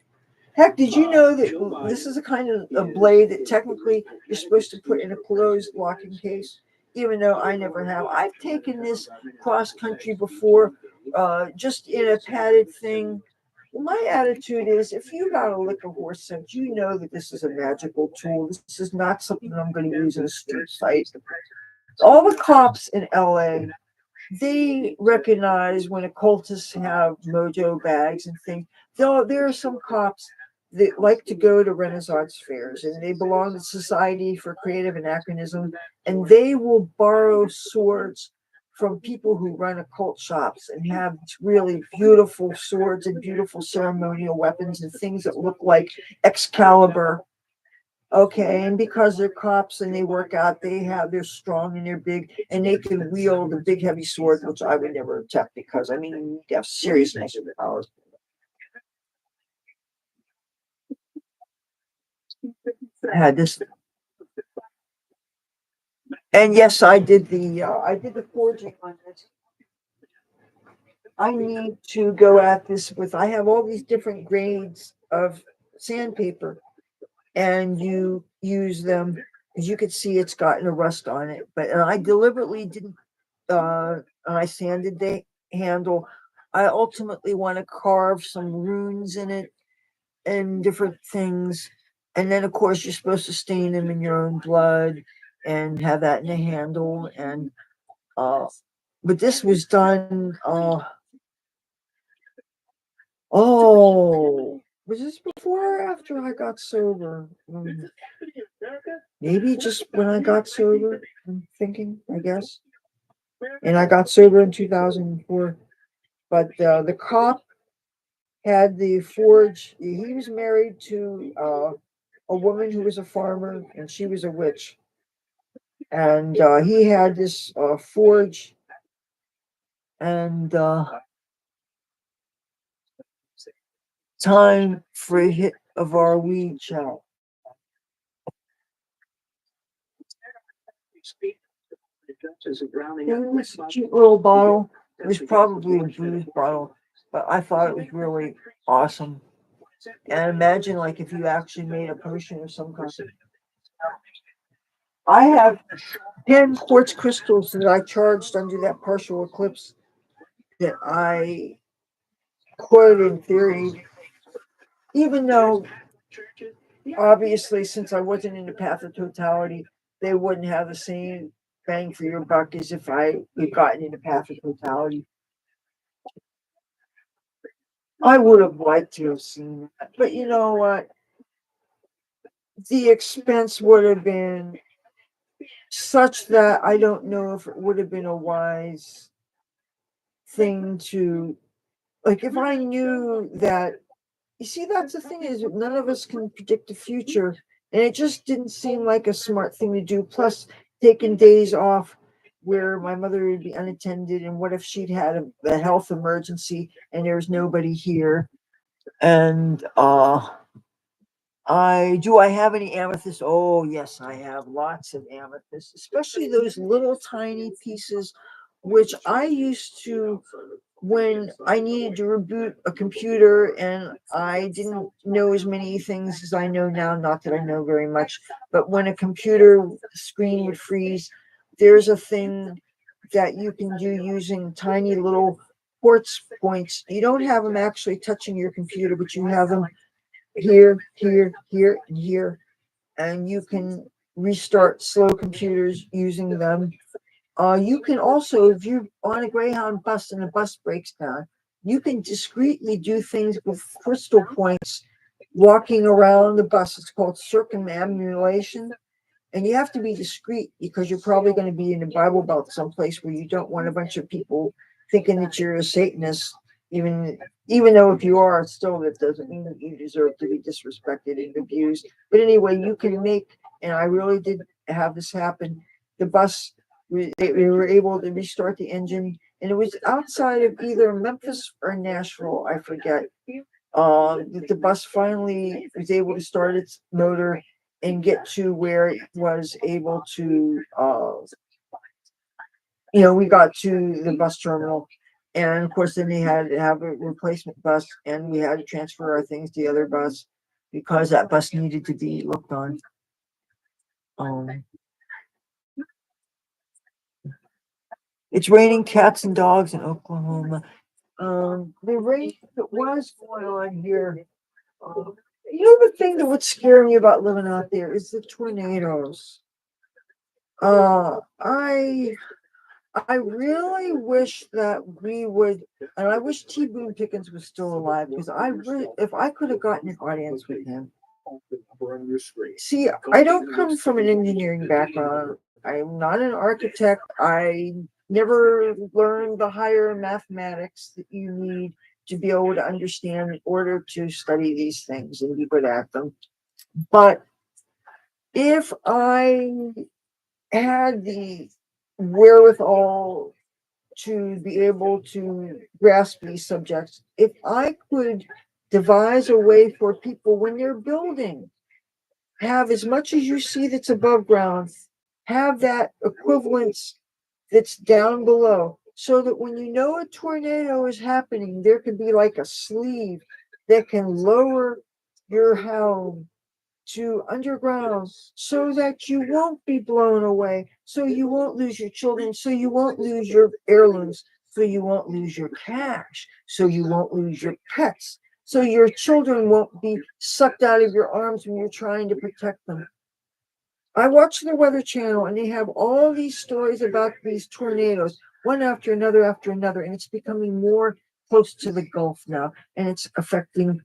Heck, did you know that this is a kind of a blade that technically you're supposed to put in a closed locking case? Even though I never have. I've taken this cross country before, just in a padded thing. My attitude is, if you got a lick of horse scent, you know that this is a magical tool. This is not something I'm going to use in a street fight. All the cops in LA, they recognize when occultists have mojo bags and things. Though there are some cops that like to go to Renaissance fairs, and they belong to the Society for Creative Anachronism, and they will borrow swords from people who run occult shops and have really beautiful swords and beautiful ceremonial weapons and things that look like Excalibur. Okay, and because they're cops and they work out, they're strong and they're big, and they can wield a big heavy sword, which I would never attempt because you need to have serious magic powers. I had this, and yes, I did the forging on this. I need to go at this I have all these different grades of sandpaper, and you use them. As you can see, it's gotten a rust on it, but I deliberately didn't. I sanded the handle. I ultimately want to carve some runes in it and different things. And then, of course, you're supposed to stain them in your own blood and have that in the handle. And but this was done. was this before or after I got sober? Maybe just when I got sober, I'm thinking, I guess. And I got sober in 2004. But the cop had the forge. He was married to a woman who was a farmer, and she was a witch. And he had this forge, and time for a hit of our weed shop. It was a cute little bottle. It was probably a booze bottle, but I thought it was really awesome. And imagine, like, if you actually made a potion of some kind. I have 10 quartz crystals that I charged under that partial eclipse that I could, in theory, even though obviously, since I wasn't in the path of totality, they wouldn't have the same bang for your buck as if I had gotten in the path of totality. I would have liked to have seen that, but you know what? The expense would have been such that I don't know if it would have been a wise thing to, like, if I knew that. You see, that's the thing, is none of us can predict the future, and it just didn't seem like a smart thing to do. Plus, taking days off where my mother would be unattended, and what if she'd had a health emergency and there's nobody here? And I have any amethyst? Oh yes, I have lots of amethyst, especially those little tiny pieces, which I used to, when I needed to reboot a computer and I didn't know as many things as I know now, not that I know very much, but when a computer screen would freeze, there's a thing that you can do using tiny little quartz points. You don't have them actually touching your computer, but you have them here, here, here, and here. And you can restart slow computers using them. You can also, if you're on a Greyhound bus and the bus breaks down, you can discreetly do things with crystal points walking around the bus. It's called circumambulation. And you have to be discreet because you're probably going to be in the Bible Belt someplace where you don't want a bunch of people thinking that you're a Satanist. Even though if you are, still that doesn't mean that you deserve to be disrespected and abused. But anyway, you can make, and I really did have this happen. The bus, we were able to restart the engine, and it was outside of either Memphis or Nashville, I forget. The bus finally was able to start its motor and get to where it was able to, we got to the bus terminal. And of course, then they had to have a replacement bus, and we had to transfer our things to the other bus because that bus needed to be looked on. It's raining cats and dogs in Oklahoma. The rain that was going on here, the thing that would scare me about living out there is the tornadoes. I really wish that we would, and I wish T. Boone Pickens was still alive, because if I could have gotten an audience with him. See, I don't come from an engineering background. I'm not an architect. I never learned the higher mathematics that you need to be able to understand in order to study these things and be good at them. But if I had the wherewithal to be able to grasp these subjects, if I could devise a way for people when they're building, have as much as you see that's above ground, have that equivalence that's down below, so that when you know a tornado is happening, there could be like a sleeve that can lower your home to underground so that you won't be blown away, so you won't lose your children, so you won't lose your heirlooms, so you won't lose your cash, so you won't lose your pets, so your children won't be sucked out of your arms when you're trying to protect them. I watch the Weather Channel, and they have all these stories about these tornadoes, one after another, and it's becoming more close to the Gulf now, and it's affecting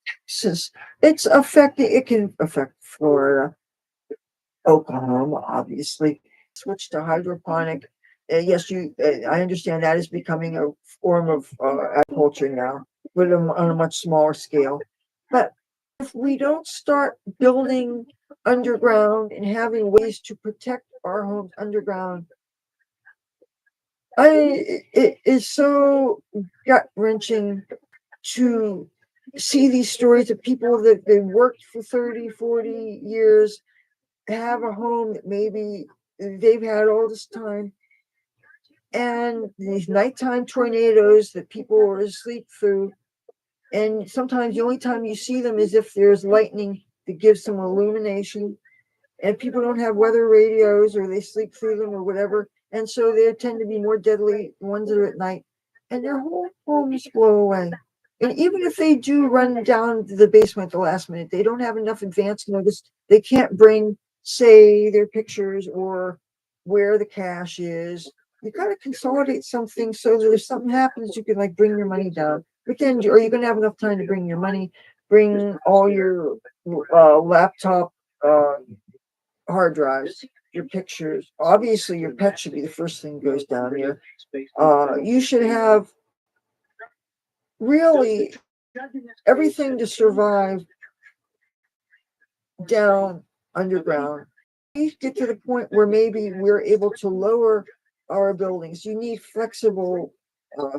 Texas. It can affect Florida, Oklahoma, obviously. Switch to hydroponic. Yes, I understand that is becoming a form of agriculture now, but on a much smaller scale. But if we don't start building underground and having ways to protect our homes underground, it is so gut wrenching to see these stories of people that they worked for 30, 40 years, have a home that maybe they've had all this time, and these nighttime tornadoes that people are asleep through. And sometimes the only time you see them is if there's lightning that gives some illumination, and people don't have weather radios or they sleep through them or whatever. And so they tend to be more deadly ones that are at night, and their whole homes blow away. And even if they do run down to the basement at the last minute, they don't have enough advance notice. They can't bring, say, their pictures or where the cash is. You got to consolidate something so that if something happens, you can like bring your money down. But then, are you going to have enough time to bring your money, bring all your laptop, hard drives, your pictures? Obviously, your pet should be the first thing that goes down here. You should have really everything to survive down underground. We get to the point where maybe we're able to lower our buildings. You need flexible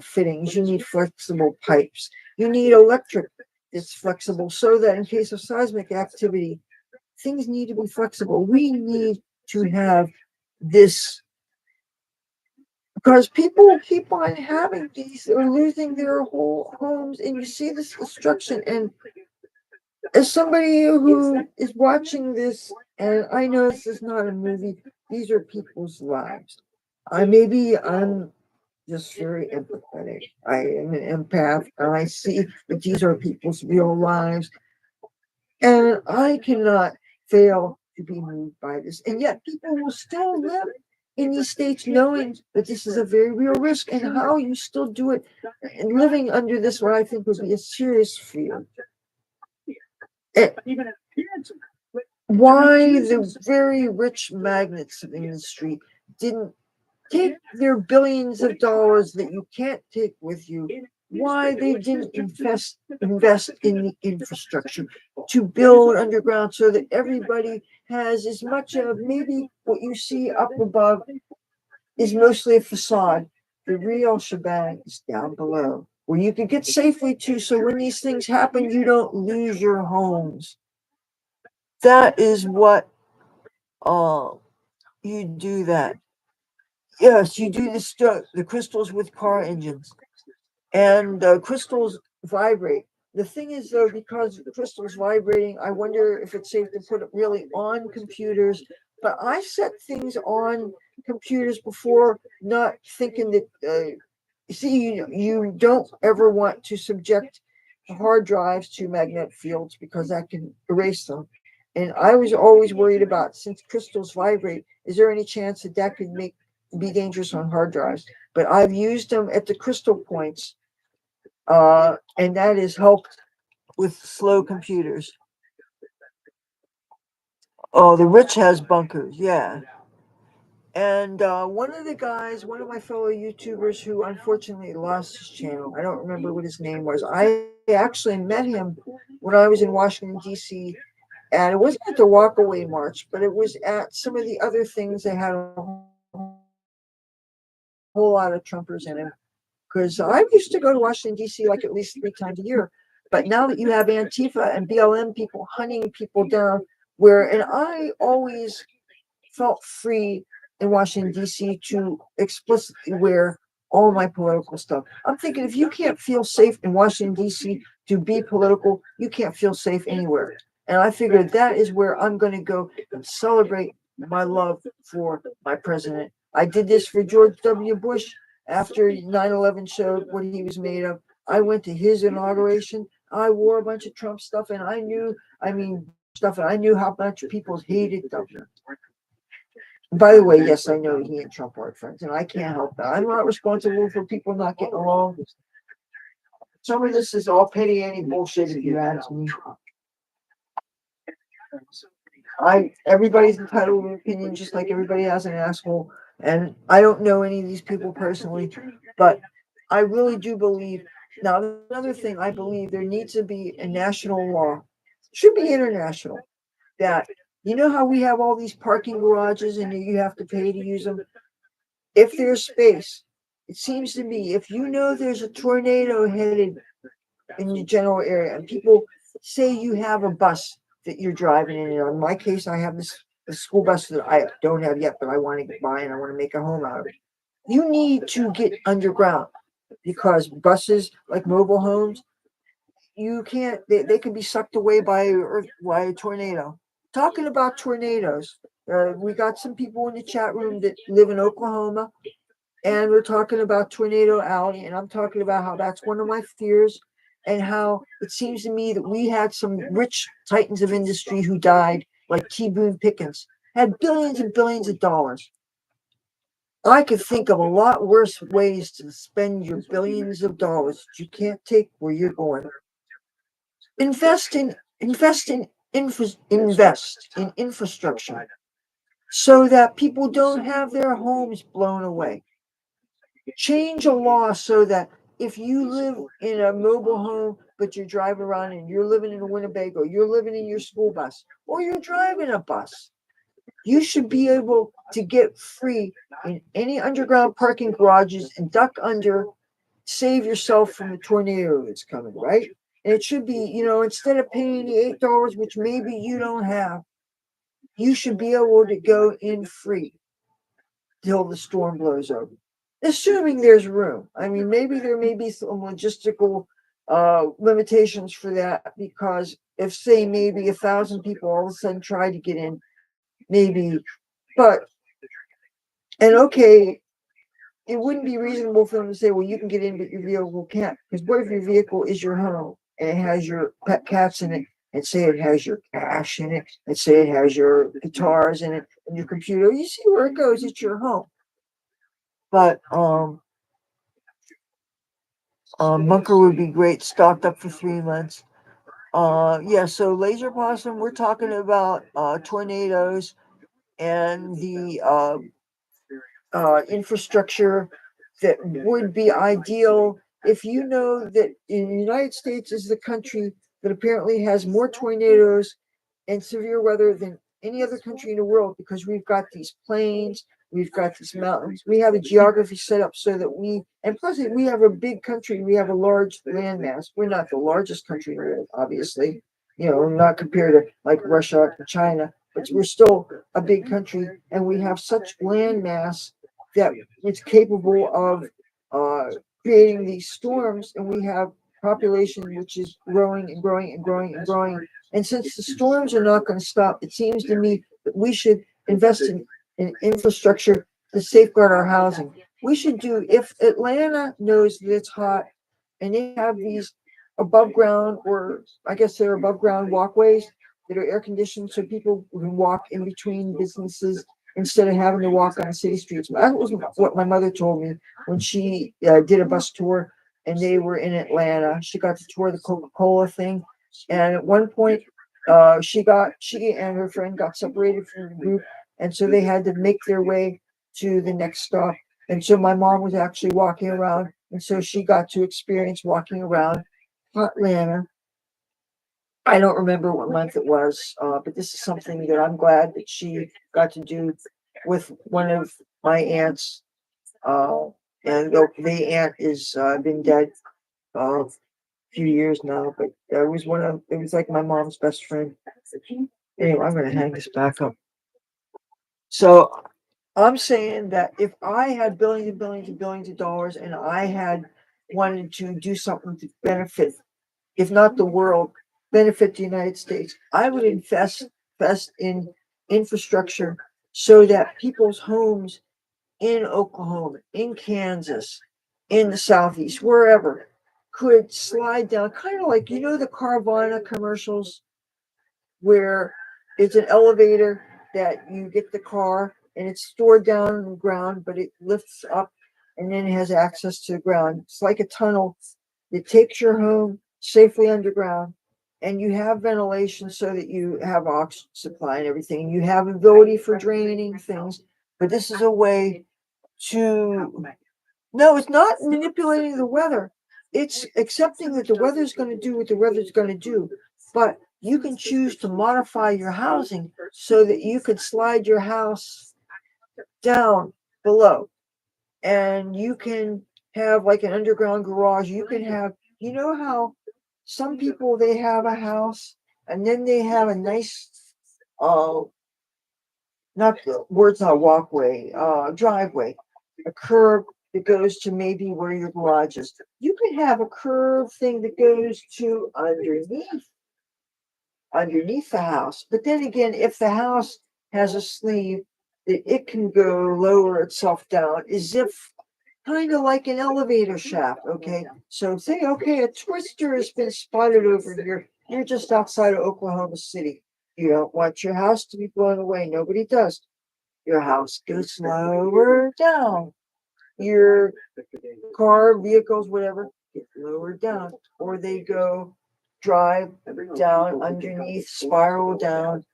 fittings. You need flexible pipes. You need electric that's flexible so that in case of seismic activity, things need to be flexible. We need to have this because people keep on having these or losing their whole homes, and you see this destruction. And as somebody who is watching this, and I know this is not a movie, these are people's lives. I'm just very empathetic. I am an empath, and I see that these are people's real lives, and I cannot fail to be moved by this. And yet, people will still live in these states knowing that this is a very real risk, and how you still do it and living under this, what I think would be a serious fear. Why the very rich magnates of the industry didn't take their billions of dollars that you can't take with you, why they didn't invest in the infrastructure to build underground so that everybody has as much of maybe what you see up above is mostly a facade. The real shebang is down below, where you can get safely to, so when these things happen, you don't lose your homes. That is what you do that. Yes, you do the crystals with car engines, and crystals vibrate. The thing is, though, because the crystal's vibrating, I wonder if it's safe to put it really on computers. But I set things on computers before, not thinking that. You don't ever want to subject hard drives to magnetic fields because that can erase them. And I was always worried about, since crystals vibrate, is there any chance that that could be dangerous on hard drives? But I've used them at the crystal points, and that has helped with slow computers. Oh, the rich has bunkers, yeah. And one of my fellow YouTubers who unfortunately lost his channel, I don't remember what his name was. I actually met him when I was in Washington, D.C., and it wasn't at the Walkaway March, but it was at some of the other things. They had a whole lot of Trumpers in it. Because I used to go to Washington, D.C. like at least 3 times a year. But now that you have Antifa and BLM people hunting people down, and I always felt free in Washington, D.C. to explicitly wear all my political stuff. I'm thinking, if you can't feel safe in Washington, D.C. to be political, you can't feel safe anywhere. And I figured that is where I'm going to go and celebrate my love for my president. I did this for George W. Bush after 9/11 showed what he was made of. I went to his inauguration. I wore a bunch of Trump stuff, and I knew how much people hated them. By the way, yes, I know he and Trump aren't friends, and I can't help that. I'm not responsible for people not getting along. some of this is all petty any bullshit if you ask me. Everybody's entitled to an opinion just like everybody has an asshole. And I don't know any of these people personally, but I really do believe. Now, another thing, I believe there needs to be a national law, should be international, that you know how we have all these parking garages and you have to pay to use them? If there's space, it seems to me, if you know there's a tornado headed in your general area and people say you have a bus that you're driving in my case, I have this a school bus that I don't have yet, but I want to get by and I want to make a home out of it. You need to get underground because buses like mobile homes, you can't, they can be sucked away by a tornado. Talking about tornadoes, we got some people in the chat room that live in Oklahoma, and we're talking about Tornado Alley, and I'm talking about how that's one of my fears, and how it seems to me that we had some rich titans of industry who died, like T. Boone Pickens, had billions and billions of dollars. I could think of a lot worse ways to spend your billions of dollars that you can't take where you're going. Invest in infrastructure so that people don't have their homes blown away. Change a law so that if you live in a mobile home, but you're driving around and you're living in a Winnebago, you're living in your school bus, or you're driving a bus, you should be able to get free in any underground parking garages and duck under, save yourself from the tornado that's coming, right? And it should be, instead of paying the $8, which maybe you don't have, you should be able to go in free till the storm blows over. Assuming there's room. I mean, maybe there may be some logistical limitations for that, because if, say, maybe 1,000 people all of a sudden try to get in, maybe, but, and okay, it wouldn't be reasonable for them to say, well, you can get in, but your vehicle can't. Because what if your vehicle is your home and it has your pet cats in it, and say it has your cash in it, and say it has your guitars in it and your computer? You see where it goes, it's your home. But bunker would be great, stocked up for 3 months. Yeah, so laser possum, we're talking about tornadoes and the infrastructure that would be ideal. If you know that in the United States is the country that apparently has more tornadoes and severe weather than any other country in the world, because we've got these plains, we've got these mountains, we have a geography set up so that and plus we have a big country, we have a large landmass. We're not the largest country in the world, obviously, not compared to like Russia and China, but we're still a big country, and we have such land mass that it's capable of creating these storms, and we have population which is growing and growing and growing and growing. And since the storms are not going to stop, it seems to me that we should invest in infrastructure to safeguard our housing. We should do, if Atlanta knows that it's hot and they have these above ground, or I guess they're above ground walkways that are air conditioned so people can walk in between businesses instead of having to walk on city streets. That was what my mother told me when she did a bus tour and they were in Atlanta. She got to tour the Coca-Cola thing. And at one point, she and her friend got separated from the group. And so they had to make their way to the next stop. And so my mom was actually walking around. And so she got to experience walking around Atlanta. I don't remember what month it was, but this is something that I'm glad that she got to do with one of my aunts. And the aunt is been dead a few years now, but it was like my mom's best friend. Anyway, I'm gonna hang this back up. So I'm saying that if I had billions and billions and billions of dollars and I had wanted to do something to benefit, if not the world, benefit the United States, I would invest in infrastructure so that people's homes in Oklahoma, in Kansas, in the Southeast, wherever, could slide down, kind of like, the Carvana commercials where it's an elevator that you get the car and it's stored down on the ground, but it lifts up and then it has access to the ground. It's like a tunnel that takes your home safely underground. And you have ventilation so that you have oxygen supply and everything. And you have ability for draining things. But this is a way to, no, it's not manipulating the weather. It's accepting that the weather's going to do what the weather's going to do. But you can choose to modify your housing so that you could slide your house down below. And you can have like an underground garage. You can have, you know how some people, they have a house and then they have a nice, not the words, not walkway, driveway, a curb that goes to maybe where your garage is. You could have a curved thing that goes to underneath the house. But then again, if the house has a sleeve that it can go lower itself down, as if kind of like an elevator shaft. Okay, so say, okay, a twister has been spotted over here. You're just outside of Oklahoma City. You don't want your house to be blown away. Nobody does. Your house goes lower down. Your car, vehicles, whatever, get lowered down, or they go drive down underneath, spiral down.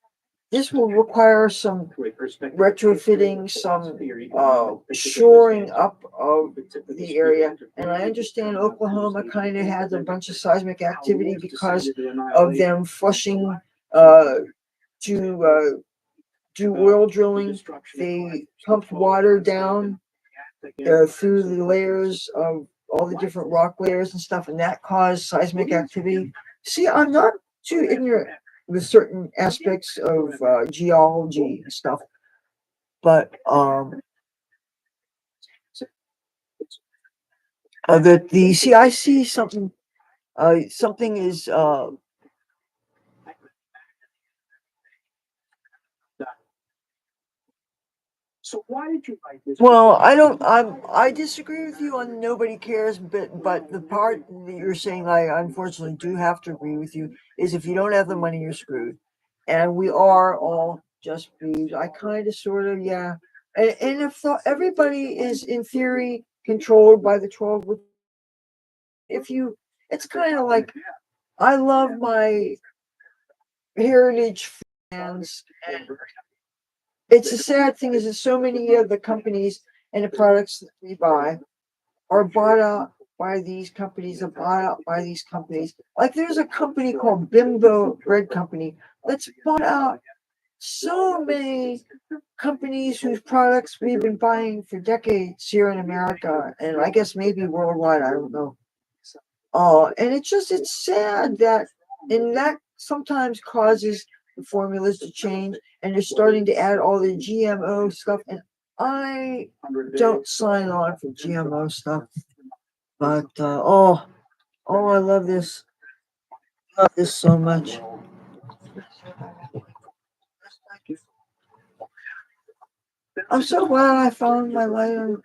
This will require some retrofitting, some shoring up of the area. And I understand Oklahoma kind of has a bunch of seismic activity because of them flushing to do oil drilling. They pumped water down through the layers of all the different rock layers and stuff, and that caused seismic activity. See, I'm not too ignorant with certain aspects of geology and stuff, but the see, I see something. Something is So why did you write this? well, I disagree with you on nobody cares, but the part that you're saying I unfortunately do have to agree with you is if you don't have the money, you're screwed. And we are all just screwed. I kind of sort of, yeah. And if everybody is in theory controlled by the 12, if you, it's kind of like I love my heritage fans, and it's a sad thing is that so many of the companies and the products that we buy are bought out by these companies, are bought out by these companies. Like there's a company called Bimbo Bread Company that's bought out so many companies whose products we've been buying for decades here in America, and I guess maybe worldwide, I don't know. And it's sad that, and that sometimes causes the formulas to change, and they're starting to add all the GMO stuff, and I don't sign on for GMO stuff. But I love this. Love this so much. I'm so glad I found my lighter.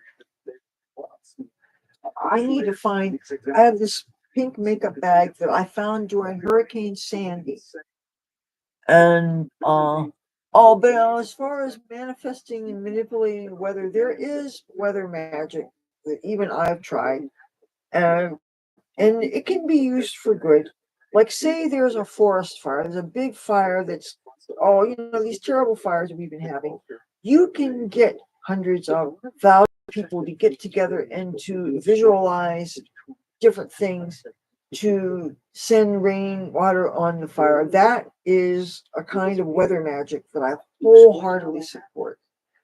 I need to find. I have this pink makeup bag that I found during Hurricane Sandy, and but as far as manifesting and manipulating weather, there is weather magic that even I've tried, and it can be used for good. Like say there's a forest fire, there's a big fire that's these terrible fires we've been having. You can get hundreds of thousands of people to get together and to visualize different things to send rain water on the fire. That is a kind of weather magic that I wholeheartedly support.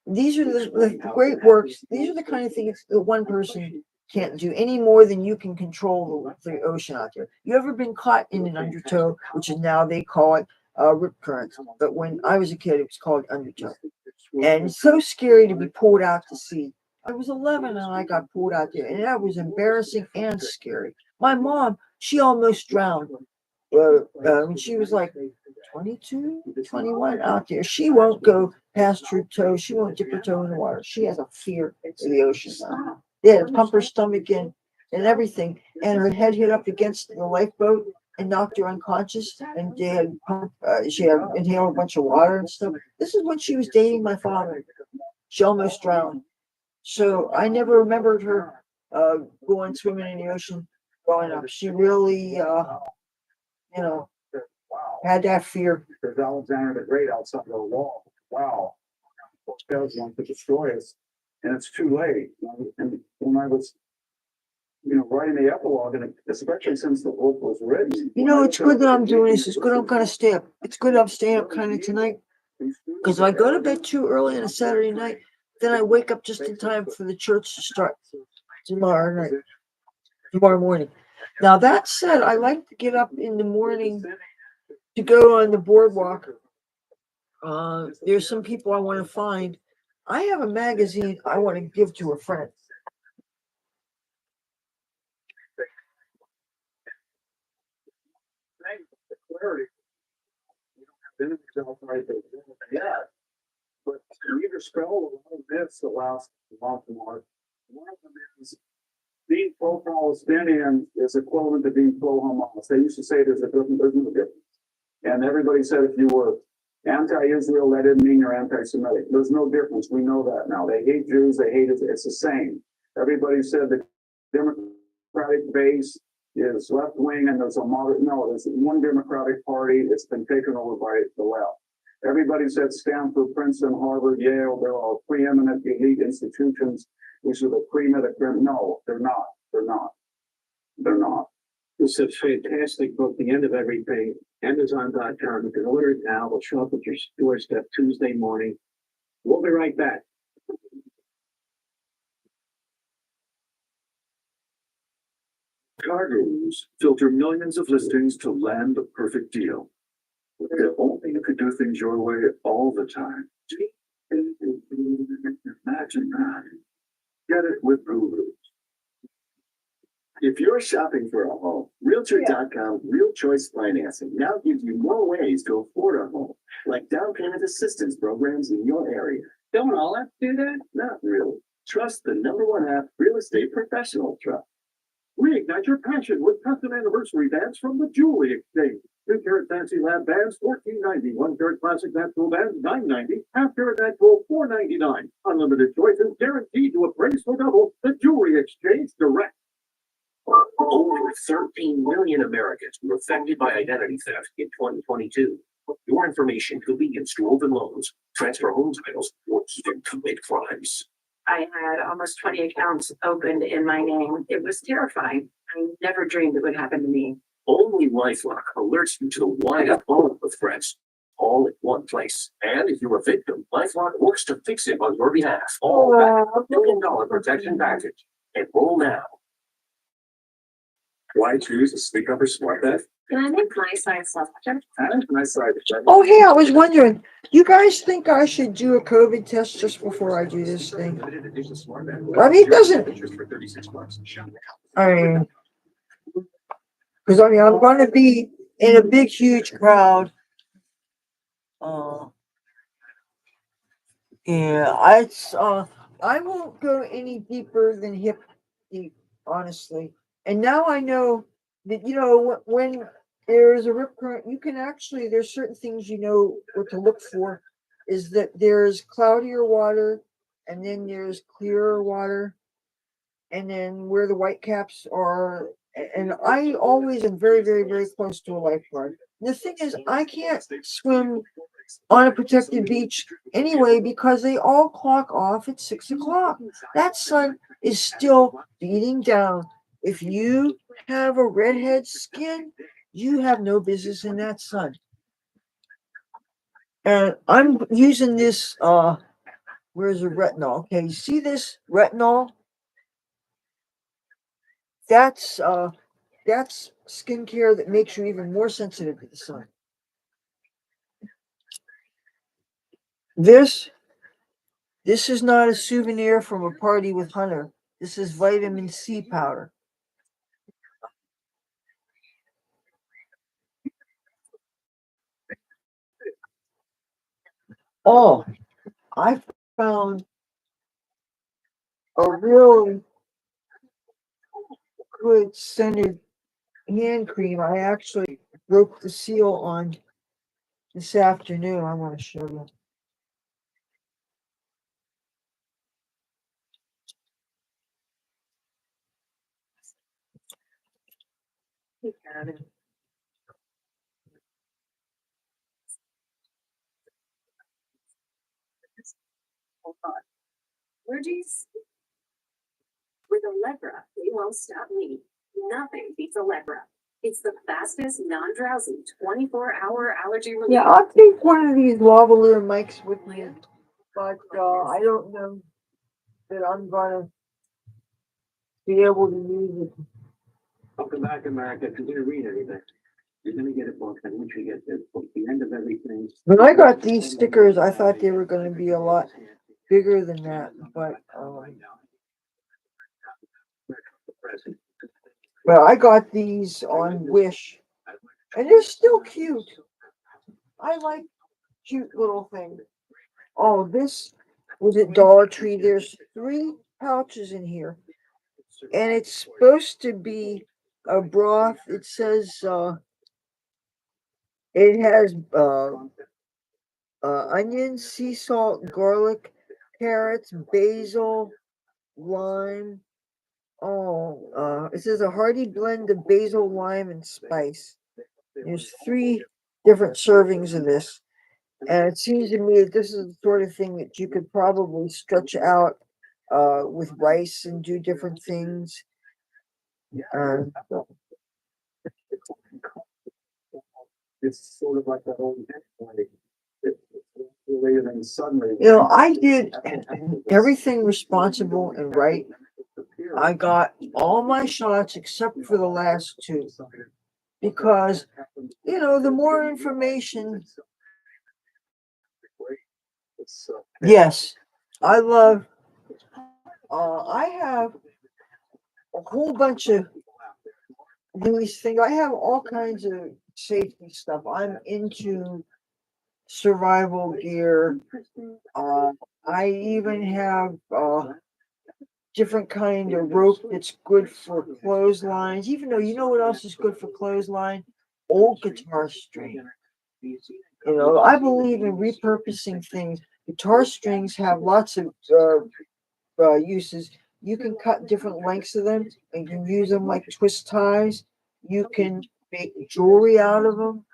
These are the great works. These are the kind of things that one person can't do any more than you can control the ocean out there. You ever been caught in an undertow, which is now they call it rip current, but when I was a kid, it was called undertow. And it's so scary to be pulled out to sea. I was 11 and I got pulled out there, and that was embarrassing and scary. My mom, she almost drowned. She was like 22, 21 out there. She won't go past her toe. She won't dip her toe in the water. She has a fear of the ocean. They had to pump her stomach in and everything, and her head hit up against the lifeboat and knocked her unconscious. And they had she had inhaled a bunch of water and stuff. This is when she was dating my father. She almost drowned. So I never remembered her going swimming in the ocean. growing up. She really, Wow. had that fear. There's Alexander the Great outside the wall. Wow. Those guys want to destroy us, and it's too late. And when I was, writing the epilogue, and especially since the book was written. It's good that I'm doing this. It's good I'm gonna stay up. It's good I'm staying up kind of tonight. Because if I go to bed too early on a Saturday night, then I wake up just in time for the church to start tomorrow morning. Now that said, I like to get up in the morning to go on the boardwalk. There's some people I want to find. I have a magazine I want to give to a friend. Clarity. We don't have anything else right there yet. But we dispel a lot of myths the last month more. One of them is being pro-Palestinian is equivalent to being pro-Hamas. They used to say there's no difference. And everybody said if you were anti-Israel, that didn't mean you're anti-Semitic. There's no difference. We know that now. They hate Jews. They hate it. It's the same. Everybody said the Democratic base is left wing and there's a moderate. No, there's one Democratic Party. It's been taken over by the left. Everybody said Stanford, Princeton, Harvard, Yale, they're all preeminent elite institutions. These are the pre-med. No, they're not. They're not. They're not. It's a fantastic book, The End of Everything, Amazon.com. You can order it now. It'll show up at your doorstep Tuesday morning. We'll be right back. Car gurus filter millions of listings to land the perfect deal. If only you could do things your way all the time. Imagine that. Get it with Gurus. If you're shopping for a home, Realtor.com Real Choice Financing now gives you more ways to afford a home, like down payment assistance programs in your area. Don't all apps do that? Not really. Trust the #1 app Real Estate Professional Trust. Reignite your passion with custom anniversary bands from the Jewelry Exchange. 2-carat fancy lab bands, $14.90. 1-carat classic natural bands, $9.90. Half-carat natural, $4.99. Unlimited choices, guaranteed to appraise for double. The Jewelry Exchange Direct. Over 13 million Americans were affected by identity theft in 2022. Your information could be used to open loans, transfer home titles, or even commit crimes. I had almost 20 accounts opened in my name. It was terrifying. I never dreamed it would happen to me. Only LifeLock alerts you to the wide world of threats, all in one place. And if you're a victim, LifeLock works to fix it on your behalf. All back $1 million protection package. Enroll now. Why choose a Sleep Number Smart Bed? Can I make my side selection? Oh, hey, I was wondering, you guys think I should do a COVID test just before I do this thing? I mean, it doesn't. I mean, because I'm going to be in a big, huge crowd. I won't go any deeper than hip deep, honestly. And now I know that, when there's a rip current, you can actually, there's certain things what to look for, is that there's cloudier water, and then there's clearer water, and then where the white caps are. And I always am very, very, very close to a lifeguard. The thing is, I can't swim on a protected beach anyway because they all clock off at 6 o'clock. That sun is still beating down. If you have a redhead skin, you have no business in that sun. And I'm using this, where's the retinol? Okay, you see this retinol? That's skincare that makes you even more sensitive to the sun. This is not a souvenir from a party with Hunter. This is vitamin C powder. Oh, I found a really good scented hand cream. I actually broke the seal on this afternoon. I want to show you. Hey, Karen. Hold on. Allergies? With Allegra, they won't stop me. Nothing beats Allegra. It's the fastest, non-drowsy, 24-hour allergy relief. Yeah, I'll take one of these lavalier mics with me, but I don't know that I'm gonna be able to use it. Welcome back, America. If you're gonna read anything, you're gonna get a book. I want you to get this book. The end of everything. When I got these stickers, I thought they were gonna be a lot bigger than that, but well, I got these on Wish, and they're still cute. I like cute little things. Oh, this was at Dollar Tree. There's 3 pouches in here, and it's supposed to be a broth. It says it has onion, sea salt, garlic, carrots, basil, lime. Oh, it says a hearty blend of basil, lime, and spice. There's 3 different servings of this. And it seems to me that this is the sort of thing that you could probably stretch out with rice and do different things. It's sort of like that old. And suddenly. You know, I did everything responsible and right. I got all my shots except for the last 2 because, you know, the more information. Yes, I love. I have a whole bunch of these things. I have all kinds of safety stuff. I'm into survival gear. I even have different kind of rope that's good for clotheslines. Even though you know what else is good for clothesline? Old guitar string. You know, I believe in repurposing things. Guitar strings have lots of uses. You can cut different lengths of them and you can use them like twist ties. You can make jewelry out of them.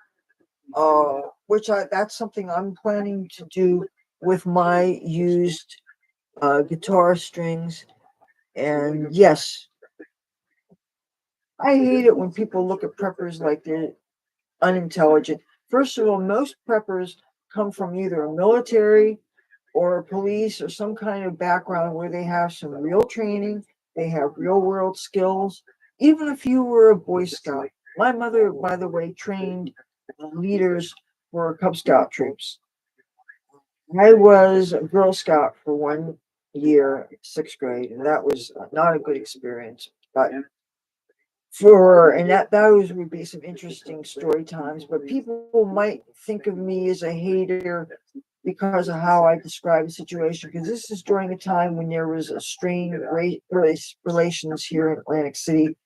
That's something I'm planning to do with my used guitar strings. And yes, I hate it when people look at preppers like they're unintelligent. First of all, most preppers come from either a military or police or some kind of background where they have some real training, they have real world skills. Even if you were a Boy Scout, my mother, by the way, trained leaders for Cub Scout troops. I was a Girl Scout for 1 year, 6th grade, and that was not a good experience. But those would be some interesting story times. But people might think of me as a hater because of how I describe the situation, because this is during a time when there was a strained race relations here in Atlantic City.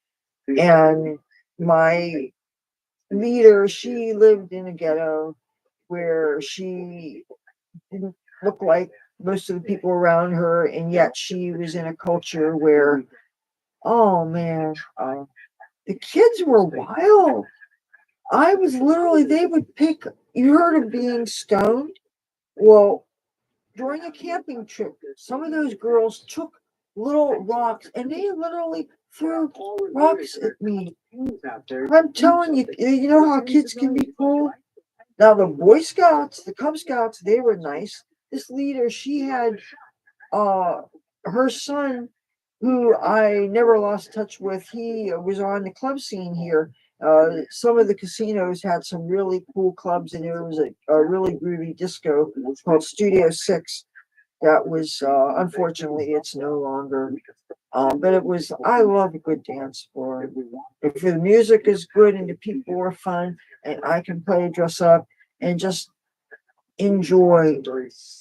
And my leader, she lived in a ghetto where she didn't look like most of the people around her, and yet she was in a culture where, oh man, the kids were wild. I was literally, they would pick, you heard of being stoned? Well, during a camping trip, some of those girls took little rocks and they literally threw rocks at me. I'm telling you, you know how kids can be cruel? Now, the Boy Scouts, the Cub Scouts, they were nice. This leader, she had her son, who I never lost touch with. He was on the club scene here. Some of the casinos had some really cool clubs, and there was a really groovy disco called Studio 6 that was, unfortunately, it's no longer. But it was, I love a good dance floor. If the music is good and the people are fun and I can play dress up and just enjoy.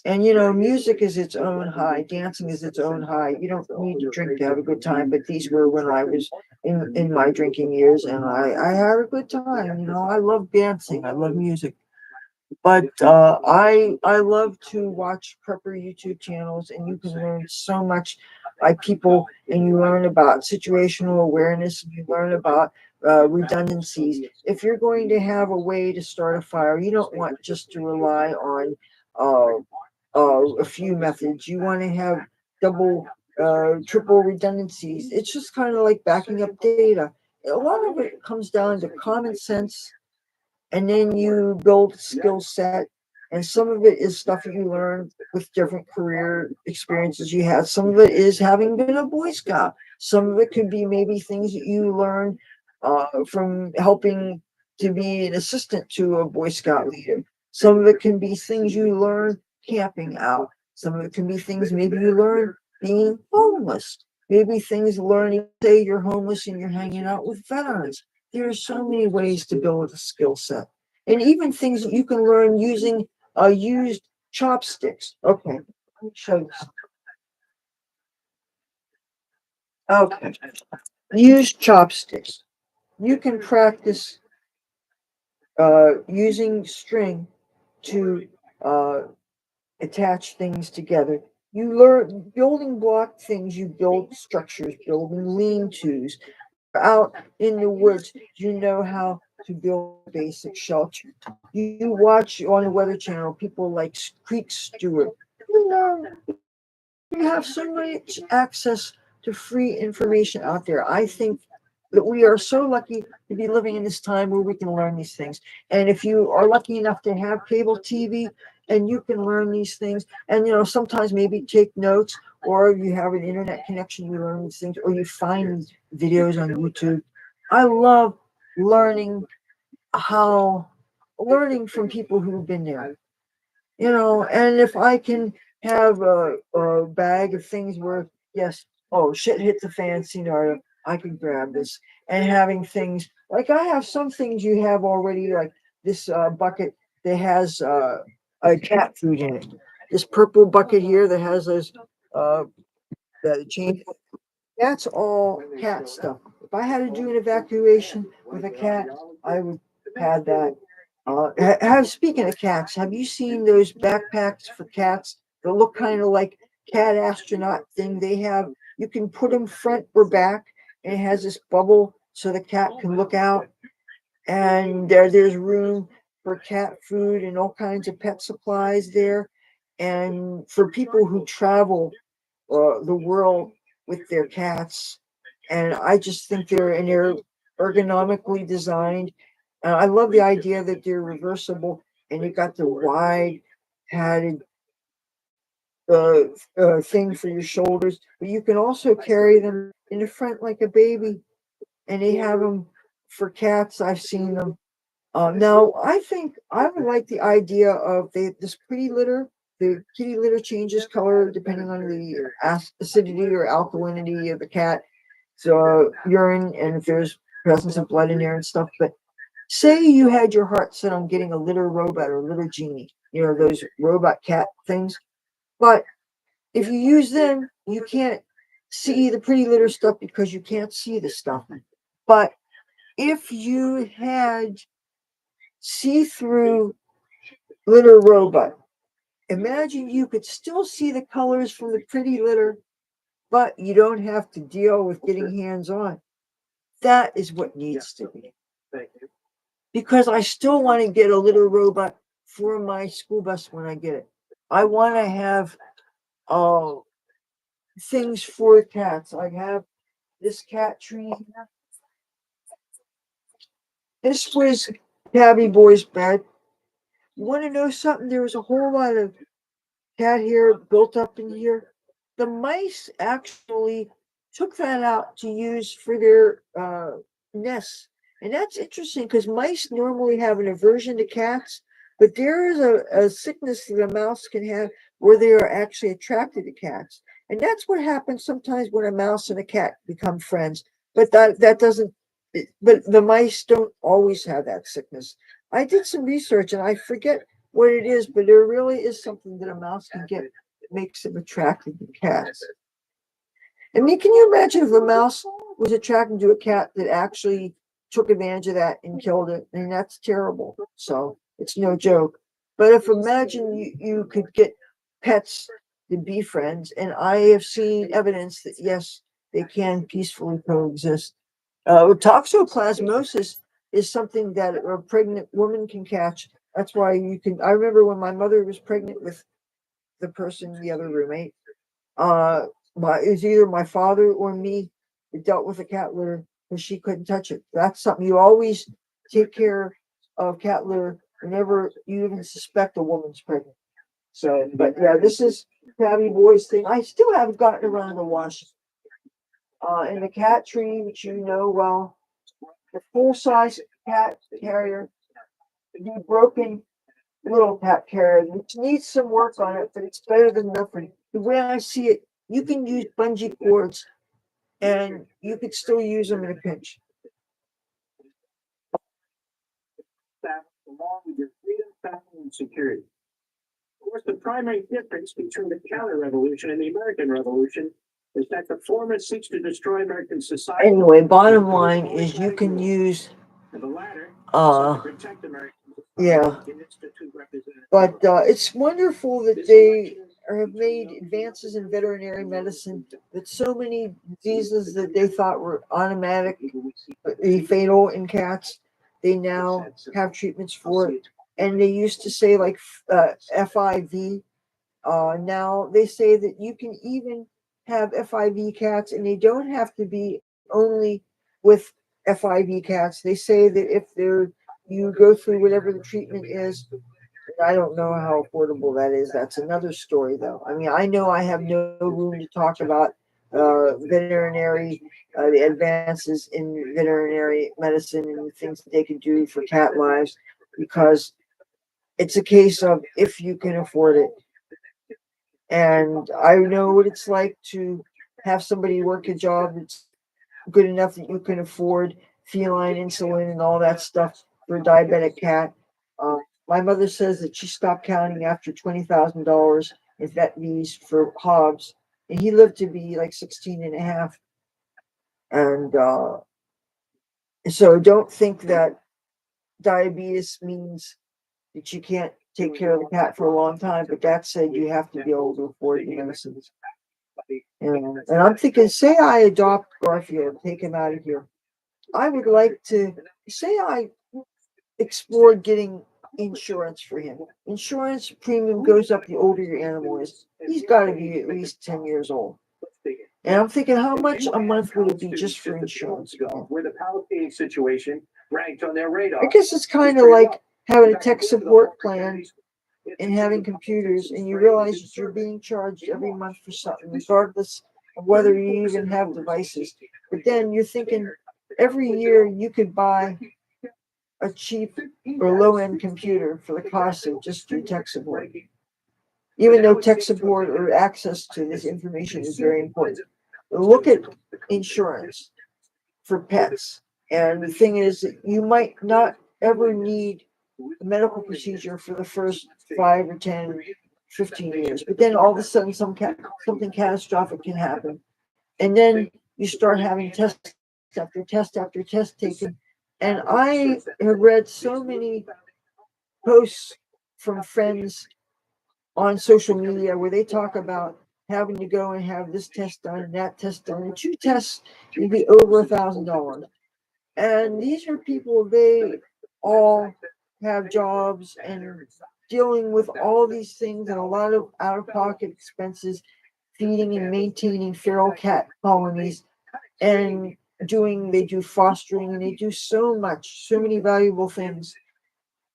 And you know, music is its own high, dancing is its own high. You don't need to drink to have a good time, but these were when I was in my drinking years, and I had a good time. You know, I love dancing, I love music. But I love to watch prepper YouTube channels, and you can learn so much by people, and you learn about situational awareness, and you learn about redundancies. If you're going to have a way to start a fire, you don't want just to rely on a few methods. You want to have double, triple redundancies. It's just kind of like backing up data. A lot of it comes down to common sense, and then you build a skill set. And some of it is stuff you learn with different career experiences you had. Some of it is having been a Boy Scout. Some of it could be maybe things that you learn from helping to be an assistant to a Boy Scout leader. Some of it can be things you learn camping out. Some of it can be things maybe you learn being homeless. Maybe things learning, say you're homeless and you're hanging out with veterans. There are so many ways to build a skill set, and even things that you can learn using used chopsticks. Okay, let me show you. Okay, used chopsticks. You can practice using string to uh, attach things together. You learn building block things. You build structures, building lean-tos. Out in the woods, you know how to build basic shelter. You watch on the Weather Channel people like Creek Stewart. You know, you have so much access to free information out there. I think that we are so lucky to be living in this time where we can learn these things. And if you are lucky enough to have cable TV and you can learn these things, and sometimes maybe take notes, or if you have an internet connection, you learn these things, or you find videos on YouTube. I love learning how learning from people who've been there. And if I can have a bag of things where, yes, oh, shit hit the fan scenario, I can grab this. And having things like I have some things you have already, like this bucket that has a cat food in it. This purple bucket here that has those uh, the chain. That's all cat stuff. If I had to do an evacuation with a cat, I would have that. Speaking of cats, have you seen those backpacks for cats that look kind of like cat astronaut thing? They have, you can put them front or back, and it has this bubble so the cat can look out. And there's room for cat food and all kinds of pet supplies there. And for people who travel the world with their cats, and I just think they're ergonomically designed. I love the idea that they're reversible, and you got the wide padded uh, thing for your shoulders, but you can also carry them in the front like a baby. And they have them for cats. I've seen them. Now, I think I would like the idea of this pretty litter. The kitty litter changes color depending on the acidity or alkalinity of the cat. So urine, and if there's presence of blood in there and stuff. But say you had your heart set on getting a litter robot or a litter genie, those robot cat things. But if you use them, you can't see the pretty litter stuff because you can't see the stuff. But if you had see-through litter robot, imagine you could still see the colors from the pretty litter, but you don't have to deal with getting hands-on. That is what needs to be. Thank you. Because I still want to get a litter robot for my school bus when I get it. I want to have things for cats. I have this cat tree here. This was Tabby Boy's bed. You want to know something? There was a whole lot of cat hair built up in here. The mice actually took that out to use for their nests. And that's interesting because mice normally have an aversion to cats, but there is a sickness that a mouse can have where they are actually attracted to cats. And that's what happens sometimes when a mouse and a cat become friends. But that doesn't, but the mice don't always have that sickness. I did some research and I forget what it is, but there really is something that a mouse can get that makes them attracted to cats. I mean, can you imagine if a mouse was attracted to a cat that actually took advantage of that and killed it? I mean, that's terrible. So it's no joke. But if imagine you could get pets to be friends, and I have seen evidence that yes, they can peacefully coexist. Toxoplasmosis is something that a pregnant woman can catch. That's why I remember when my mother was pregnant with the other roommate, uh, it was either my father or me that dealt with a cat litter because she couldn't touch it. That's something you always take care of cat litter whenever you even suspect a woman's pregnant. So, but yeah, this is Tabby Boy's thing. I still haven't gotten around to washing. And the cat tree, which you know well, the full size cat carrier, the broken little cat carrier, which needs some work on it, but it's better than nothing. The way I see it, you can use bungee cords and you could still use them in a pinch. That along with your freedom, family, and security. Of course, the primary difference between the counter revolution and the American Revolution is that the former seeks to destroy American society. Anyway, bottom line is you can use And the latter to protect Americans. yeah. But it's wonderful that they have made advances in veterinary medicine, that so many diseases that they thought were automatic, fatal in cats, they now have treatments for it. And they used to say like FIV. Now they say that you can even have FIV cats, and they don't have to be only with FIV cats. They say that if you go through whatever the treatment is, I don't know how affordable that is. That's another story, though. I mean, I know I have no room to talk about veterinary, the advances in veterinary medicine and the things that they can do for cat lives, because it's a case of if you can afford it. And I know what it's like to have somebody work a job that's good enough that you can afford feline insulin and all that stuff for a diabetic cat. Uh, my mother says that she stopped counting after $20,000 in vet fees for Hobbs, and he lived to be like 16 and a half. And so don't think that diabetes means that you can't take care of the cat for a long time, but that said, you have to be able to afford the medicines. And I'm thinking, say I adopt Garfield, take him out of here. I would like to say I explored getting insurance for him. Insurance premium goes up the older your animal is. He's got to be at least 10 years old. And I'm thinking, how much a month would it be just for insurance? Where the Palestinian situation ranked on their radar. I guess it's kind of like having a tech support plan and having computers, and you realize that you're being charged every month for something, regardless of whether you even have devices. But then you're thinking every year you could buy a cheap or low-end computer for the cost of just your tech support. Even though tech support or access to this information is very important. Look at insurance for pets. And the thing is that you might not ever need a medical procedure for the first 5 or 10, 15 years. But then all of a sudden something catastrophic can happen. And then you start having test after test after test taken. And I have read so many posts from friends on social media where they talk about having to go and have this test done and that test done. And 2 tests can be over $1,000. And these are people, they all have jobs and dealing with all these things and a lot of out-of-pocket expenses, feeding and maintaining feral cat colonies, and they do fostering, and they do so many valuable things.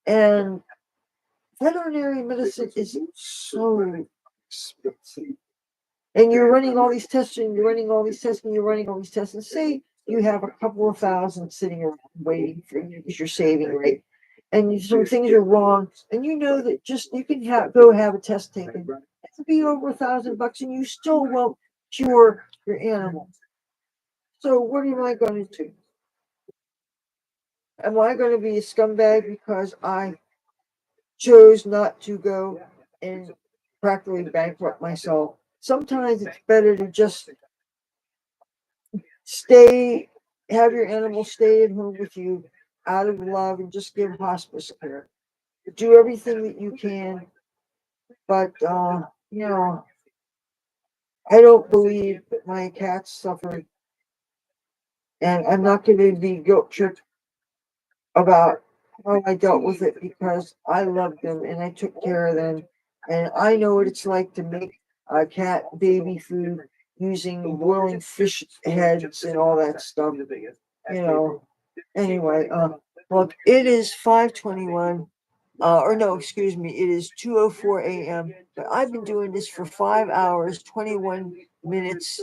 And veterinary medicine is so expensive. And you're running all these tests, and you're running all these tests, and you're running all these tests, and say you have a couple of thousand sitting around waiting for you because you're saving, right? And some things are wrong, and you know that just you can go have a test taken. It could be over $1,000, and you still won't cure your animal. So what am I going to do? Am I going to be a scumbag because I chose not to go and practically bankrupt myself? Sometimes it's better to just have your animal stay at home with you out of love and just give hospice care. Do everything that you can, but I don't believe that my cats suffered and I'm not gonna be guilt tripped about how I dealt with it because I loved them and I took care of them. And I know what it's like to make a cat baby food using boiling fish heads and all that stuff. You know, anyway, look, it is 5:21. Or no, excuse me, it is 2:04 a.m. But I've been doing this for 5 hours, 21 minutes,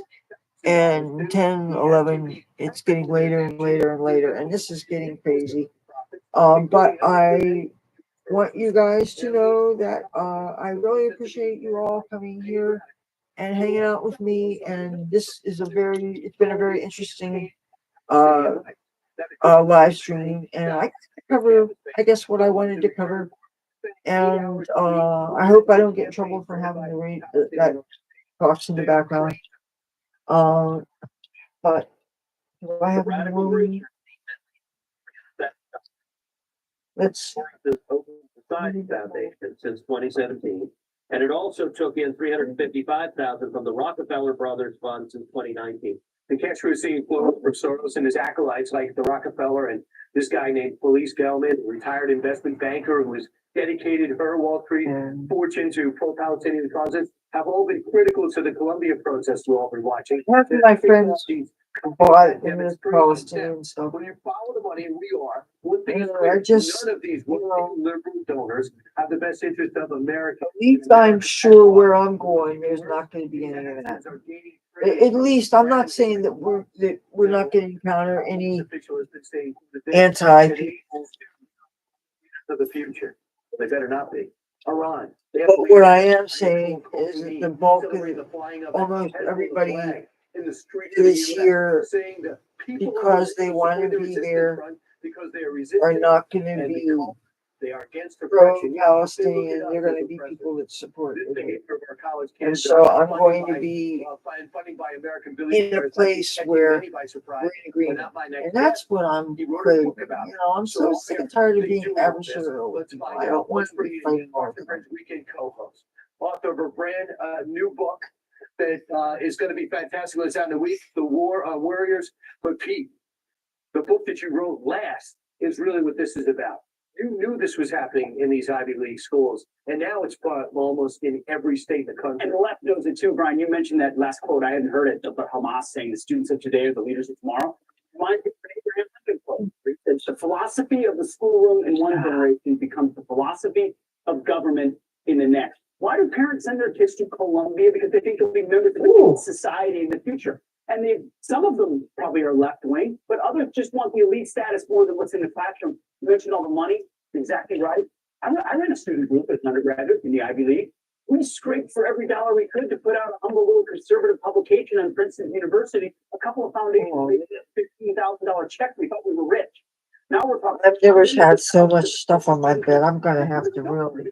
and 10, 11. It's getting later and later and later, and this is getting crazy. But I want you guys to know that I really appreciate you all coming here and hanging out with me. And this is it's been a very interesting uh, live stream, and I cover, I guess, what I wanted to cover. And I hope I don't get in trouble for having to read that talks in the background. Um, but do I have any more? Let's. The Open Society Foundation since 2017, and it also took in 355,000 from the Rockefeller Brothers Fund since 2019. The cash received flowed from Soros and his acolytes like the Rockefeller and this guy named Felice Gelman, a retired investment banker who has dedicated her Wall Street fortune to pro-Palestinian causes, have all been critical to the Columbia protests we'll all be watching. Half of my friends bought in this Palestinian stuff. When you follow the money, and we are, one thing is I clear, just, none of these liberal donors have the best interest of America. at least I'm sure where I'm going, there's not going to be any of that. At least I'm not saying that we're not going to encounter any anti people. Of the future, they better not be. Iran. But what I am saying is that the bulk of almost everybody is here because they want to be there, are not going to be They are against pro-Palestinian. They're going to be people that support it. And so I'm going to be in a place where we're in agreement. And that's what I'm craving. I'm so sick and tired of being adversarial with people. I don't want to be fighting all the time. Weekend co-host, author of a brand new book that is going to be fantastic. It's out in a week, The War on Warriors. But Pete, the book that you wrote last is really what this is about. You knew this was happening in these Ivy League schools, and now it's almost in every state in the country. And the left knows it too, Brian. You mentioned that last quote. I hadn't heard it, but Hamas saying the students of today are the leaders of tomorrow. Reminds me of an Abraham Lincoln quote. It's the philosophy of the schoolroom in one generation becomes the philosophy of government in the next. Why do parents send their kids to Columbia? Because they think they'll be members of the society in the future. And some of them probably are left wing, but others just want the elite status more than what's in the classroom. You mentioned all the money. Exactly right. I ran a student group as an undergraduate in the Ivy League. We scraped for every dollar we could to put out a humble little conservative publication on Princeton University. A couple of foundations, $15,000 check. We thought we were rich. Now we're talking. I've never had so much stuff on my bed. I'm going to have to really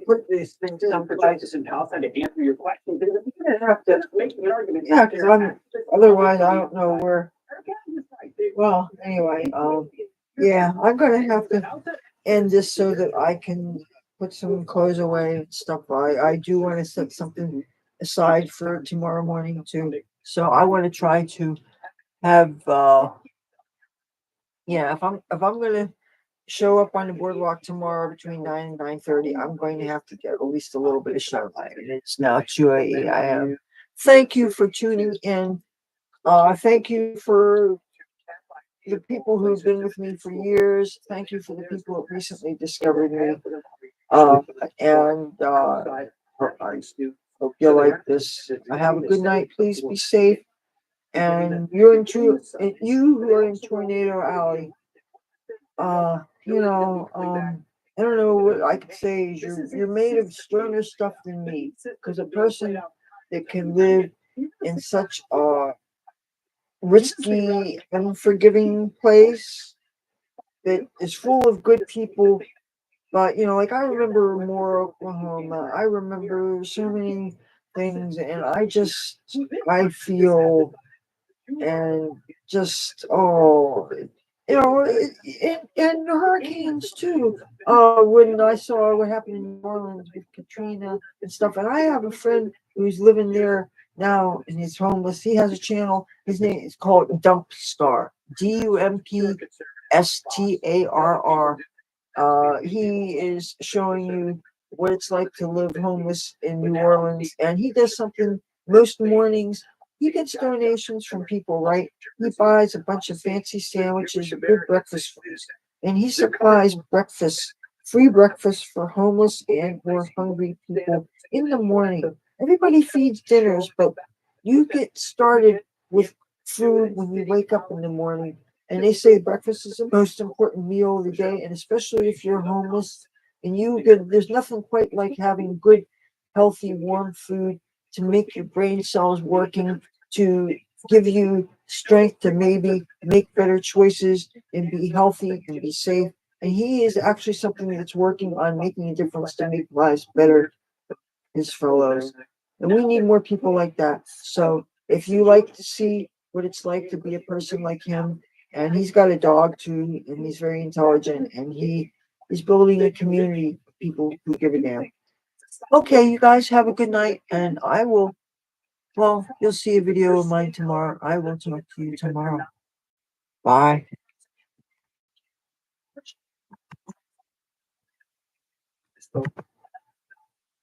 put these things down. In Palestine to answer your questions. I have to Make an argument. Yeah, because otherwise I don't know where. Well, anyway, yeah, I'm gonna have to end this so that I can put some clothes away and stuff. I do want to set something aside for tomorrow morning too. So I want to try to have if I'm gonna show up on the boardwalk tomorrow between 9 and 9:30, I'm going to have to get at least a little bit of sunlight. And it's now 2 a.m. Thank you for tuning in. Thank you for the people who've been with me for years. Thank you for the people who recently discovered me. And hope you like this. Have a good night. Please be safe. And you who are in Tornado Alley, I don't know what I could say is you're made of sterner stuff than me. Because a person that can live in such a risky, unforgiving place that is full of good people. But like I remember Moore, Oklahoma. I remember so many things, and I feel and just and hurricanes too. When I saw what happened in New Orleans with Katrina and stuff, and I have a friend who's living there now and he's homeless. He has a channel. His name is called Dump Star. DUMPSTARR. He is showing you what it's like to live homeless in New Orleans, and he does something most mornings. He gets donations from people, right? He buys a bunch of fancy sandwiches, a good breakfast food, and he supplies breakfast, free breakfast for homeless and or hungry people in the morning. Everybody feeds dinners, but you get started with food when you wake up in the morning. And they say breakfast is the most important meal of the day, and especially if you're homeless and there's nothing quite like having good, healthy, warm food to make your brain cells working, to give you strength to maybe make better choices and be healthy and be safe. And he is actually something that's working on making a difference to make lives better, his fellows. And we need more people like that. So if you like to see what it's like to be a person like him, and he's got a dog too, and he's very intelligent, and he is building a community of people who give a damn. Okay, you guys have a good night, and well, you'll see a video of mine tomorrow. I will talk to you tomorrow. Bye.